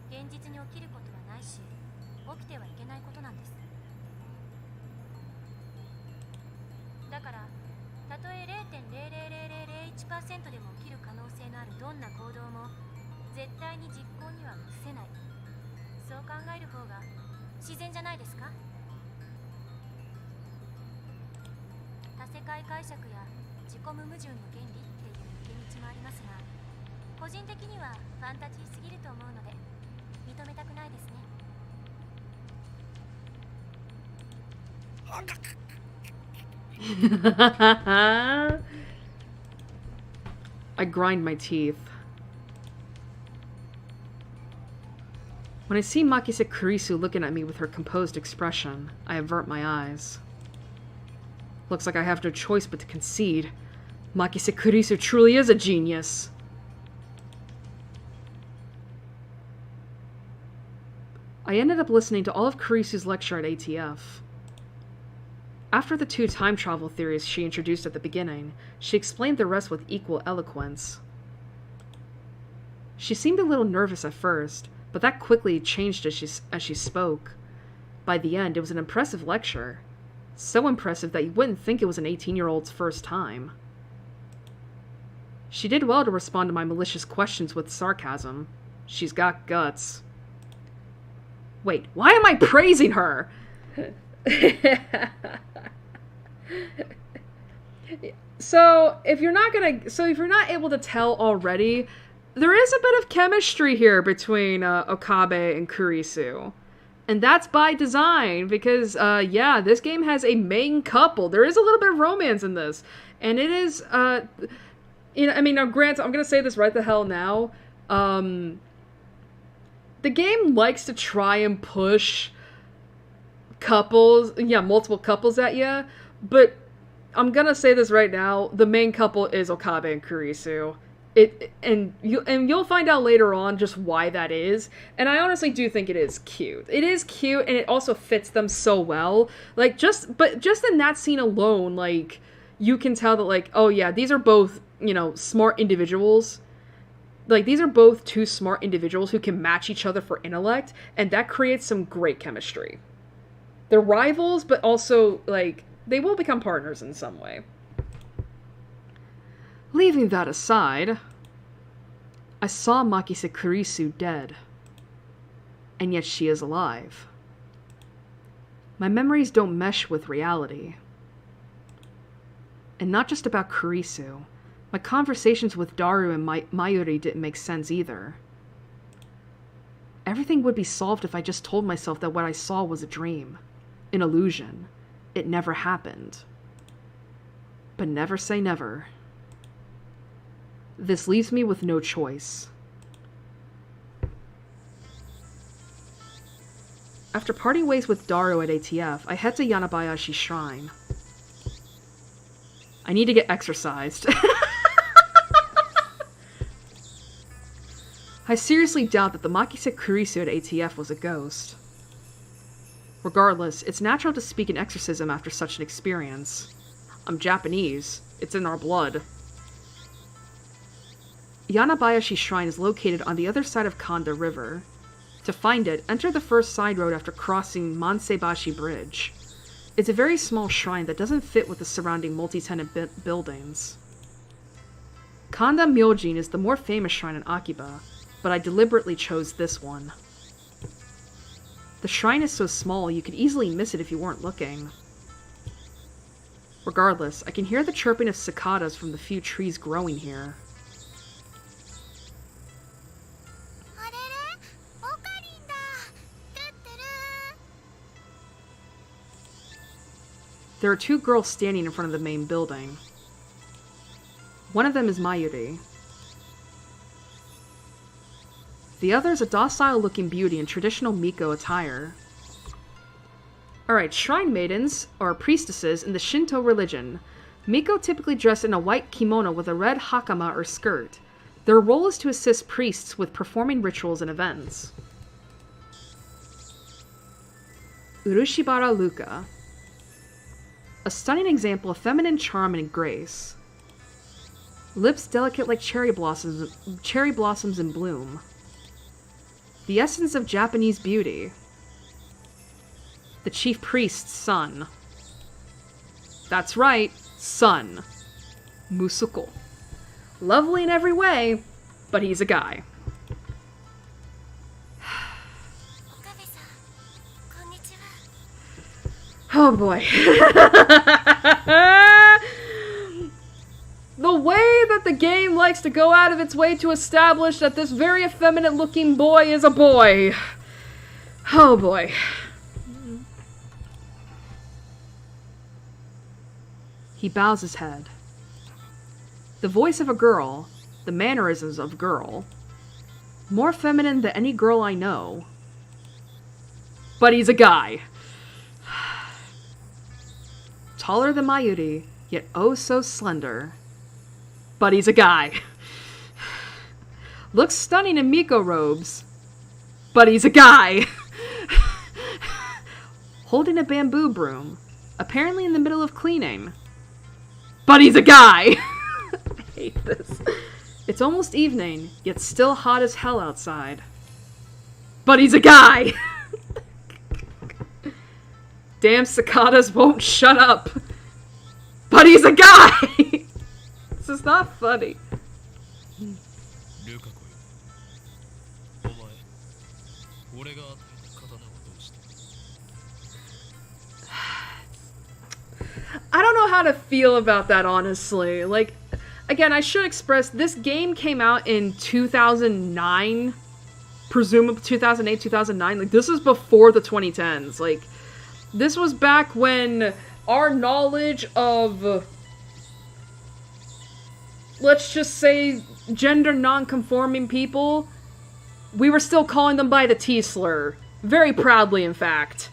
現実に起きることはないし、起きてはいけないことなんです。だからたとえ 0.00001% でも起きる可能性のあるどんな行動も絶対に実行には移せない。そう考える方が自然じゃないですか。多世界解釈や自己無矛盾の原理っていう抜け道もありますが、個人的にはファンタジーすぎると思うので認めたくないですね。I grind my teeth. When I see Makise Kurisu looking at me with her composed expression, I avert my eyes. Looks like I have no choice but to concede. Makise Kurisu truly is a genius. I ended up listening to all of Kurisu's lecture at ATF. After the 2 time travel theories she introduced at the beginning, she explained the rest with equal eloquence. She seemed a little nervous at first, but that quickly changed as she spoke. By the end, it was an impressive lecture. So impressive that you wouldn't think it was an 18-year-old's first time. She did well to respond to my malicious questions with sarcasm. She's got guts. Wait, why am I praising her? So, if you're not able to tell already, there is a bit of chemistry here between Okabe and Kurisu. And that's by design, because, yeah, this game has a main couple. There is a little bit of romance in this. And it is, now granted, I'm gonna say this right the hell now. The game likes to try and push multiple couples at you, but I'm gonna say this right now, the main couple is Okabe and Kurisu. You'll find out later on just why that is, and I honestly do think it is cute. It is cute, and it also fits them so well. Just in that scene alone, like, you can tell that, like, oh yeah, these are both, smart individuals. Like, these are both 2 smart individuals who can match each other for intellect, and that creates some great chemistry. They're rivals, but also, like, they will become partners in some way. Leaving that aside, I saw Makise Kurisu dead. And yet she is alive. My memories don't mesh with reality. And not just about Kurisu. My conversations with Daru and Mayuri didn't make sense either. Everything would be solved if I just told myself that what I saw was a dream. An illusion. It never happened. But never say never. This leaves me with no choice. After parting ways with Daru at ATF, I head to Yanabayashi Shrine. I need to get exercised. I seriously doubt that the Makise Kurisu at ATF was a ghost. Regardless, it's natural to speak in exorcism after such an experience. I'm Japanese. It's in our blood. Yanabayashi Shrine is located on the other side of Kanda River. To find it, enter the first side road after crossing Mansebashi Bridge. It's a very small shrine that doesn't fit with the surrounding multi-tenant buildings. Kanda Myojin is the more famous shrine in Akiba, but I deliberately chose this one. The shrine is so small you could easily miss it if you weren't looking. Regardless, I can hear the chirping of cicadas from the few trees growing here. There are 2 girls standing in front of the main building. One of them is Mayuri. The other is a docile-looking beauty in traditional Miko attire. Alright, shrine maidens are priestesses in the Shinto religion. Miko typically dressed in a white kimono with a red hakama or skirt. Their role is to assist priests with performing rituals and events. Urushibara Luka. A stunning example of feminine charm and grace. Lips delicate like cherry blossoms in bloom. The essence of Japanese beauty. The chief priest's son. That's right, son. Musuko. Lovely in every way, but he's a guy. Oh boy. The way that the game likes to go out of its way to establish that this very effeminate looking boy is a boy. Oh boy. He bows his head. The voice of a girl, the mannerisms of a girl. More feminine than any girl I know. But he's a guy. Taller than Mayuri, yet oh so slender. But he's a guy. Looks stunning in Miko robes. But he's a guy. Holding a bamboo broom. Apparently in the middle of cleaning. But he's a guy. I hate this. It's almost evening, yet still hot as hell outside. But he's a guy. Damn cicadas won't shut up. But he's a guy. This is not funny. I don't know how to feel about that, honestly. Like, again, I should express, this game came out in 2009. Presumably 2008, 2009. Like, this is before the 2010s. Like, this was back when our knowledge of, let's just say, gender non-conforming people, we were still calling them by the T-slur. Very proudly, in fact.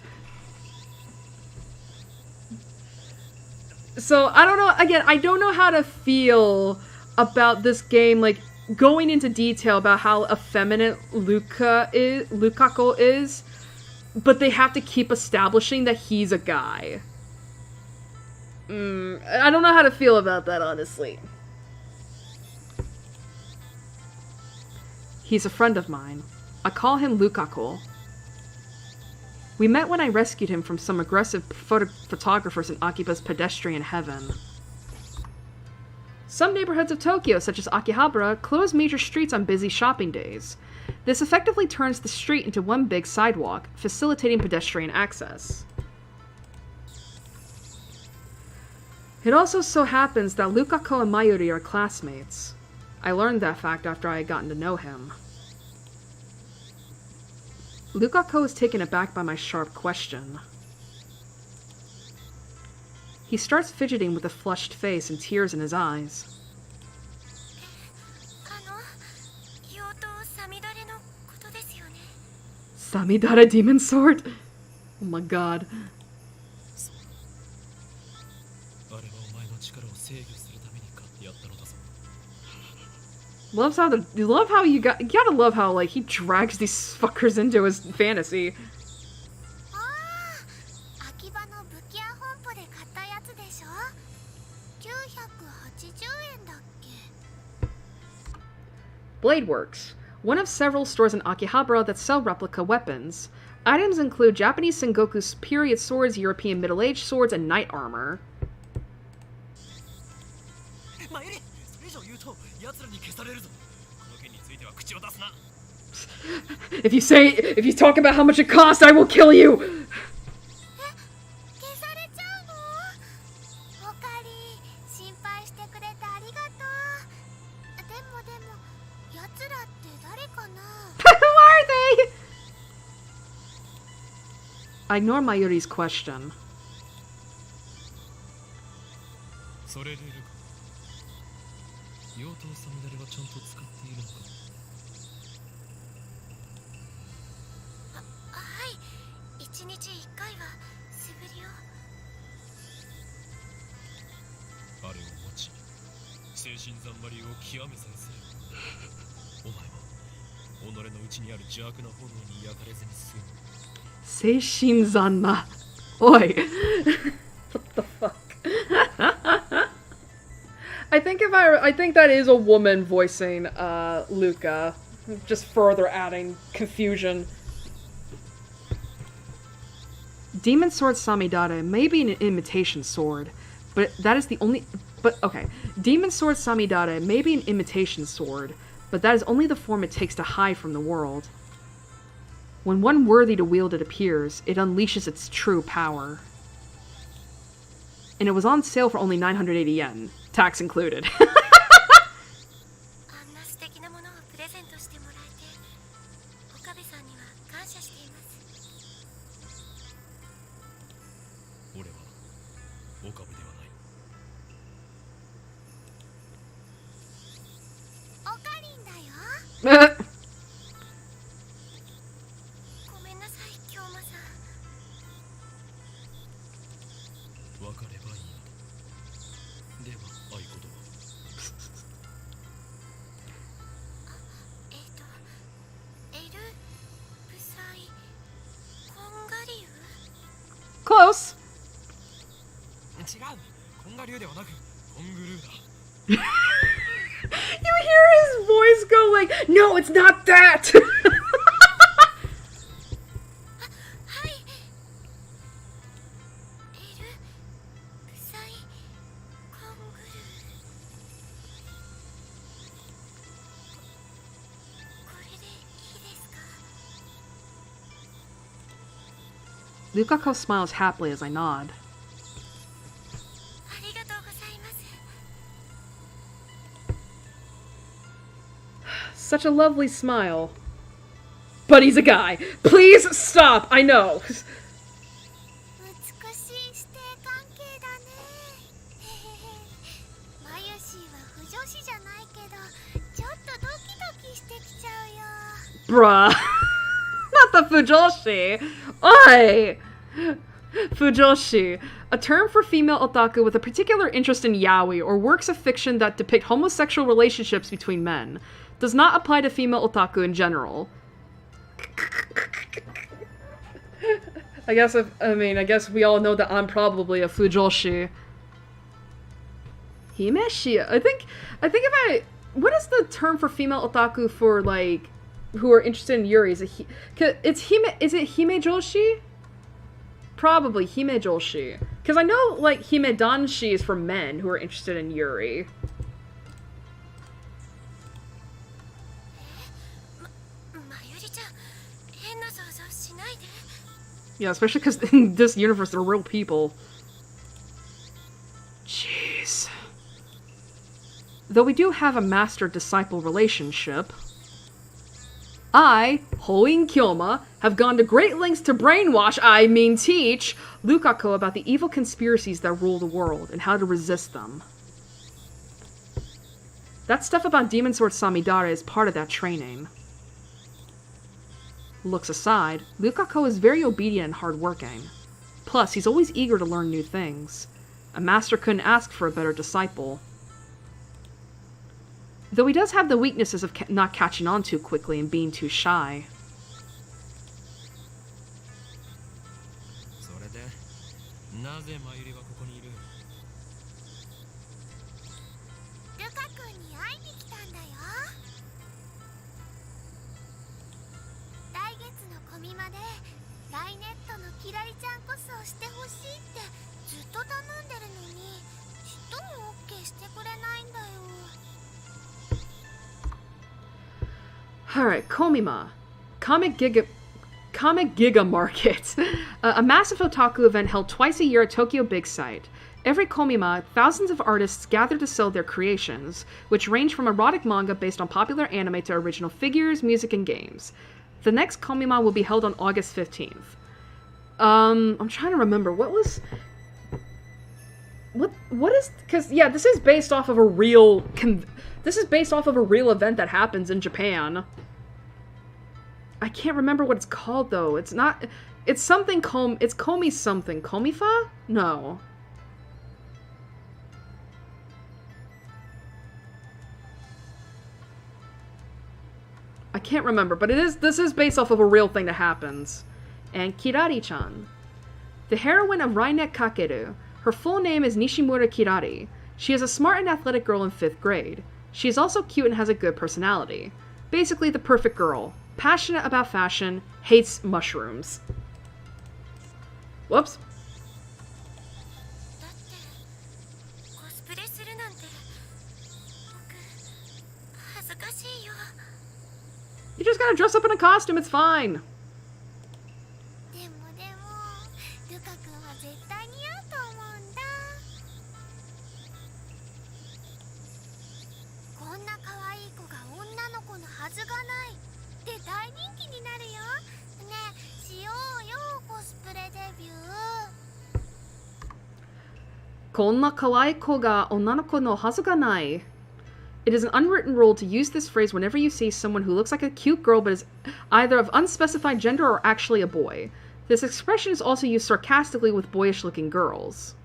So, I don't know, again, I don't know how to feel about this game, like, going into detail about how effeminate Lukako is, but they have to keep establishing that he's a guy. I don't know how to feel about that, honestly. He's a friend of mine. I call him Lukako. We met when I rescued him from some aggressive photographers in Akiba's pedestrian heaven. Some neighborhoods of Tokyo, such as Akihabara, close major streets on busy shopping days. This effectively turns the street into one big sidewalk, facilitating pedestrian access. It also so happens that Lukako and Mayuri are classmates. I learned that fact after I had gotten to know him. Lukako is taken aback by my sharp question. He starts fidgeting with a flushed face and tears in his eyes. Samidare demon sword? Oh my god. You gotta love how, like, he drags these fuckers into his fantasy. Blade Works, one of several stores in Akihabara that sell replica weapons. Items include Japanese Sengoku period swords, European Middle Age swords, and knight armor. If you talk about how much it costs, I will kill you! Who are they? I ignore Mayuri's question. 精神ざんまりを極め先生。お前は己の内にある邪悪な炎に焼かれずに済む。 Seishinzanma. Oi. What the fuck? I think that is a woman voicing Luca. Just further adding confusion. Demon Sword Samidare may be an imitation sword, but that is the only... But, okay. Demon Sword Samidare may be an imitation sword, but that is only the form it takes to hide from the world. When one worthy to wield it appears, it unleashes its true power. And it was on sale for only 980 yen, tax included. あんな素敵なものをプレゼントしてもらえて、岡部さんには感謝しています。俺は岡部ではない。オカリンだよ。ごめんなさい、京馬さん。分かればいいのだ。では合言葉。エルブサイコンガリウ。 Close! 違う、コンガ流ではなくコングルーだ。 You hear his voice go like, no, it's not that! はい。エルブサイコングルー。これでいいですか？ Lukako smiles happily as I nod. ありがとうございます。 Such a lovely smile. But he's a guy. Please stop! I know. 美しい師弟関係だね。マユシーは不女子じゃないけど、ちょっとドキドキしてきちゃうよ。 Bruh. Not the Fujoshi. Oi! Fujoshi. A term for female otaku with a particular interest in yaoi or works of fiction that depict homosexual relationships between men. Does not apply to female otaku in general. I guess we all know that I'm probably a Fujoshi. Himeshi. I think what is the term for female otaku for, like, who are interested in Yuri? Is it Himejoshi? Probably Himejoshi. Because I know, like, Himedanshi is for men who are interested in Yuri. Yeah, especially because in this universe they're real people. Jeez. Though we do have a master-disciple relationship, I, Hoin Kyoma, have gone to great lengths to brainwash, teach, Lukako about the evil conspiracies that rule the world and how to resist them. That stuff about Demon Sword Samidare is part of that training. Looks aside, Lukako is very obedient and hardworking. Plus, he's always eager to learn new things. A master couldn't ask for a better disciple. Though he does have the weaknesses of not catching on too quickly and being too shy. それで、なぜマユリはここにいる？ルカ君に会いに来たんだよ。来月のコミマでライネットのキラリちゃんコスをしてほしいってずっと頼んでるのにちっとも OK してくれないんだよ。 Alright, Komima. Comic Giga Market. A massive otaku event held twice a year at Tokyo Big Sight. Every Komima, thousands of artists gather to sell their creations, which range from erotic manga based on popular anime to original figures, music, and games. The next Komima will be held on August 15th. I'm trying to remember, what is... Because, yeah, this is based off of a real... This is based off of a real event that happens in Japan. I can't remember what it's called, though. It's not... It's something It's Komi something. Komifa? No. I can't remember, but this is based off of a real thing that happens. And Kirari-chan. The heroine of Rainet Kakeru. Her full name is Nishimura Kirari. She is a smart and athletic girl in 5th grade. She is also cute and has a good personality. Basically the perfect girl. Passionate about fashion, hates mushrooms. Whoops. だってコスプレするなんて僕恥ずかしいよ。 You just gotta dress up in a costume, it's fine. でもルカ君は絶対似合うと思うんだ。こんな可愛い子が女の子のはずがないって大人気になるよ。ねえ、しようよコスプレデビュー。こんな可愛い子が女の子のはずがない. It is an unwritten rule to use this phrase whenever you see someone who looks like a cute girl but is either of unspecified gender or actually a boy. This expression is also used sarcastically with boyish-looking girls.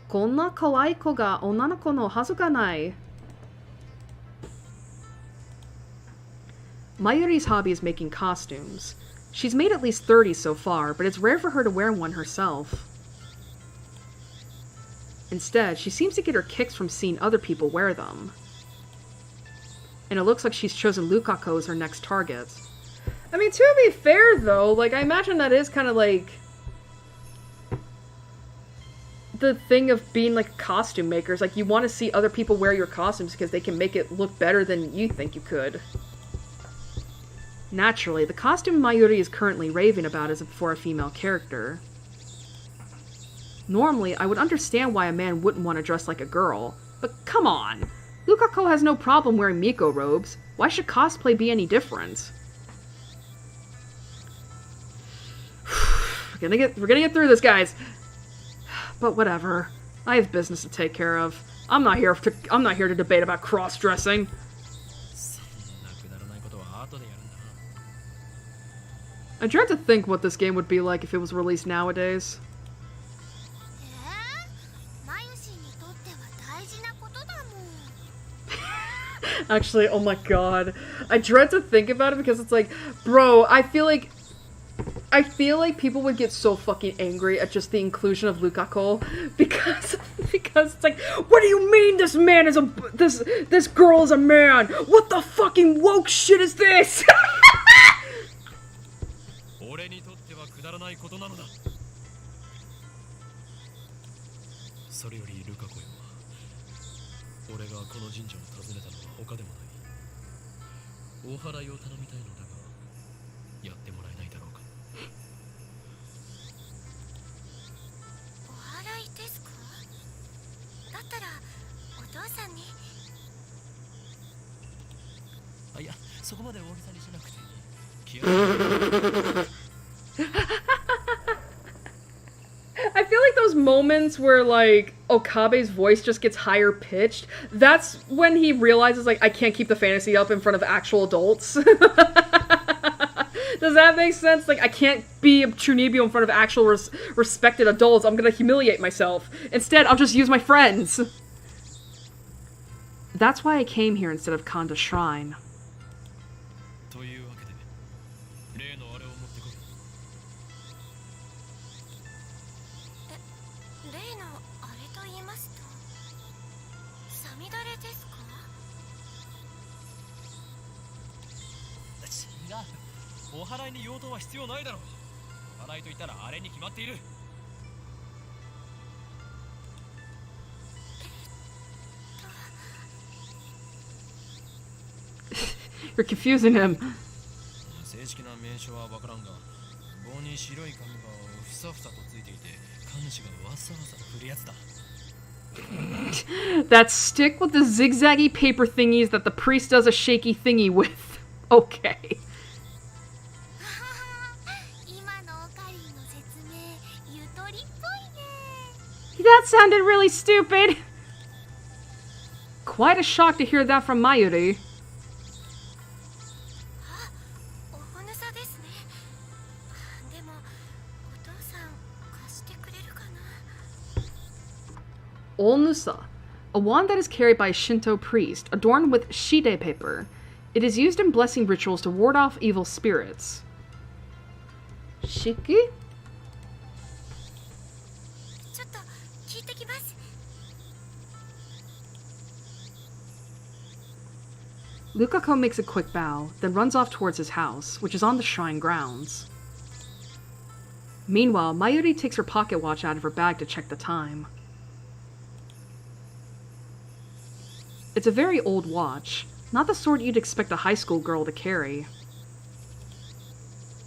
こんな可愛い子が女の子のはずがない. Mayuri's hobby is making costumes. She's made at least 30 so far, but it's rare for her to wear one herself. Instead, she seems to get her kicks from seeing other people wear them. And it looks like she's chosen Lukako as her next target. I mean, to be fair though, like, I imagine that is kind of like the thing of being like costume makers. Like, you want to see other people wear your costumes because they can make it look better than you think you could. Naturally, the costume Mayuri is currently raving about is for a female character. Normally, I would understand why a man wouldn't want to dress like a girl, but come on! Lukako has no problem wearing Miko robes. Why should cosplay be any different? We're gonna get through this, guys. But whatever. I have business to take care of. I'm not here to debate about cross-dressing. I dread to think what this game would be like if it was released nowadays. Actually, oh my god. I dread to think about it because it's like, bro, I feel like people would get so fucking angry at just the inclusion of Lukako because it's like, what do you mean this man is this girl is a man? What the fucking woke shit is this? 俺にとってはくだらないことなのだ。それよりルカ子よ、俺がこの神社を訪ねたのは他でもない。お祓いを頼みたいのだが、やってもらえないだろうか。お祓いですか？だったらお父さんに。あ、いや、そこまで大げさにしなくていい。気合 I feel like those moments where, like, Okabe's voice just gets higher pitched, that's when he realizes, like, I can't keep the fantasy up in front of actual adults. Does that make sense? Like, I can't be a Chunibyo in front of actual respected adults. I'm gonna humiliate myself. Instead, I'll just use my friends. That's why I came here instead of Kanda Shrine. というわけで、例のあれを持ってこい。例のあれと言いますと、サミダレですか？違う。お祓いに用途は必要ないだろう。お祓いと言ったらあれに決まっている。You're confusing him. 正式な名称はわからんが、棒に白い紙がふさふさとついていて、神主がわさわさと振るやつだ。That stick with the zigzaggy paper thingies that the priest does a shaky thingy with. Okay. 今のオカリーの説明、ゆとりっぽいね。 That sounded really stupid. Quite a shock to hear that from Mayuri. おほぬさですね。でもお父さん貸してくれるかな。 Onusa. A wand that is carried by a Shinto priest, adorned with shide paper. It is used in blessing rituals to ward off evil spirits. Shiki? ちょっと聞いてきます。 Lukako makes a quick bow, then runs off towards his house, which is on the shrine grounds. Meanwhile, Mayuri takes her pocket watch out of her bag to check the time. It's a very old watch, not the sort you'd expect a high school girl to carry.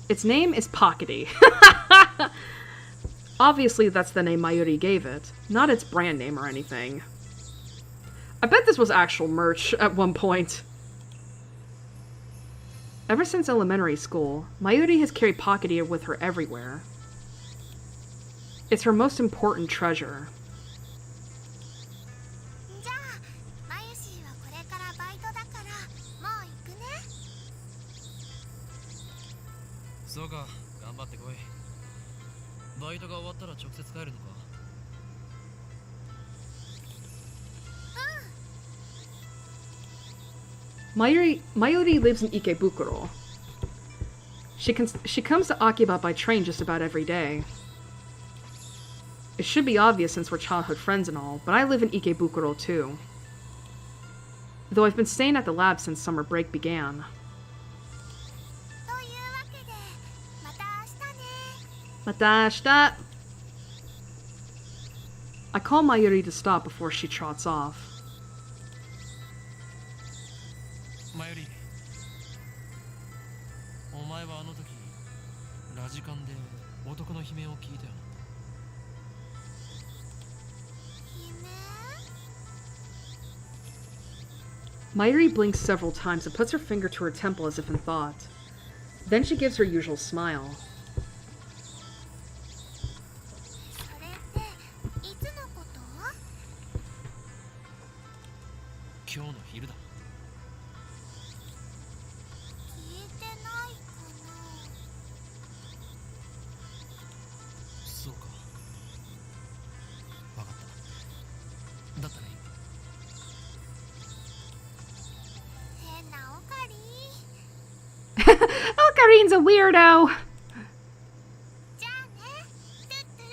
Its name is Pockety. Obviously, that's the name Mayuri gave it, not its brand name or anything. I bet this was actual merch at one point. Ever since elementary school, Mayuri has carried Pockety with her everywhere. It's her most important treasure. じゃあ、マユシーはこれからバイトだからもう行くね。そうか、頑張ってこい。バイトが終わったら直接帰るのか。Mayuri lives in Ikebukuro. She comes to Akiba by train just about every day. It should be obvious since we're childhood friends and all, but I live in Ikebukuro too. Though I've been staying at the lab since summer break began. というわけで、また明日ね。また明日. I call Mayuri to stop before she trots off. マユリ、お前はあの時ラジカンで男の悲鳴を聞いたよな。Mayuri blinks several times and puts her finger to her temple as if in thought. Then she gives her usual smile. それっていつのこと？今日の昼だ。聞いてないかそうか。わかった。だったらいい。変なオカリン。 Okarin's a weirdo! じゃあね。トゥットゥル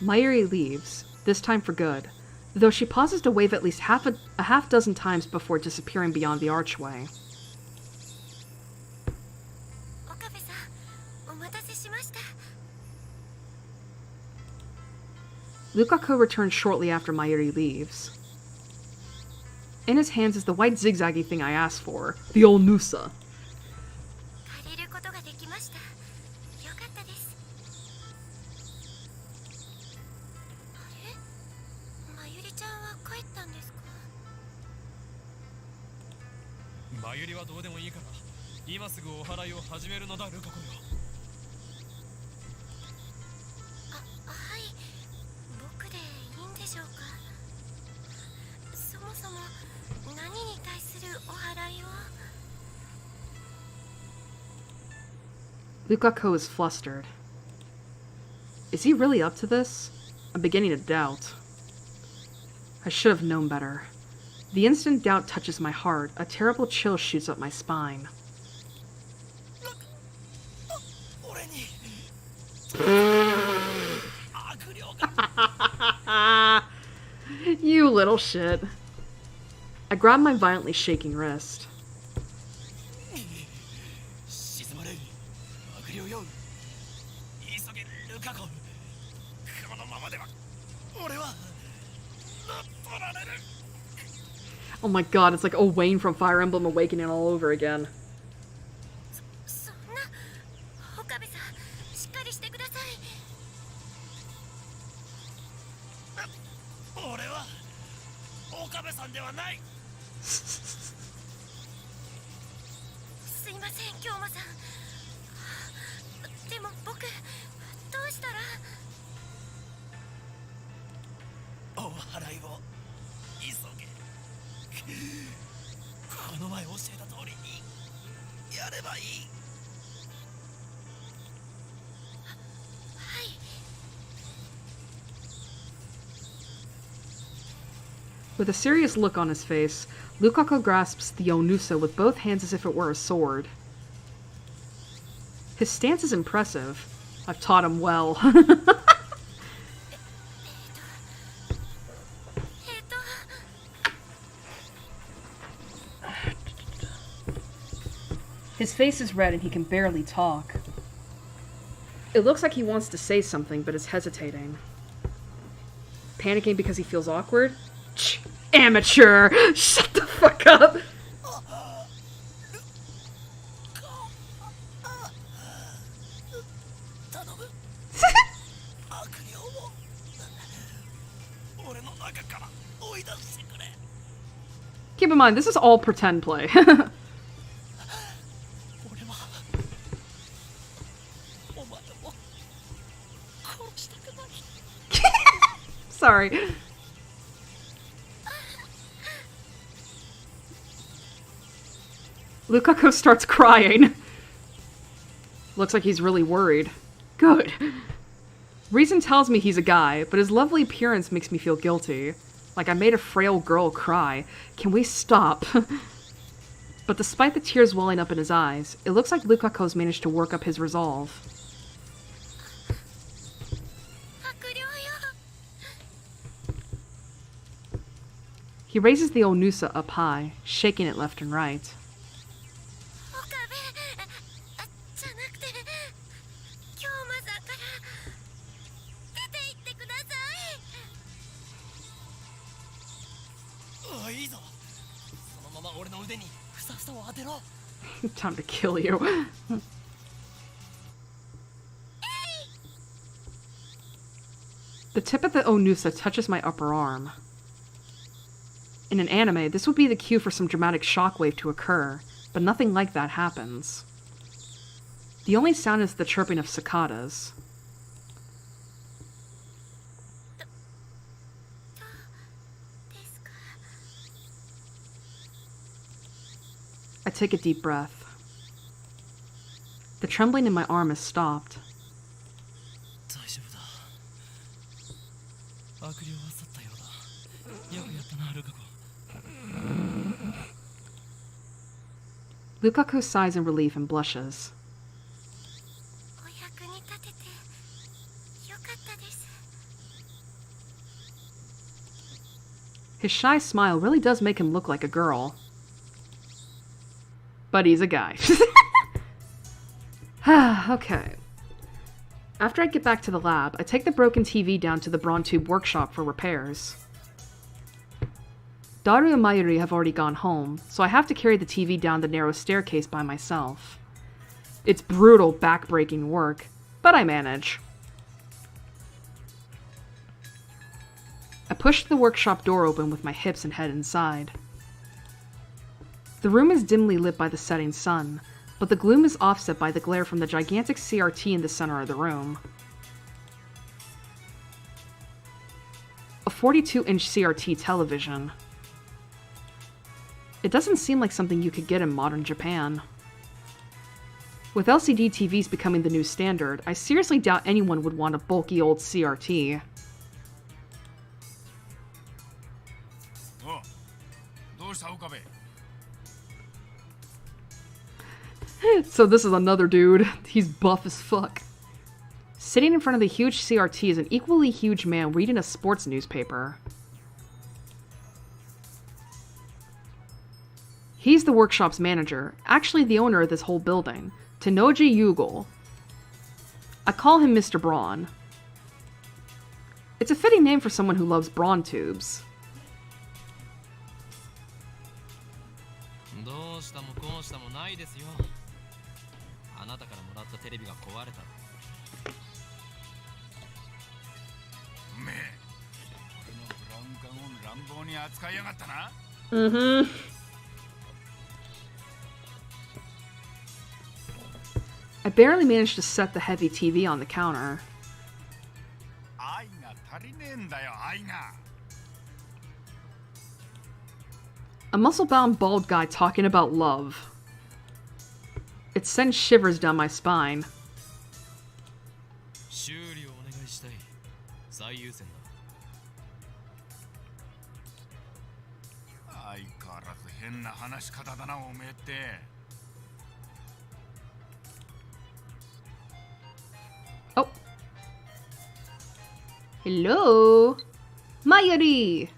ー。 Mayuri leaves, this time for good, though she pauses to wave at least a half dozen times before disappearing beyond the archway. 岡部さん、お待たせしました。 Lukako returns shortly after Mayuri leaves. In his hands is the white zigzaggy thing I asked for, the old Nusa. 借りることができました。よかったです。あれ？まゆりちゃんは帰ったんですか？マユリはどうでもいいから、今すぐお祓いを始めるのだ、ルカ子よ。はい。僕でいいんでしょうか？そもそも何に対するお祓いを？ Lukako is flustered. Is he really up to this? I'm beginning to doubt. I should have known better. The instant doubt touches my heart, a terrible chill shoots up my spine. 俺に You little shit. I grab my violently shaking wrist. 静まれ悪霊よ急げルカ子このままでは俺は乗っ取られる Oh my god, it's like Owain from Fire Emblem Awakening all over again. そんな。岡部さん、しっかりしてください。俺は岡部さんではないすいません、京馬さん。でも僕、どうしたら？お祓いを急げこの前教えた通りにやればいいはい。With a serious look on his face, Lukaku grasps the Onusa with both hands as if it were a sword. His stance is impressive. I've taught him well. His face is red and he can barely talk. It looks like he wants to say something, but is hesitating. Panicking because he feels awkward? Amateur! Shut the fuck up! Keep in mind, this is all pretend play. Sorry. Lukaku starts crying. Looks like he's really worried. Good. Reason tells me he's a guy, but his lovely appearance makes me feel guilty. Like I made a frail girl cry. Can we stop? But despite the tears welling up in his eyes, it looks like Lukaku's managed to work up his resolve. He raises the Onusa up high, shaking it left and right. Time to kill you. The tip of the Onusa touches my upper arm. In an anime, this would be the cue for some dramatic shockwave to occur, but nothing like that happens. The only sound is the chirping of cicadas. I take a deep breath. The trembling in my arm has stopped. Lukaku sighs in relief and blushes. His shy smile really does make him look like a girl. But he's a guy. Okay. After I get back to the lab, I take the broken TV down to the Brontube workshop for repairs. Daru and Mayuri have already gone home, so I have to carry the TV down the narrow staircase by myself. It's brutal, back-breaking work, but I manage. I push the workshop door open with my hips and head inside. The room is dimly lit by the setting sun, but the gloom is offset by the glare from the gigantic CRT in the center of the room. A 42-inch CRT television. It doesn't seem like something you could get in modern Japan. With LCD TVs becoming the new standard, I seriously doubt anyone would want a bulky old CRT. So this is another dude. He's buff as fuck. Sitting in front of the huge CRT is an equally huge man reading a sports newspaper. He's the workshop's manager, actually the owner of this whole building, Tenoji Yugal. I call him Mr. Braun. It's a fitting name for someone who loves brawn tubes. Mm-hmm. I barely managed to set the heavy TV on the counter. A muscle-bound bald guy talking about love. It sends shivers down my spine. 相変わらず変な話し方だなおめえって。Oh. Hello? Mayuri!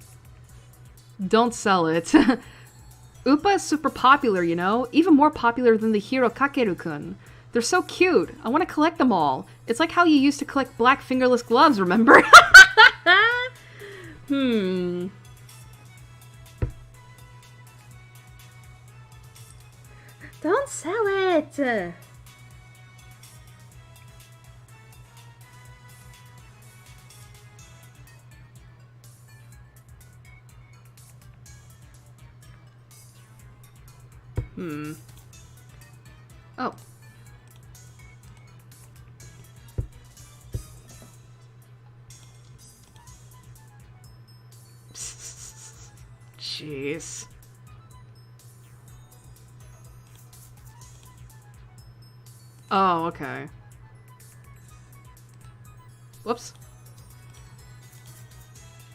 Don't sell it. Upa is super popular, you know? Even more popular than the hero Kakeru-kun. They're so cute. I want to collect them all. It's like how you used to collect black fingerless gloves, remember? Don't sell it! Oh. Jeez. Oh, okay. Whoops.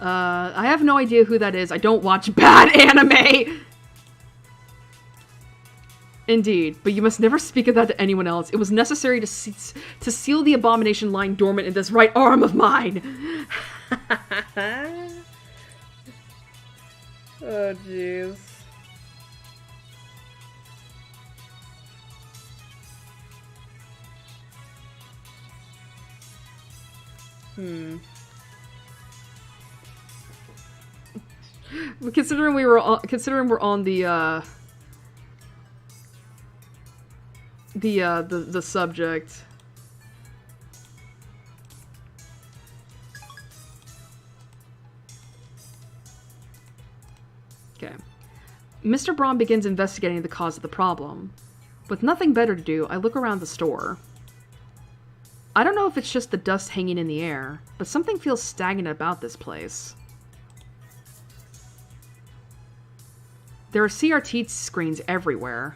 I have no idea who that is. I don't watch bad anime! Indeed, but you must never speak of that to anyone else. It was necessary to seal the abomination lying dormant in this right arm of mine. Oh, jeez. Considering we're on the subject. Okay. Mr. Braun begins investigating the cause of the problem. With nothing better to do, I look around the store. I don't know if it's just the dust hanging in the air, but something feels stagnant about this place. There are CRT screens everywhere.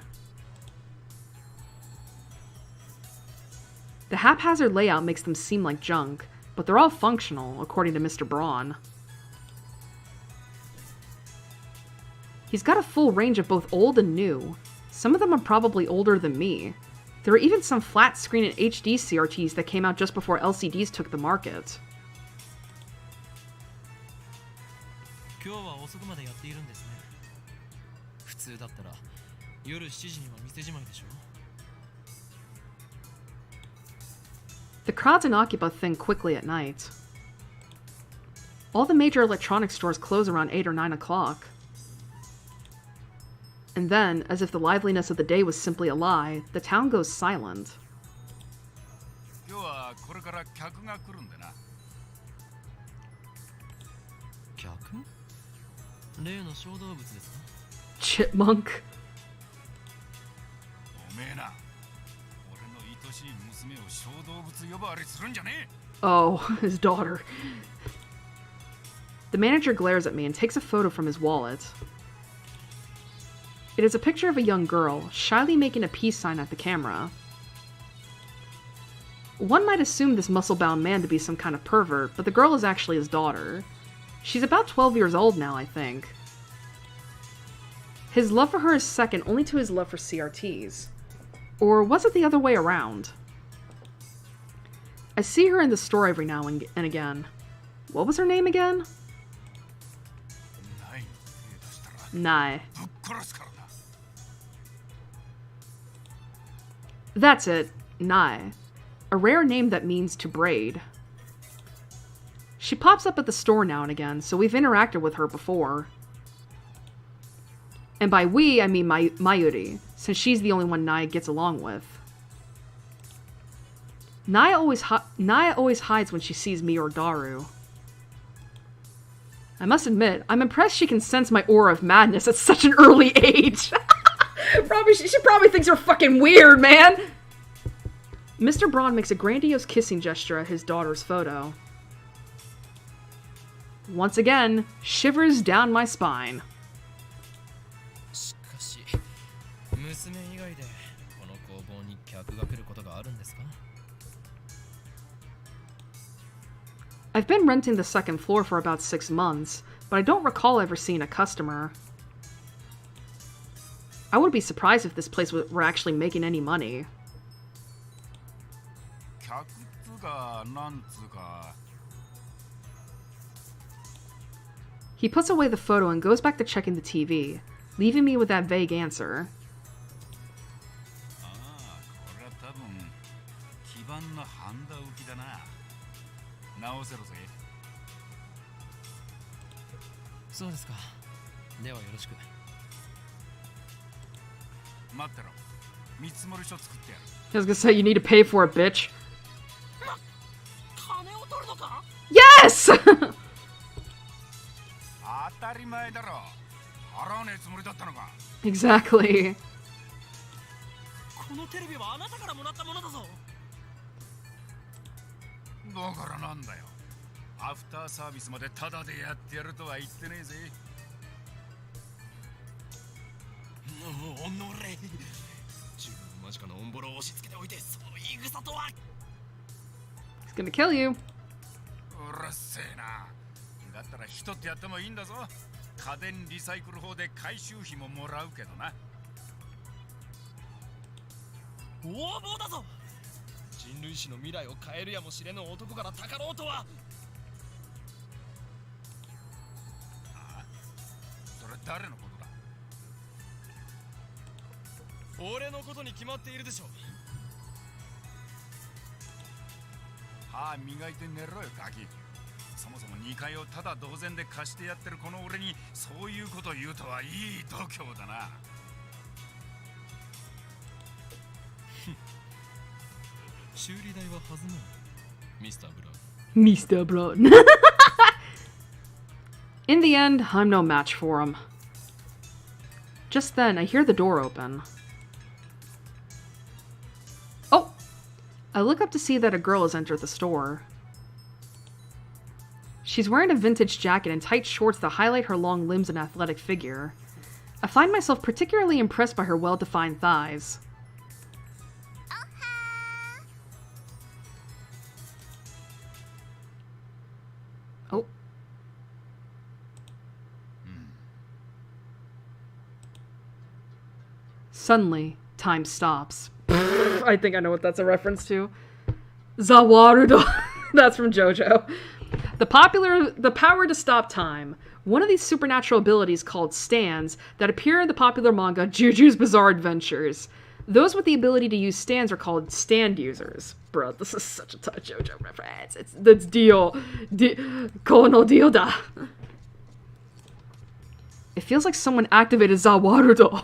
The haphazard layout makes them seem like junk, but they're all functional, according to Mr. Braun. He's got a full range of both old and new. Some of them are probably older than me. There are even some flat screen and HD CRTs that came out just before LCDs took the market. 今日は遅くまでやっているんですね。普通だったら夜7時には店じまいでしょ。The crowds in Akiba thin quickly at night. All the major electronics stores close around 8 or 9 o'clock. And then, as if the liveliness of the day was simply a lie, the town goes silent. 今日はこれから客が来るんでな。客？例の小動物ですか？ Chipmunk. おめえな。俺の愛しい娘を小動物呼ばわりするんじゃねえ。 Oh, his daughter. The manager glares at me and takes a photo from his wallet. It is a picture of a young girl, shyly making a peace sign at the camera. One might assume this muscle-bound man to be some kind of pervert, but the girl is actually his daughter. She's about 12 years old now, I think. His love for her is second only to his love for CRTs. Or was it the other way around? I see her in the store every now and again. What was her name again? Nai. That's it, Nai. A rare name that means to braid. She pops up at the store now and again, so we've interacted with her before. And by we, I mean Mayuri, since she's the only one Nai gets along with. Nai always hides when she sees me or Daru. I must admit, I'm impressed she can sense my aura of madness at such an early age. She probably thinks we're fucking weird, man! Mr. Braun makes a grandiose kissing gesture at his daughter's photo. Once again, shivers down my spine. しかし、娘以外でこの工房に客が来ることがあるんですか? I've been renting the second floor for about 6 months, but I don't recall ever seeing a customer. I wouldn't be surprised if this place were actually making any money. 客っつうかなんつうか He puts away the photo and goes back to checking the TV, leaving me with that vague answer. ああこれは多分基盤のハンダ浮きだな直せろぜそうですか。ではよろしく。待ってろ見積もり書作ってやる I was gonna say, you need to pay for it, bitch. 金を取るのか Yes! 当たり前だろ払わねえつもりだったのか Exactly. このテレビはあなたからもらったものだぞだからなんだよアフターサービスまでタダでやってやるとは言ってねえぜおのれ自分間近のオンボロを押し付けておいてその言い草とは He's gonna kill you. うるせえなだったら人ってやってもいいんだぞ家電リサイクル法で回収費ももらうけどな横暴だぞ人類史の未来を変えるやもしれぬ男からたかろうとはああそれ誰のことだ俺のことに決まっているでしょ歯磨いて寝ろよガキそもそも2階をただ同然で貸してやってるこの俺にそういうこと言うとはいい度胸だな修理代は弾むミスターブラウン Mr. Brown. In the end, I'm no match for him. Just then, I hear the door open. Oh! I look up to see that a girl has entered the store. She's wearing a vintage jacket and tight shorts that highlight her long limbs and athletic figure. I find myself particularly impressed by her well-defined thighs. Oh. Suddenly, time stops. I think I know what that's a reference to. Zawarudo. That's from JoJo. The power to stop time. One of these supernatural abilities called Steins that appear in the popular manga Juju's Bizarre Adventures. Those with the ability to use stands are called stand users. Bro, this is such a tough JoJo reference. That's Dio. Kono Dio da. It feels like someone activated Zawarudo.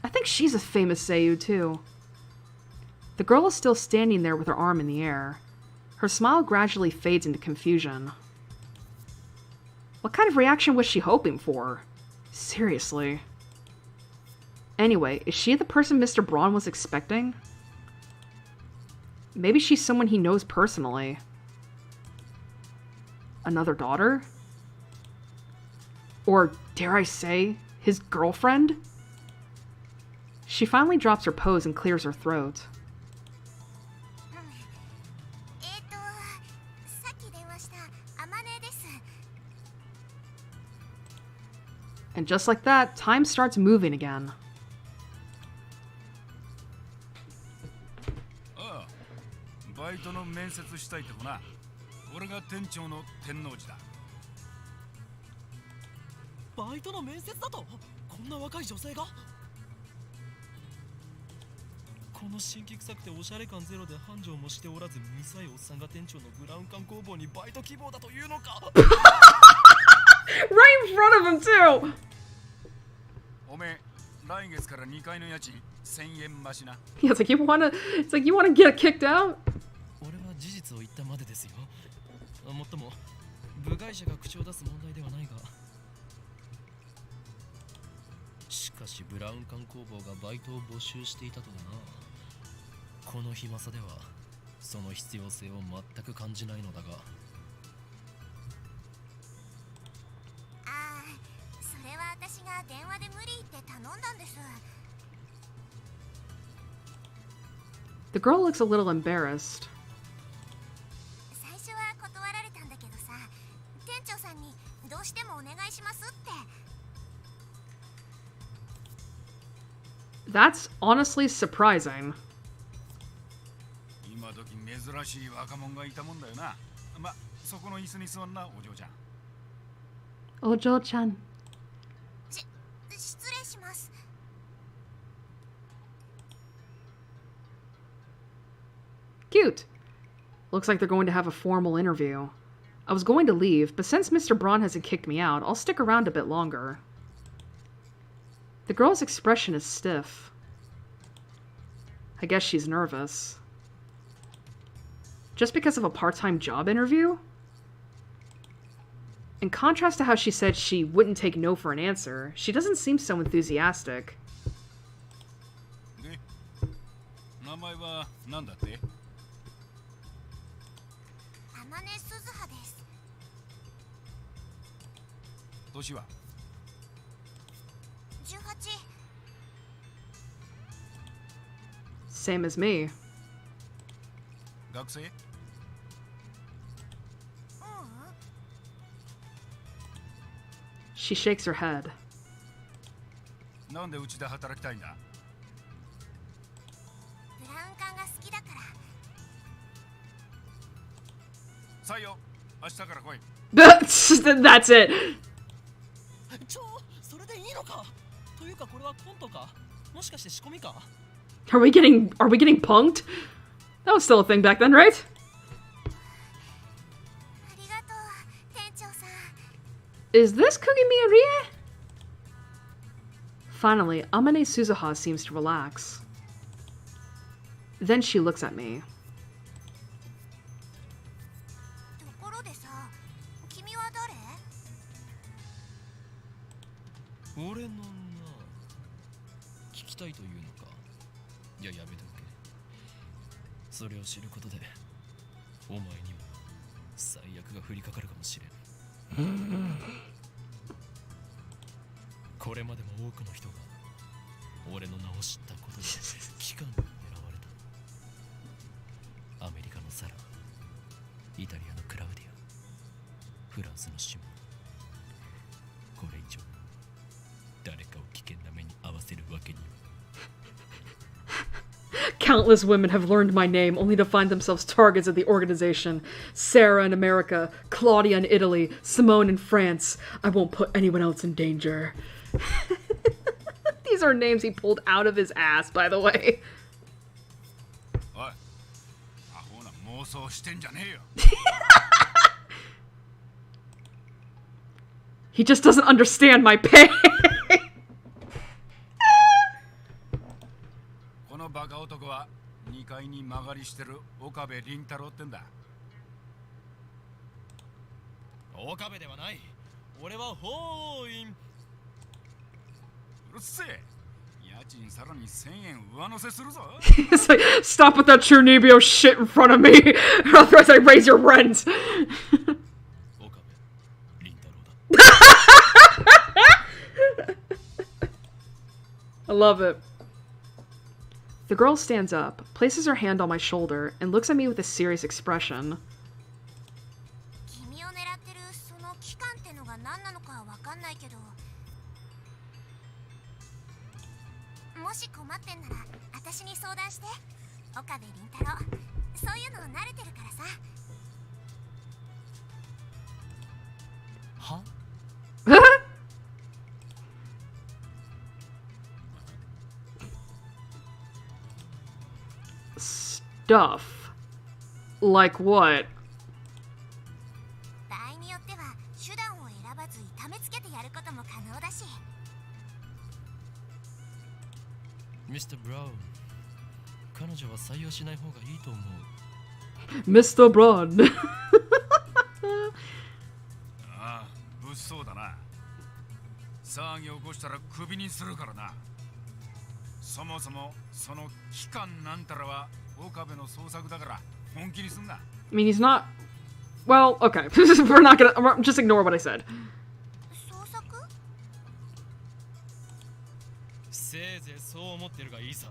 I think she's a famous Seiyu too. The girl is still standing there with her arm in the air. Her smile gradually fades into confusion. What kind of reaction was she hoping for? Seriously. Anyway, is she the person Mr. Braun was expecting? Maybe she's someone he knows personally. Another daughter? Or, dare I say, his girlfriend? She finally drops her pose and clears her throat. And just like that, time starts moving again. ああバイトの面接したいとこな俺が店長の天王寺だバイトの面接だとこんな若い女性がこの新規臭くておしゃれ感ゼロで繁盛もしておらずミサイおっさんが店長のブラウン管工房にバイト希望だというのか Right in front of him too! おめえ来月から2階の家賃1000円増しな Yeah, it's like you wanna get kicked out? 俺は事実を言ったまでですよもっとも部外者が口を出す問題ではないがしかしブラウン管工房がバイトを募集していたとはなこの暇さではその必要性を全く感じないのだが The girl looks a little embarrassed. 最初は断られたんだけどさ店長さんに That's honestly surprising. 今時珍しい若者がいたもんだよな。ま、そこの椅子に座んな、お嬢ちゃん。Ojo-chan. 失礼します。 Cute. Looks like they're going to have a formal interview. I was going to leave, but since Mr. Braun hasn't kicked me out, I'll stick around a bit longer. The girl's expression is stiff. I guess she's nervous. Just because of a part-time job interview? In contrast to how she said she wouldn't take no for an answer, she doesn't seem so enthusiastic. で、名前は何だって？天音鈴葉です。年は18。 Same as me. 学生？ She shakes her head. なんでうちで働きたいんだ？ブラウン管が好きだから。採用。明日から来い。That's it. それでいいのか？というかこれはコントか？もしかして仕込みか？ Are we getting punked? That was still a thing back then, right? ありがとう、店長さん。 Is this Kugimi Rie? Finally, Amane Suzuha seems to relax. Then she looks at me. ところでさ、君は誰？俺のな、聞きたいというのか？いや、やめておけ。それを知ることで、お前にも最悪が降りかかるかもしれん。これまでも多くの人が俺の名を知ったことで機関に狙われた。アメリカのサラ、イタリアのクラウディア、フランスのシモン。これ以上誰かを危険な目に遭わせるわけには。Countless women have learned my name only to find themselves targets of the organization. Sarah in America, Claudia in Italy, Simone in France. I won't put anyone else in danger. These are names he pulled out of his ass, by the way. おい、アホな妄想してんじゃねえよ。He just doesn't understand my pain. このバカ男は2階に曲がりしてる岡部倫太郎ってんだ。岡部ではない。俺は法院。うるせえ。家賃さらに1000円上乗せするぞ。It's like, stop with that Chernibyo shit in front of me, or otherwise I raise your rent. 岡部倫太郎だ。I love it. The girl stands up, places her hand on my shoulder, and looks at me with a serious expression. 君を狙ってるその期間ってのが何なのかわかんないけど、もし困ってんなら私に相談して。岡部倫太郎、そういうの慣れてるからさ。は？ Stuff. Like what? 場合によっては手段を選ばず痛めつけてやることも可能だし。ミスター・ブラウン、彼女は採用しない方がいいと思う。Mr. Braun. ああ、物騒だな。騒ぎ起こしたらクビにするからな。そもそもその期間なんたらは岡部の創作だから本気にすんな。I mean, he's not. Well, okay. We're not gonna. Just ignore what I said. 創作？せいぜいそう思ってるがいいさ。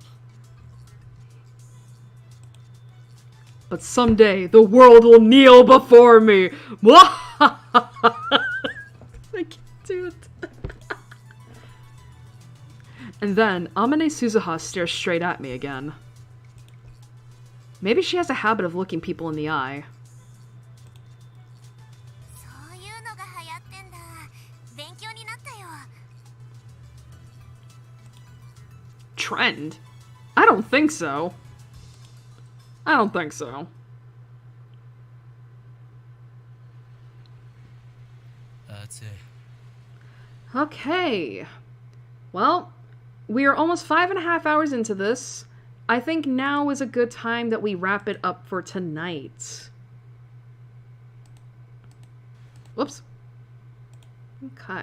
But someday the world will kneel before me. I can't do it. And then Amane Suzuha stares straight at me again. Maybe she has a habit of looking people in the eye. そういうのが流行ってんだ。勉強になったよ。 Trend? I don't think so. I don't think so. That's it. Okay. Well, we are almost 5.5 hours into this. I think now is a good time that we wrap it up for tonight. Whoops. Okay.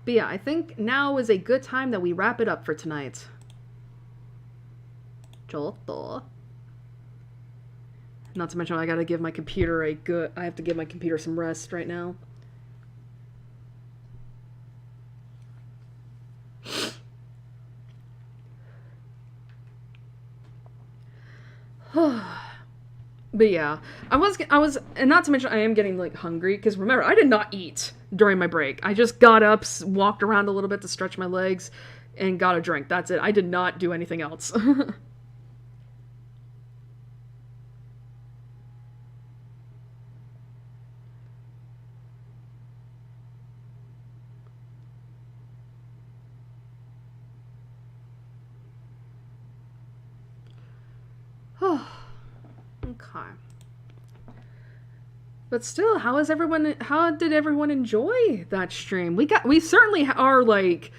But yeah, I think now is a good time that we wrap it up for tonight. Chotto. Not to mention I gotta give my computer I have to give my computer some rest right now. But yeah, I was, and not to mention I am getting like hungry, because remember, I did not eat during my break. I just got up, walked around a little bit to stretch my legs, and got a drink. That's it. I did not do anything else. Okay. But still, how did everyone enjoy that stream? We certainly are like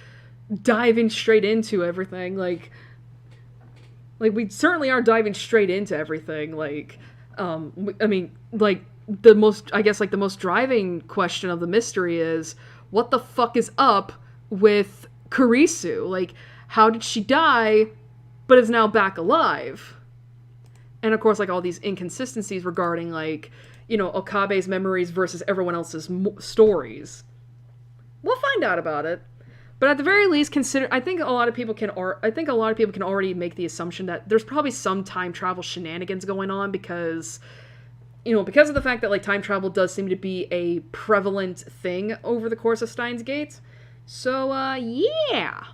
diving straight into everything. Like we certainly are diving straight into everything. Like, I mean, like the most driving question of the mystery is, what the fuck is up with Kurisu? Like, how did she die, but is now back alive? And of course, like, all these inconsistencies regarding, like, you know, Okabe's memories versus everyone else's stories. We'll find out about it. But at the very least, I think a lot of people can already make the assumption that there's probably some time travel shenanigans going on, because, you know, because of the fact that, like, time travel does seem to be a prevalent thing over the course of Steins Gate. So, yeah.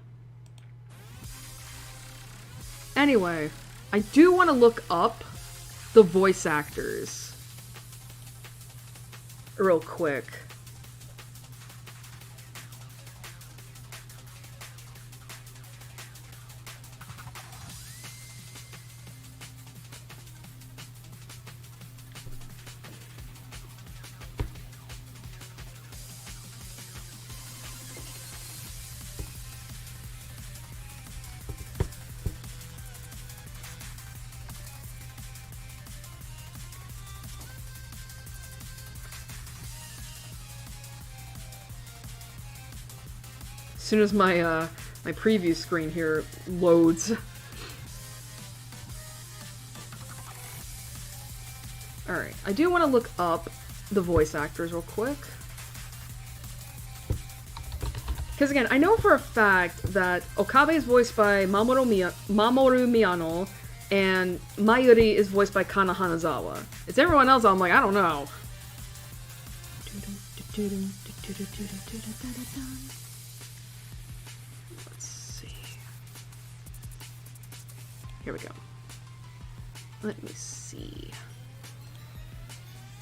Anyway, I do want to look up the voice actors real quick. As soon as my my preview screen here loads. Alright, I do want to look up the voice actors real quick. Because again, I know for a fact that Okabe is voiced by Mamoru Miyano, and Mayuri is voiced by Kana Hanazawa. It's everyone else, I'm like, I don't know. Here we go. Let me see.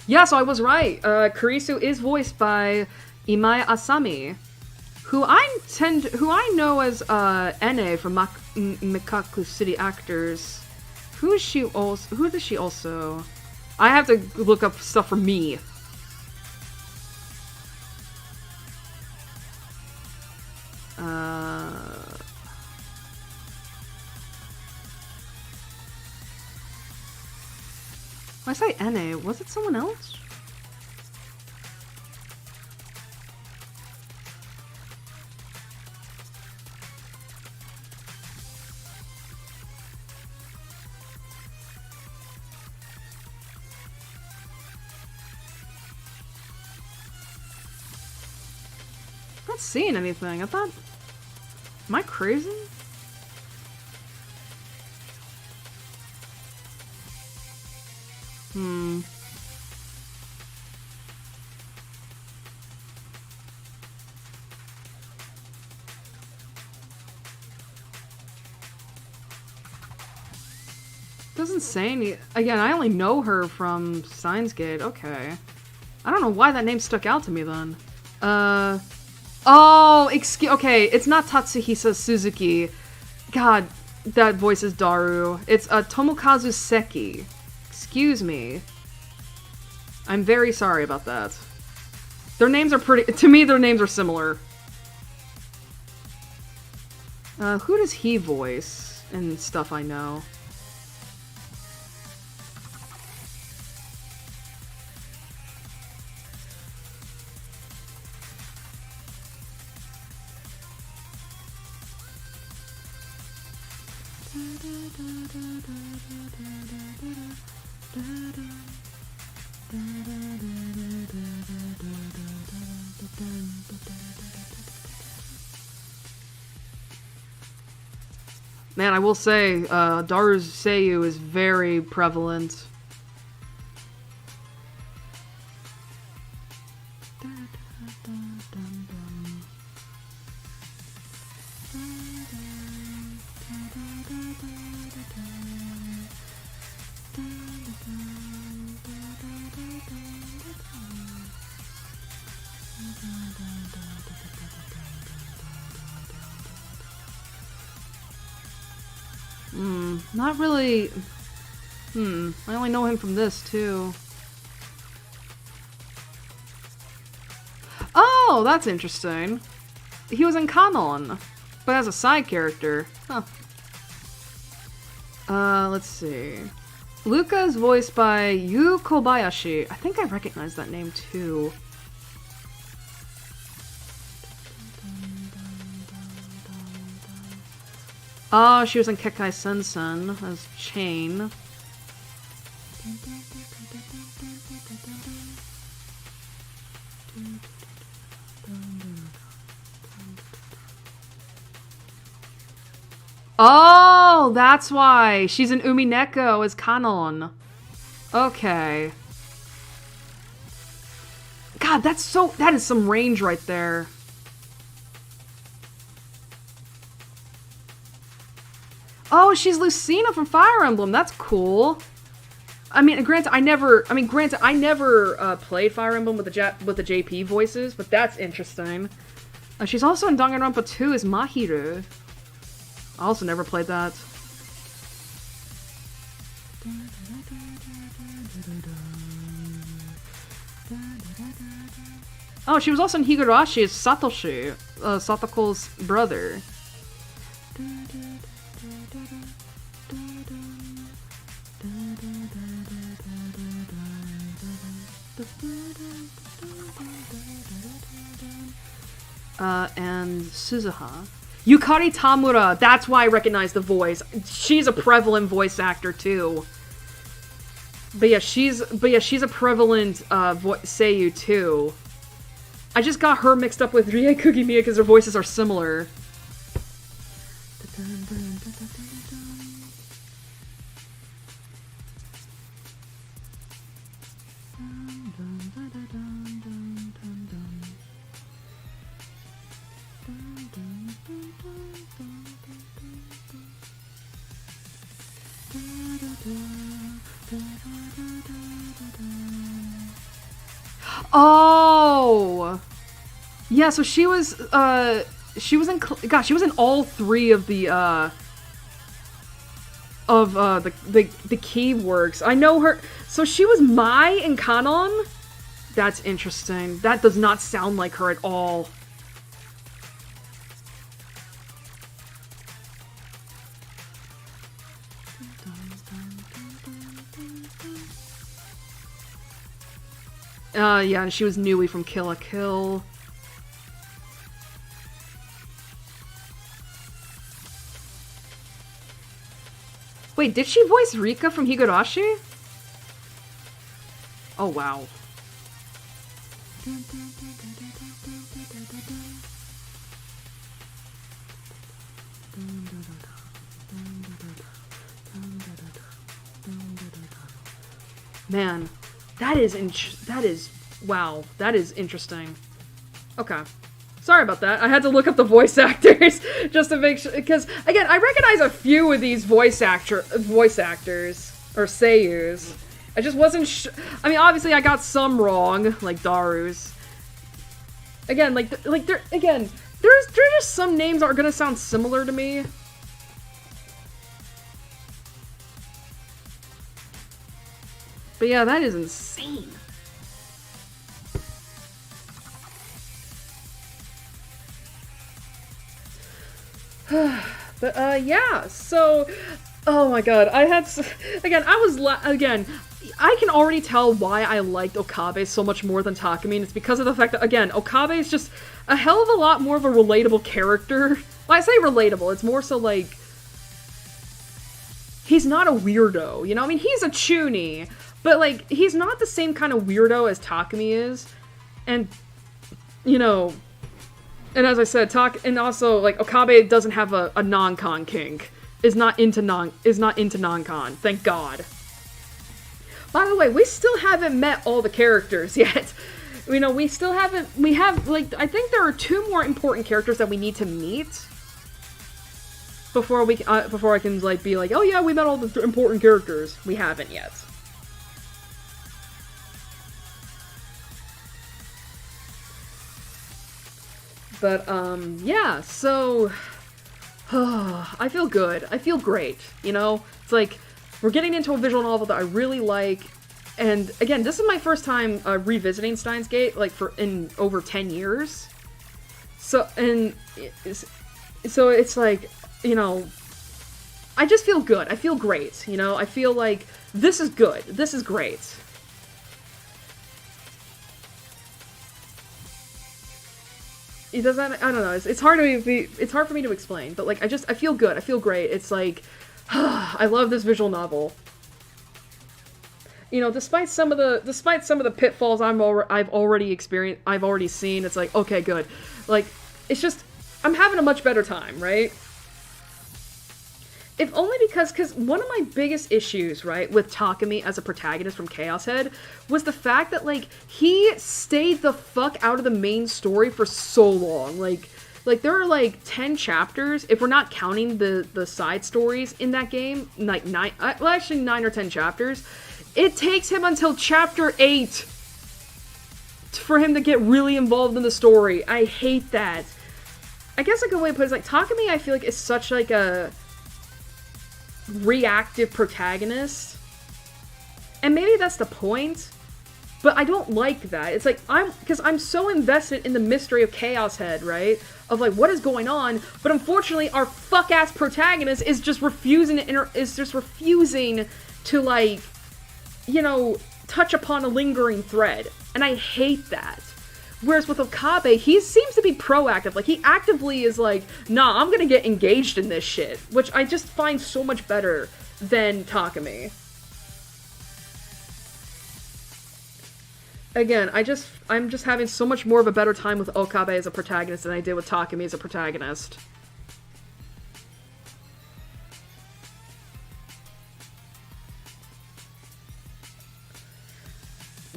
Yeah, so I was right. Kurisu is voiced by Imai Asami, who I know as Ene from Mikaku City Actors. Who is she also? I have to look up stuff for me. When I say Ene, was it someone else? Not seeing anything. I thought... Am I crazy? Doesn't say any... Again, I only know her from Steins. Okay. I don't know why that name stuck out to me then. Oh, excuse... Okay, it's not Tatsuhisa Suzuki. God, that voice is Daru. It's Tomokazu Seki. Excuse me. I'm very sorry about that. Their names are pretty... To me, their names are similar. Who does he voice and stuff I know? Man, I will say, Daru's Seiyu is very prevalent. Not really... I only know him from this, too. Oh, that's interesting. He was in Kanon, but as a side character. Huh. Let's see. Luca is voiced by Yu Kobayashi. I think I recognize that name, too. Oh, she was in Kekai Sensen as Chain. Oh, that's why. She's in Umineko as Kanon. Okay. God, that is some range right there. Oh, she's Lucina from Fire Emblem. That's cool. I mean, granted, I never played Fire Emblem with the JP voices, but that's interesting. She's also in Danganronpa 2 as Mahiru. I also never played that. Oh, she was also in Higurashi as Satoshi, Satoko's brother. And Suzuha. Yukari Tamura, that's why I recognize the voice. She's a prevalent voice actor too. But yeah, she's a prevalent seiyuu too. I just got her mixed up with Rie Kugimiya because their voices are similar. Oh, yeah. So she was in all three of the key works. I know her. So she was Mai in Kanon. That's interesting. That does not sound like her at all. Yeah, and she was Nui from Kill la Kill. Wait, did she voice Rika from Higurashi? Oh, wow. Man, that is wow, that is interesting. Okay. Sorry about that. I had to look up the voice actors just to make sure, because again, I recognize a few of these voice actors or seiyus. I just wasn't I mean, obviously I got some wrong, like Daru's. Again, there's just some names that are gonna sound similar to me. But yeah, that is insane. But yeah, so oh my god, again, I can already tell why I liked Okabe so much more than Takumi, and it's because of the fact that, again, Okabe is just a hell of a lot more of a relatable character. Well, I say relatable, it's more so like, he's not a weirdo, you know? I mean, he's a chuny, but like, he's not the same kind of weirdo as Takumi is, and, you know, and as I said, and also, like, Okabe doesn't have a non-con kink, is not into non-con, thank god. By the way, we still haven't met all the characters yet. You know, we have, like, I think there are 2 more important characters that we need to meet before I can, like, be like, oh yeah, we met all the important characters. We haven't yet. But, yeah, so, I feel good. I feel great, you know? It's like, we're getting into a visual novel that I really like, and again, this is my first time revisiting Steins Gate, like, in over 10 years. So it's like, you know, I just feel good. I feel great, you know? I feel like, this is good. This is great. It doesn't, I don't know, it's hard for me to explain, but like, I feel good. I feel great. It's like, I love this visual novel. You know, despite some of the pitfalls I've already experienced, I've already seen, it's like, okay, good. Like, it's just, I'm having a much better time, right? If only because one of my biggest issues, right, with Takumi as a protagonist from Chaos Head was the fact that, like, he stayed the fuck out of the main story for so long. Like there are, like, 10 chapters, if we're not counting the side stories in that game, like, 9 or 10 chapters. It takes him until chapter 8 for him to get really involved in the story. I hate that. I guess a good way to put it is, like, Takumi, I feel like, is such, like, a reactive protagonist. And maybe that's the point, but I don't like that. It's like, because I'm so invested in the mystery of Chaos Head, right? Of, like, what is going on, but unfortunately, our fuck-ass protagonist is just refusing to, like, you know, touch upon a lingering thread. And I hate that. Whereas with Okabe, he seems to be proactive. Like, he actively is like, nah, I'm gonna get engaged in this shit. Which I just find so much better than Takumi. Again, I'm just having so much more of a better time with Okabe as a protagonist than I did with Takumi as a protagonist.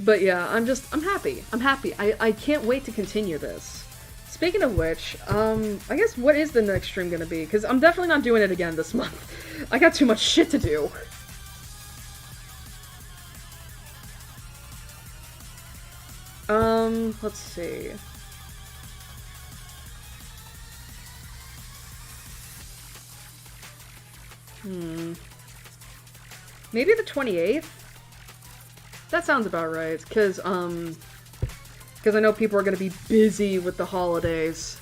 But yeah, I'm happy. I'm happy. I can't wait to continue this. Speaking of which, I guess what is the next stream gonna be? Because I'm definitely not doing it again this month. I got too much shit to do. Let's see. Maybe the 28th? That sounds about right, because I know people are going to be busy with the holidays.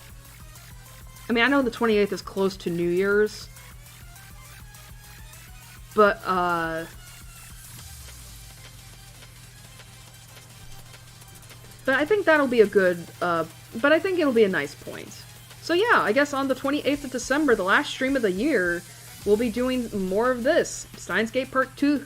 I mean, I know the 28th is close to New Year's, but, I think that'll be a good, but I think it'll be a nice point. So yeah, I guess on the 28th of December, the last stream of the year, we'll be doing more of this. Steins Gate Part 2.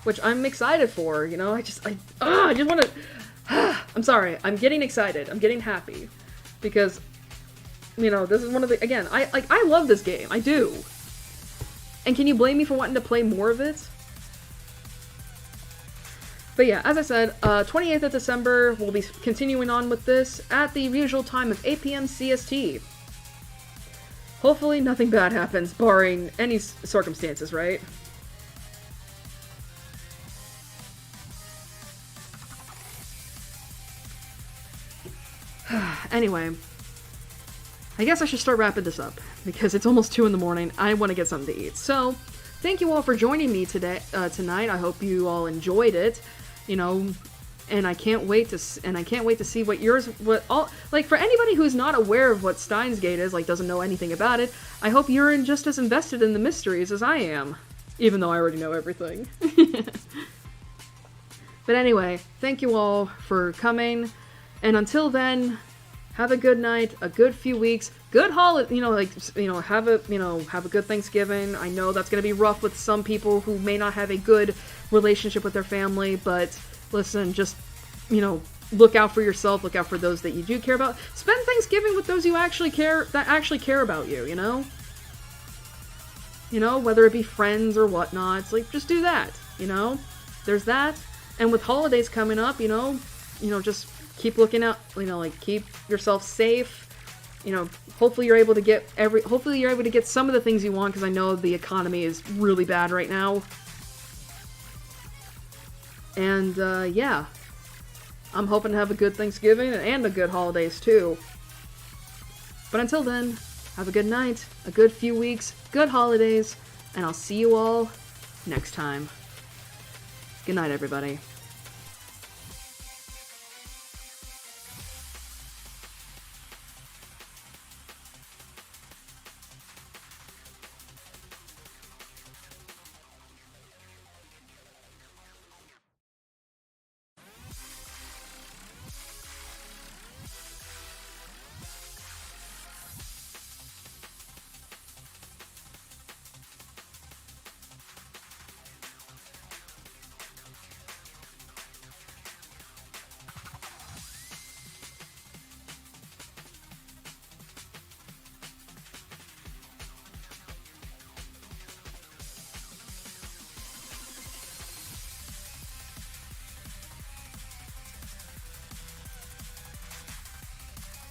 Which I'm excited for, you know? I just want to... I'm sorry. I'm getting excited. I'm getting happy. Because, you know, this is one of the... Again, I love this game. I do. And can you blame me for wanting to play more of it? But yeah, as I said, 28th of December, we'll be continuing on with this at the usual time of 8 p.m. CST. Hopefully nothing bad happens, barring any circumstances, right? Anyway, I guess I should start wrapping this up, because it's almost 2 in the morning. I want to get something to eat. So, thank you all for joining me tonight. I hope you all enjoyed it. You know, and I can't wait to see for anybody who's not aware of what Steins Gate is, like doesn't know anything about it, I hope you're just as invested in the mysteries as I am, even though I already know everything. But anyway, thank you all for coming, and until then, have a good night, a good few weeks, good holiday, have a good Thanksgiving. I know that's going to be rough with some people who may not have a good relationship with their family, but listen, just, look out for yourself, look out for those that you do care about. Spend Thanksgiving with those that actually care about you, whether it be friends or whatnot. It's like, just do that, There's that. And with holidays coming up, just keep looking out, keep yourself safe. Hopefully you're able to get some of the things you want, because I know the economy is really bad right now. And, yeah. I'm hoping to have a good Thanksgiving and a good holidays, too. But until then, have a good night, a good few weeks, good holidays, and I'll see you all next time. Good night, everybody.